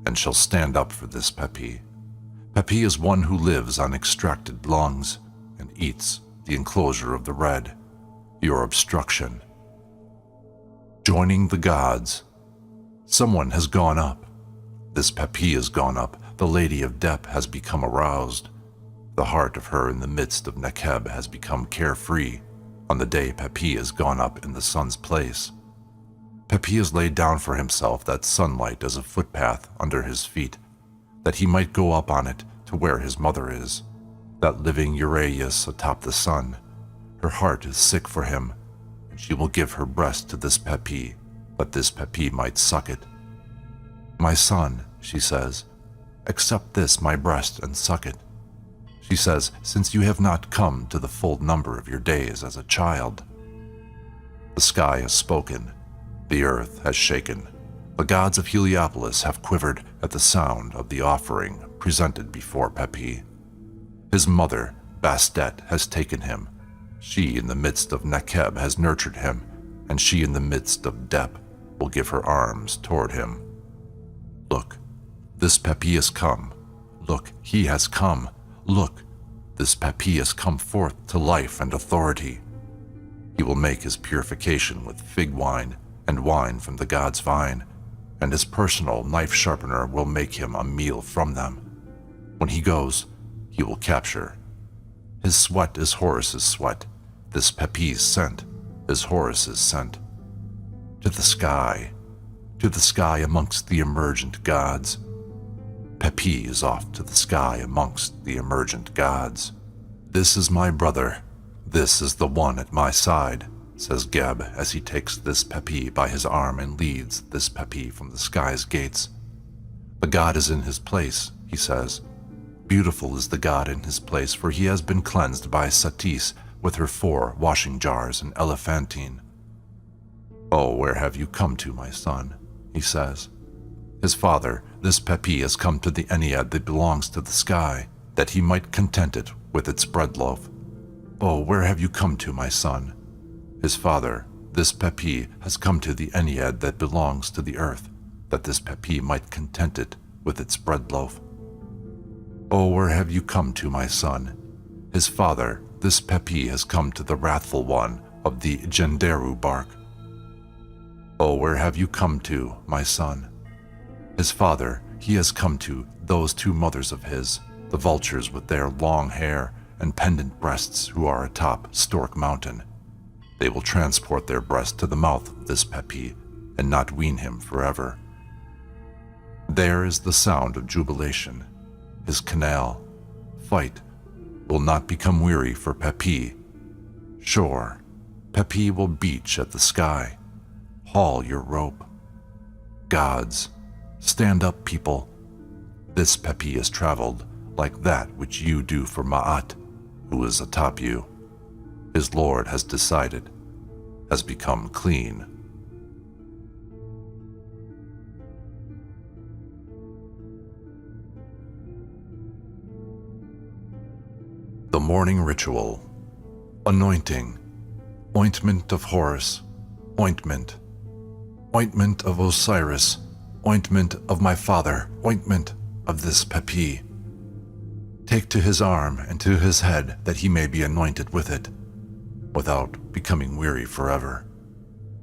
[SPEAKER 1] and shall stand up for this Pepi. Pepi is one who lives on extracted lungs, and eats the enclosure of the red, your obstruction. Joining the gods. Someone has gone up. This Pepi has gone up. The Lady of Dep has become aroused. The heart of her in the midst of Nekeb has become carefree on the day Pepi has gone up in the sun's place. Pepi has laid down for himself that sunlight as a footpath under his feet, that he might go up on it to where his mother is, that living Uraeus atop the sun. Her heart is sick for him, and she will give her breast to this Pepi, that this Pepi might suck it. My son, she says, accept this my breast and suck it. She says, since you have not come to the full number of your days as a child. The sky has spoken, the earth has shaken. The gods of Heliopolis have quivered at the sound of the offering presented before Pepi. His mother, Bastet, has taken him. She in the midst of Nekeb has nurtured him, and she in the midst of Dep will give her arms toward him. Look, this Pepi has come. Look, he has come. Look, this Pepi has come forth to life and authority. He will make his purification with fig wine and wine from the god's vine, and his personal knife sharpener will make him a meal from them. When he goes, he will capture. His sweat is Horus's sweat. This Pepi's scent is Horus's scent. To the sky amongst the emergent gods. Pepi is off to the sky amongst the emergent gods. This is my brother. This is the one at my side, says Geb as he takes this Pepi by his arm and leads this Pepi from the sky's gates. The god is in his place, he says. Beautiful is the god in his place, for he has been cleansed by Satis with her 4 washing jars and elephantine. Oh, where have you come to, my son? He says. His father, this Pepi, has come to the Ennead that belongs to the sky, that he might content it with its bread loaf. Oh, where have you come to, my son? His father, this Pepi, has come to the Ennead that belongs to the earth, that this Pepi might content it with its bread loaf. Oh, where have you come to, my son? His father, this Pepi, has come to the wrathful one of the Genderu bark. Oh, where have you come to, my son? His father, he has come to those 2 mothers of his, the vultures with their long hair and pendant breasts who are atop Stork Mountain. They will transport their breast to the mouth of this Pepi and not wean him forever. There is the sound of jubilation. His canal, fight, will not become weary for Pepi. Shore, Pepi will beach at the sky. Haul your rope. Gods, stand up, people. This Pepi has traveled like that which you do for Ma'at, who is atop you. His lord has decided, has become clean. The morning ritual. Anointing. Ointment of Horus. Ointment. Ointment of Osiris. Ointment of my father. Ointment of this Pepi. Take to his arm and to his head that he may be anointed with it, without becoming weary forever.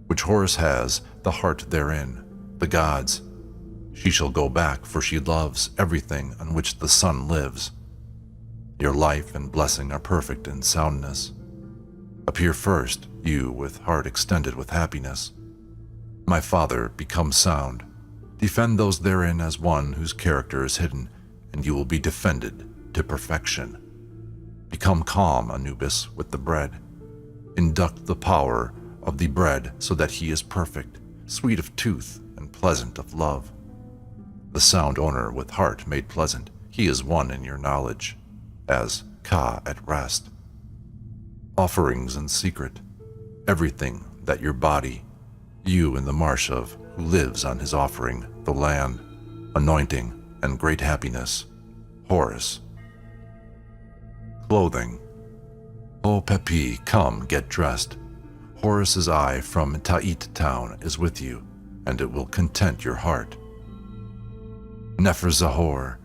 [SPEAKER 1] Which Horus has, the heart therein, the gods. She shall go back, for she loves everything on which the sun lives. Your life and blessing are perfect in soundness. Appear first, you with heart extended with happiness. My father, become sound. Defend those therein as one whose character is hidden, and you will be defended to perfection. Become calm, Anubis, with the bread. Induct the power of the bread so that he is perfect, sweet of tooth and pleasant of love. the sound owner with heart made pleasant, he is one in your knowledge, as Ka at rest. Offerings in secret, everything that your body, you in the marsh of, who lives on his offering, the land, anointing, and great happiness, Horus. Clothing. O Pepi, come, get dressed. Horus's eye from Ta'it town is with you, and it will content your heart. Nefer-Zahor,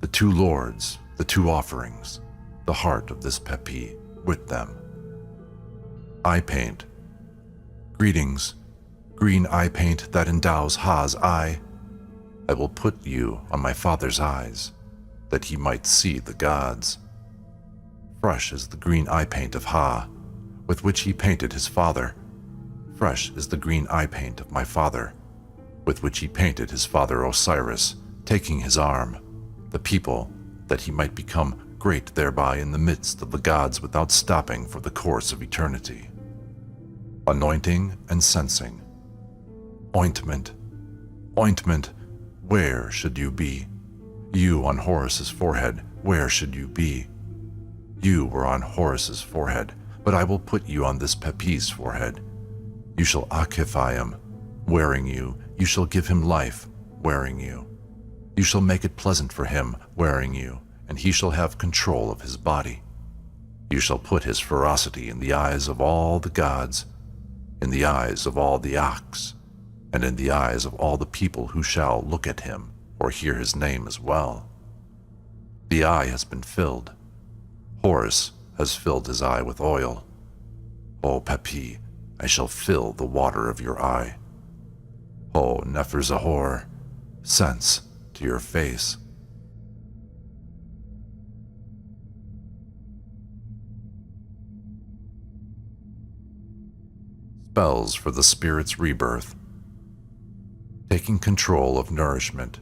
[SPEAKER 1] the two lords, the two offerings, the heart of this Pepi, with them. Eye paint. Greetings, green eye paint that endows Ha's eye. I will put you on my father's eyes, that he might see the gods. Fresh is the green eye paint of Ha, with which he painted his father. Fresh is the green eye paint of my father, with which he painted his father Osiris, taking his arm, the people, that he might become great thereby in the midst of the gods without stopping for the course of eternity. Anointing and censing. Ointment, ointment, where should you be? You on Horus's forehead, where should you be? You were on Horus's forehead, but I will put you on this Pepi's forehead. You shall occupy him, wearing you. You shall give him life, wearing you. You shall make it pleasant for him, wearing you, and he shall have control of his body. You shall put his ferocity in the eyes of all the gods, in the eyes of all the Aks, and in the eyes of all the people who shall look at him or hear his name as well. The eye has been filled. Horus has filled his eye with oil. O Pepi, I shall fill the water of your eye. O Nefer-Zahor, sense to your face. Spells for the spirit's rebirth. Taking control of nourishment.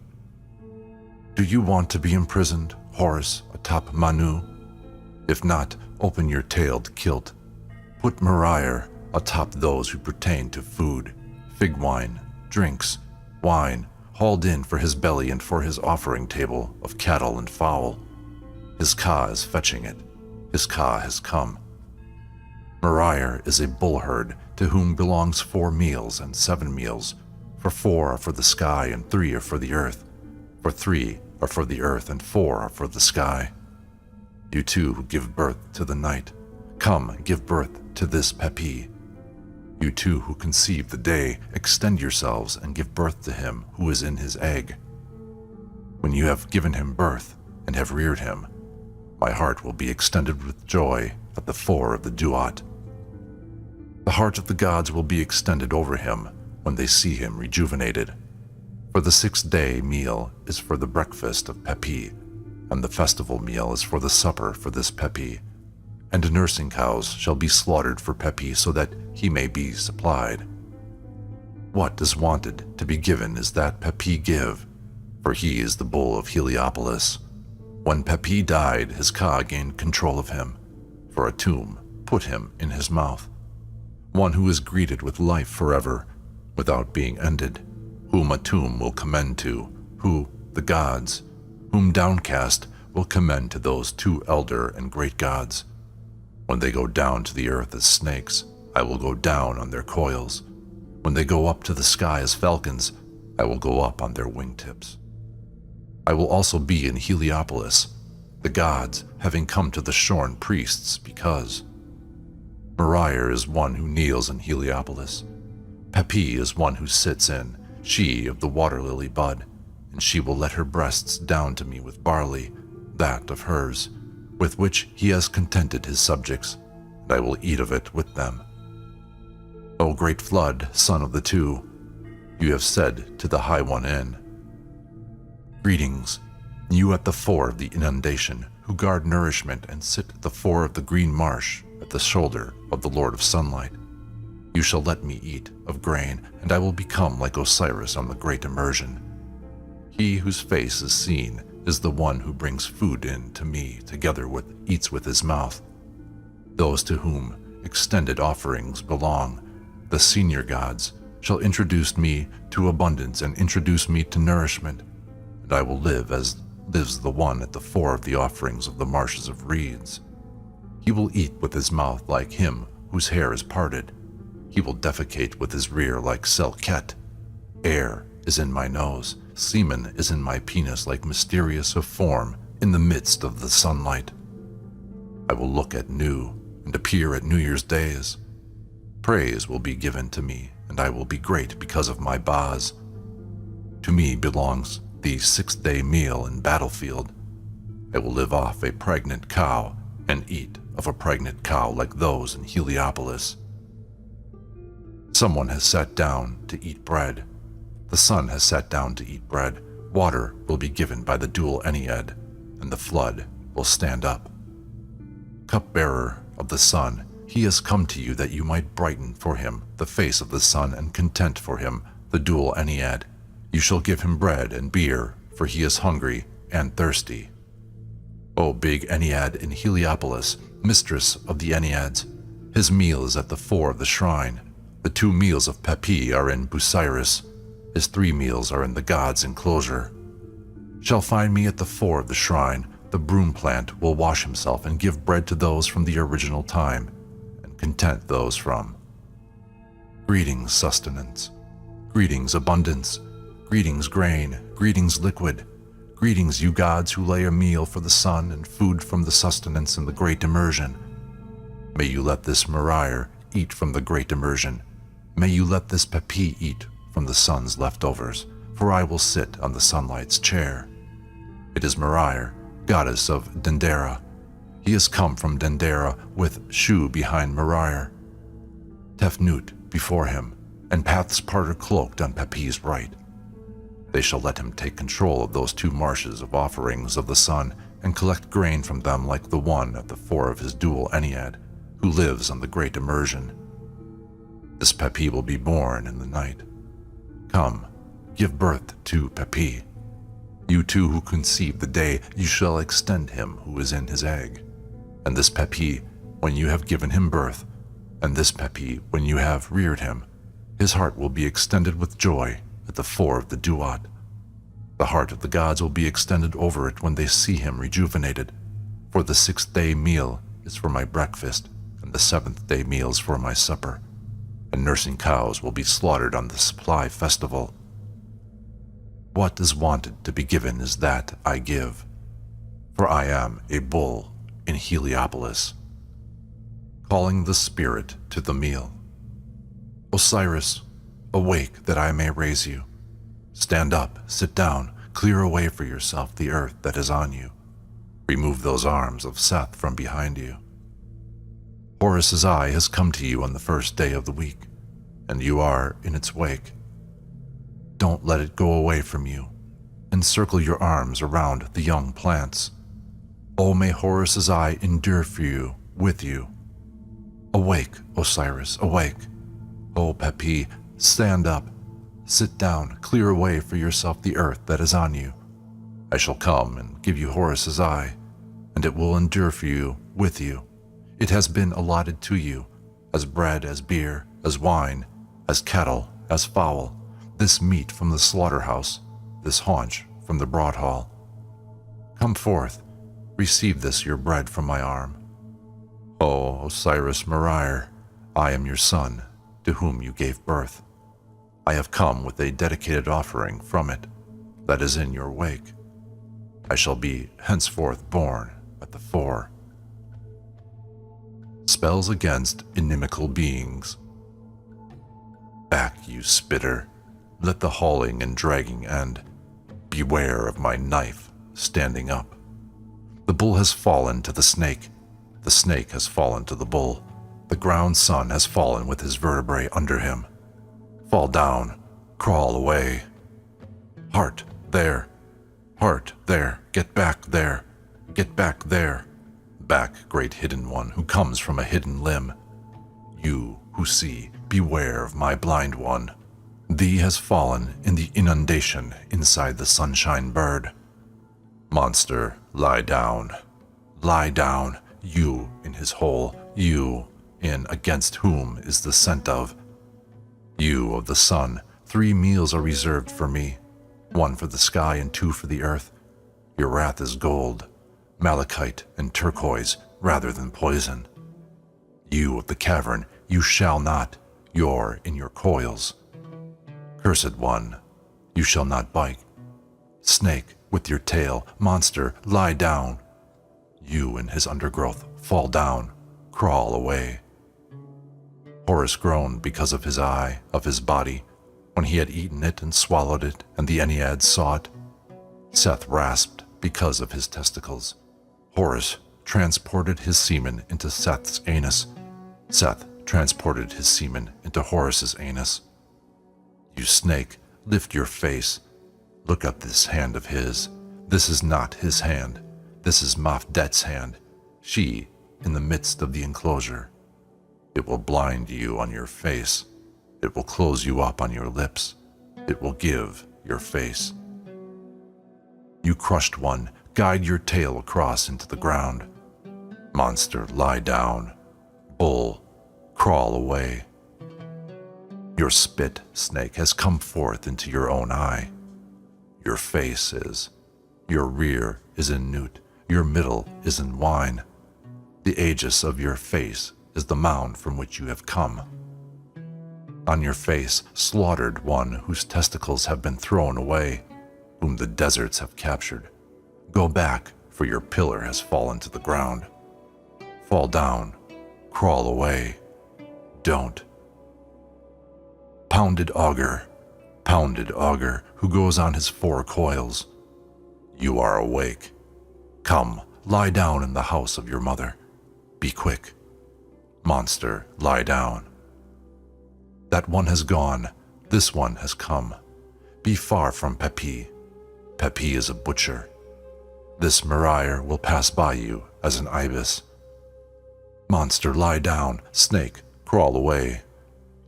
[SPEAKER 1] Do you want to be imprisoned, Horus, atop Manu? If not, open your tailed kilt. Put Moriah atop those who pertain to food, fig wine, drinks, wine, hauled in for his belly and for his offering table of cattle and fowl. His Ka is fetching it. His Ka has come. Moriah is a bull herd to whom belongs 4 meals and 7 meals, for 4 are for the sky and 3 are for the earth, for 3 are for the earth and 4 are for the sky. You two who give birth to the night, come give birth to this Pepi. You two who conceive the day, extend yourselves and give birth to him who is in his egg. When you have given him birth and have reared him, my heart will be extended with joy at the 4 of the Duat. The heart of the gods will be extended over him when they see him rejuvenated. For the 6th-day meal is for the breakfast of Pepi, and the festival meal is for the supper for this Pepi. And nursing cows shall be slaughtered for Pepi so that he may be supplied. What is wanted to be given is that Pepi give, for he is the bull of Heliopolis. When Pepi died, his Ka gained control of him, for a tomb put him in his mouth. One who is greeted with life forever, without being ended, whom a tomb will commend to, who, the gods, whom downcast will commend to those 2 elder and great gods. When they go down to the earth as snakes, I will go down on their coils. When they go up to the sky as falcons, I will go up on their wingtips. I will also be in Heliopolis, the gods having come to the shorn priests because Moriah is one who kneels in Heliopolis. Pepi is one who sits in, she of the water lily bud, and she will let her breasts down to me with barley, that of hers, with which he has contented his subjects, and I will eat of it with them. O great flood, son of the 2, you have said to the High One in. Greetings, you at the 4 of the inundation, who guard nourishment and sit at the 4 of the green marsh at the shoulder of the Lord of Sunlight. You shall let me eat of grain, and I will become like Osiris on the great immersion. He whose face is seen is the one who brings food in to me together with eats with his mouth. Those to whom extended offerings belong, the senior gods, shall introduce me to abundance and introduce me to nourishment, and I will live as lives the one at the fore of the offerings of the marshes of reeds. He will eat with his mouth like him whose hair is parted. He will defecate with his rear like Selket. Air is in my nose, semen is in my penis like mysterious of form in the midst of the sunlight. I will look at new and appear at New Year's days. Praise will be given to me, and I will be great because of my Baz. To me belongs the 6th-day meal in battlefield. I will live off a pregnant cow and eat of a pregnant cow like those in Heliopolis. Someone has sat down to eat bread. The sun has sat down to eat bread. Water will be given by the dual Ennead, and the flood will stand up. Cupbearer of the sun, he has come to you that you might brighten for him the face of the sun and content for him the dual Ennead. You shall give him bread and beer, for he is hungry and thirsty. O big Ennead in Heliopolis, mistress of the Enneads, his meal is at the fore of the shrine. The 2 meals of Pepi are in Busiris. His 3 meals are in the god's enclosure. Shall find me at the fore of the shrine. The broom plant will wash himself and give bread to those from the original time, and content those from. Greetings, sustenance. Greetings, abundance. Greetings, grain. Greetings, liquid. Greetings, you gods who lay a meal for the sun and food from the sustenance in the great immersion. May you let this Marire eat from the great immersion. May you let this Pepi eat from the sun's leftovers, for I will sit on the sunlight's chair. It is Marire, goddess of Dendera. He has come from Dendera with Shu behind Marire, Tefnut before him, and Path's parter cloaked on Pepi's right. They shall let him take control of those 2 marshes of offerings of the sun and collect grain from them like the one at the fore of his dual Ennead, who lives on the great immersion. This Pepi will be born in the night. Come, give birth to Pepi. You 2 who conceive the day, you shall extend him who is in his egg. And this Pepi, when you have given him birth, and this Pepi, when you have reared him, his heart will be extended with joy at the fore of the Duat. The heart of the gods will be extended over it when they see him rejuvenated. For the 6th-day meal is for my breakfast, and the 7th-day meals for my supper, and nursing cows will be slaughtered on the supply festival. What is wanted to be given is that I give, for I am a bull in Heliopolis. Calling the spirit to the meal. Osiris, awake that I may raise you. Stand up, sit down, clear away for yourself the earth that is on you. Remove those arms of Seth from behind you. Horus's eye has come to you on the 1st day of the week, and you are in its wake. Don't let it go away from you. Encircle your arms around the young plants. Oh, may Horus's eye endure for you, with you. Awake, Osiris, awake. Oh, Pepi, stand up, sit down, clear away for yourself the earth that is on you. I shall come and give you Horus's eye, and it will endure for you, with you. It has been allotted to you, as bread, as beer, as wine, as cattle, as fowl, this meat from the slaughterhouse, this haunch from the broad hall. Come forth, receive this your bread from my arm. O Osiris Marire, I am your son, to whom you gave birth. I have come with a dedicated offering from it, that is in your wake. I shall be henceforth born at the fore. Spells against inimical beings. Back, you spitter, let the hauling and dragging end. Beware of my knife standing up. The bull has fallen to the snake has fallen to the bull. The ground sun has fallen with his vertebrae under him. Fall down, crawl away. Heart there, get back there, get back there. Back, great hidden one who comes from a hidden limb. You who see, beware of my blind one. Thee has fallen in the inundation inside the sunshine bird. Monster, lie down, you in his hole, you in against whom is the scent of. You of the sun, 3 meals are reserved for me. 1 for the sky and 2 for the earth. Your wrath is gold, malachite and turquoise rather than poison. You of the cavern, you shall not, you're in your coils. Cursed one, you shall not bite. Snake with your tail, monster, lie down. You in his undergrowth, fall down, crawl away. Horus groaned because of his eye, of his body, when he had eaten it and swallowed it, and the Enneads saw it. Seth rasped because of his testicles. Horus transported his semen into Seth's anus. Seth transported his semen into Horus's anus. You snake, lift your face. Look at this hand of his. This is not his hand. This is Mafdet's hand. She in the midst of the enclosure. It will blind you on your face. It will close you up on your lips. It will give your face. You crushed one, guide your tail across into the ground. Monster, lie down. Bull, crawl away. Your spit, snake, has come forth into your own eye. Your face is. Your rear is in newt. Your middle is in wine. The aegis of your face is the mound from which you have come. On your face, slaughtered one whose testicles have been thrown away, whom the deserts have captured. Go back, for your pillar has fallen to the ground. Fall down, crawl away. Don't. Pounded augur, who goes on his 4 coils. You are awake. Come, lie down in the house of your mother. Be quick. Monster, lie down. That one has gone, this one has come. Be far from Pepi. Pepi is a butcher. This Moriar will pass by you as an ibis. Monster, lie down. Snake, crawl away.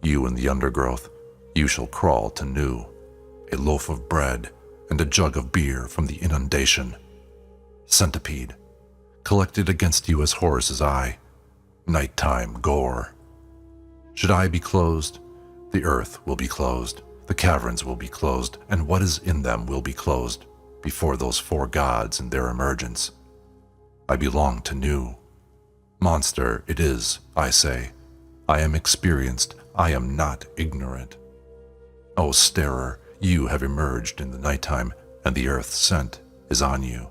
[SPEAKER 1] You in the undergrowth, you shall crawl to Nu, a loaf of bread and a jug of beer from the inundation. Centipede, collected against you as Horus's eye. Nighttime gore. Should I be closed? The earth will be closed, the caverns will be closed, and what is in them will be closed before those 4 gods and their emergence. I belong to Nu. Monster it is, I say. I am experienced, I am not ignorant. O starer, you have emerged in the nighttime, and the earth's scent is on you.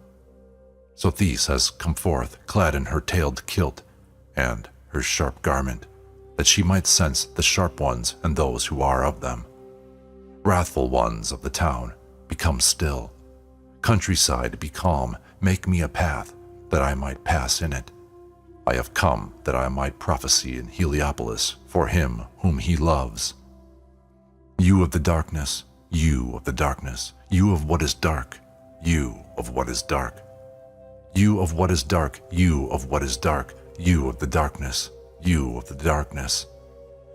[SPEAKER 1] Sothis has come forth, clad in her tailed kilt and her sharp garment, that she might sense the sharp ones and those who are of them. Wrathful ones of the town, become still. Countryside, be calm, make me a path, that I might pass in it. I have come that I might prophesy in Heliopolis for him whom he loves. You of the darkness, you of the darkness, you of what is dark, you of what is dark. You of what is dark, you of what is dark, you of the darkness, you of the darkness.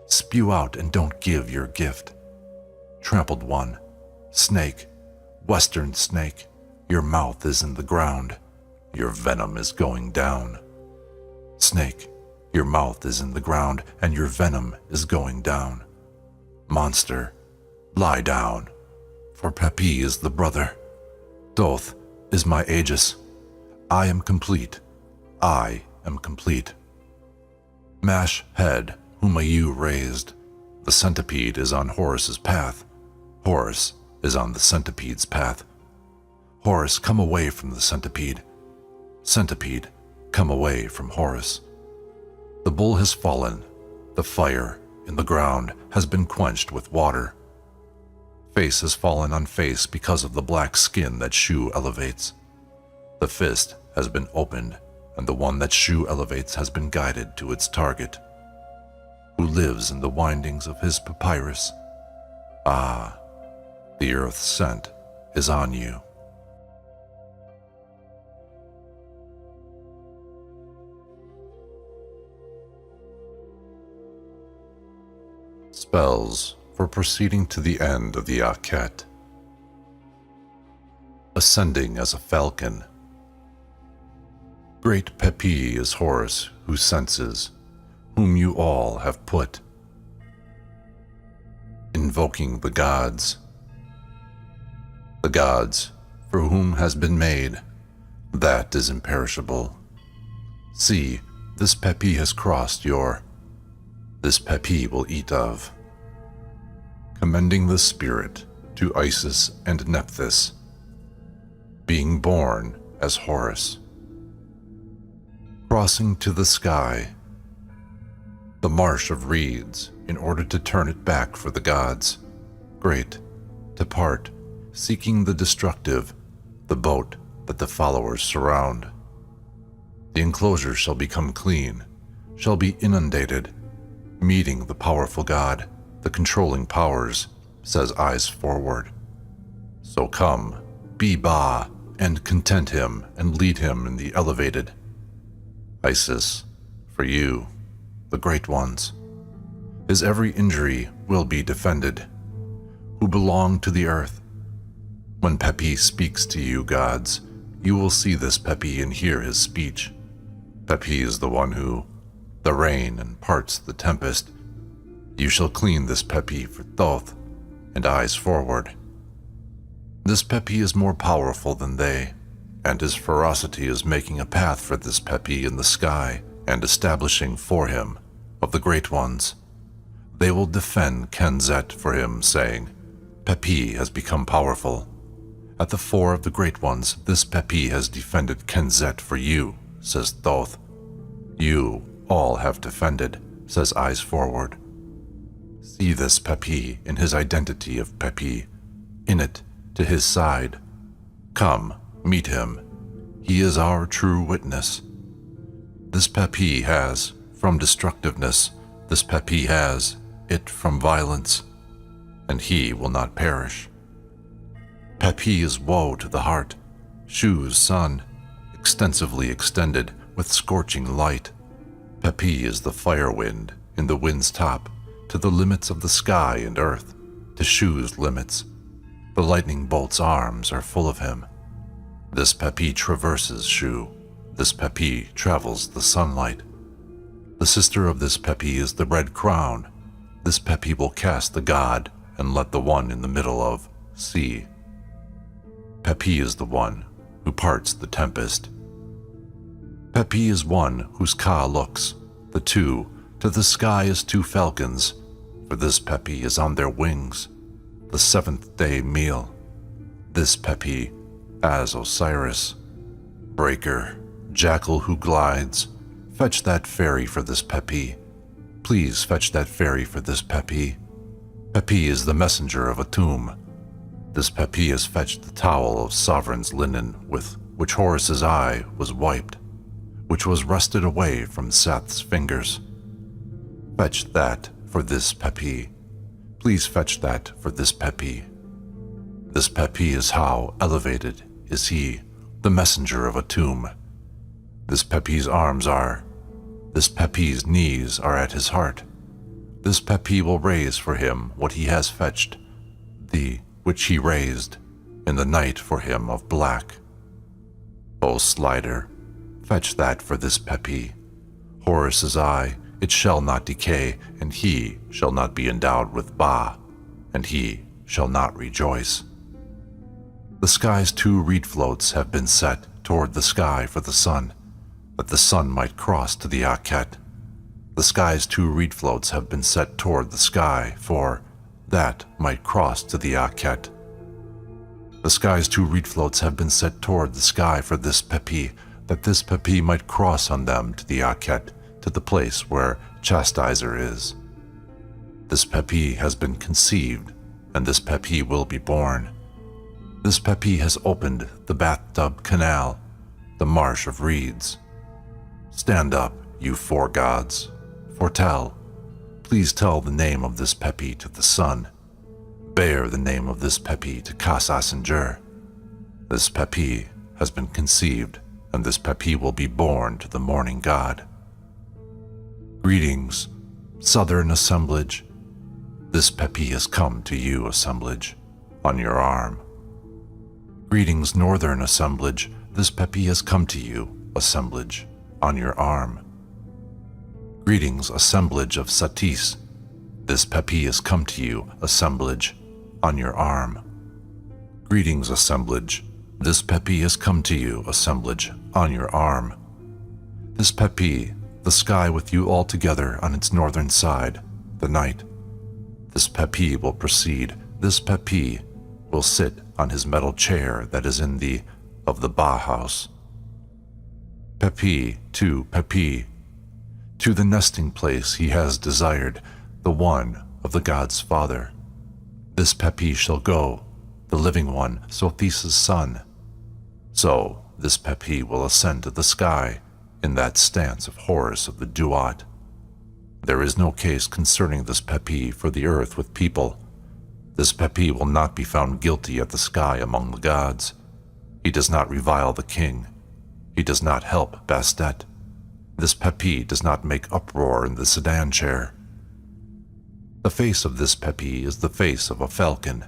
[SPEAKER 1] Spew out and don't give your gift. Trampled one, snake, western snake, your mouth is in the ground, your venom is going down. Snake, your mouth is in the ground and your venom is going down. Monster, lie down, for Pepi is the brother. Thoth is my aegis. I am complete. I am complete. Mash head, whom a ewe raised. The centipede is on Horus's path. Horus is on the centipede's path. Horus, come away from the centipede. Centipede, come away from Horus. The bull has fallen. The fire in the ground has been quenched with water. Face has fallen on face because of the black skin that Shu elevates. The fist has been opened, and the one that Shu elevates has been guided to its target, who lives in the windings of his papyrus. Ah, the earth's scent is on you. Spells for proceeding to the end of the Akhet. Ascending as a falcon. Great Pepi is Horus, who senses, whom you all have put. Invoking the gods. the gods, for whom has been made, that is imperishable. See, this Pt has crossed your, this Pt will eat of. Commending the spirit to Isis and Nephthys, being born as Horus. Crossing to the sky, the marsh of reeds, in order to turn it back for the gods, great, to part, seeking the destructive, the boat that the followers surround. The enclosure shall become clean, shall be inundated, meeting the powerful God, the controlling powers, says Eyes Forward. So come, be Ba, and content him and lead him in the elevated. Isis, for you, the great ones, his every injury will be defended, who belong to the earth. When Pt speaks to you, gods, you will see this Pt and hear his speech. Pt is the one who, the rain and parts the tempest. You shall clean this Pt for Thoth and Eyes Forward. This Pt is more powerful than they, and his ferocity is making a path for this Pt in the sky and establishing for him of the great ones. They will defend Kenzet for him, saying, Pt has become powerful. At the four of the great ones, this Pt has defended Kenzet for you, says Thoth. You all have defended, says Eyes Forward. See this Pt in his identity of Pt, in it, to his side. Come, meet him. He is our true witness. This Pt has, from destructiveness, this Pt has, it from violence, and he will not perish. Pt is woe to the heart, Shu's sun, extensively extended with scorching light. Pt is the fire wind in the wind's top, to the limits of the sky and earth, to Shu's limits. The lightning bolt's arms are full of him. This Pt traverses Shu. This Pt travels the sunlight. The sister of this Pt is the red crown. This Pt will cast the god and let the one in the middle of see. Pt is the one who parts the tempest. Pt is one whose Ka looks, the two, to the sky as two falcons, for this Pt is on their wings, the seventh-day meal. This Pt as Osiris. Breaker, jackal who glides, fetch that fairy for this Pt. Please fetch that fairy for this Pt. Pt is the messenger of a tomb. This Pt has fetched the towel of sovereign's linen with which Horus's eye was wiped, which was wrested away from Seth's fingers. Fetch that for this Pt. Please fetch that for this Pt. This Pt is how elevated is he, the messenger of a tomb. This Peppi's arms are, this Peppi's knees are at his heart. This Peppi will raise for him what he has fetched, the which he raised in the night for him of black. O Slider, fetch that for this Peppi. Horus's eye, it shall not decay, and he shall not be endowed with Ba, and he shall not rejoice. The sky's two reed floats have been set toward the sky for the sun, that the sun might cross to the Akhet. The sky's two reed floats have been set toward the sky for that might cross to the Akhet. The sky's two reed floats have been set toward the sky for this Peppi, that this Peppi might cross on them to the Akhet, to the place where Chastizer is. This Peppi has been conceived, and this Peppi will be born. This Peppi has opened the bathtub canal, the marsh of reeds. Stand up, you four gods, foretell. Please tell the name of this Peppi to the sun. Bear the name of this Peppi to Kas-Asenjur. This Peppi has been conceived, and this Peppi will be born to the morning god. Greetings, southern assemblage. This Peppi has come to you, assemblage, on your arm. Greetings, northern assemblage. This Peppi has come to you, assemblage, on your arm. Greetings, assemblage of Satis. This Peppi has come to you, assemblage, on your arm. Greetings, assemblage. This Pt has come to you, assemblage, on your arm. This Pt, the sky with you all together on its northern side, the night. This Pt will proceed. This Pt will sit on his metal chair that is in the of the Bauhaus. Pt2, to the nesting place he has desired, the one of the God's Father. This Pt shall go, the living one, Sotheus' son. So this Pt will ascend to the sky in that stance of Horus of the Duat. There is no case concerning this Pt for the earth with people. This Pt will not be found guilty at the sky among the gods. He does not revile the king. He does not help Bastet. This Pt does not make uproar in the sedan chair. The face of this Pt is the face of a falcon.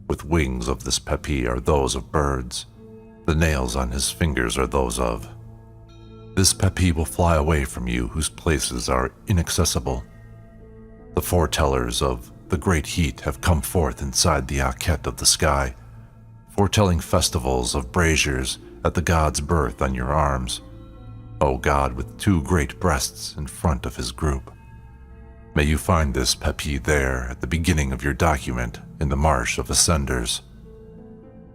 [SPEAKER 1] With wings of this Pt are those of birds. The nails on his fingers are those of. This Pt will fly away from you whose places are inaccessible. The foretellers of the great heat have come forth inside the Akhet of the sky, foretelling festivals of braziers at the god's birth on your arms, O God with two great breasts in front of his group. May you find this Pt there at the beginning of your document in the Marsh of Ascenders.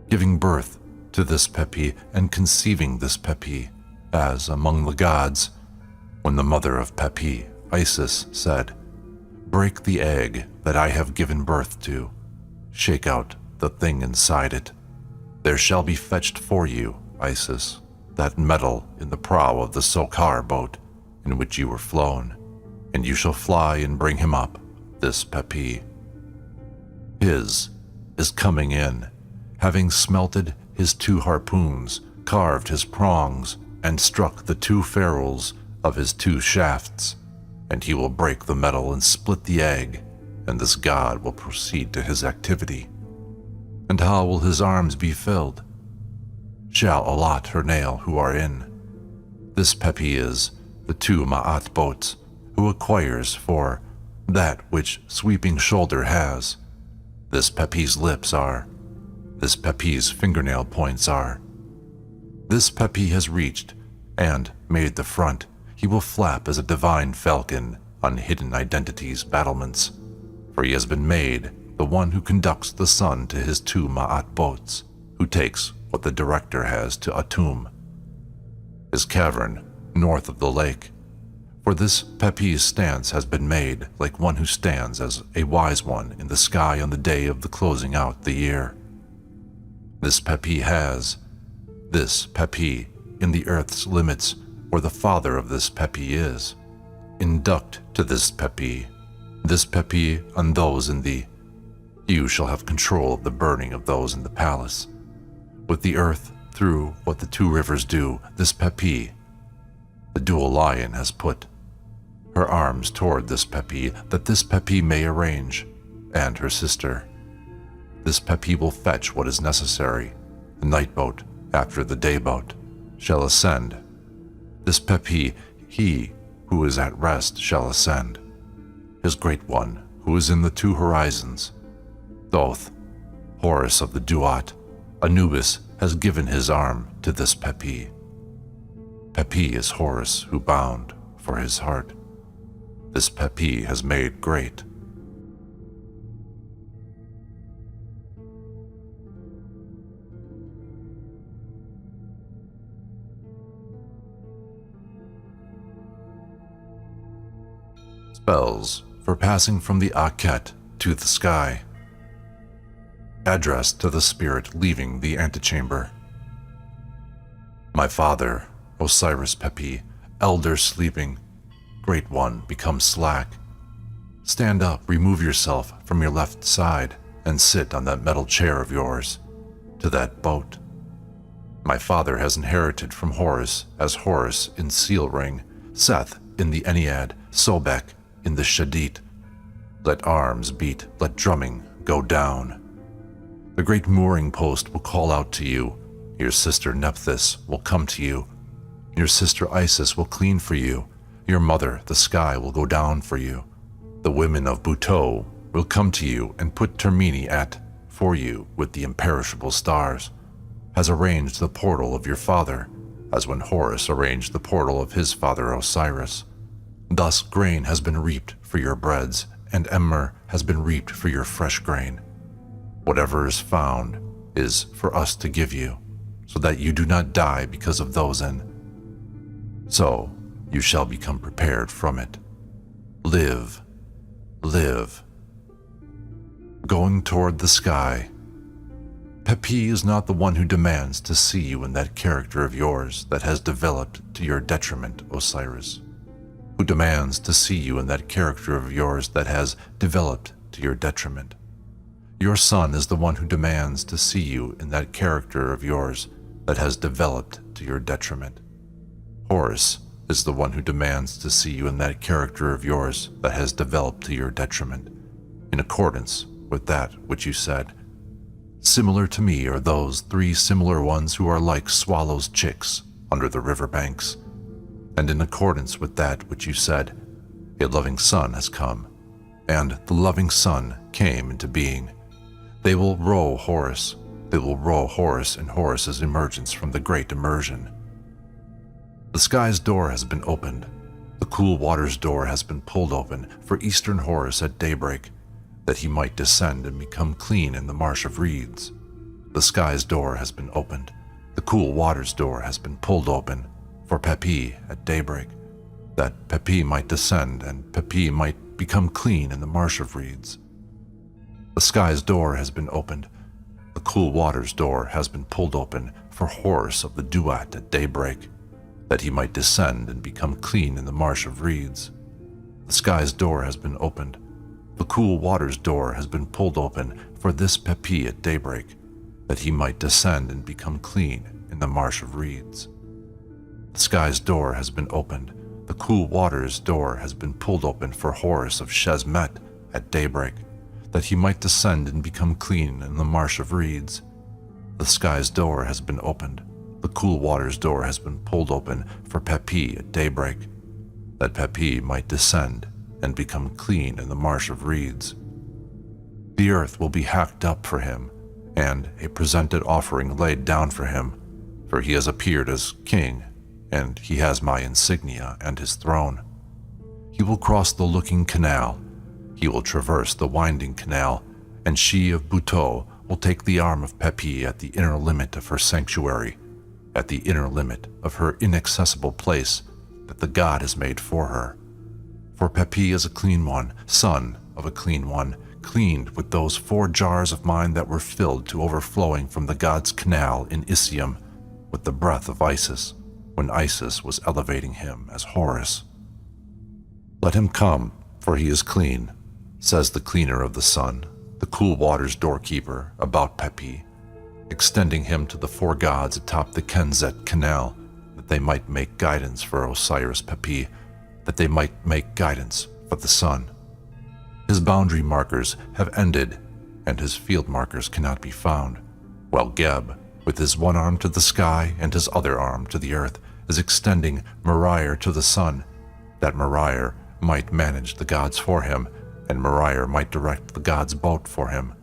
[SPEAKER 1] Giving birth to this Pt and conceiving this Pt as among the gods, when the mother of Pt, Isis, said, "Break the egg that I have given birth to, shake out the thing inside it. There shall be fetched for you, Isis, that metal in the prow of the Sokar boat in which you were flown, and you shall fly and bring him up, this Pt. His is coming in, having smelted his two harpoons, carved his prongs, and struck the two ferrules of his two shafts, and he will break the metal and split the egg, and this god will proceed to his activity. And how will his arms be filled? Shall allot her nail who are in. This Pt is the two Ma'at boats, who acquires for that which sweeping shoulder has. This Pt's lips are. This Pt's fingernail points are. This Pt has reached and made the front. He will flap as a divine falcon on hidden identities' battlements, for he has been made the one who conducts the sun to his two Ma'at boats, who takes what the director has to Atum, his cavern north of the lake. For this Pt's stance has been made like one who stands as a wise one in the sky on the day of the closing out the year. This Pt has, this Pt in the earth's limits where the father of this Pt is. Induct to this Pt on those in the. You shall have control of the burning of those in the palace. With the earth through what the two rivers do, this Pt, the dual lion has put her arms toward this Pt that this Pt may arrange, and her sister. This Pt will fetch what is necessary. The night boat, after the day boat, shall ascend. This Pt, he who is at rest shall ascend. His great one, who is in the two horizons. Thoth, Horus of the Duat, Anubis has given his arm to this Pt. Pt is Horus who bound for his heart. This Pt has made great. Spells for passing from the Akhet to the sky. Addressed to the spirit leaving the antechamber. My father, Osiris Pt, elder sleeping, great one, become slack. Stand up, remove yourself from your left side, and sit on that metal chair of yours, to that boat. My father has inherited from Horus as Horus in Seal Ring, Seth in the Ennead, Sobek in the Shadit. Let arms beat, let drumming go down. The great mooring post will call out to you. Your sister Nephthys will come to you. Your sister Isis will clean for you. Your mother, the sky, will go down for you. The women of Buto will come to you and put Termini at for you with the imperishable stars, has arranged the portal of your father, as when Horus arranged the portal of his father Osiris. Thus grain has been reaped for your breads, and emmer has been reaped for your fresh grain. Whatever is found is for us to give you, so that you do not die because of those so you shall become prepared from it. Live, live. Going toward the sky. Pt is not the one who demands to see you in that character of yours that has developed to your detriment, Osiris. Who demands to see you in that character of yours that has developed to your detriment. Your son is the one who demands to see you in that character of yours that has developed to your detriment. Horus is the one who demands to see you in that character of yours that has developed to your detriment, in accordance with that which you said. Similar to me are those 3 similar ones who are like swallows' chicks under the river banks, and in accordance with that which you said, a loving son has come, and the loving son came into being. They will row Horus. They will row Horus in Horus's emergence from the great immersion. The sky's door has been opened. The cool water's door has been pulled open for Eastern Horus at daybreak, that he might descend and become clean in the marsh of reeds. The sky's door has been opened. The cool water's door has been pulled open for Pt at daybreak, that Pt might descend and Pt might become clean in the marsh of reeds. The sky's door has been opened. The cool water's door has been pulled open for Horus of the Duat at daybreak, that he might descend and become clean in the marsh of reeds. The sky's door has been opened. The cool water's door has been pulled open for this Pt at daybreak, that he might descend and become clean in the marsh of reeds. The sky's door has been opened. The cool water's door has been pulled open for Horus of Shesmet at daybreak, that he might descend and become clean in the marsh of reeds. The sky's door has been opened. The cool water's door has been pulled open for Pt at daybreak, that Pt might descend and become clean in the marsh of reeds. The earth will be hacked up for him, and a presented offering laid down for him, for he has appeared as king, and he has my insignia and his throne. He will cross the looking canal. He will traverse the winding canal, and she of Buteau will take the arm of Pt at the inner limit of her sanctuary, at the inner limit of her inaccessible place that the god has made for her. For Pt is a clean one, son of a clean one, cleaned with those 4 jars of mine that were filled to overflowing from the god's canal in Isium with the breath of Isis, when Isis was elevating him as Horus. Let him come, for he is clean, says the cleaner of the sun, the cool water's doorkeeper, about Pt, extending him to the 4 gods atop the Kenzet canal, that they might make guidance for Osiris Pt, that they might make guidance for the sun. His boundary markers have ended, and his field markers cannot be found, while Geb, with his one arm to the sky and his other arm to the earth, is extending Merir to the sun, that Merir might manage the gods for him, and Merir might direct the gods' boat for him.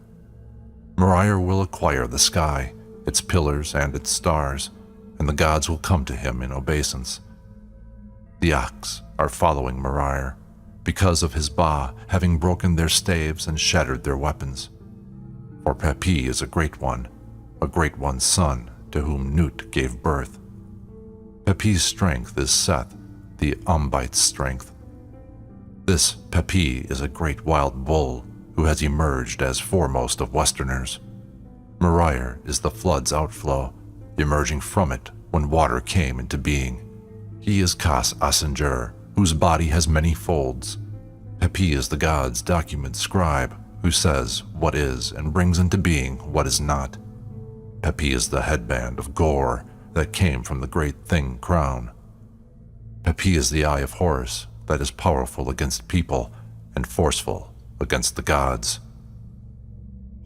[SPEAKER 1] Merir will acquire the sky, its pillars and its stars, and the gods will come to him in obeisance. The Aks are following Merir, because of his Ba having broken their staves and shattered their weapons. For Pt is a great one's son, to whom Nut gave birth. Pt's strength is Seth, the Umbite's strength. This Pt is a great wild bull, who has emerged as foremost of Westerners. Merir is the flood's outflow, emerging from it when water came into being. He is Kas Asinger, whose body has many folds. Pt is the god's document scribe, who says what is and brings into being what is not. Pt is the headband of Gore that came from the great thing crown. Pt is the eye of Horus that is powerful against people and forceful against the gods.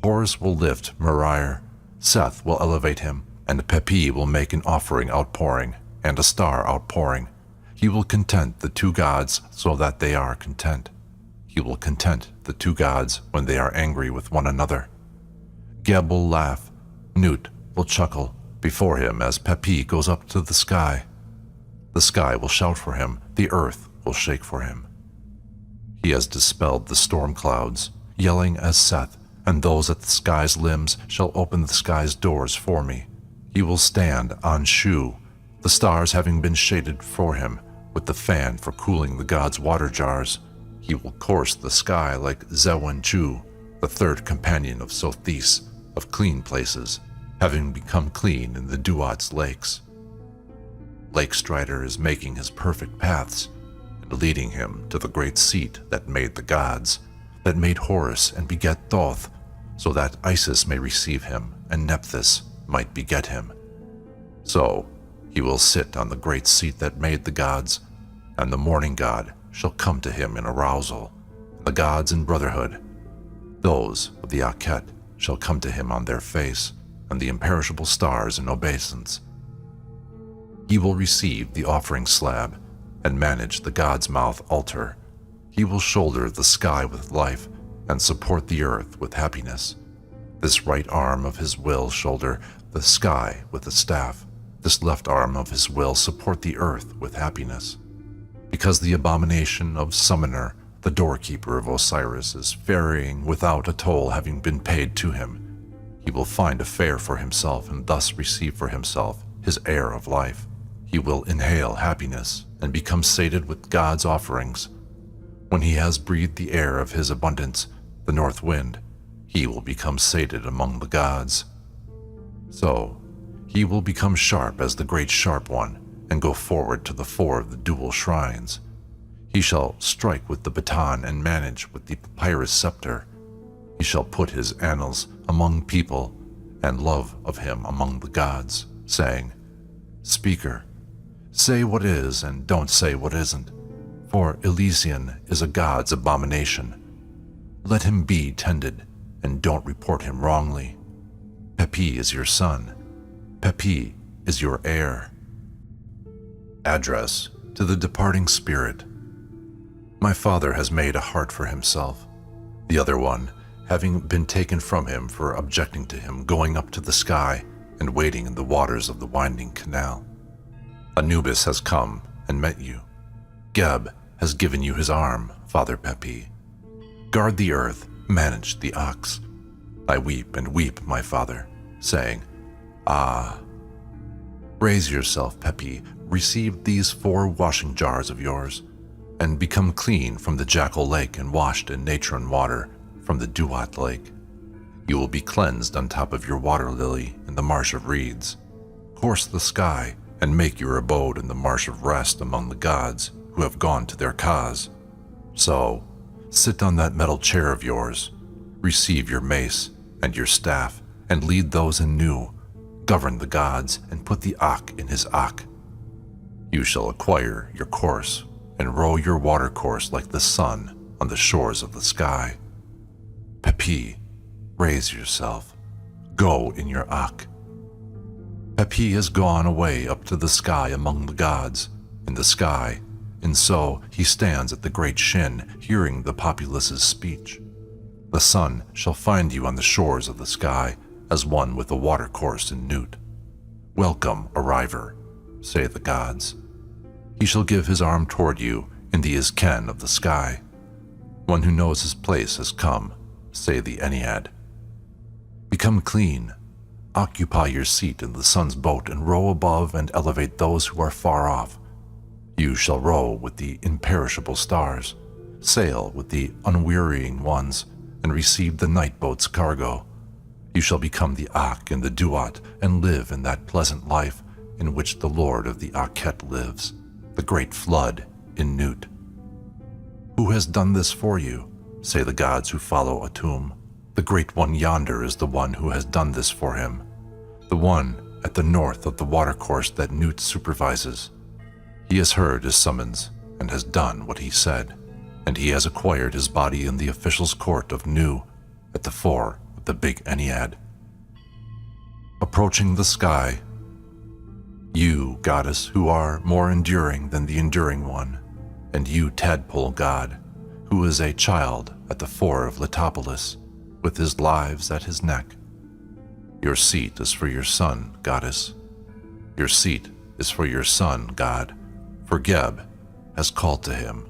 [SPEAKER 1] Horus will lift Merir, Seth will elevate him, and Pt will make an offering outpouring and a star outpouring. He will content the 2 gods so that they are content. He will content the 2 gods when they are angry with one another. Geb will laugh, Newt will chuckle before him as Pepi goes up to the sky. The sky will shout for him, the earth will shake for him. He has dispelled the storm clouds, yelling as Seth, and those at the sky's limbs shall open the sky's doors for me. He will stand on Shu, the stars having been shaded for him, with the fan for cooling the gods' water jars. He will course the sky like Zewen Chu, the third companion of Sothis, of clean places, having become clean in the Duat's lakes. Lake Strider is making his perfect paths, and leading him to the great seat that made the gods, that made Horus and beget Thoth, so that Isis may receive him, and Nephthys might beget him. So he will sit on the great seat that made the gods, and the morning god shall come to him in arousal, and the gods in brotherhood. Those of the Akhet shall come to him on their face, and the imperishable stars in obeisance. He will receive the offering slab, and manage the god's mouth altar. He will shoulder the sky with life, and support the earth with happiness. This right arm of his will shoulder the sky with the staff. This left arm of his will support the earth with happiness. Because the abomination of Summoner, the doorkeeper of Osiris, is ferrying without a toll having been paid to him, he will find a fare for himself and thus receive for himself his heir of life. He will inhale happiness and become sated with God's offerings. When he has breathed the air of his abundance, the north wind, he will become sated among the gods. So he will become sharp as the great sharp one, and go forward to the four of the dual shrines. He shall strike with the baton and manage with the papyrus scepter. He shall put his annals among people, and love of him among the gods, saying, Speaker, say what is and don't say what isn't, for Elysian is a god's abomination. Let him be tended, and don't report him wrongly. Pepi is your son. Pepi is your heir. Address to the departing spirit. My father has made a heart for himself, the other one having been taken from him for objecting to him going up to the sky and wading in the waters of the winding canal. Anubis has come and met you. Geb has given you his arm, Father Pepi. Guard the earth, manage the ox. I weep and weep, my father, saying, Ah. Raise yourself, Pepi, receive these 4 washing jars of yours, and become clean from the Jackal Lake and washed in Natron water from the Duat Lake. You will be cleansed on top of your water lily in the marsh of reeds. Course the sky and make your abode in the marsh of rest among the gods who have gone to their cause. So, sit on that metal chair of yours, receive your mace and your staff, and lead those in Nu, govern the gods, and put the Ak in his Ak. You shall acquire your course, and row your water course like the sun on the shores of the sky. Pepi, raise yourself. Go in your Ak. Pepi has gone away up to the sky among the gods, in the sky, and so he stands at the great Shin, hearing the populace's speech. The sun shall find you on the shores of the sky, as one with a water course in Newt. Welcome, arriver, say the gods. He shall give his arm toward you in the Isken of the sky. One who knows his place has come, say the Ennead. Become clean. Occupy your seat in the sun's boat and row above and elevate those who are far off. You shall row with the imperishable stars, sail with the unwearying ones, and receive the night boat's cargo. You shall become the Ak in the Duat and live in that pleasant life in which the Lord of the Akhet lives, the great flood in Newt. Who has done this for you? Say the gods who follow Atum. The great one yonder is the one who has done this for him, the one at the north of the watercourse that Newt supervises. He has heard his summons and has done what he said, and he has acquired his body in the official's court of Nu at the fore of the big Ennead. Approaching the sky, you, goddess, who are more enduring than the enduring one, and you, tadpole god, who is a child at the fore of Letopolis, with his lives at his neck, Your seat is for your son, goddess. Your seat is for your son, god, for Geb has called to him.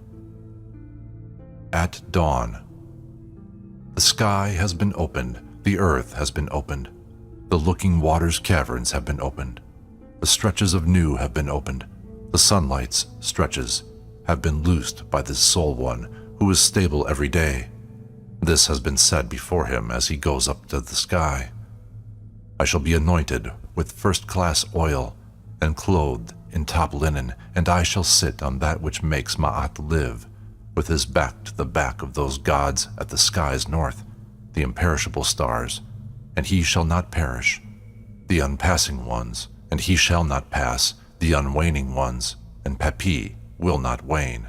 [SPEAKER 1] At dawn. The sky has been opened, the earth has been opened, the looking waters' caverns have been opened, the stretches of Nu have been opened, the sunlight's stretches have been loosed by this Soul One who is stable every day. This has been said before him as he goes up to the sky. I shall be anointed with first-class oil and clothed in top linen, and I shall sit on that which makes Ma'at live, with his back to the back of those gods at the sky's north, the imperishable stars, and he shall not perish, the unpassing ones, and he shall not pass, the unwaning ones, and Pepi will not wane.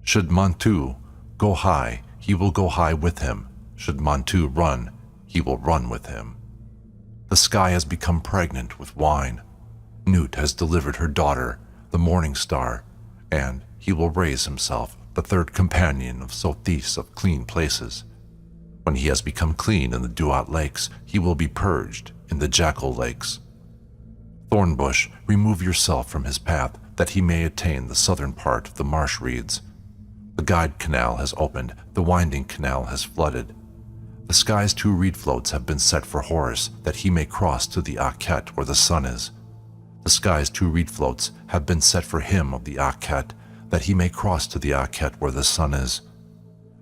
[SPEAKER 1] Should Mantu go high, he will go high with him. Should Mantu run, he will run with him. The sky has become pregnant with wine. Nut has delivered her daughter, the morning star, and he will raise himself, the third companion of Sothis of clean places. When he has become clean in the Duat lakes, he will be purged in the Jackal lakes. Thornbush, remove yourself from his path, that he may attain the southern part of the marsh reeds. The guide canal has opened, the winding canal has flooded. The sky's 2 reed floats have been set for Horus, that he may cross to the Akhet where the sun is. The sky's 2 reed floats have been set for him of the Akhet, that he may cross to the Akhet where the sun is.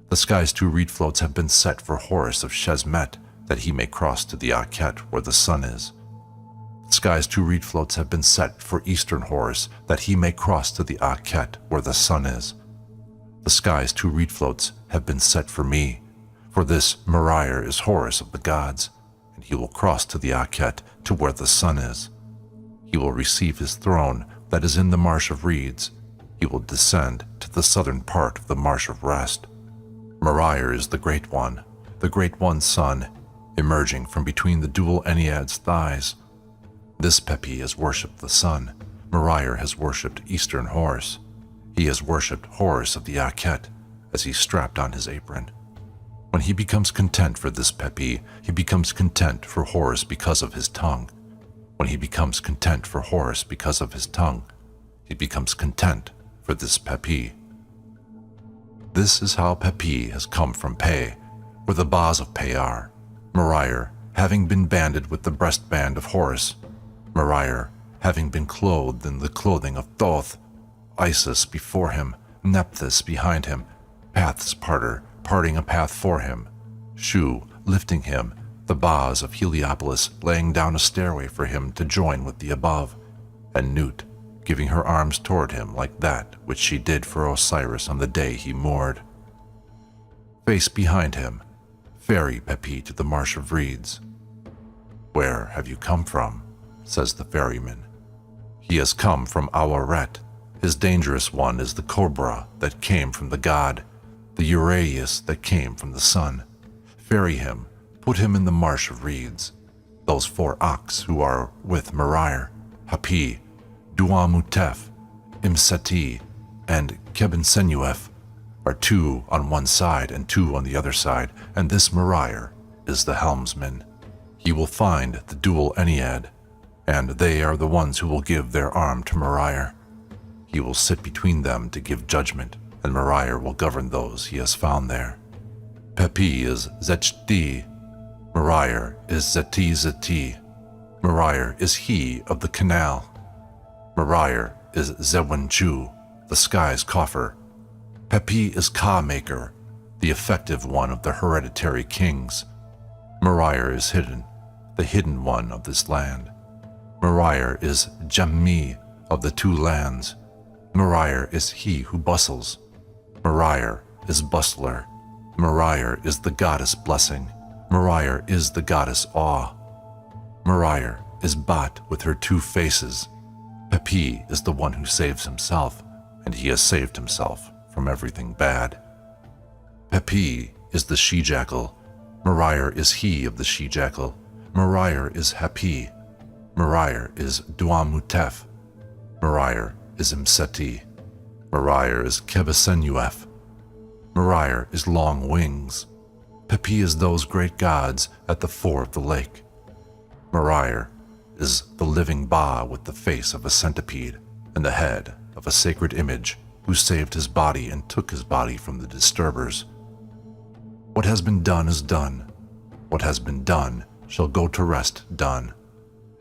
[SPEAKER 1] The sky's 2 reed floats have been set for Horus of Shesmet, that he may cross to the Akhet where the sun is. The sky's 2 reed floats have been set for eastern Horus, that he may cross to the Akhet where the sun is. The sky's 2 reed floats have been set for me, for this Merir is Horus of the gods, and he will cross to the Akhet to where the sun is. He will receive his throne that is in the marsh of reeds. He will descend to the southern part of the marsh of rest. Merir is the Great One's son, emerging from between the dual Ennead's thighs. This Pepi has worshipped the sun. Merir has worshipped eastern Horus. He has worshipped Horus of the Akhet as he strapped on his apron. When he becomes content for this Pepi, he becomes content for Horus because of his tongue. When he becomes content for Horus because of his tongue, he becomes content for this Pepi. This is how Pepi has come from Pe, where the Bas of Pe are. Merir, having been banded with the breastband of Horus, Merir, having been clothed in the clothing of Thoth, Isis before him, Nephthys behind him, Path's parting a path for him, Shu lifting him, the Bas of Heliopolis laying down a stairway for him to join with the above, and Nut giving her arms toward him like that which she did for Osiris on the day he moored. Face behind him, ferry Pepi to the marsh of reeds. Where have you come from? Says the ferryman. He has come from Awaret. His dangerous one is the cobra that came from the god, the Uraeus that came from the sun. Ferry him, put him in the marsh of reeds. Those 4 ox who are with Merir, Hapi, Duamutef, Imseti, and Kebensenuef, are 2 on one side and 2 on the other side, and this Merir is the helmsman. He will find the dual Ennead, and they are the ones who will give their arm to Merir. He will sit between them to give judgment, and Merir will govern those he has found there. Pepi is Zechti, Merir is Zeti. Merir is he of the canal. Merir is Zewenchu, the sky's coffer. Pepi is Ka-maker, the effective one of the hereditary kings. Merir is hidden, the hidden one of this land. Merir is Jammi of the 2 lands. Merir is he who bustles. Merir is bustler. Merir is the goddess blessing. Merir is the goddess awe. Merir is Bat with her 2 faces. Pepi is the one who saves himself, and he has saved himself from everything bad. Pepi is the she-jackal. Merir is he of the she-jackal. Merir is Hapi. Merir is Duamutef. Merir is Imseti. Merir is Kebesenuef. Merir is Long Wings. Pepi is those great gods at the fore of the lake. Marseille is the living Ba with the face of a centipede and the head of a sacred image who saved his body and took his body from the disturbers. What has been done is done. What has been done shall go to rest done.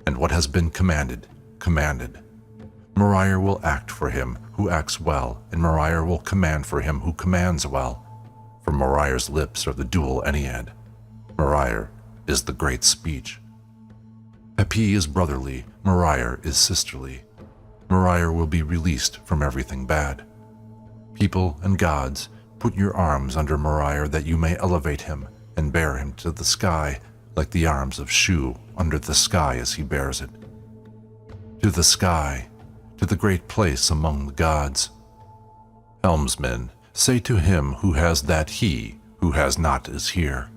[SPEAKER 1] And what has been commanded, commanded. Marseille will act for him who acts well, and Marseille will command for him who commands well. For Marseille's lips are the dual Ennead. Marseille is the great speech. Pt is brotherly, Marseille is sisterly. Marseille will be released from everything bad. People and gods, put your arms under Marseille that you may elevate him and bear him to the sky like the arms of Shu under the sky as he bears it. To the sky, to the great place among the gods. Helmsman, say to him who has that he who has not is here.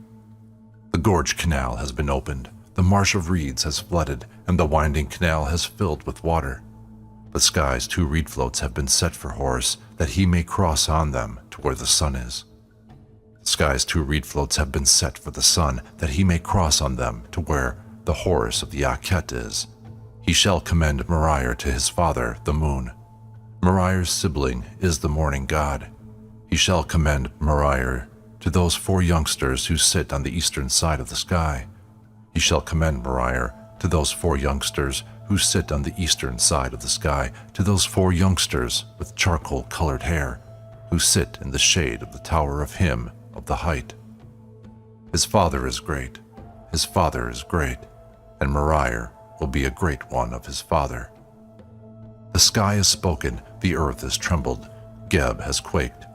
[SPEAKER 1] The gorge canal has been opened, the marsh of reeds has flooded, and the winding canal has filled with water. The sky's 2 reed floats have been set for Horus, that he may cross on them to where the sun is. The sky's 2 reed floats have been set for the sun, that he may cross on them to where the Horus of the Akhet is. He shall commend Marseille to his father, the moon. Marseille's sibling is the morning god. He shall commend Marseille to those 4 youngsters who sit on the eastern side of the sky. He shall commend Marseille to those 4 youngsters who sit on the eastern side of the sky, to those 4 youngsters with charcoal-colored hair, who sit in the shade of the tower of him of the height. His father is great, his father is great, and Marseille will be a great one of his father. The sky has spoken, the earth has trembled, Geb has quaked.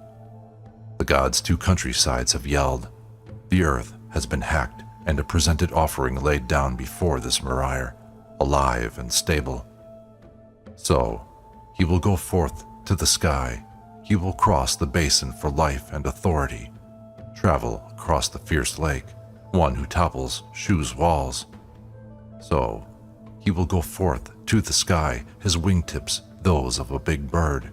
[SPEAKER 1] The gods' 2 countrysides have yelled, the earth has been hacked, and a presented offering laid down before this Marseille, alive and stable. So he will go forth to the sky, he will cross the basin for life and authority, travel across the fierce lake, one who topples Shu's walls. So he will go forth to the sky, his wingtips those of a big bird.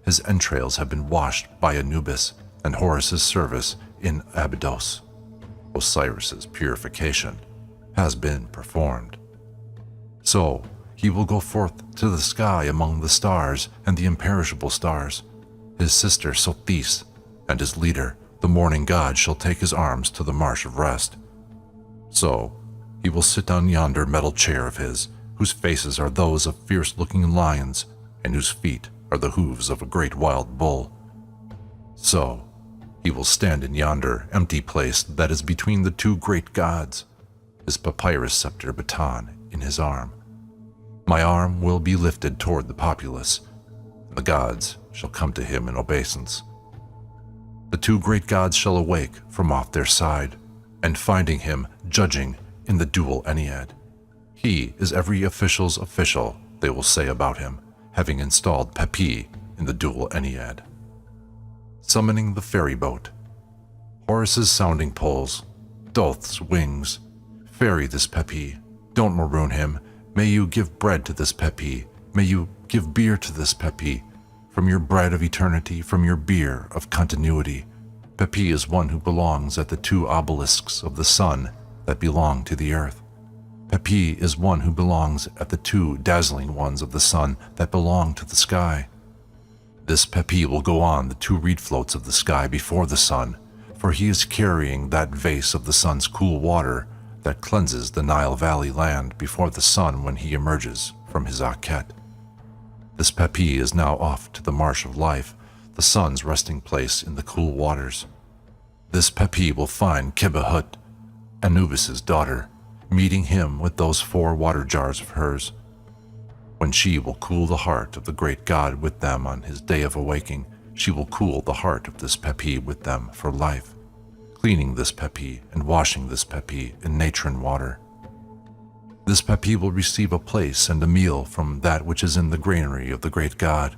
[SPEAKER 1] His entrails have been washed by Anubis and Horus's service in Abydos. Osiris's purification has been performed. So he will go forth to the sky among the stars and the imperishable stars. His sister Sothis and his leader, the morning god, shall take his arms to the marsh of rest. So he will sit on yonder metal chair of his, whose faces are those of fierce-looking lions, and whose feet are the hooves of a great wild bull. So he will stand in yonder empty place that is between the 2 great gods, his papyrus scepter baton in his arm. My arm will be lifted toward the populace, and the gods shall come to him in obeisance. The 2 great gods shall awake from off their side, and finding him judging in the dual Ennead. He is every official's official, they will say about him, having installed Pepi in the dual Ennead. Summoning the ferry boat. Horus's sounding poles, Thoth's wings. Ferry this Pepi, don't maroon him. May you give bread to this Pepi, may you give beer to this Pepi, from your bread of eternity, from your beer of continuity. Pepi is one who belongs at the 2 obelisks of the sun that belong to the earth. Pepi is one who belongs at the 2 dazzling ones of the sun that belong to the sky. This Pepi will go on the 2 reed floats of the sky before the sun, for he is carrying that vase of the sun's cool water that cleanses the Nile Valley land before the sun when he emerges from his Akhet. This Pepi is now off to the marsh of life, the sun's resting place in the cool waters. This Pepi will find Kebehut, Anubis's daughter, meeting him with those 4 water jars of hers. When she will cool the heart of the great god with them on his day of awaking, she will cool the heart of this Pepi with them for life, cleaning this Pepi and washing this Pepi in natron water. This Pepi will receive a place and a meal from that which is in the granary of the great god,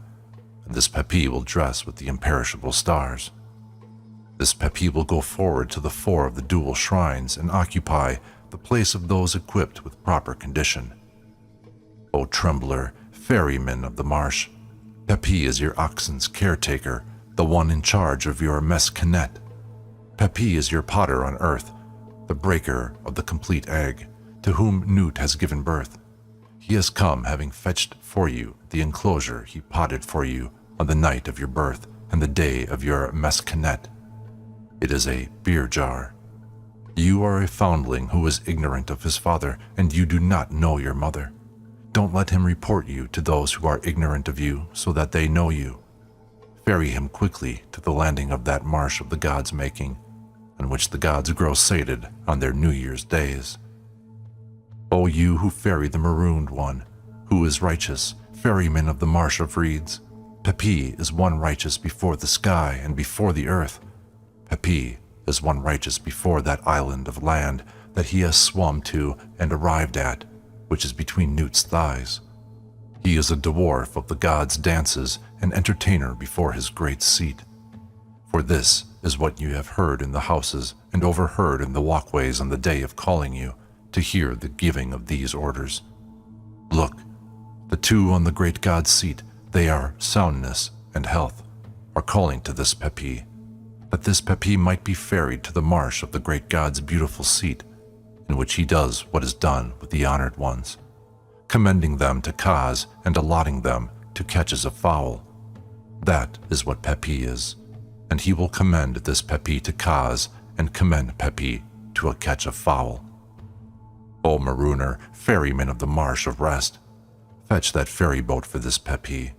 [SPEAKER 1] and this Pepi will dress with the imperishable stars. This Pepi will go forward to the 4 of the dual shrines and occupy the place of those equipped with proper condition. O trembler, ferryman of the marsh, Pepi is your oxen's caretaker, the one in charge of your mescanet. Pepi is your potter on earth, the breaker of the complete egg, to whom Newt has given birth. He has come having fetched for you the enclosure he potted for you on the night of your birth and the day of your mescanet. It is a beer jar. You are a foundling who is ignorant of his father, and you do not know your mother. Don't let him report you to those who are ignorant of you, so that they know you. Ferry him quickly to the landing of that marsh of the gods' making, on which the gods grow sated on their New Year's days. O you who ferry the marooned one, who is righteous, ferryman of the marsh of reeds, Pt is one righteous before the sky and before the earth. Pt is one righteous before that island of land that he has swum to and arrived at, which is between Newt's thighs. He is a dwarf of the gods' dances, an entertainer before his great seat. For this is what you have heard in the houses and overheard in the walkways on the day of calling you, to hear the giving of these orders. Look, the two on the great god's seat, they are soundness and health, are calling to this Pt, that this Pt might be ferried to the marsh of the great god's beautiful seat, in which he does what is done with the honored ones, commending them to cause and allotting them to catches of fowl. That is what Pt is, and he will commend this Pt to cause and commend Pt to a catch of fowl. O marooner, ferryman of the marsh of rest, fetch that ferry boat for this Pt.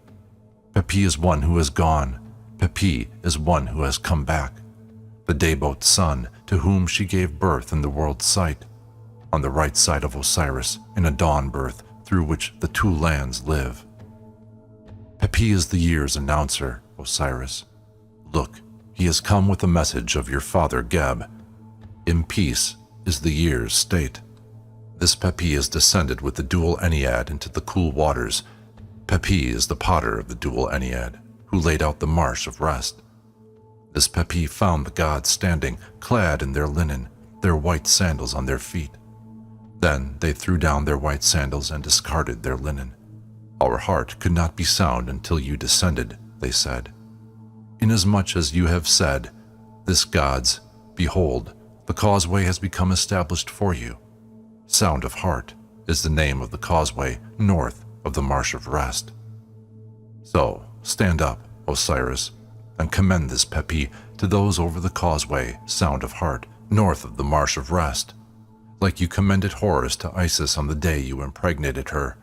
[SPEAKER 1] Pt is one who is gone. Pt is one who has come back, the dayboat's son, to whom she gave birth in the world's sight, on the right side of Osiris, in a dawn birth through which the two lands live. Pt is the year's announcer, Osiris. Look, he has come with a message of your father Geb. In peace is the year's state. This Pt is descended with the dual Ennead into the cool waters. Pt is the potter of the dual Ennead, who laid out the marsh of rest. This Pt found the gods standing, clad in their linen, their white sandals on their feet. Then they threw down their white sandals and discarded their linen. Our heart could not be sound until you descended, they said. Inasmuch as you have said, this gods, behold, the causeway has become established for you. Sound of Heart is the name of the causeway north of the Marsh of Rest. So stand up, Osiris, and commend this Pt to those over the causeway, Sound of Heart, north of the Marsh of Rest, like you commended Horus to Isis on the day you impregnated her,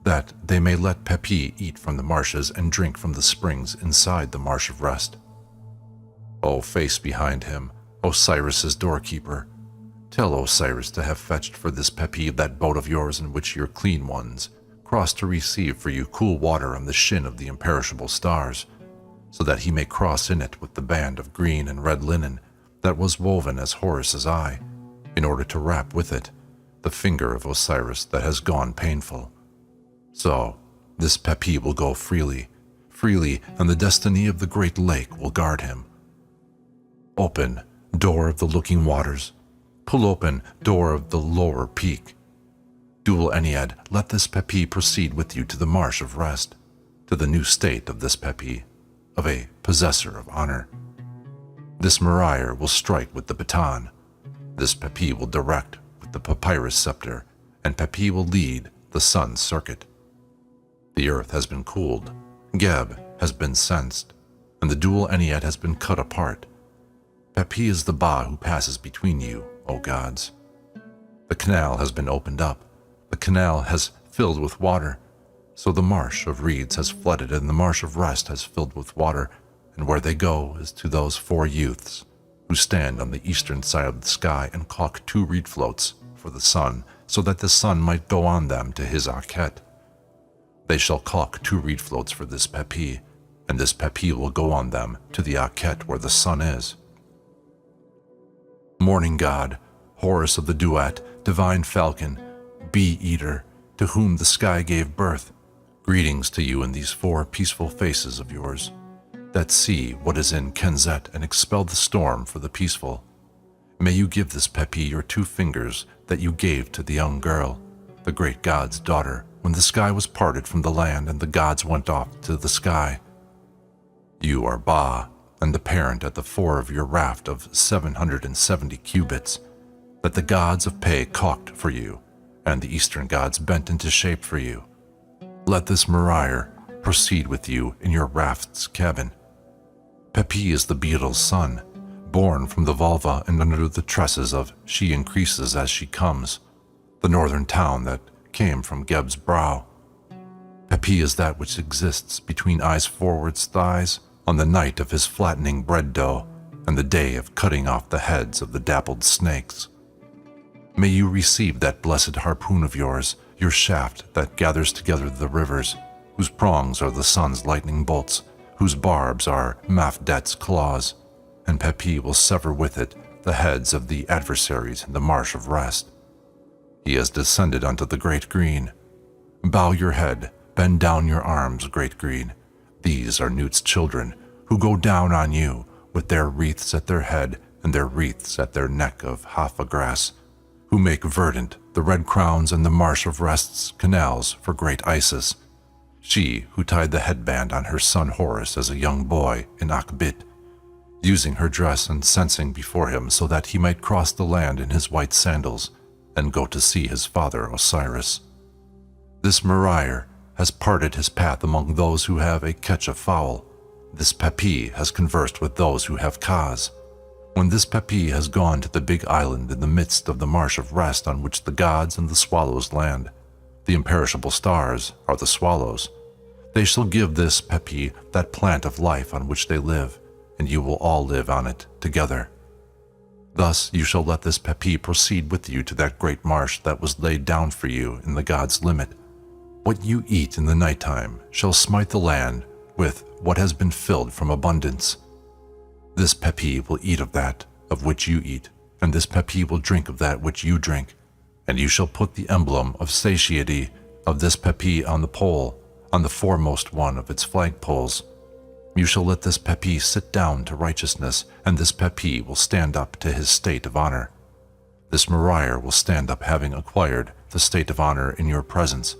[SPEAKER 1] that they may let Pt eat from the marshes and drink from the springs inside the Marsh of Rest. O face behind him, Osiris's doorkeeper, tell Osiris to have fetched for this Pt that boat of yours in which your clean ones cross to receive for you cool water on the shin of the imperishable stars, so that he may cross in it with the band of green and red linen that was woven as Horus's eye, in order to wrap with it the finger of Osiris that has gone painful. So this Pt will go freely, and the destiny of the great lake will guard him. Open, door of the looking waters. Pull open, door of the lower peak. Dual Ennead, let this Pt proceed with you to the Marsh of Rest, to the new state of this Pt, of a possessor of honor. This Morier will strike with the baton. This Pt will direct with the papyrus scepter, and Pt will lead the sun's circuit. The earth has been cooled, Geb has been sensed, and the dual Ennead has been cut apart. Pt is the Ba who passes between you, O gods. The canal has been opened up. The canal has filled with water. So the marsh of reeds has flooded, and the marsh of rest has filled with water, and where they go is to those 4 youths who stand on the eastern side of the sky and caulk 2 reed floats for the sun, so that the sun might go on them to his Akhet. They shall caulk 2 reed floats for this Pt, and this Pt will go on them to the Akhet where the sun is. Morning god, Horus of the duet, divine falcon, bee-eater, to whom the sky gave birth, greetings to you in these 4 peaceful faces of yours, that see what is in Kenzet and expel the storm for the peaceful. May you give this Pt your 2 fingers that you gave to the young girl, the great god's daughter, when the sky was parted from the land and the gods went off to the sky. You are Ba, and the parent at the fore of your raft of 770 cubits, that the gods of Pe caulked for you, and the eastern gods bent into shape for you. Let this Marire proceed with you in your raft's cabin. Pt is the beetle's son, born from the vulva and under the tresses of She Increases As She Comes, the northern town that came from Geb's brow. Pt is that which exists between Eyes Forward's thighs on the night of his flattening bread dough and the day of cutting off the heads of the dappled snakes. May you receive that blessed harpoon of yours, your shaft that gathers together the rivers, whose prongs are the sun's lightning bolts, whose barbs are Mafdet's claws, and Pt will sever with it the heads of the adversaries in the Marsh of Rest. He has descended unto the great green. Bow your head, bend down your arms, great green. These are Newt's children, who go down on you with their wreaths at their head and their wreaths at their neck of hafa grass, who make verdant the red crowns and the Marsh of Rest's canals for great Isis, she who tied the headband on her son Horus as a young boy in Akbit, using her dress and censing before him so that he might cross the land in his white sandals and go to see his father Osiris. This Marire has parted his path among those who have a catch of fowl. This Pt has conversed with those who have Kaz. When this Pt has gone to the big island in the midst of the Marsh of Rest on which the gods and the swallows land, the imperishable stars are the swallows, they shall give this Pt that plant of life on which they live, and you will all live on it together. Thus you shall let this Pt proceed with you to that great marsh that was laid down for you in the gods' limit. What you eat in the nighttime shall smite the land with what has been filled from abundance. This Pt will eat of that of which you eat, and this Pt will drink of that which you drink, and you shall put the emblem of satiety of this Pt on the pole, on the foremost one of its flagpoles. You shall let this Pt sit down to righteousness, and this Pt will stand up to his state of honor. This Marire will stand up having acquired the state of honor in your presence,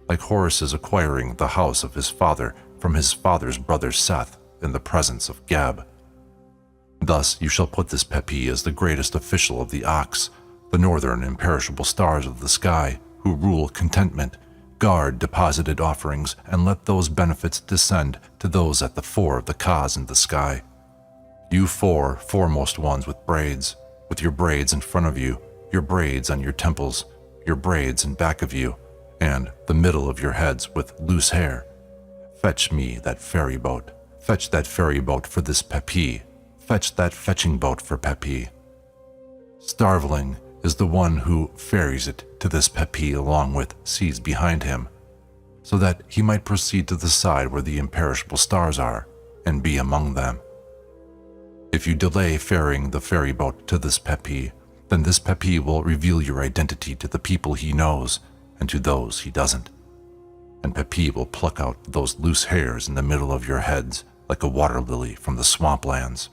[SPEAKER 1] like Horus is acquiring the house of his father from his father's brother Seth in the presence of Geb. Thus you shall put this Pt as the greatest official of the Ox, the northern imperishable stars of the sky, who rule contentment, guard deposited offerings, and let those benefits descend to those at the fore of the Kaz in the sky. You four foremost ones with your braids in front of you, your braids on your temples, your braids in back of you, and the middle of your heads with loose hair. Fetch me that ferry boat. Fetch that ferry boat for this Pt. Fetch that fetching boat for Pt. Starveling is the one who ferries it to this Pt along with seas behind him, so that he might proceed to the side where the imperishable stars are, and be among them. If you delay ferrying the ferry boat to this Pt, then this Pt will reveal your identity to the people he knows and to those he doesn't. And Pt will pluck out those loose hairs in the middle of your heads like a water lily from the swamplands.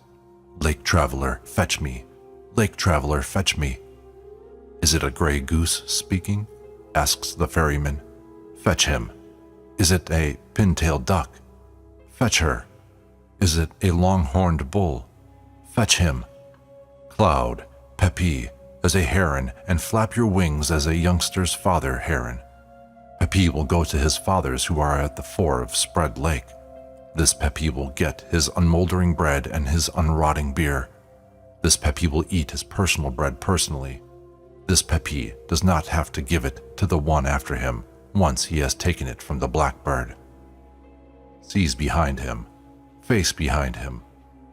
[SPEAKER 1] Lake traveler, fetch me. Lake traveler, fetch me. Is it a gray goose speaking? Asks the ferryman. Fetch him. Is it a pin-tailed duck? Fetch her. Is it a long-horned bull? Fetch him. Cloud, Pt, as a heron, and flap your wings as a youngster's father heron. Pt will go to his fathers who are at the fore of Spread Lake. This Pt will get his unmoldering bread and his unrotting beer. This Pt will eat his personal bread personally. This Pt does not have to give it to the one after him once he has taken it from the blackbird. Seas behind him, face behind him.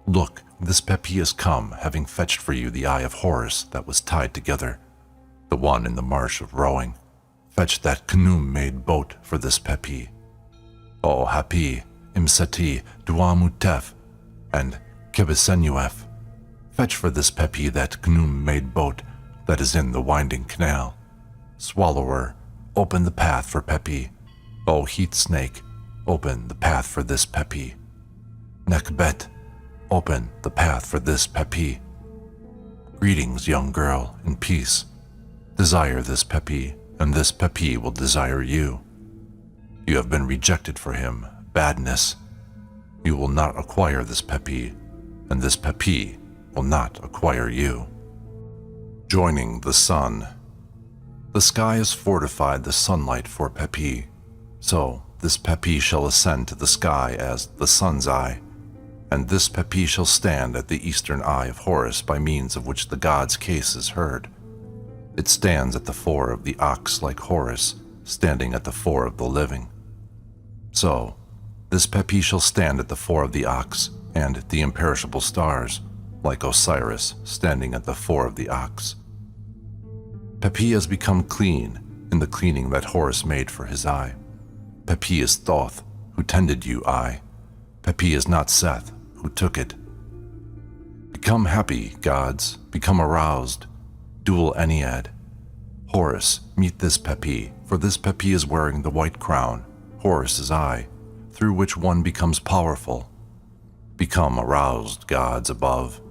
[SPEAKER 1] Look, this Pt has come, having fetched for you the eye of Horus that was tied together, the one in the marsh of rowing. Fetch that canoe-made boat for this Pt. O Hapi, Imseti, Duamutef, and Kebesenuef. Fetch for this Pt that canoe-made boat that is in the winding canal. Swallower, open the path for Pt. O heat snake, open the path for this Pt. Nekbet, open the path for this Pt. Greetings, young girl, in peace. Desire this Pt, and this Pt will desire you. You have been rejected for him, badness. You will not acquire this Pt, and this Pt will not acquire you. Joining the sun. The sky has fortified the sunlight for Pt, so this Pt shall ascend to the sky as the sun's eye, and this Pt shall stand at the eastern eye of Horus by means of which the god's case is heard. It stands at the fore of the ox like Horus, standing at the fore of the living. So, this Pt shall stand at the fore of the ox and the imperishable stars, like Osiris standing at the fore of the ox. Pt has become clean in the cleaning that Horus made for his eye. Pt is Thoth, who tended you, eye. Pt is not Seth, who took it. Become happy, gods, become aroused. Dual Ennead. Horus, meet this Pt, for this Pt is wearing the white crown, Horus's eye, through which one becomes powerful. Become aroused, gods above.